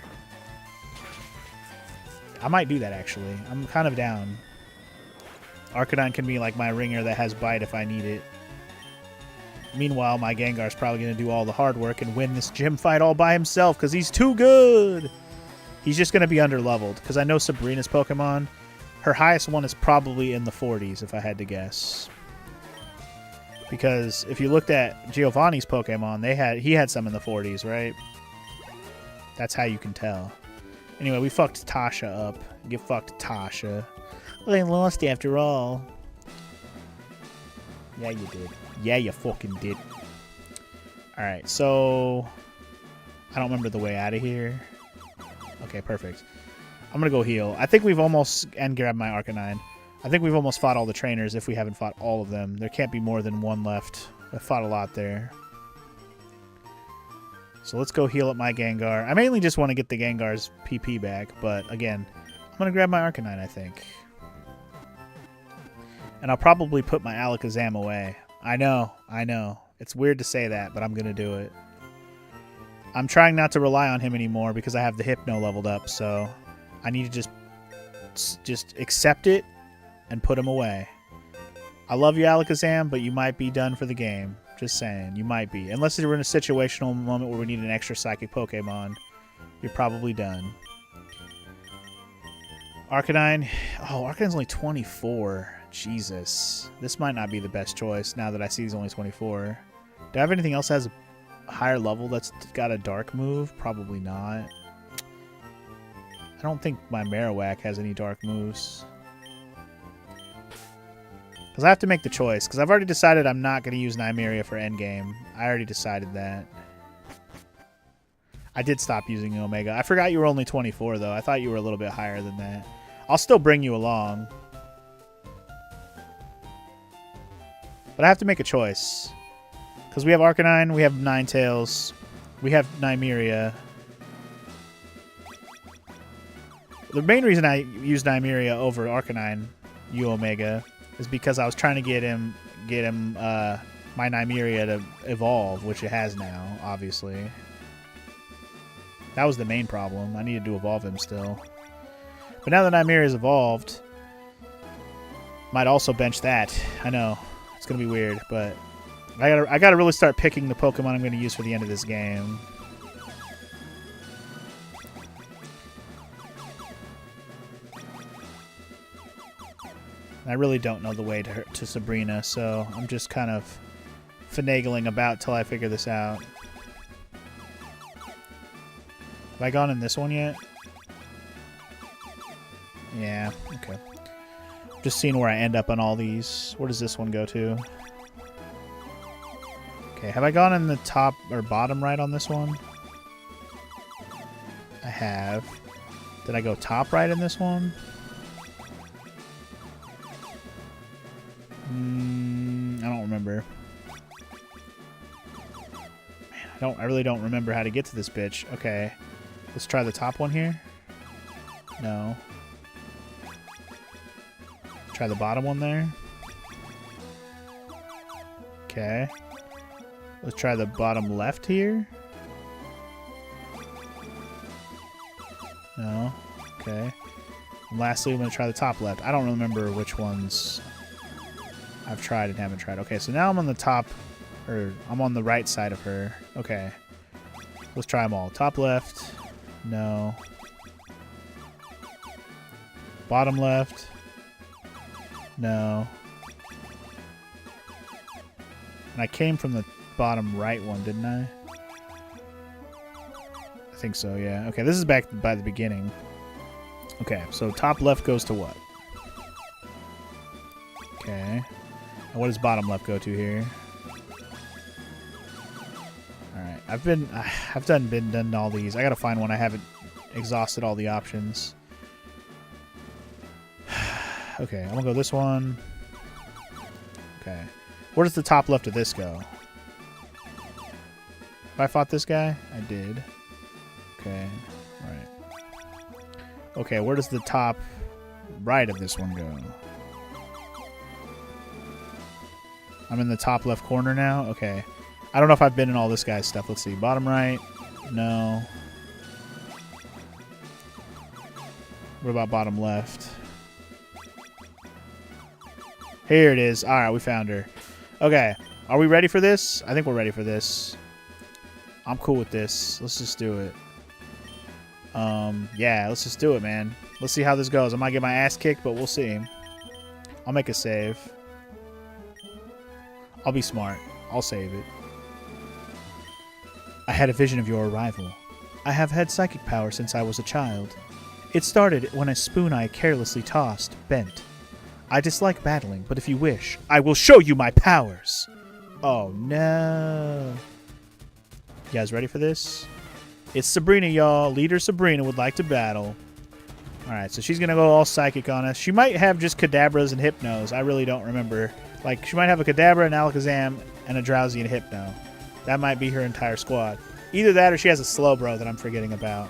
I might do that, actually. I'm kind of down. Arcanine can be like my ringer that has Bite if I need it. Meanwhile, my Gengar's probably going to do all the hard work and win this gym fight all by himself because he's too good. He's just going to be underleveled because I know Sabrina's Pokemon, her highest one is probably in the 40s if I had to guess. Because if you looked at Giovanni's Pokemon, he had some in the 40s, right? That's how you can tell. Anyway, we fucked Tasha up. Get fucked, Tasha. Well, they lost after all. Yeah, you did. Yeah, you fucking did. Alright, so... I don't remember the way out of here. Okay, perfect. I'm gonna go heal. I think we've almost... And grab my Arcanine. I think we've almost fought all the trainers if we haven't fought all of them. There can't be more than one left. I fought a lot there. So let's go heal up my Gengar. I mainly just want to get the Gengar's PP back, but again, I'm going to grab my Arcanine, I think. And I'll probably put my Alakazam away. I know. It's weird to say that, but I'm going to do it. I'm trying not to rely on him anymore because I have the Hypno leveled up, so I need to just accept it and put him away. I love you, Alakazam, but you might be done for the game. Just saying, you might be. Unless we're in a situational moment where we need an extra Psychic Pokemon, you're probably done. Arcanine. Oh, Arcanine's only 24. Jesus. This might not be the best choice now that I see he's only 24. Do I have anything else that has a higher level that's got a dark move? Probably not. I don't think my Marowak has any dark moves. Because I have to make the choice. Because I've already decided I'm not going to use Nymeria for endgame. I already decided that. I did stop using Omega. I forgot you were only 24, though. I thought you were a little bit higher than that. I'll still bring you along. But I have to make a choice. Because we have Arcanine, we have Ninetales, we have Nymeria. The main reason I use Nymeria over Arcanine U Omega is because I was trying to get him my Nymeria to evolve, which it has now, obviously. That was the main problem. I needed to evolve him still. But now that Nymeria is evolved, might also bench that. I know. It's going to be weird, but I gotta really start picking the Pokemon I'm going to use for the end of this game. I really don't know the way to Sabrina, so I'm just kind of finagling about till I figure this out. Have I gone in this one yet? Yeah, okay. Just seeing where I end up on all these. Where does this one go to? Okay, have I gone in the top or bottom right on this one? I have. Did I go top right in this one? I don't remember. Man, I really don't remember how to get to this bitch. Okay. Let's try the top one here. No. Try the bottom one there. Okay. Let's try the bottom left here. No. Okay. And lastly, I'm going to try the top left. I don't remember which ones I've tried and haven't tried. Okay, so now I'm on the top, or I'm on the right side of her. Okay. Let's try them all. Top left. No. Bottom left. No. And I came from the bottom right one, didn't I? I think so, yeah. Okay, this is back by the beginning. Okay, so top left goes to what? Okay. And what does bottom left go to here? Alright, I've done all these. I gotta find one. I haven't exhausted all the options. Okay, I'm gonna go this one. Okay. Where does the top left of this go? Have I fought this guy? I did. Okay. Right. Okay, where does the top right of this one go? I'm in the top left corner now? Okay. I don't know if I've been in all this guy's stuff. Let's see. Bottom right? No. What about bottom left? Here it is. Alright, we found her. Okay. Are we ready for this? I think we're ready for this. I'm cool with this. Let's just do it. Yeah, let's just do it, man. Let's see how this goes. I might get my ass kicked, but we'll see. I'll make a save. I'll be smart. I'll save it. I had a vision of your arrival. I have had psychic power since I was a child. It started when a spoon I carelessly tossed bent. I dislike battling, but if you wish, I will show you my powers. Oh, no. You guys ready for this? It's Sabrina, y'all. Leader Sabrina would like to battle. Alright, so she's going to go all psychic on us. She might have just Kadabras and Hypnos. I really don't remember. Like, she might have a Kadabra, an Alakazam, and a Drowsy and Hypno. That might be her entire squad. Either that or she has a Slowbro that I'm forgetting about.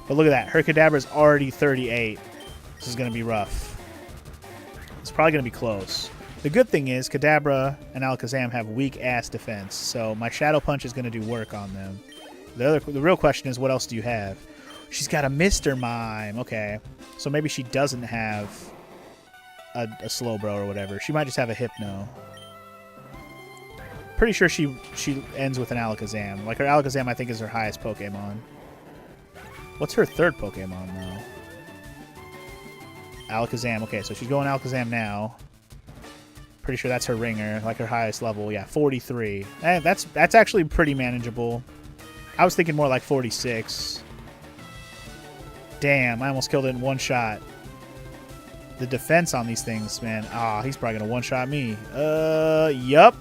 But look at that. Her Kadabra's already 38. This is going to be rough. It's probably going to be close. The good thing is Kadabra and Alakazam have weak-ass defense, so my Shadow Punch is going to do work on them. The real question is, what else do you have? She's got a Mr. Mime. Okay. So maybe she doesn't have a Slowbro or whatever. She might just have a Hypno. Pretty sure she ends with an Alakazam. Like, her Alakazam, I think, is her highest Pokemon. What's her third Pokemon, though? Alakazam. Okay, so she's going Alakazam now. Pretty sure that's her ringer, like her highest level. Yeah, 43. That's actually pretty manageable. I was thinking more like 46. Damn, I almost killed it in one shot. The defense on these things, man. Ah, he's probably going to one-shot me. Yup.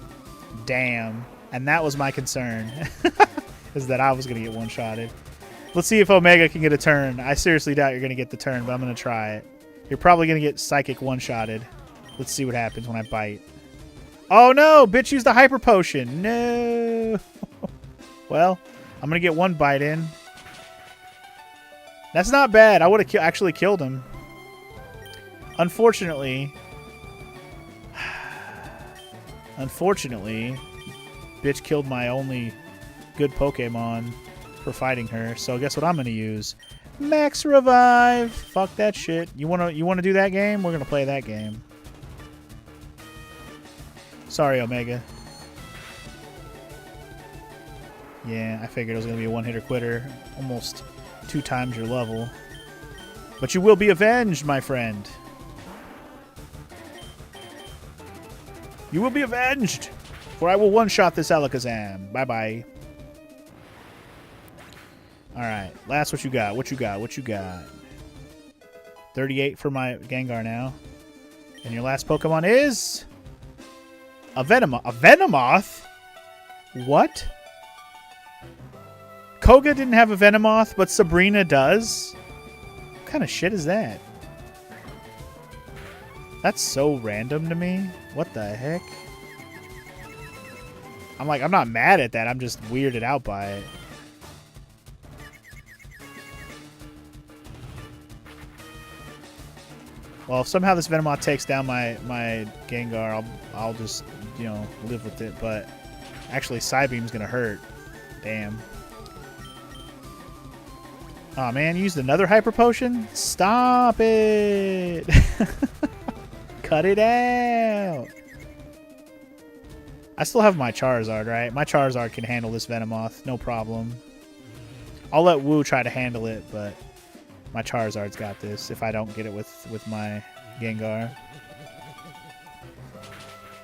Damn. And that was my concern. Is that I was going to get one-shotted. Let's see if Omega can get a turn. I seriously doubt you're going to get the turn, but I'm going to try it. You're probably going to get Psychic one-shotted. Let's see what happens when I bite. Oh, no! Bitch used the Hyper Potion. No! Well, I'm going to get one bite in. That's not bad. I would have actually killed him. Unfortunately, Unfortunately, bitch killed my only good Pokemon for fighting her. So guess what I'm gonna use? Max Revive. Fuck that shit. You wanna do that game? We're gonna play that game. Sorry, Omega. Yeah, I figured it was gonna be a one-hitter quitter. Almost 2 times your level. But you will be avenged, my friend. You will be avenged! For I will one-shot this Alakazam. Bye-bye. Alright, last what you got? What you got? What you got? 38 for my Gengar now. And your last Pokemon is... A Venomoth. A Venomoth? What? Koga didn't have a Venomoth, but Sabrina does? What kind of shit is that? That's so random to me. What the heck? I'm not mad at that. I'm just weirded out by it. Well, if somehow this Venomoth takes down my Gengar, I'll just, you know, live with it. But actually, Psybeam's gonna hurt. Damn. Oh man, you used another Hyper Potion? Stop it! Cut it out! I still have my Charizard, right? My Charizard can handle this Venomoth, no problem. I'll let Wu try to handle it, but my Charizard's got this if I don't get it with my Gengar.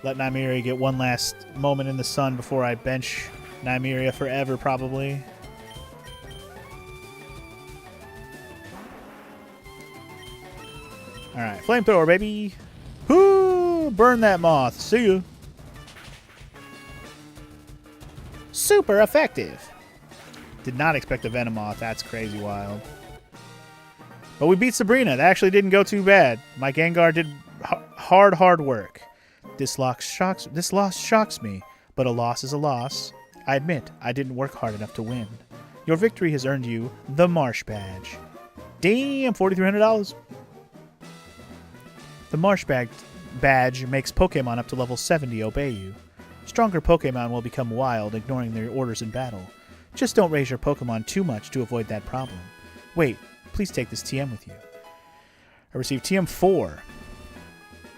Let Nymeria get one last moment in the sun before I bench Nymeria forever, probably. Alright, Flamethrower, baby! Whoo! Burn that moth! See ya! Super effective! Did not expect a Venomoth. That's crazy wild. But we beat Sabrina. That actually didn't go too bad. My Gengar did hard work. This loss shocks me, but a loss is a loss. I admit, I didn't work hard enough to win. Your victory has earned you the Marsh Badge. Damn, $4,300. The Marsh Badge makes Pokemon up to level 70 obey you. Stronger Pokemon will become wild, ignoring their orders in battle. Just don't raise your Pokemon too much to avoid that problem. Wait, please take this TM with you. I received TM 4.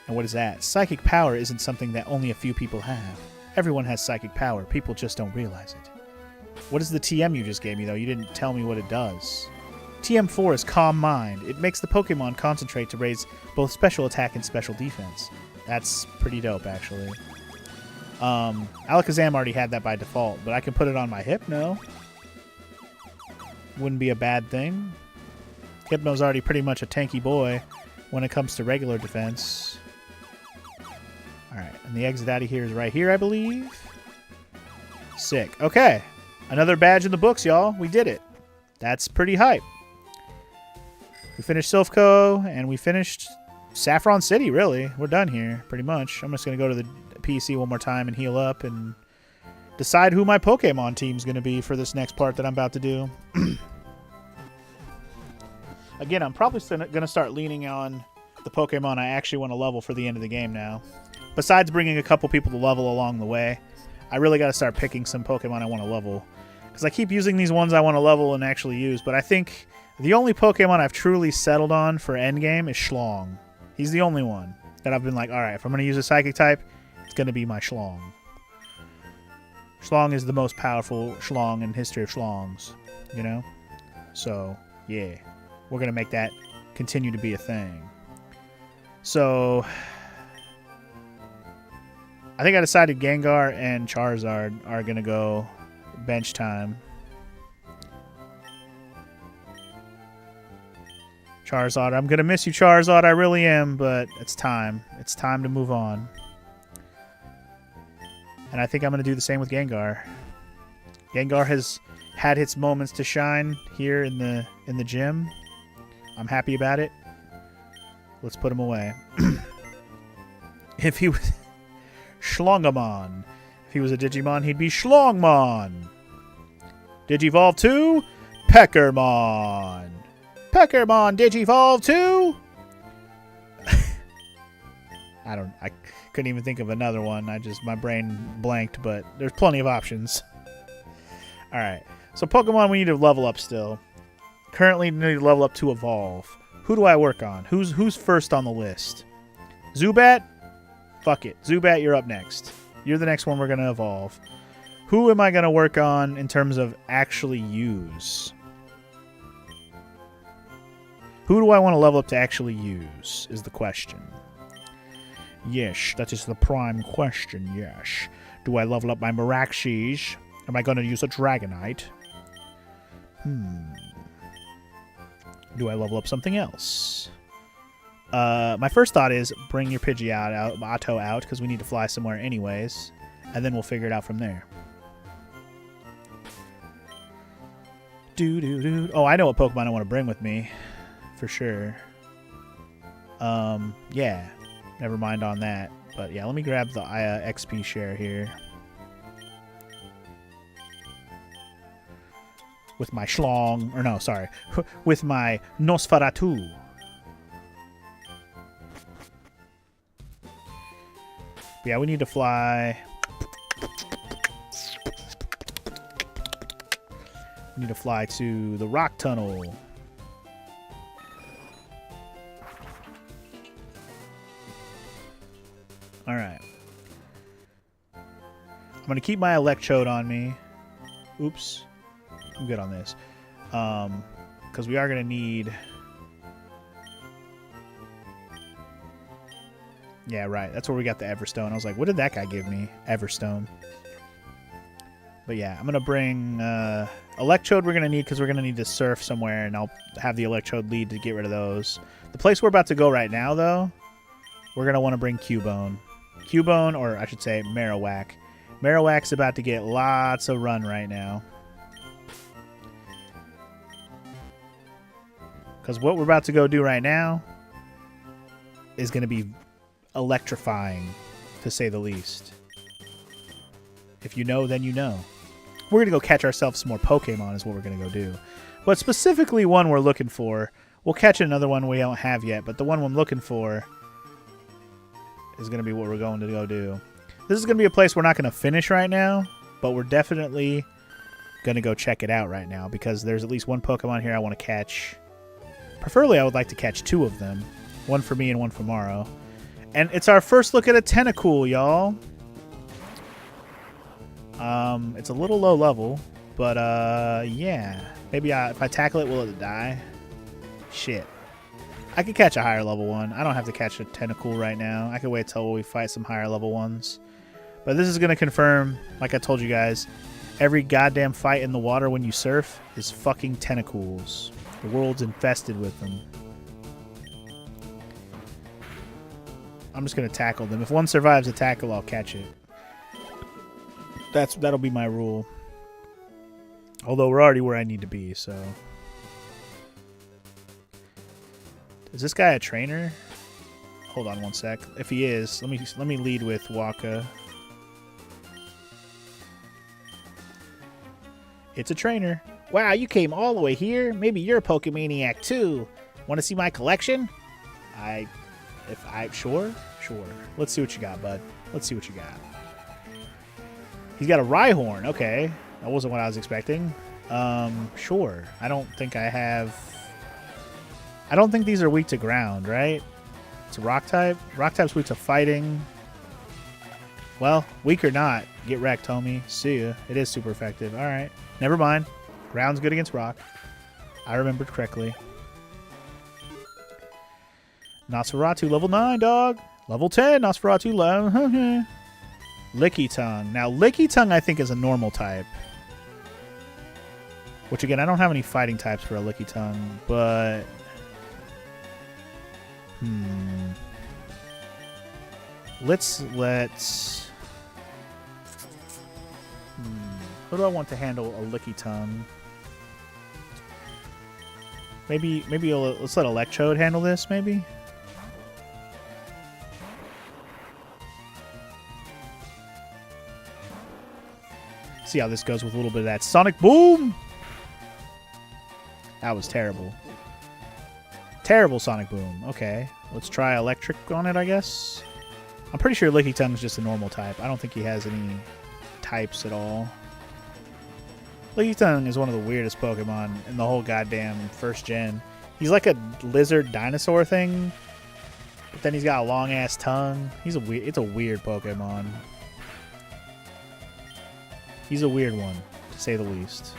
And what is that? Psychic power isn't something that only a few people have. Everyone has psychic power, people just don't realize it. What is the TM you just gave me, though? You didn't tell me what it does. TM4 is Calm Mind. It makes the Pokemon concentrate to raise both special attack and special defense. That's pretty dope, actually. Alakazam already had that by default, but I can put it on my Hypno. Wouldn't be a bad thing. Hypno's already pretty much a tanky boy when it comes to regular defense. Alright, and the exit out of here is right here, I believe. Sick. Okay. Another badge in the books, y'all. We did it. That's pretty hype. We finished Silphco, and we finished Saffron City, really. We're done here, pretty much. I'm just going to go to the PC one more time and heal up and decide who my Pokemon team's going to be for this next part that I'm about to do. Again, I'm probably going to start leaning on the Pokemon I actually want to level for the end of the game now. Besides bringing a couple people to level along the way, I really got to start picking some Pokemon I want to level. Because I keep using these ones I want to level and actually use, but I think the only Pokemon I've truly settled on for endgame is Schlong. He's the only one that I've been like, alright, if I'm going to use a Psychic type, it's going to be my Schlong. Schlong is the most powerful Schlong in history of Schlongs, you know? So, yeah. We're going to make that continue to be a thing. So, I think I decided Gengar and Charizard are going to go bench time. Charizard, I'm going to miss you, Charizard. I really am, but it's time. It's time to move on. And I think I'm going to do the same with Gengar. Gengar has had its moments to shine here in the gym. I'm happy about it. Let's put him away. If he was Schlongamon. If he was a Digimon, he'd be Schlongmon. Digivolve to Peckermon. Peckermon Digivolve to I couldn't even think of another one. My brain blanked, but there's plenty of options. All right. So Pokemon we need to level up still. Currently need to level up to evolve. Who do I work on? Who's first on the list? Zubat? Fuck it. Zubat, you're up next. You're the next one we're going to evolve. Who am I going to work on in terms of actually use? Who do I want to level up to actually use is the question. Yes, that is the prime question, yes. Do I level up my Miraxes? Am I going to use a Dragonite? Do I level up something else? My first thought is bring your Pidgeotto out, because we need to fly somewhere anyways, and then we'll figure it out from there. Oh, I know what Pokemon I want to bring with me, for sure. Yeah. Never mind on that. But yeah, let me grab the XP share here. With my Schlong. Or no, sorry. With my Nosferatu. But yeah, we need to fly. We need to fly to the Rock Tunnel. Alright. I'm going to keep my Electrode on me. Oops. I'm good on this. Because we are going to need... Yeah, right. That's where we got the Everstone. I was like, what did that guy give me? Everstone. But yeah, I'm going to bring... Electrode we're going to need because we're going to need to surf somewhere, and I'll have the Electrode lead to get rid of those. The place we're about to go right now, though, we're going to want to bring Cubone. Cubone, or I should say Marowak. Marowak's about to get lots of run right now. Because what we're about to go do right now is going to be electrifying, to say the least. If you know, then you know. We're going to go catch ourselves some more Pokemon is what we're going to go do. But specifically one we're looking for. We'll catch another one we don't have yet, but the one I'm looking for is going to be what we're going to go do. This is going to be a place we're not going to finish right now, but we're definitely going to go check it out right now because there's at least one Pokemon here I want to catch. Preferably, I would like to catch two of them. One for me and one for Morrow. And it's our first look at a Tentacool, y'all. It's a little low level, but yeah. Maybe if I tackle it, will it die? Shit. I could catch a higher level one. I don't have to catch a Tentacool right now. I could wait till we fight some higher level ones. But this is going to confirm, like I told you guys, every goddamn fight in the water when you surf is fucking Tentacools. The world's infested with them. I'm just going to tackle them. If one survives a tackle, I'll catch it. That'll be my rule. Although we're already where I need to be, so... Is this guy a trainer? Hold on one sec. If he is, let me lead with Waka. It's a trainer. Wow, you came all the way here. Maybe you're a Pokemaniac too. Want to see my collection? Sure. Let's see what you got, bud. Let's see what you got. He's got a Rhyhorn. Okay, that wasn't what I was expecting. Sure. I don't think these are weak to ground, right? It's a rock type. Rock type's weak to fighting. Well, weak or not, get wrecked, homie. See ya. It is super effective. All right. Never mind. Ground's good against rock. I remembered correctly. Nosferatu, level 9, dog. Level 10, Nosferatu, level... Lickitung. Now, Lickitung, I think, is a normal type. Which, again, I don't have any fighting types for a Lickitung, but... Let's... Who do I want to handle a Lickitung? Maybe let's let Electrode handle this, maybe? See how this goes with a little bit of that Sonic Boom! That was terrible. Terrible Sonic Boom. Okay. Let's try Electric on it, I guess. I'm pretty sure Lickitung is just a normal type. I don't think he has any types at all. Lickitung is one of the weirdest Pokemon in the whole goddamn first gen. He's like a lizard dinosaur thing, but then he's got a long ass tongue. It's a weird Pokemon. He's a weird one, to say the least.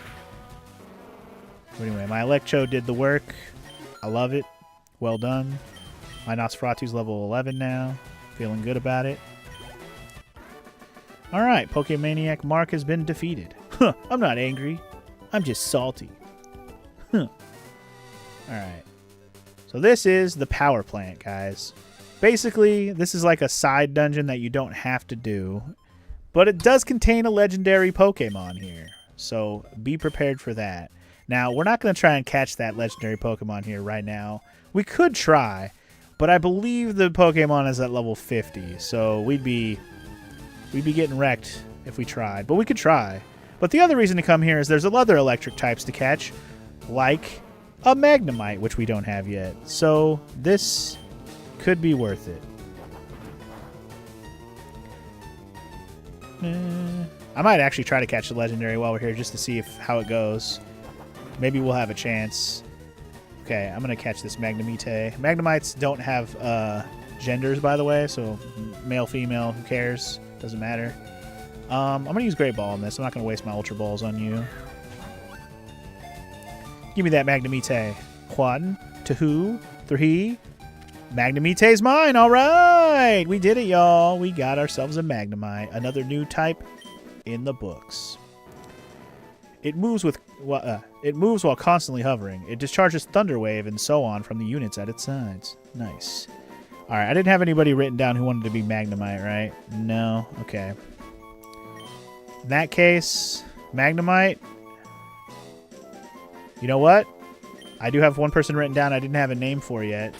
But anyway, my Electro did the work. I love it. Well done. My Nosferatu's level 11 now. Feeling good about it. Alright, Pokemaniac Mark has been defeated. Huh, I'm not angry. I'm just salty. Huh. Alright. So this is the power plant, guys. Basically, this is like a side dungeon that you don't have to do. But it does contain a legendary Pokemon here. So be prepared for that. Now, we're not going to try and catch that legendary Pokemon here right now. We could try, but I believe the Pokemon is at level 50. So we'd be getting wrecked if we tried. But we could try. But the other reason to come here is there's other electric types to catch, like a Magnemite, which we don't have yet. So this could be worth it. I might actually try to catch the legendary while we're here just to see how it goes. Maybe we'll have a chance. Okay, I'm going to catch this Magnemite. Magnemites don't have genders, by the way, so male, female, who cares? Doesn't matter. I'm going to use Great Ball on this. I'm not going to waste my Ultra Balls on you. Give me that Magnemite. 1, 2, 3. Magnemite's mine. All right. We did it, y'all. We got ourselves a Magnemite. Another new type in the books. It moves while constantly hovering. It discharges Thunder Wave and so on from the units at its sides. Nice. All right. I didn't have anybody written down who wanted to be Magnemite, right? No. Okay. In that case, Magnemite. You know what? I do have one person written down I didn't have a name for yet.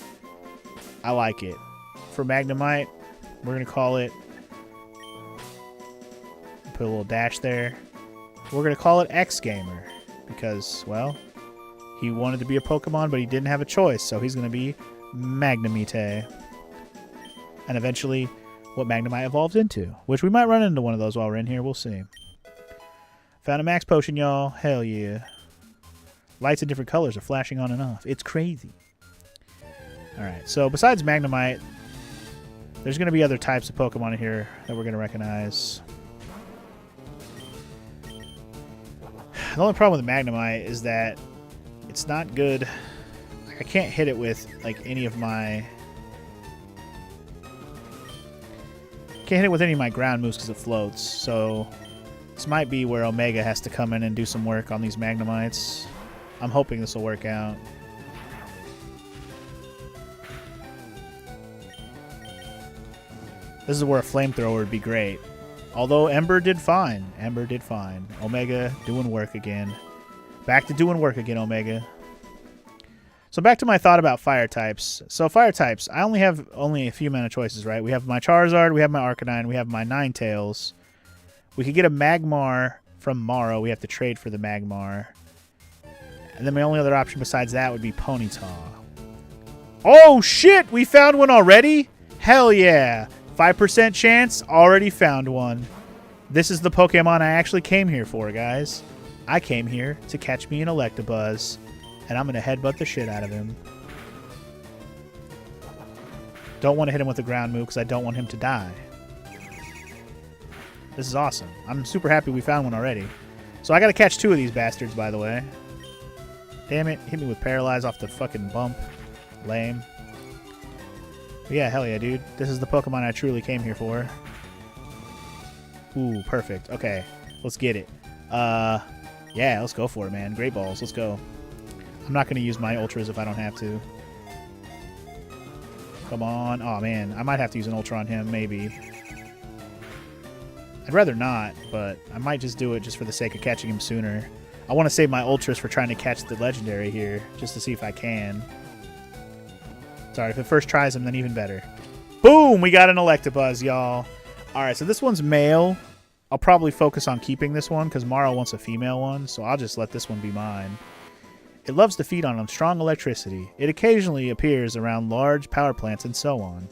I like it. For Magnemite, we're going to call it... Put a little dash there. We're going to call it X-Gamer. Because, well, he wanted to be a Pokemon, but he didn't have a choice. So he's going to be Magnemite. And eventually, what Magnemite evolves into. Which we might run into one of those while we're in here. We'll see. Found a Max Potion, y'all. Hell yeah. Lights in different colors are flashing on and off. It's crazy. Alright, so besides Magnemite, there's going to be other types of Pokemon in here that we're going to recognize. The only problem with Magnemite is that it's not good. Like, I can't hit it with like any of my... Can't hit it with any of my ground moves because it floats. So this might be where Omega has to come in and do some work on these Magnemites. I'm hoping this will work out. This is where a flamethrower would be great. Although Ember did fine. Ember did fine. Omega doing work again. Back to doing work again, Omega. So back to my thought about fire types. So fire types, I only have a few amount of choices, right? We have my Charizard, we have my Arcanine, we have my Ninetales. We could get a Magmar from Morrow. We have to trade for the Magmar. And then my only other option besides that would be Ponyta. Oh shit! We found one already? Hell yeah! 5% chance, already found one. This is the Pokemon I actually came here for, guys. I came here to catch me an Electabuzz, and I'm going to headbutt the shit out of him. Don't want to hit him with a ground move because I don't want him to die. This is awesome. I'm super happy we found one already. So I got to catch 2 of these bastards, by the way. Damn it. Hit me with Paralyze off the fucking bump. Lame. But yeah, hell yeah, dude. This is the Pokemon I truly came here for. Ooh, perfect. Okay, let's get it. Yeah, let's go for it, man. Great Balls. Let's go. I'm not going to use my Ultras if I don't have to. Come on. Oh, man. I might have to use an Ultra on him, maybe. I'd rather not, but I might just do it just for the sake of catching him sooner. I want to save my Ultras for trying to catch the Legendary here, just to see if I can. Sorry, if it first tries him, then even better. Boom! We got an Electabuzz, y'all. Alright, so this one's male. I'll probably focus on keeping this one, because Morrow wants a female one, so I'll just let this one be mine. It loves to feed on strong electricity. It occasionally appears around large power plants and so on.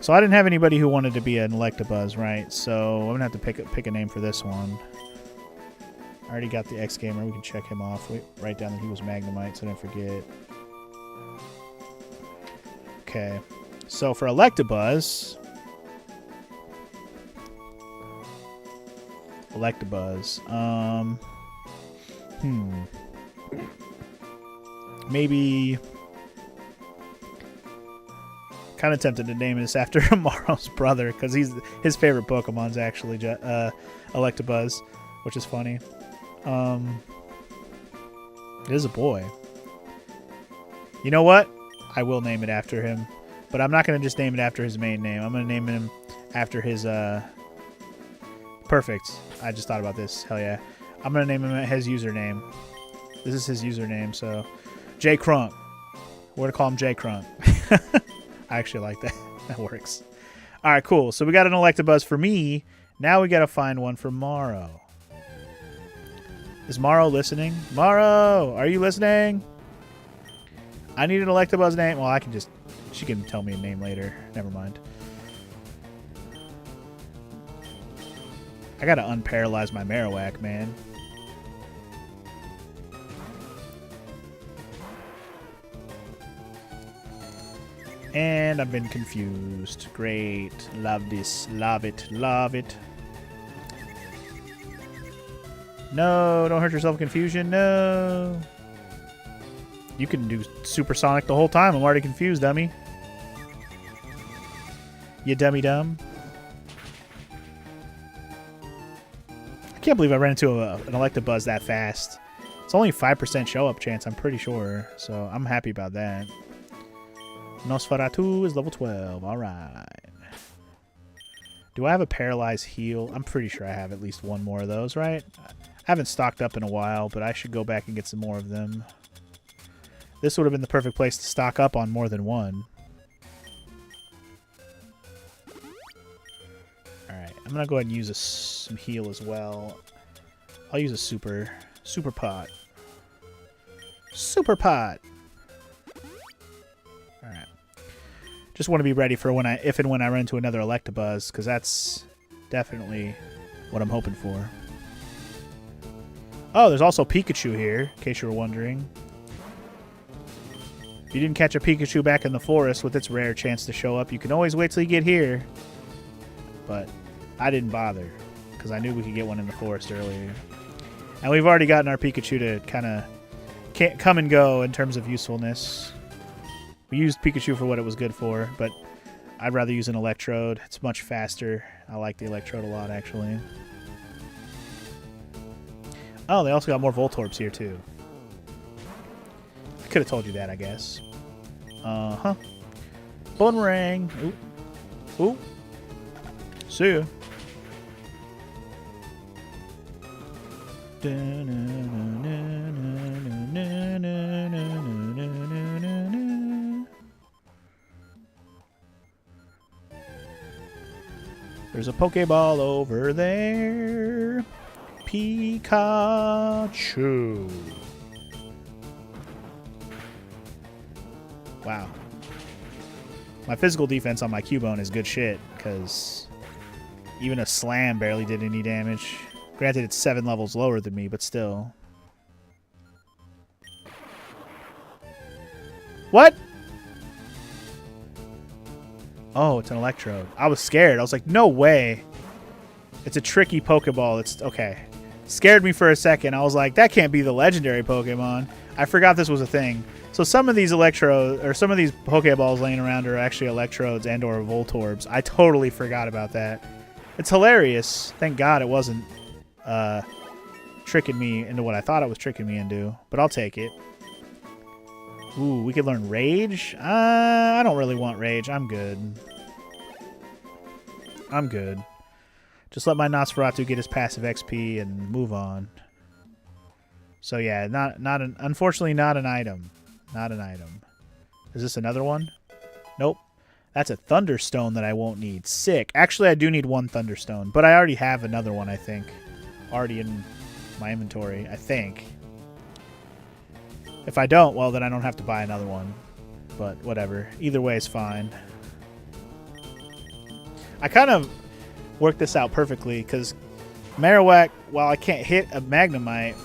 So I didn't have anybody who wanted to be an Electabuzz, right? So I'm going to have to pick a name for this one. I already got the X-Gamer. We can check him off. Write down that he was Magnemite so I didn't forget. Okay. So for Electabuzz... Maybe... Kind of tempted to name this after Amaro's brother, because his favorite Pokemon's actually Electabuzz, which is funny. It is a boy. You know what? I will name it after him, but I'm not going to just name it after his main name. I'm going to name him after his... Perfect. I just thought about this. Hell yeah. I'm going to name him his username. This is his username, so... J Crunk. We're going to call him J Crunk. I actually like that. That works. All right, cool. So we got an Electabuzz for me. Now we got to find one for Maro. Is Maro listening? Maro, are you listening? I need an Electabuzz name. Well, I can just... She can tell me a name later. Never mind. I got to unparalyze my Marowak, man. And I've been confused. Great. Love this. Love it. Love it. No, don't hurt yourself in confusion. No. You can do Supersonic the whole time. I'm already confused, dummy. You dummy dumb. I can't believe I ran into an Electabuzz that fast. It's only 5% show-up chance, I'm pretty sure. So I'm happy about that. Nosferatu is level 12. Alright. Do I have a Paralyzed Heal? I'm pretty sure I have at least one more of those, right? I haven't stocked up in a while, but I should go back and get some more of them. This would have been the perfect place to stock up on more than one. Alright, I'm going to go ahead and use some heal as well. I'll use a super pot. Super pot! Alright. Just want to be ready for if and when I run into another Electabuzz, because that's definitely what I'm hoping for. Oh, there's also Pikachu here, in case you were wondering. If you didn't catch a Pikachu back in the forest with its rare chance to show up, you can always wait till you get here. But I didn't bother, because I knew we could get one in the forest earlier. And we've already gotten our Pikachu to kind of come and go in terms of usefulness. We used Pikachu for what it was good for, but I'd rather use an Electrode. It's much faster. I like the Electrode a lot, actually. Oh, they also got more Voltorbs here, too. I could have told you that, I guess. Uh-huh. Bumerang. Ooh. Ooh. See ya. There's a Pokeball over there. Pikachu. Wow. My physical defense on my Cubone is good shit, because even a Slam barely did any damage. Granted, it's 7 levels lower than me, but still. What? Oh, it's an Electrode. I was scared. I was like, no way. It's a tricky Pokeball. It's okay. Scared me for a second. I was like, that can't be the legendary Pokemon. I forgot this was a thing. So some of these Electrodes, or some of these Pokeballs laying around are actually Electrodes and or Voltorbs. I totally forgot about that. It's hilarious. Thank God it wasn't tricking me into what I thought it was tricking me into. But I'll take it. Ooh, we could learn Rage? I don't really want Rage. I'm good. I'm good. Just let my Nosferatu get his passive XP and move on. So yeah, unfortunately not an item. Not an item. Is this another one? Nope. That's a Thunderstone that I won't need. Sick. Actually, I do need one Thunderstone, but I already have another one, I think. Already in my inventory, I think. If I don't, well, then I don't have to buy another one. But whatever. Either way is fine. I kind of worked this out perfectly because Marowak, while I can't hit a Magnemite,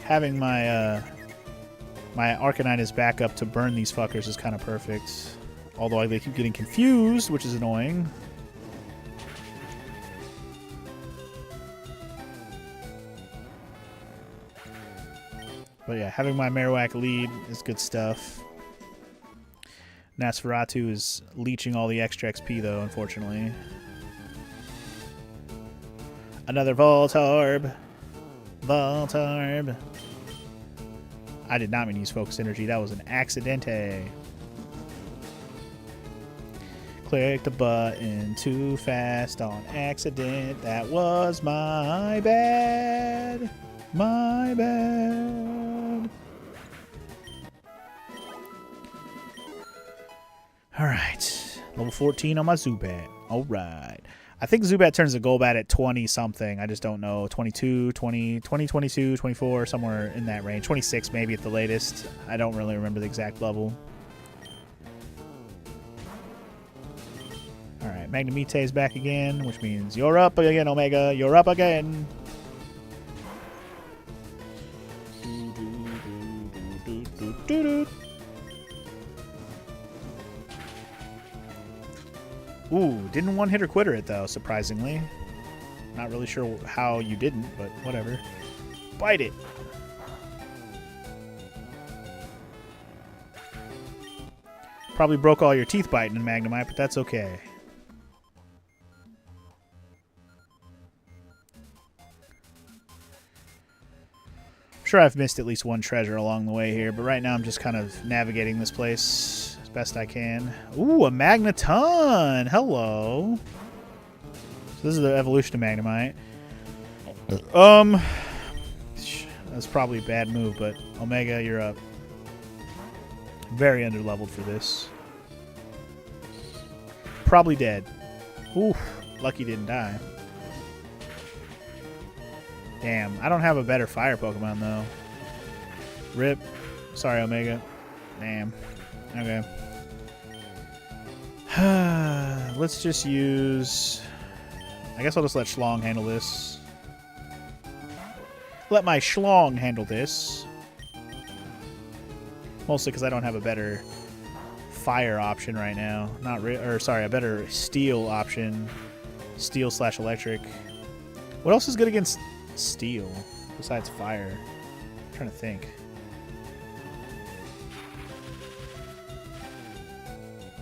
having my my Arcanine as backup to burn these fuckers is kind of perfect. Although they keep getting confused, which is annoying. But yeah, having my Marowak lead is good stuff. Nosferatu is leeching all the extra XP, though, unfortunately. Another Voltorb. Voltorb. I did not mean to use Focus Energy. That was an accidente. Click the button too fast on accident. That was my bad. My bad. Alright. Level 14 on my Zubat. Alright. I think Zubat turns the Golbat at 20 something. I just don't know. 22, 20, 22, 24, somewhere in that range. 26 maybe at the latest. I don't really remember the exact level. Alright, Magnemite is back again, which means you're up again, Omega. You're up again. Ooh, didn't one-hitter quitter it, though, surprisingly. Not really sure how you didn't, but whatever. Bite it! Probably broke all your teeth biting in Magnemite, but that's okay. I'm sure I've missed at least one treasure along the way here, but right now I'm just kind of navigating this place as best I can. Ooh, a Magneton! Hello! So this is the evolution of Magnemite. That's probably a bad move, but Omega, you're up. Very underleveled for this. Probably dead. Ooh, lucky didn't die. Damn, I don't have a better fire Pokemon, though. Rip. Sorry, Omega. Damn. Okay. Let's just use... I guess I'll just let Schlong handle this. Let my Schlong handle this. Mostly because I don't have a better fire option right now. Sorry, a better steel option. Steel/electric. What else is good against steel besides fire? I'm trying to think.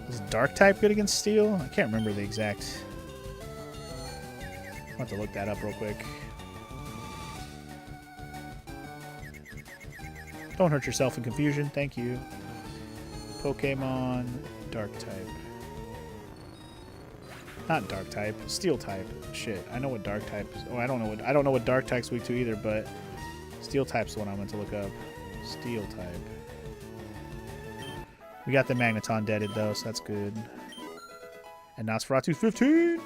Is dark type good against steel? I can't remember the exact. I'll have to look that up real quick. Don't hurt yourself in confusion. Thank you. Pokemon dark type. Not dark type, steel type. Shit, I know what dark type is. Oh, I don't know what dark type's weak to either, but steel type's the one I meant to look up. Steel type. We got the Magneton deaded though, so that's good. And Nosferatu 15.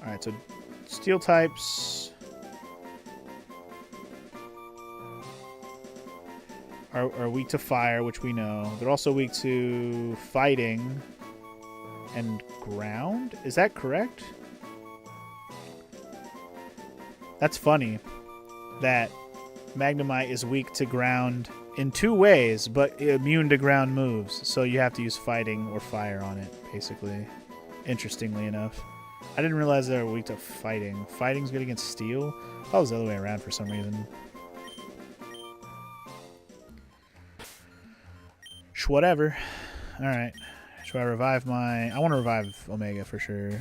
All right, so steel types are weak to fire, which we know. They're also weak to fighting and ground? Is that correct? That's funny that Magnemite is weak to ground in two ways, but immune to ground moves. So you have to use fighting or fire on it, basically. Interestingly enough. I didn't realize they were weak to fighting. Fighting's good against steel? I thought it was the other way around for some reason. Whatever. Alright. Should I revive my... I want to revive Omega for sure. Do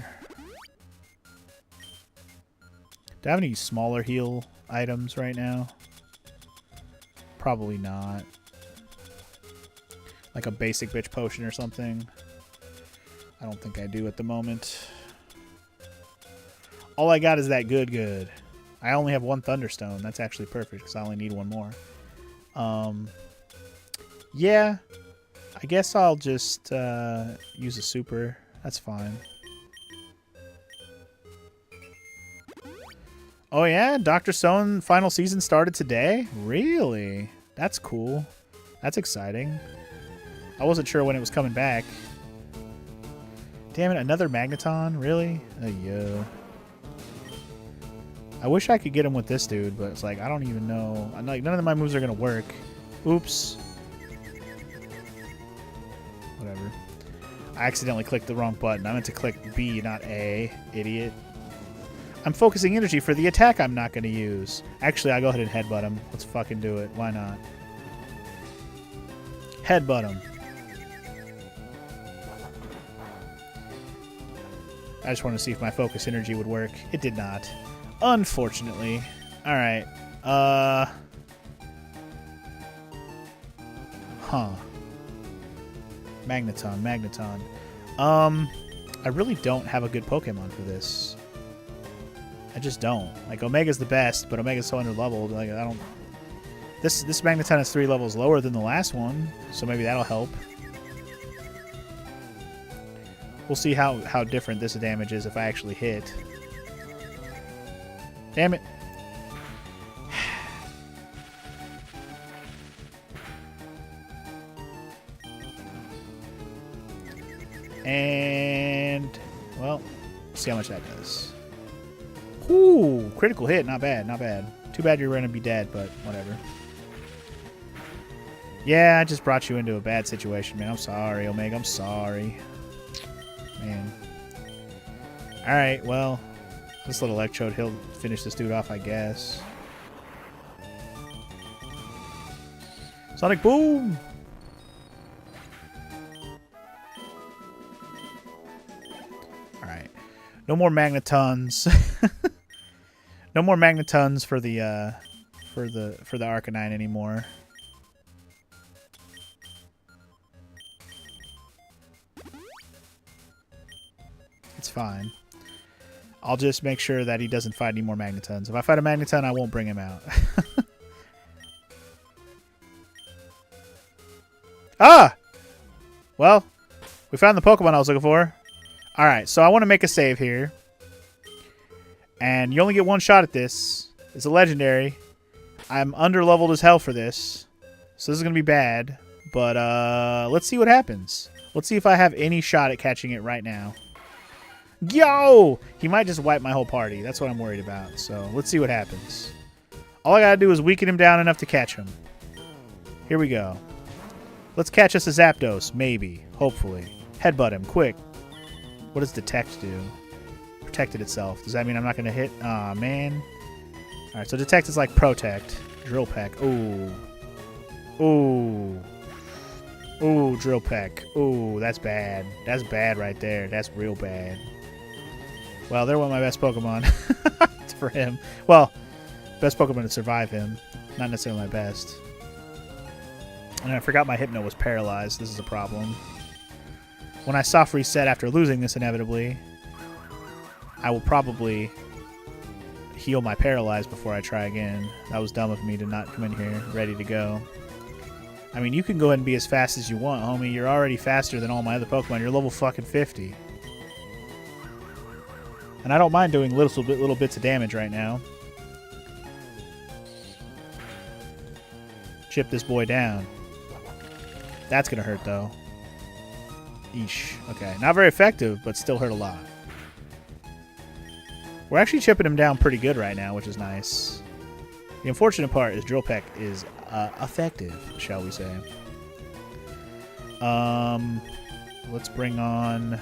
I have any smaller heal items right now? Probably not. Like a basic bitch potion or something. I don't think I do at the moment. All I got is that good. I only have one Thunderstone. That's actually perfect because I only need one more. Yeah. I guess I'll just use a super. That's fine. Oh yeah? Dr. Stone final season started today? Really? That's cool. That's exciting. I wasn't sure when it was coming back. Damn it, another Magneton? Really? Oh, yo. I wish I could get him with this dude, but it's like, I don't even know. I'm like, none of my moves are going to work. Oops. Whatever. I accidentally clicked the wrong button. I meant to click B, not A. Idiot. I'm focusing energy for the attack I'm not going to use. Actually, I'll go ahead and headbutt him. Let's fucking do it. Why not? Headbutt him. I just wanted to see if my focus energy would work. It did not. Unfortunately. Alright. Huh. Magneton. I really don't have a good Pokemon for this. I just don't. Like, Omega's the best, but Omega's so under-leveled. Like, I don't... This Magneton is 3 levels lower than the last one, so maybe that'll help. We'll see how different this damage is if I actually hit. Damn it. And, well, let's see how much that does. Ooh, critical hit. Not bad, not bad. Too bad you're going to be dead, but whatever. Yeah, I just brought you into a bad situation, man. I'm sorry, Omega. I'm sorry. Man. Alright, well, this little Electrode, he'll finish this dude off, I guess. Sonic Boom! Alright. No more Magnetons. No more Magnetons for the Arcanine anymore. It's fine. I'll just make sure that he doesn't fight any more Magnetons. If I fight a Magneton, I won't bring him out. Ah! Well, we found the Pokemon I was looking for. Alright, so I want to make a save here. And you only get one shot at this. It's a legendary. I'm under-leveled as hell for this. So this is going to be bad. But let's see what happens. Let's see if I have any shot at catching it right now. Yo! He might just wipe my whole party. That's what I'm worried about. So let's see what happens. All I gotta do is weaken him down enough to catch him. Here we go. Let's catch us a Zapdos. Maybe. Hopefully. Headbutt him. Quick. What does Detect do? Protected itself. Does that mean I'm not going to hit? Aw, man. Alright, so Detect is like Protect. Drill Peck. Ooh. Ooh. Ooh, Drill Peck. Ooh, that's bad. That's bad right there. That's real bad. Well, they're one of my best Pokemon. For him. Well, best Pokemon to survive him. Not necessarily my best. And I forgot my Hypno was paralyzed. This is a problem. When I soft reset after losing this inevitably, I will probably heal my paralyzed before I try again. That was dumb of me to not come in here ready to go. I mean, you can go ahead and be as fast as you want, homie. You're already faster than all my other Pokemon. You're level fucking 50. And I don't mind doing little bits of damage right now. Chip this boy down. That's going to hurt, though. Eesh. Okay. Not very effective, but still hurt a lot. We're actually chipping him down pretty good right now, which is nice. The unfortunate part is Drill Peck is effective, shall we say. Let's bring on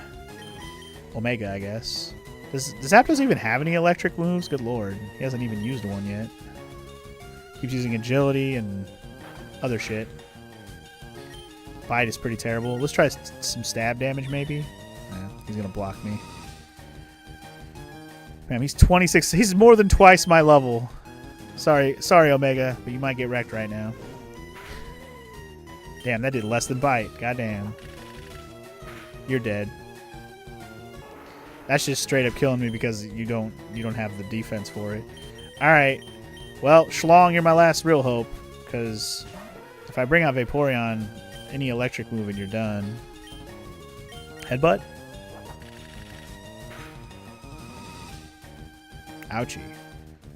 Omega, I guess. Does Zapdos even have any electric moves? Good lord. He hasn't even used one yet. Keeps using agility and other shit. Bite is pretty terrible. Let's try some stab damage, maybe. Nah, he's going to block me. Man, he's 26. He's more than twice my level. Sorry, Omega, but you might get wrecked right now. Damn, that did less than bite. Goddamn. You're dead. That's just straight up killing me because you don't have the defense for it. Alright. Well, Schlong, you're my last real hope. Because if I bring out Vaporeon, any electric move and you're done. Headbutt? Ouchie.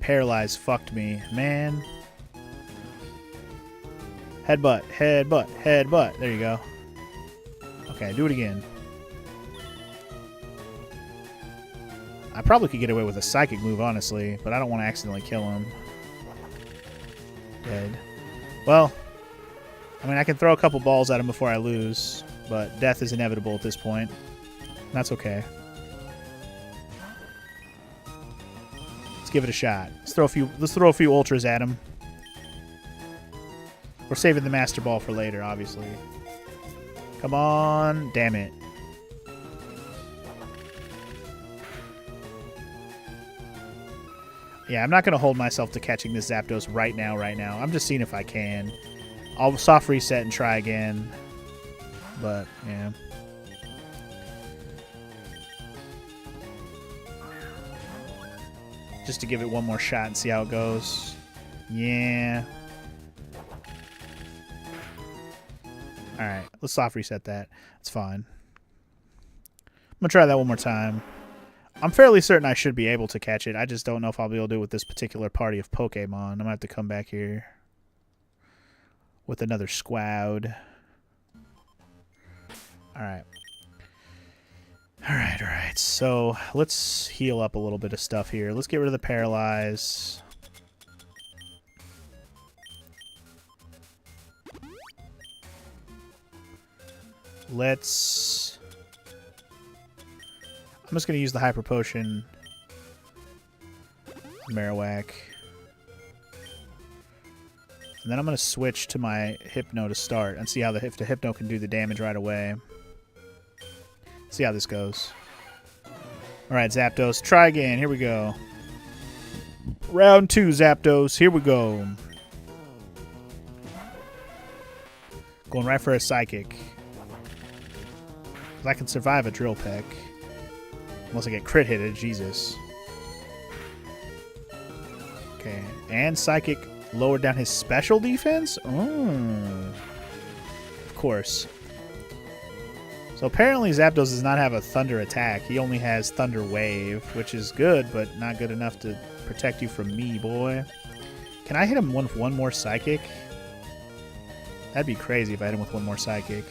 Paralyzed fucked me. Man. Headbutt, headbutt, headbutt. There you go. Okay, do it again. I probably could get away with a psychic move, honestly, but I don't want to accidentally kill him. Dead. Well, I mean, I can throw a couple balls at him before I lose, but death is inevitable at this point. That's okay. Let's give it a shot. Let's throw a few ultras at him. We're saving the Master Ball for later, obviously. Come on. Damn it. Yeah, I'm not going to hold myself to catching this Zapdos right now. I'm just seeing if I can. I'll soft reset and try again. But, yeah. Just to give it one more shot and see how it goes. Yeah. Alright, let's soft reset that. That's fine. I'm going to try that one more time. I'm fairly certain I should be able to catch it. I just don't know if I'll be able to do it with this particular party of Pokemon. I'm going to have to come back here with another squad. Alright. Alright. So, let's heal up a little bit of stuff here. Let's get rid of the Paralyze. Let's... I'm just going to use the Hyper Potion. Marowak. And then I'm going to switch to my Hypno to start and see how if the Hypno can do the damage right away. See how this goes. Alright, Zapdos. Try again. Here we go. Round 2, Zapdos. Here we go. Going right for a Psychic. I can survive a Drill Peck. Unless I get crit hitted. Jesus. Okay. And Psychic lowered down his special defense? Oh. Of course. So apparently Zapdos does not have a Thunder attack. He only has Thunder Wave, which is good, but not good enough to protect you from me, boy. Can I hit him with one more Psychic? That'd be crazy if I hit him with one more Psychic.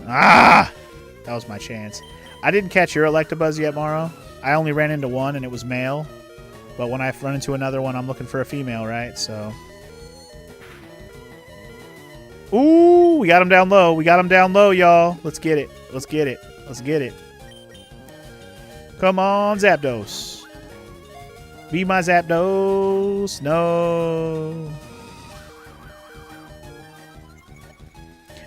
Ah! That was my chance. I didn't catch your Electabuzz yet, Morrow. I only ran into one, and it was male. But when I run into another one, I'm looking for a female, right? So... Ooh! We got him down low. We got him down low, y'all. Let's get it. Let's get it. Let's get it. Come on, Zapdos. Be my Zapdos. No...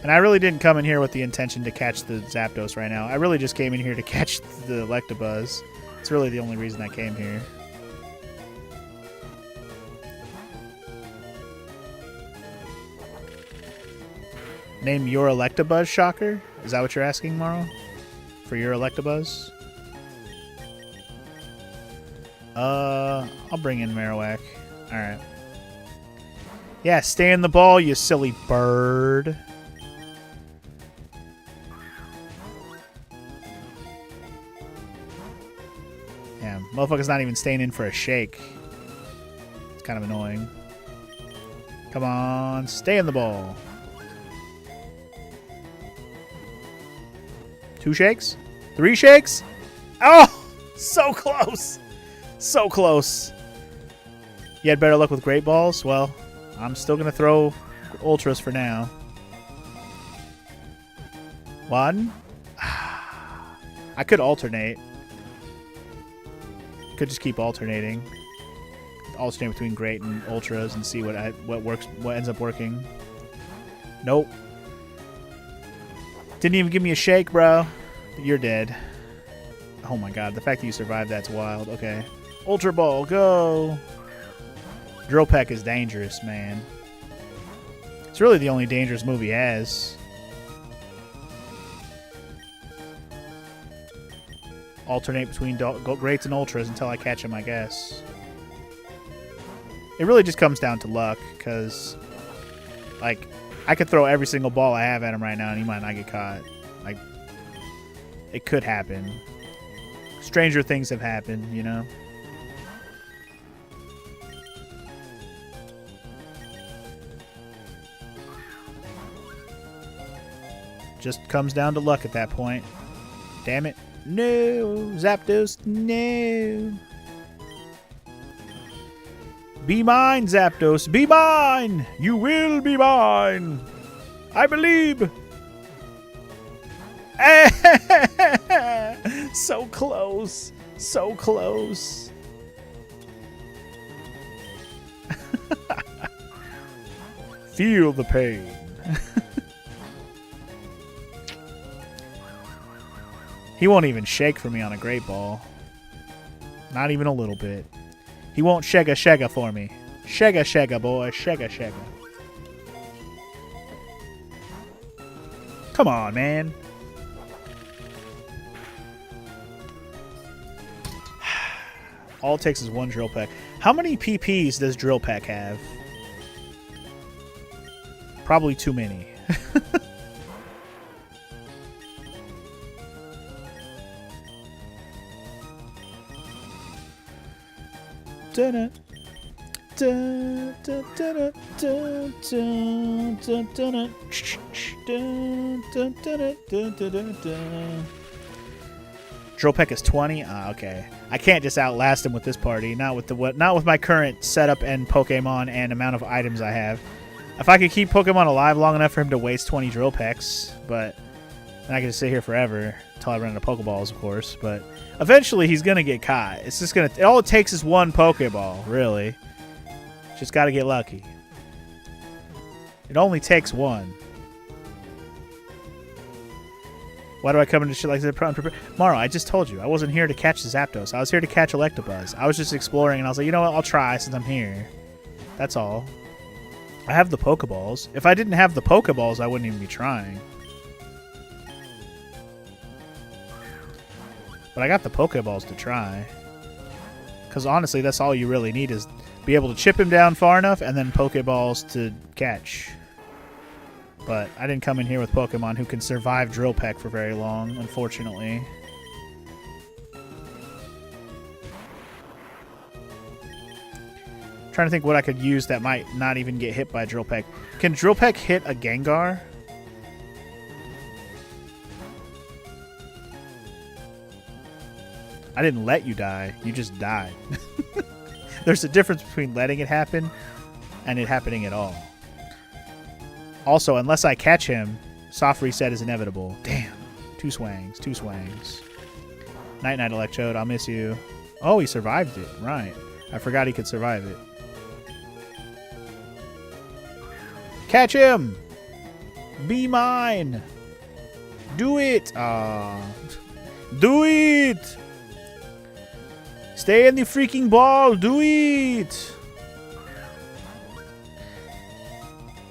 And I really didn't come in here with the intention to catch the Zapdos right now. I really just came in here to catch the Electabuzz. It's really the only reason I came here. Name your Electabuzz, Shocker? Is that what you're asking, Morrow? For your Electabuzz? I'll bring in Marowak. Alright. Yeah, stay in the ball, you silly bird. Yeah, motherfucker's not even staying in for a shake. It's kind of annoying. Come on, stay in the ball. 2 shakes? 3 shakes? Oh! So close! So close. You had better luck with Great Balls? Well, I'm still going to throw Ultras for now. 1. I could alternate. Could just keep alternating. Alternate between Great and Ultras and see what ends up working. Nope. Didn't even give me a shake, bro. You're dead. Oh my god, the fact that you survived, that's wild. Okay. Ultra Ball, go! Drill Peck is dangerous, man. It's really the only dangerous move he has. Alternate between Greats and Ultras until I catch him, I guess. It really just comes down to luck, because, like, I could throw every single ball I have at him right now and he might not get caught. Like, it could happen. Stranger things have happened, you know? Just comes down to luck at that point. Damn it. No. Zapdos, no. Be mine, Zapdos. Be mine. You will be mine. I believe. So close. So close. Feel the pain. He won't even shake for me on a Great Ball. Not even a little bit. He won't shega for me. Shega, boy. Shega. Come on, man. All it takes is one Drill Peck. How many PPs does Drill Peck have? Probably too many. Drill Peck is 20. Okay, I can't just outlast him with this party. Not with my current setup and Pokemon and amount of items I have. If I could keep Pokemon alive long enough for him to waste 20 Drill Pecks, but then I can just sit here forever until I run out of Pokeballs, of course. But eventually, he's gonna get caught. It's just gonna. All it takes is one Pokeball, really. Just gotta get lucky. It only takes one. Why do I come into shit like this? Maro, I just told you. I wasn't here to catch the Zapdos. I was here to catch Electabuzz. I was just exploring, and I was like, you know what? I'll try since I'm here. That's all. I have the Pokeballs. If I didn't have the Pokeballs, I wouldn't even be trying. But I got the Pokeballs to try. Because honestly, that's all you really need is be able to chip him down far enough and then Pokeballs to catch. But I didn't come in here with Pokemon who can survive Drill Peck for very long, unfortunately. Trying to think what I could use that might not even get hit by Drill Peck. Can Drill Peck hit a Gengar? I didn't let you die. You just died. There's a difference between letting it happen and it happening at all. Also, unless I catch him, soft reset is inevitable. Damn. Two swangs. Night-night, Electrode. I'll miss you. Oh, he survived it. Right. I forgot he could survive it. Catch him! Be mine! Do it! Do it! Stay in the freaking ball! Do it!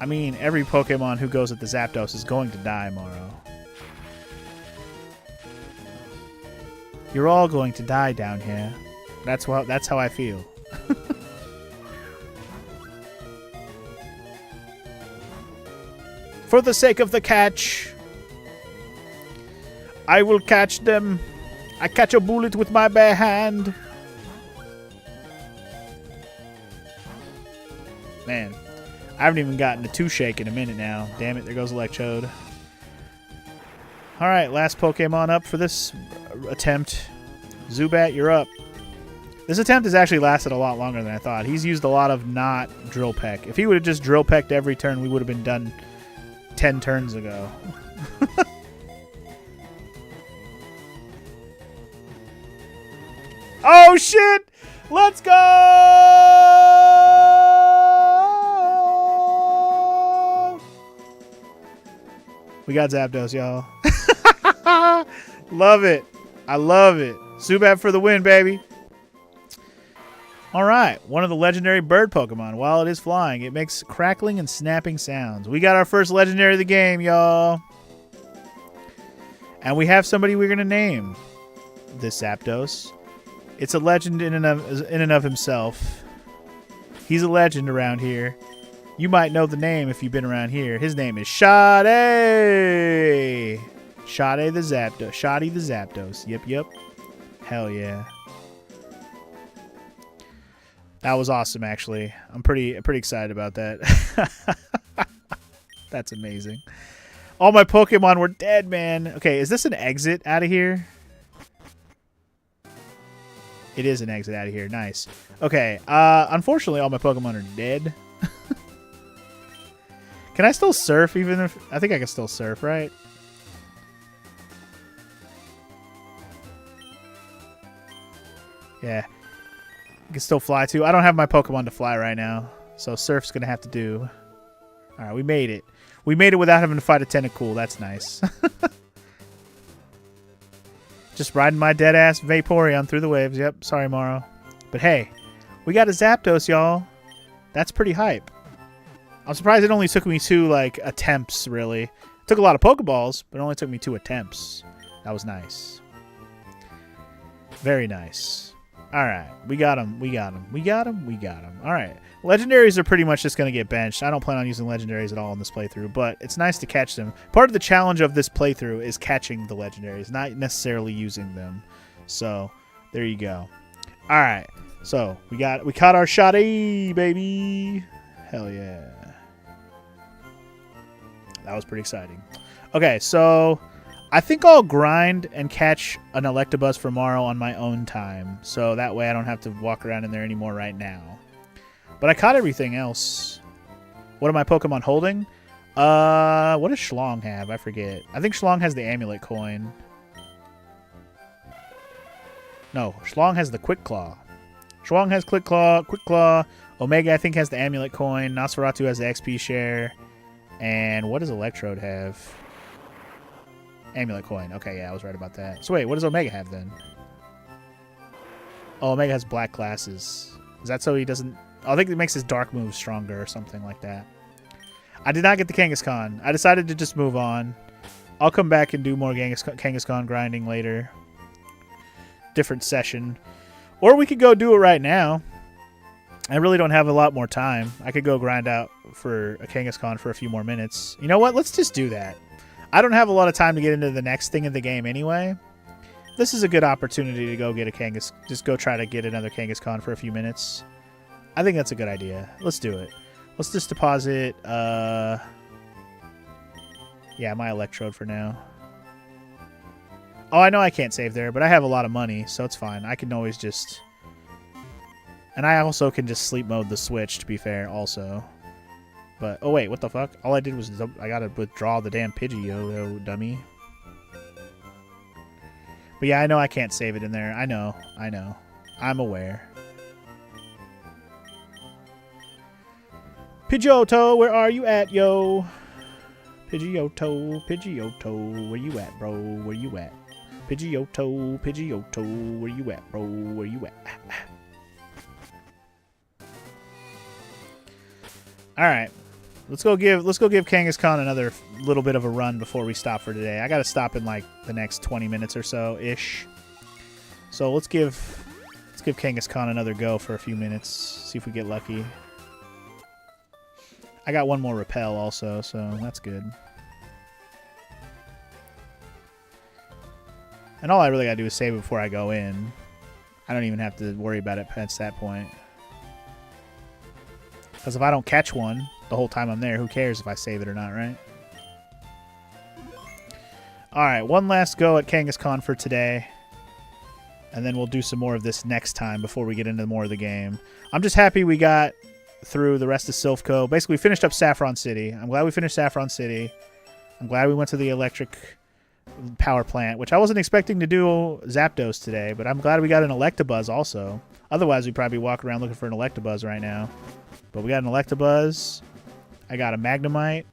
I mean, every Pokemon who goes at the Zapdos is going to die, Maro. You're all going to die down here. That's how I feel. For the sake of the catch, I will catch them. I catch a bullet with my bare hand. Man, I haven't even gotten to two shake in a minute now. Damn it, there goes Electrode. Alright, last Pokemon up for this attempt. Zubat, you're up. This attempt has actually lasted a lot longer than I thought. He's used a lot of not Drill Peck. If he would have just Drill Pecked every turn, we would have been done 10 turns ago. Oh shit! Let's go! We got Zapdos, y'all. Love it. I love it. Zubat for the win, baby. Alright, one of the legendary bird Pokemon. While it is flying, it makes crackling and snapping sounds. We got our first legendary of the game, y'all. And we have somebody we're going to name this Zapdos. It's a legend in and of himself. He's a legend around here. You might know the name if you've been around here. His name is Shoddy. Shoddy the Zapdos. Shoddy the Zapdos. Yep. Hell yeah. That was awesome, actually. I'm pretty excited about that. That's amazing. All my Pokemon were dead, man. Okay, is this an exit out of here? It is an exit out of here. Nice. Okay, unfortunately, all my Pokemon are dead. Can I still surf even if... I think I can still surf, right? Yeah. I can still fly, too. I don't have my Pokemon to fly right now, so surf's going to have to do. All right, we made it. We made it without having to fight a Tentacool. That's nice. Just riding my dead-ass Vaporeon through the waves. Yep, sorry, Morrow. But hey, we got a Zapdos, y'all. That's pretty hype. I'm surprised it only took me 2, like, attempts, really. It took a lot of Pokeballs, but it only took me 2 attempts. That was nice. Very nice. All right, we got him. We got him. We got him. We got him. All right. Legendaries are pretty much just going to get benched. I don't plan on using legendaries at all in this playthrough, but it's nice to catch them. Part of the challenge of this playthrough is catching the legendaries, not necessarily using them. So, there you go. All right. So, we caught our shotty, baby. Hell yeah. That was pretty exciting. Okay, so I think I'll grind and catch an Electabuzz for Morrow on my own time. So that way I don't have to walk around in there anymore right now. But I caught everything else. What are my Pokemon holding? What does Schlong have? I forget. I think Schlong has the Amulet Coin. No, Schlong has the Quick Claw. Schlong has Quick Claw. Omega, I think, has the Amulet Coin. Nosferatu has the XP share. And what does Electrode have? Amulet Coin. Okay, yeah, I was right about that. So wait, what does Omega have then? Oh, Omega has black glasses. Is that so he doesn't... I think it makes his dark moves stronger or something like that. I did not get the Kangaskhan. I decided to just move on. I'll come back and do more Kangaskhan grinding later. Different session. Or we could go do it right now. I really don't have a lot more time. I could go grind out for a Kangaskhan for a few more minutes. You know what? Let's just do that. I don't have a lot of time to get into the next thing in the game anyway. This is a good opportunity to go get a Kangaskhan. Just go try to get another Kangaskhan for a few minutes. I think that's a good idea. Let's do it. Let's just deposit, yeah, my Electrode for now. Oh, I know I can't save there, but I have a lot of money, so it's fine. I can always just... And I also can just sleep mode the Switch, to be fair, also. But, oh wait, what the fuck? All I did was, I gotta withdraw the damn Pidgeotto, dummy. But yeah, I know I can't save it in there. I know. I'm aware. Pidgeotto, where are you at, yo? Pidgeotto, where you at, bro? Where you at? Pidgeotto, where you at, bro? Where you at? All right, let's go give Kangaskhan another little bit of a run before we stop for today. I gotta stop in like the next 20 minutes or so ish. So let's give Kangaskhan another go for a few minutes. See if we get lucky. I got one more repel also, so that's good. And all I really gotta do is save it before I go in. I don't even have to worry about it past that point. Because if I don't catch one the whole time I'm there, who cares if I save it or not, right? Alright, one last go at Kangaskhan for today. And then we'll do some more of this next time before we get into more of the game. I'm just happy we got through the rest of Silph Co. Basically, we finished up Saffron City. I'm glad we finished Saffron City. I'm glad we went to the electric power plant, which I wasn't expecting to do Zapdos today, but I'm glad we got an Electabuzz also. Otherwise, we'd probably walk around looking for an Electabuzz right now. But we got an Electabuzz. I got a Magnemite.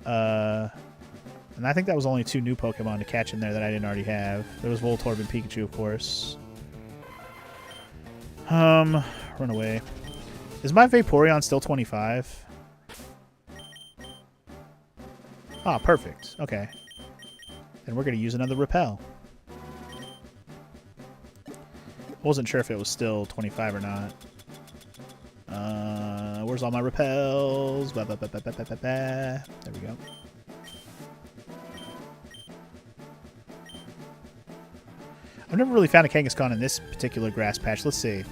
And I think that was only 2 new Pokemon to catch in there that I didn't already have. There was Voltorb and Pikachu, of course. Run away. Is my Vaporeon still 25? Ah, perfect. Okay. Then we're going to use another Repel. Wasn't sure if it was still 25 or not. Where's all my Repels? There we go. I've never really found a Kangaskhan in this particular grass patch. Let's see.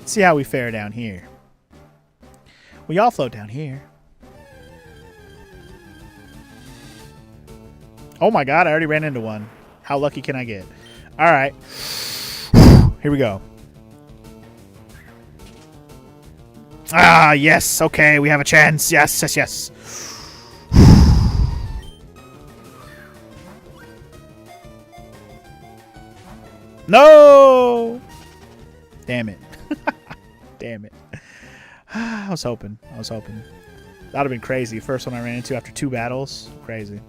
See how we fare down here. We all float down here. Oh my god, I already ran into one. How lucky can I get? All right. Here we go. Ah, yes. Okay, we have a chance. Yes, yes, yes. No! Damn it. Damn it. I was hoping. I was hoping. That would have been crazy. First one I ran into after 2 battles. Crazy.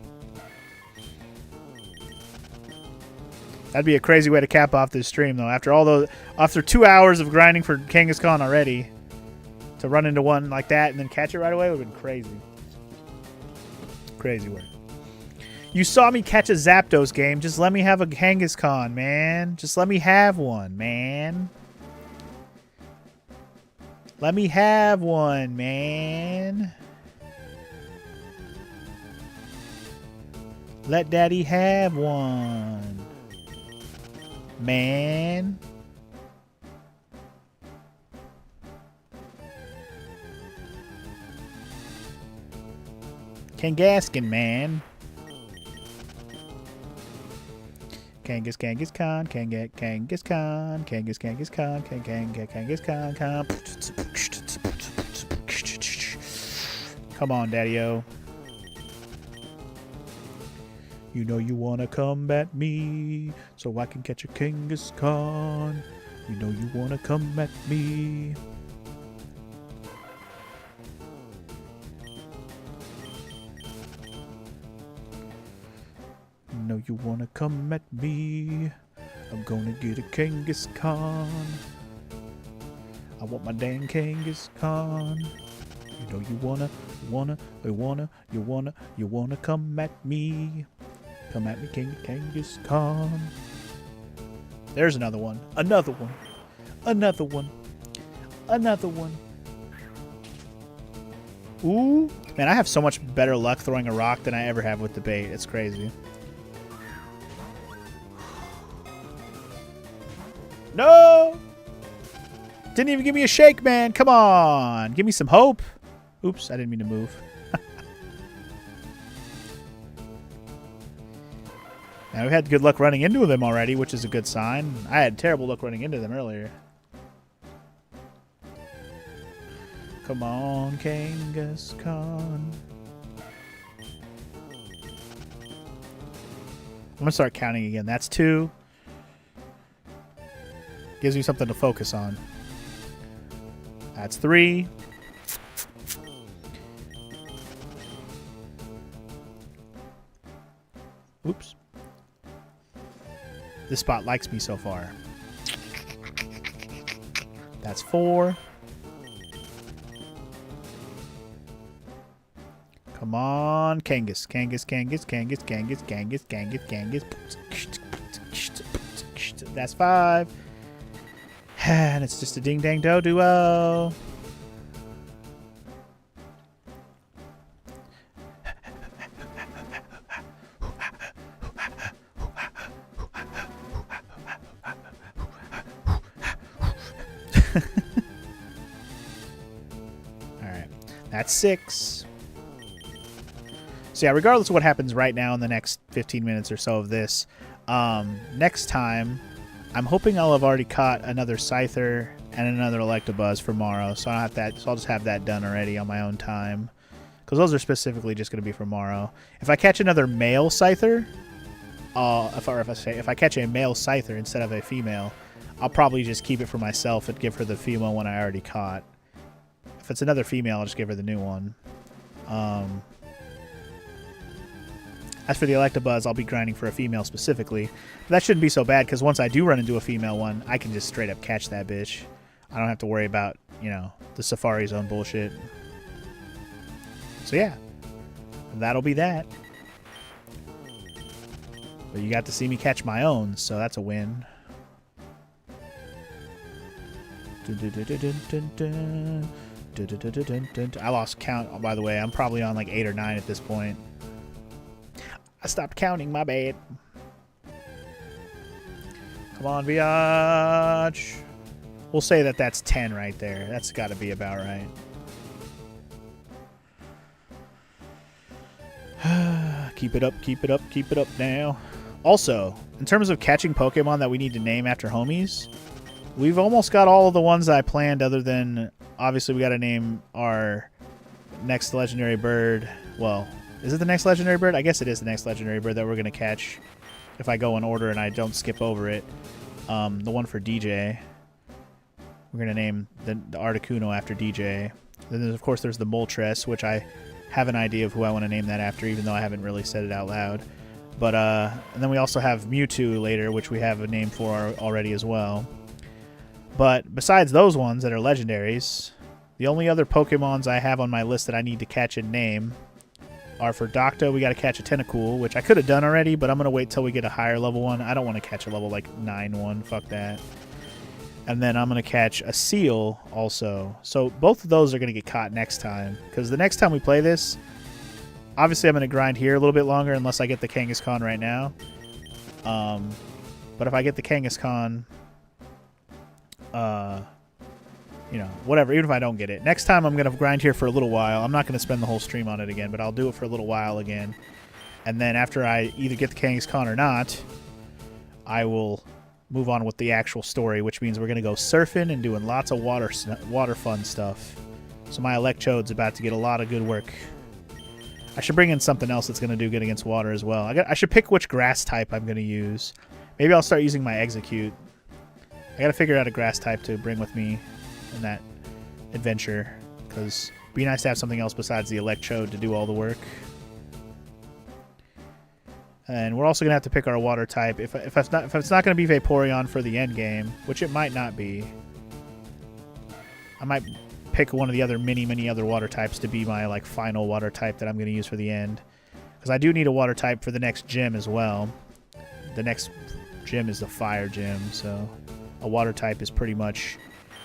That'd be a crazy way to cap off this stream, though. After 2 hours of grinding for Kangaskhan already, to run into one like that and then catch it right away would have been crazy. Crazy work. You saw me catch a Zapdos game. Just let me have a Kangaskhan, man. Just let me have one, man. Let me have one, man. Let daddy have one. Man. Kangaskhan, man. Kangaskhan, Kangaskhan, Come on, Daddy-o. You know you wanna combat me, so I can catch a Kangaskhan. You know you wanna come at me. You know you wanna come at me. I'm gonna get a Kangaskhan. I want my dang Kangaskhan. You know you wanna come at me. Come at me, Kangaskhan. There's another one. Another one. Another one. Another one. Ooh. Man, I have so much better luck throwing a rock than I ever have with the bait. It's crazy. No! Didn't even give me a shake, man. Come on. Give me some hope. Oops, I didn't mean to move. Now, we had good luck running into them already, which is a good sign. I had terrible luck running into them earlier. Come on, Kangaskhan. I'm going to start counting again. That's 2. Gives me something to focus on. That's 3. Oops. This spot likes me so far. That's 4. Come on, Kangas. That's 5. And it's just a ding-dang-do duo. Alright. That's 6. So yeah, regardless of what happens right now in the next 15 minutes or so of this, next time, I'm hoping I'll have already caught another Scyther and another Electabuzz for tomorrow, so I'll just have that done already on my own time, because those are specifically just going to be for tomorrow. If I catch another male Scyther, if I catch a male Scyther instead of a female, I'll probably just keep it for myself and give her the female one I already caught. If it's another female, I'll just give her the new one. As for the Electabuzz, I'll be grinding for a female specifically. But that shouldn't be so bad, because once I do run into a female one, I can just straight up catch that bitch. I don't have to worry about, you know, the Safari Zone bullshit. So yeah, that'll be that. But you got to see me catch my own, so that's a win. I lost count, by the way. I'm probably on like 8 or 9 at this point. I stopped counting, my bad. Come on, Biatch. We'll say that that's 10 right there. That's got to be about right. Keep it up, keep it up, keep it up now. Also, in terms of catching Pokemon that we need to name after homies, we've almost got all of the ones that I planned, other than, obviously, we got to name our next legendary bird. Well, is it the next legendary bird? I guess it is the next legendary bird that we're going to catch if I go in order and I don't skip over it. The one for DJ. We're going to name the Articuno after DJ. Then, of course, there's the Moltres, which I have an idea of who I want to name that after, even though I haven't really said it out loud. But and then we also have Mewtwo later, which we have a name for already as well. But besides those ones that are legendaries, the only other Pokemons I have on my list that I need to catch and name are for Docto. We got to catch a Tentacool, which I could have done already, but I'm going to wait till we get a higher level one. I don't want to catch a level like 9 one. Fuck that. And then I'm going to catch a Seal also. So both of those are going to get caught next time, because the next time we play this, obviously I'm going to grind here a little bit longer unless I get the Kangaskhan right now. But if I get the Kangaskhan, you know, whatever, even if I don't get it. Next time I'm going to grind here for a little while. I'm not going to spend the whole stream on it again, but I'll do it for a little while again. And then after I either get the Kangaskhan or not, I will move on with the actual story, which means we're going to go surfing and doing lots of water fun stuff. So my Electrode's about to get a lot of good work. I should bring in something else that's going to do good against water as well. I should pick which grass type I'm going to use. Maybe I'll start using my Execute. I got to figure out a grass type to bring with me in that adventure, because it'd be nice to have something else besides the Electrode to do all the work. And we're also going to have to pick our water type. If it's not going to be Vaporeon for the end game, which it might not be, I might pick one of the other many other water types to be my like final water type that I'm going to use for the end, because I do need a water type for the next gym as well. The next gym is the fire gym, so a water type is pretty much,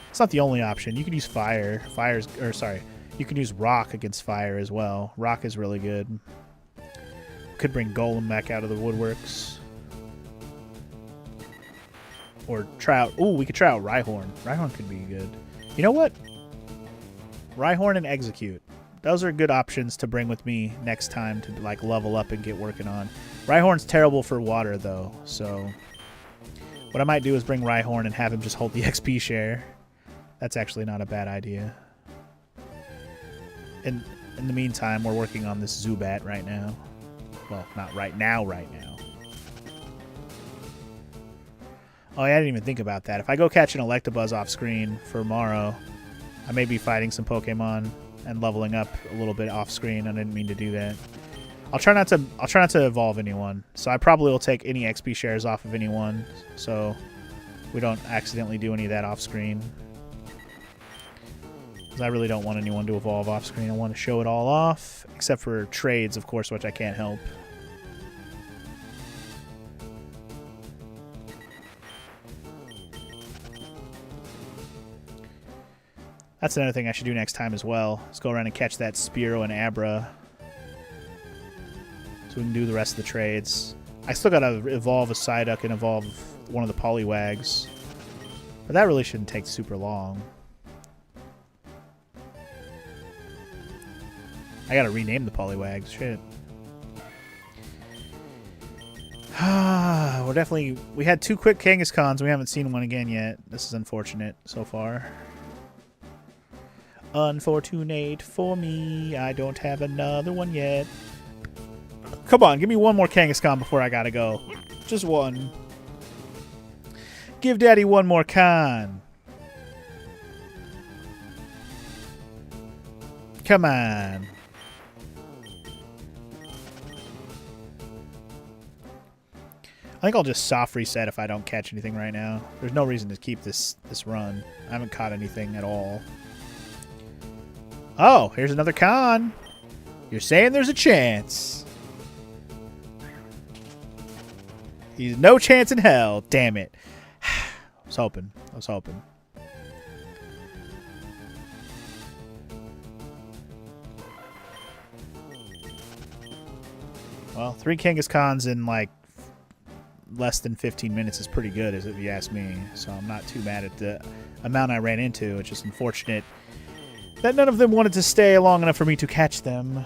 it's not the only option. You can use you can use rock against fire as well. Rock is really good. Could bring Golem back out of the woodworks. Or try out, ooh, we could try out Rhyhorn. Rhyhorn could be good. You know what? Rhyhorn and Execute. Those are good options to bring with me next time to like level up and get working on. Rhyhorn's terrible for water though, so what I might do is bring Rhyhorn and have him just hold the XP share. That's actually not a bad idea. And in the meantime, we're working on this Zubat right now. Well, not right now. Oh, yeah, I didn't even think about that. If I go catch an Electabuzz off screen for Morrow, I may be fighting some Pokemon and leveling up a little bit off screen. I didn't mean to do that. I'll try not to evolve anyone. So I probably will take any XP shares off of anyone, so we don't accidentally do any of that off screen. Because I really don't want anyone to evolve off screen. I want to show it all off, except for trades, of course, which I can't help. That's another thing I should do next time as well. Let's go around and catch that Spearow and Abra, so we can do the rest of the trades. I still gotta evolve a Psyduck and evolve one of the Poliwags, but that really shouldn't take super long. I gotta rename the Poliwags. Shit. We had 2 quick Kangaskhan's. We haven't seen one again yet. This is unfortunate so far. Unfortunate for me. I don't have another one yet. Come on, give me one more Kangaskhan before I gotta go. Just one. Give Daddy one more Khan. Come on. I think I'll just soft reset if I don't catch anything right now. There's no reason to keep this run. I haven't caught anything at all. Oh, here's another Khan. You're saying there's a chance. He's no chance in hell. Damn it. I was hoping. Well, 3 Kangaskhan's in like less than 15 minutes is pretty good, if you ask me. So I'm not too mad at the amount I ran into. It's just unfortunate that none of them wanted to stay long enough for me to catch them.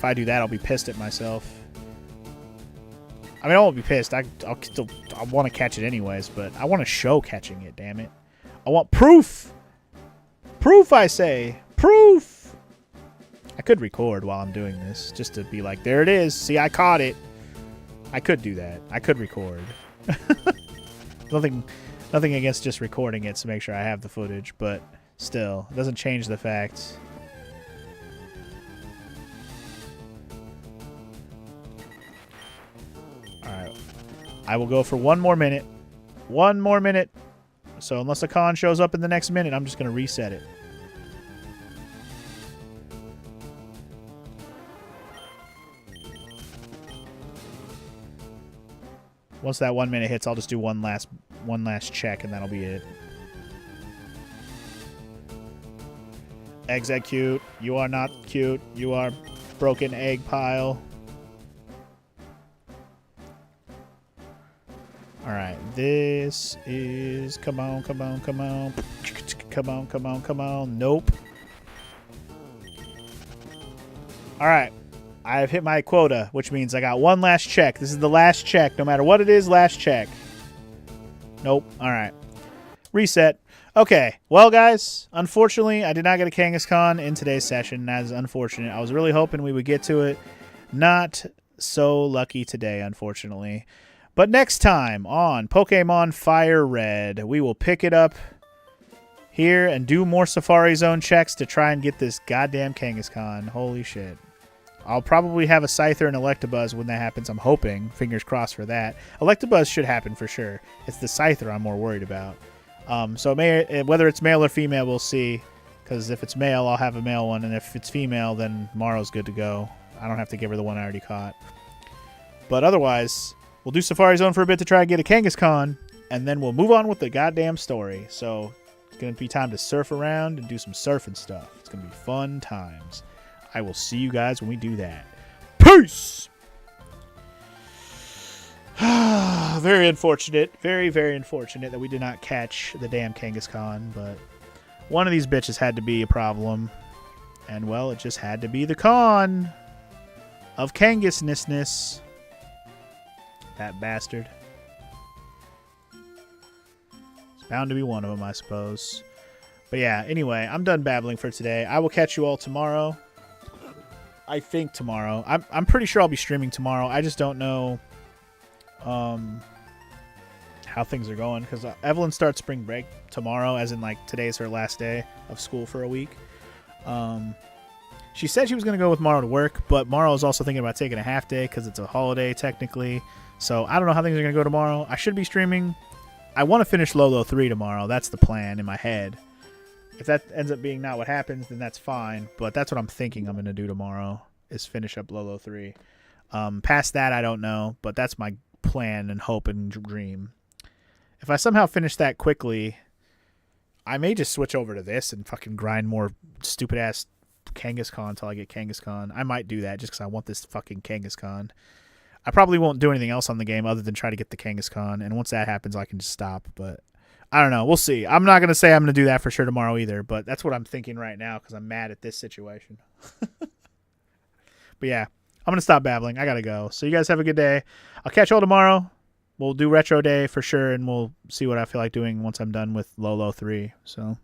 If I do that, I'll be pissed at myself. I mean, I won't be pissed. I want to catch it anyways, but I want to show catching it, damn it. I want proof! Proof, I say! Proof! I could record while I'm doing this, just to be like, there it is. See, I caught it. I could do that. I could record. Nothing against just recording it to make sure I have the footage, but still, it doesn't change the fact. Alright. I will go for 1 more minute. 1 more minute. So unless a con shows up in the next minute, I'm just going to reset it. Once that 1 minute hits, I'll just do one last check, and that'll be it. Execute. You are not cute. You are broken egg pile. Alright, this is... Come on, come on, come on. Come on, come on, come on. Nope. Alright. I have hit my quota, which means I got one last check. This is the last check. No matter what it is, last check. Nope. Alright. Reset. Okay. Well, guys, unfortunately, I did not get a Kangaskhan in today's session. That is unfortunate. I was really hoping we would get to it. Not so lucky today, unfortunately. But next time on Pokemon Fire Red, we will pick it up here and do more Safari Zone checks to try and get this goddamn Kangaskhan. Holy shit. I'll probably have a Scyther and Electabuzz when that happens. I'm hoping. Fingers crossed for that. Electabuzz should happen for sure. It's the Scyther I'm more worried about. So whether it's male or female, we'll see. Because if it's male, I'll have a male one. And if it's female, then Maro's good to go. I don't have to give her the one I already caught. But otherwise, we'll do Safari Zone for a bit to try and get a Kangaskhan. And then we'll move on with the goddamn story. So it's going to be time to surf around and do some surfing stuff. It's going to be fun times. I will see you guys when we do that. Peace! Very unfortunate. Very, very unfortunate that we did not catch the damn Kangaskhan, but one of these bitches had to be a problem. And, well, it just had to be the con of Kangasness. That bastard. It's bound to be one of them, I suppose. But, yeah, anyway, I'm done babbling for today. I will catch you all tomorrow. I think tomorrow. I'm pretty sure I'll be streaming tomorrow. I just don't know how things are going, because Evelyn starts spring break tomorrow, as in like today's her last day of school for a week. She said she was going to go with Maro to work, but Maro is also thinking about taking a half day because it's a holiday technically. So I don't know how things are going to go tomorrow. I should be streaming. I want to finish Lolo 3 tomorrow. That's the plan in my head. If that ends up being not what happens, then that's fine. But that's what I'm thinking I'm going to do tomorrow, is finish up Lolo 3. Past that, I don't know. But that's my plan and hope and dream. If I somehow finish that quickly, I may just switch over to this and fucking grind more stupid-ass Kangaskhan until I get Kangaskhan. I might do that just because I want this fucking Kangaskhan. I probably won't do anything else on the game other than try to get the Kangaskhan. And once that happens, I can just stop. But I don't know. We'll see. I'm not going to say I'm going to do that for sure tomorrow either, but that's what I'm thinking right now because I'm mad at this situation. But yeah, I'm going to stop babbling. I got to go. So you guys have a good day. I'll catch you all tomorrow. We'll do Retro Day for sure, and we'll see what I feel like doing once I'm done with Lolo 3. So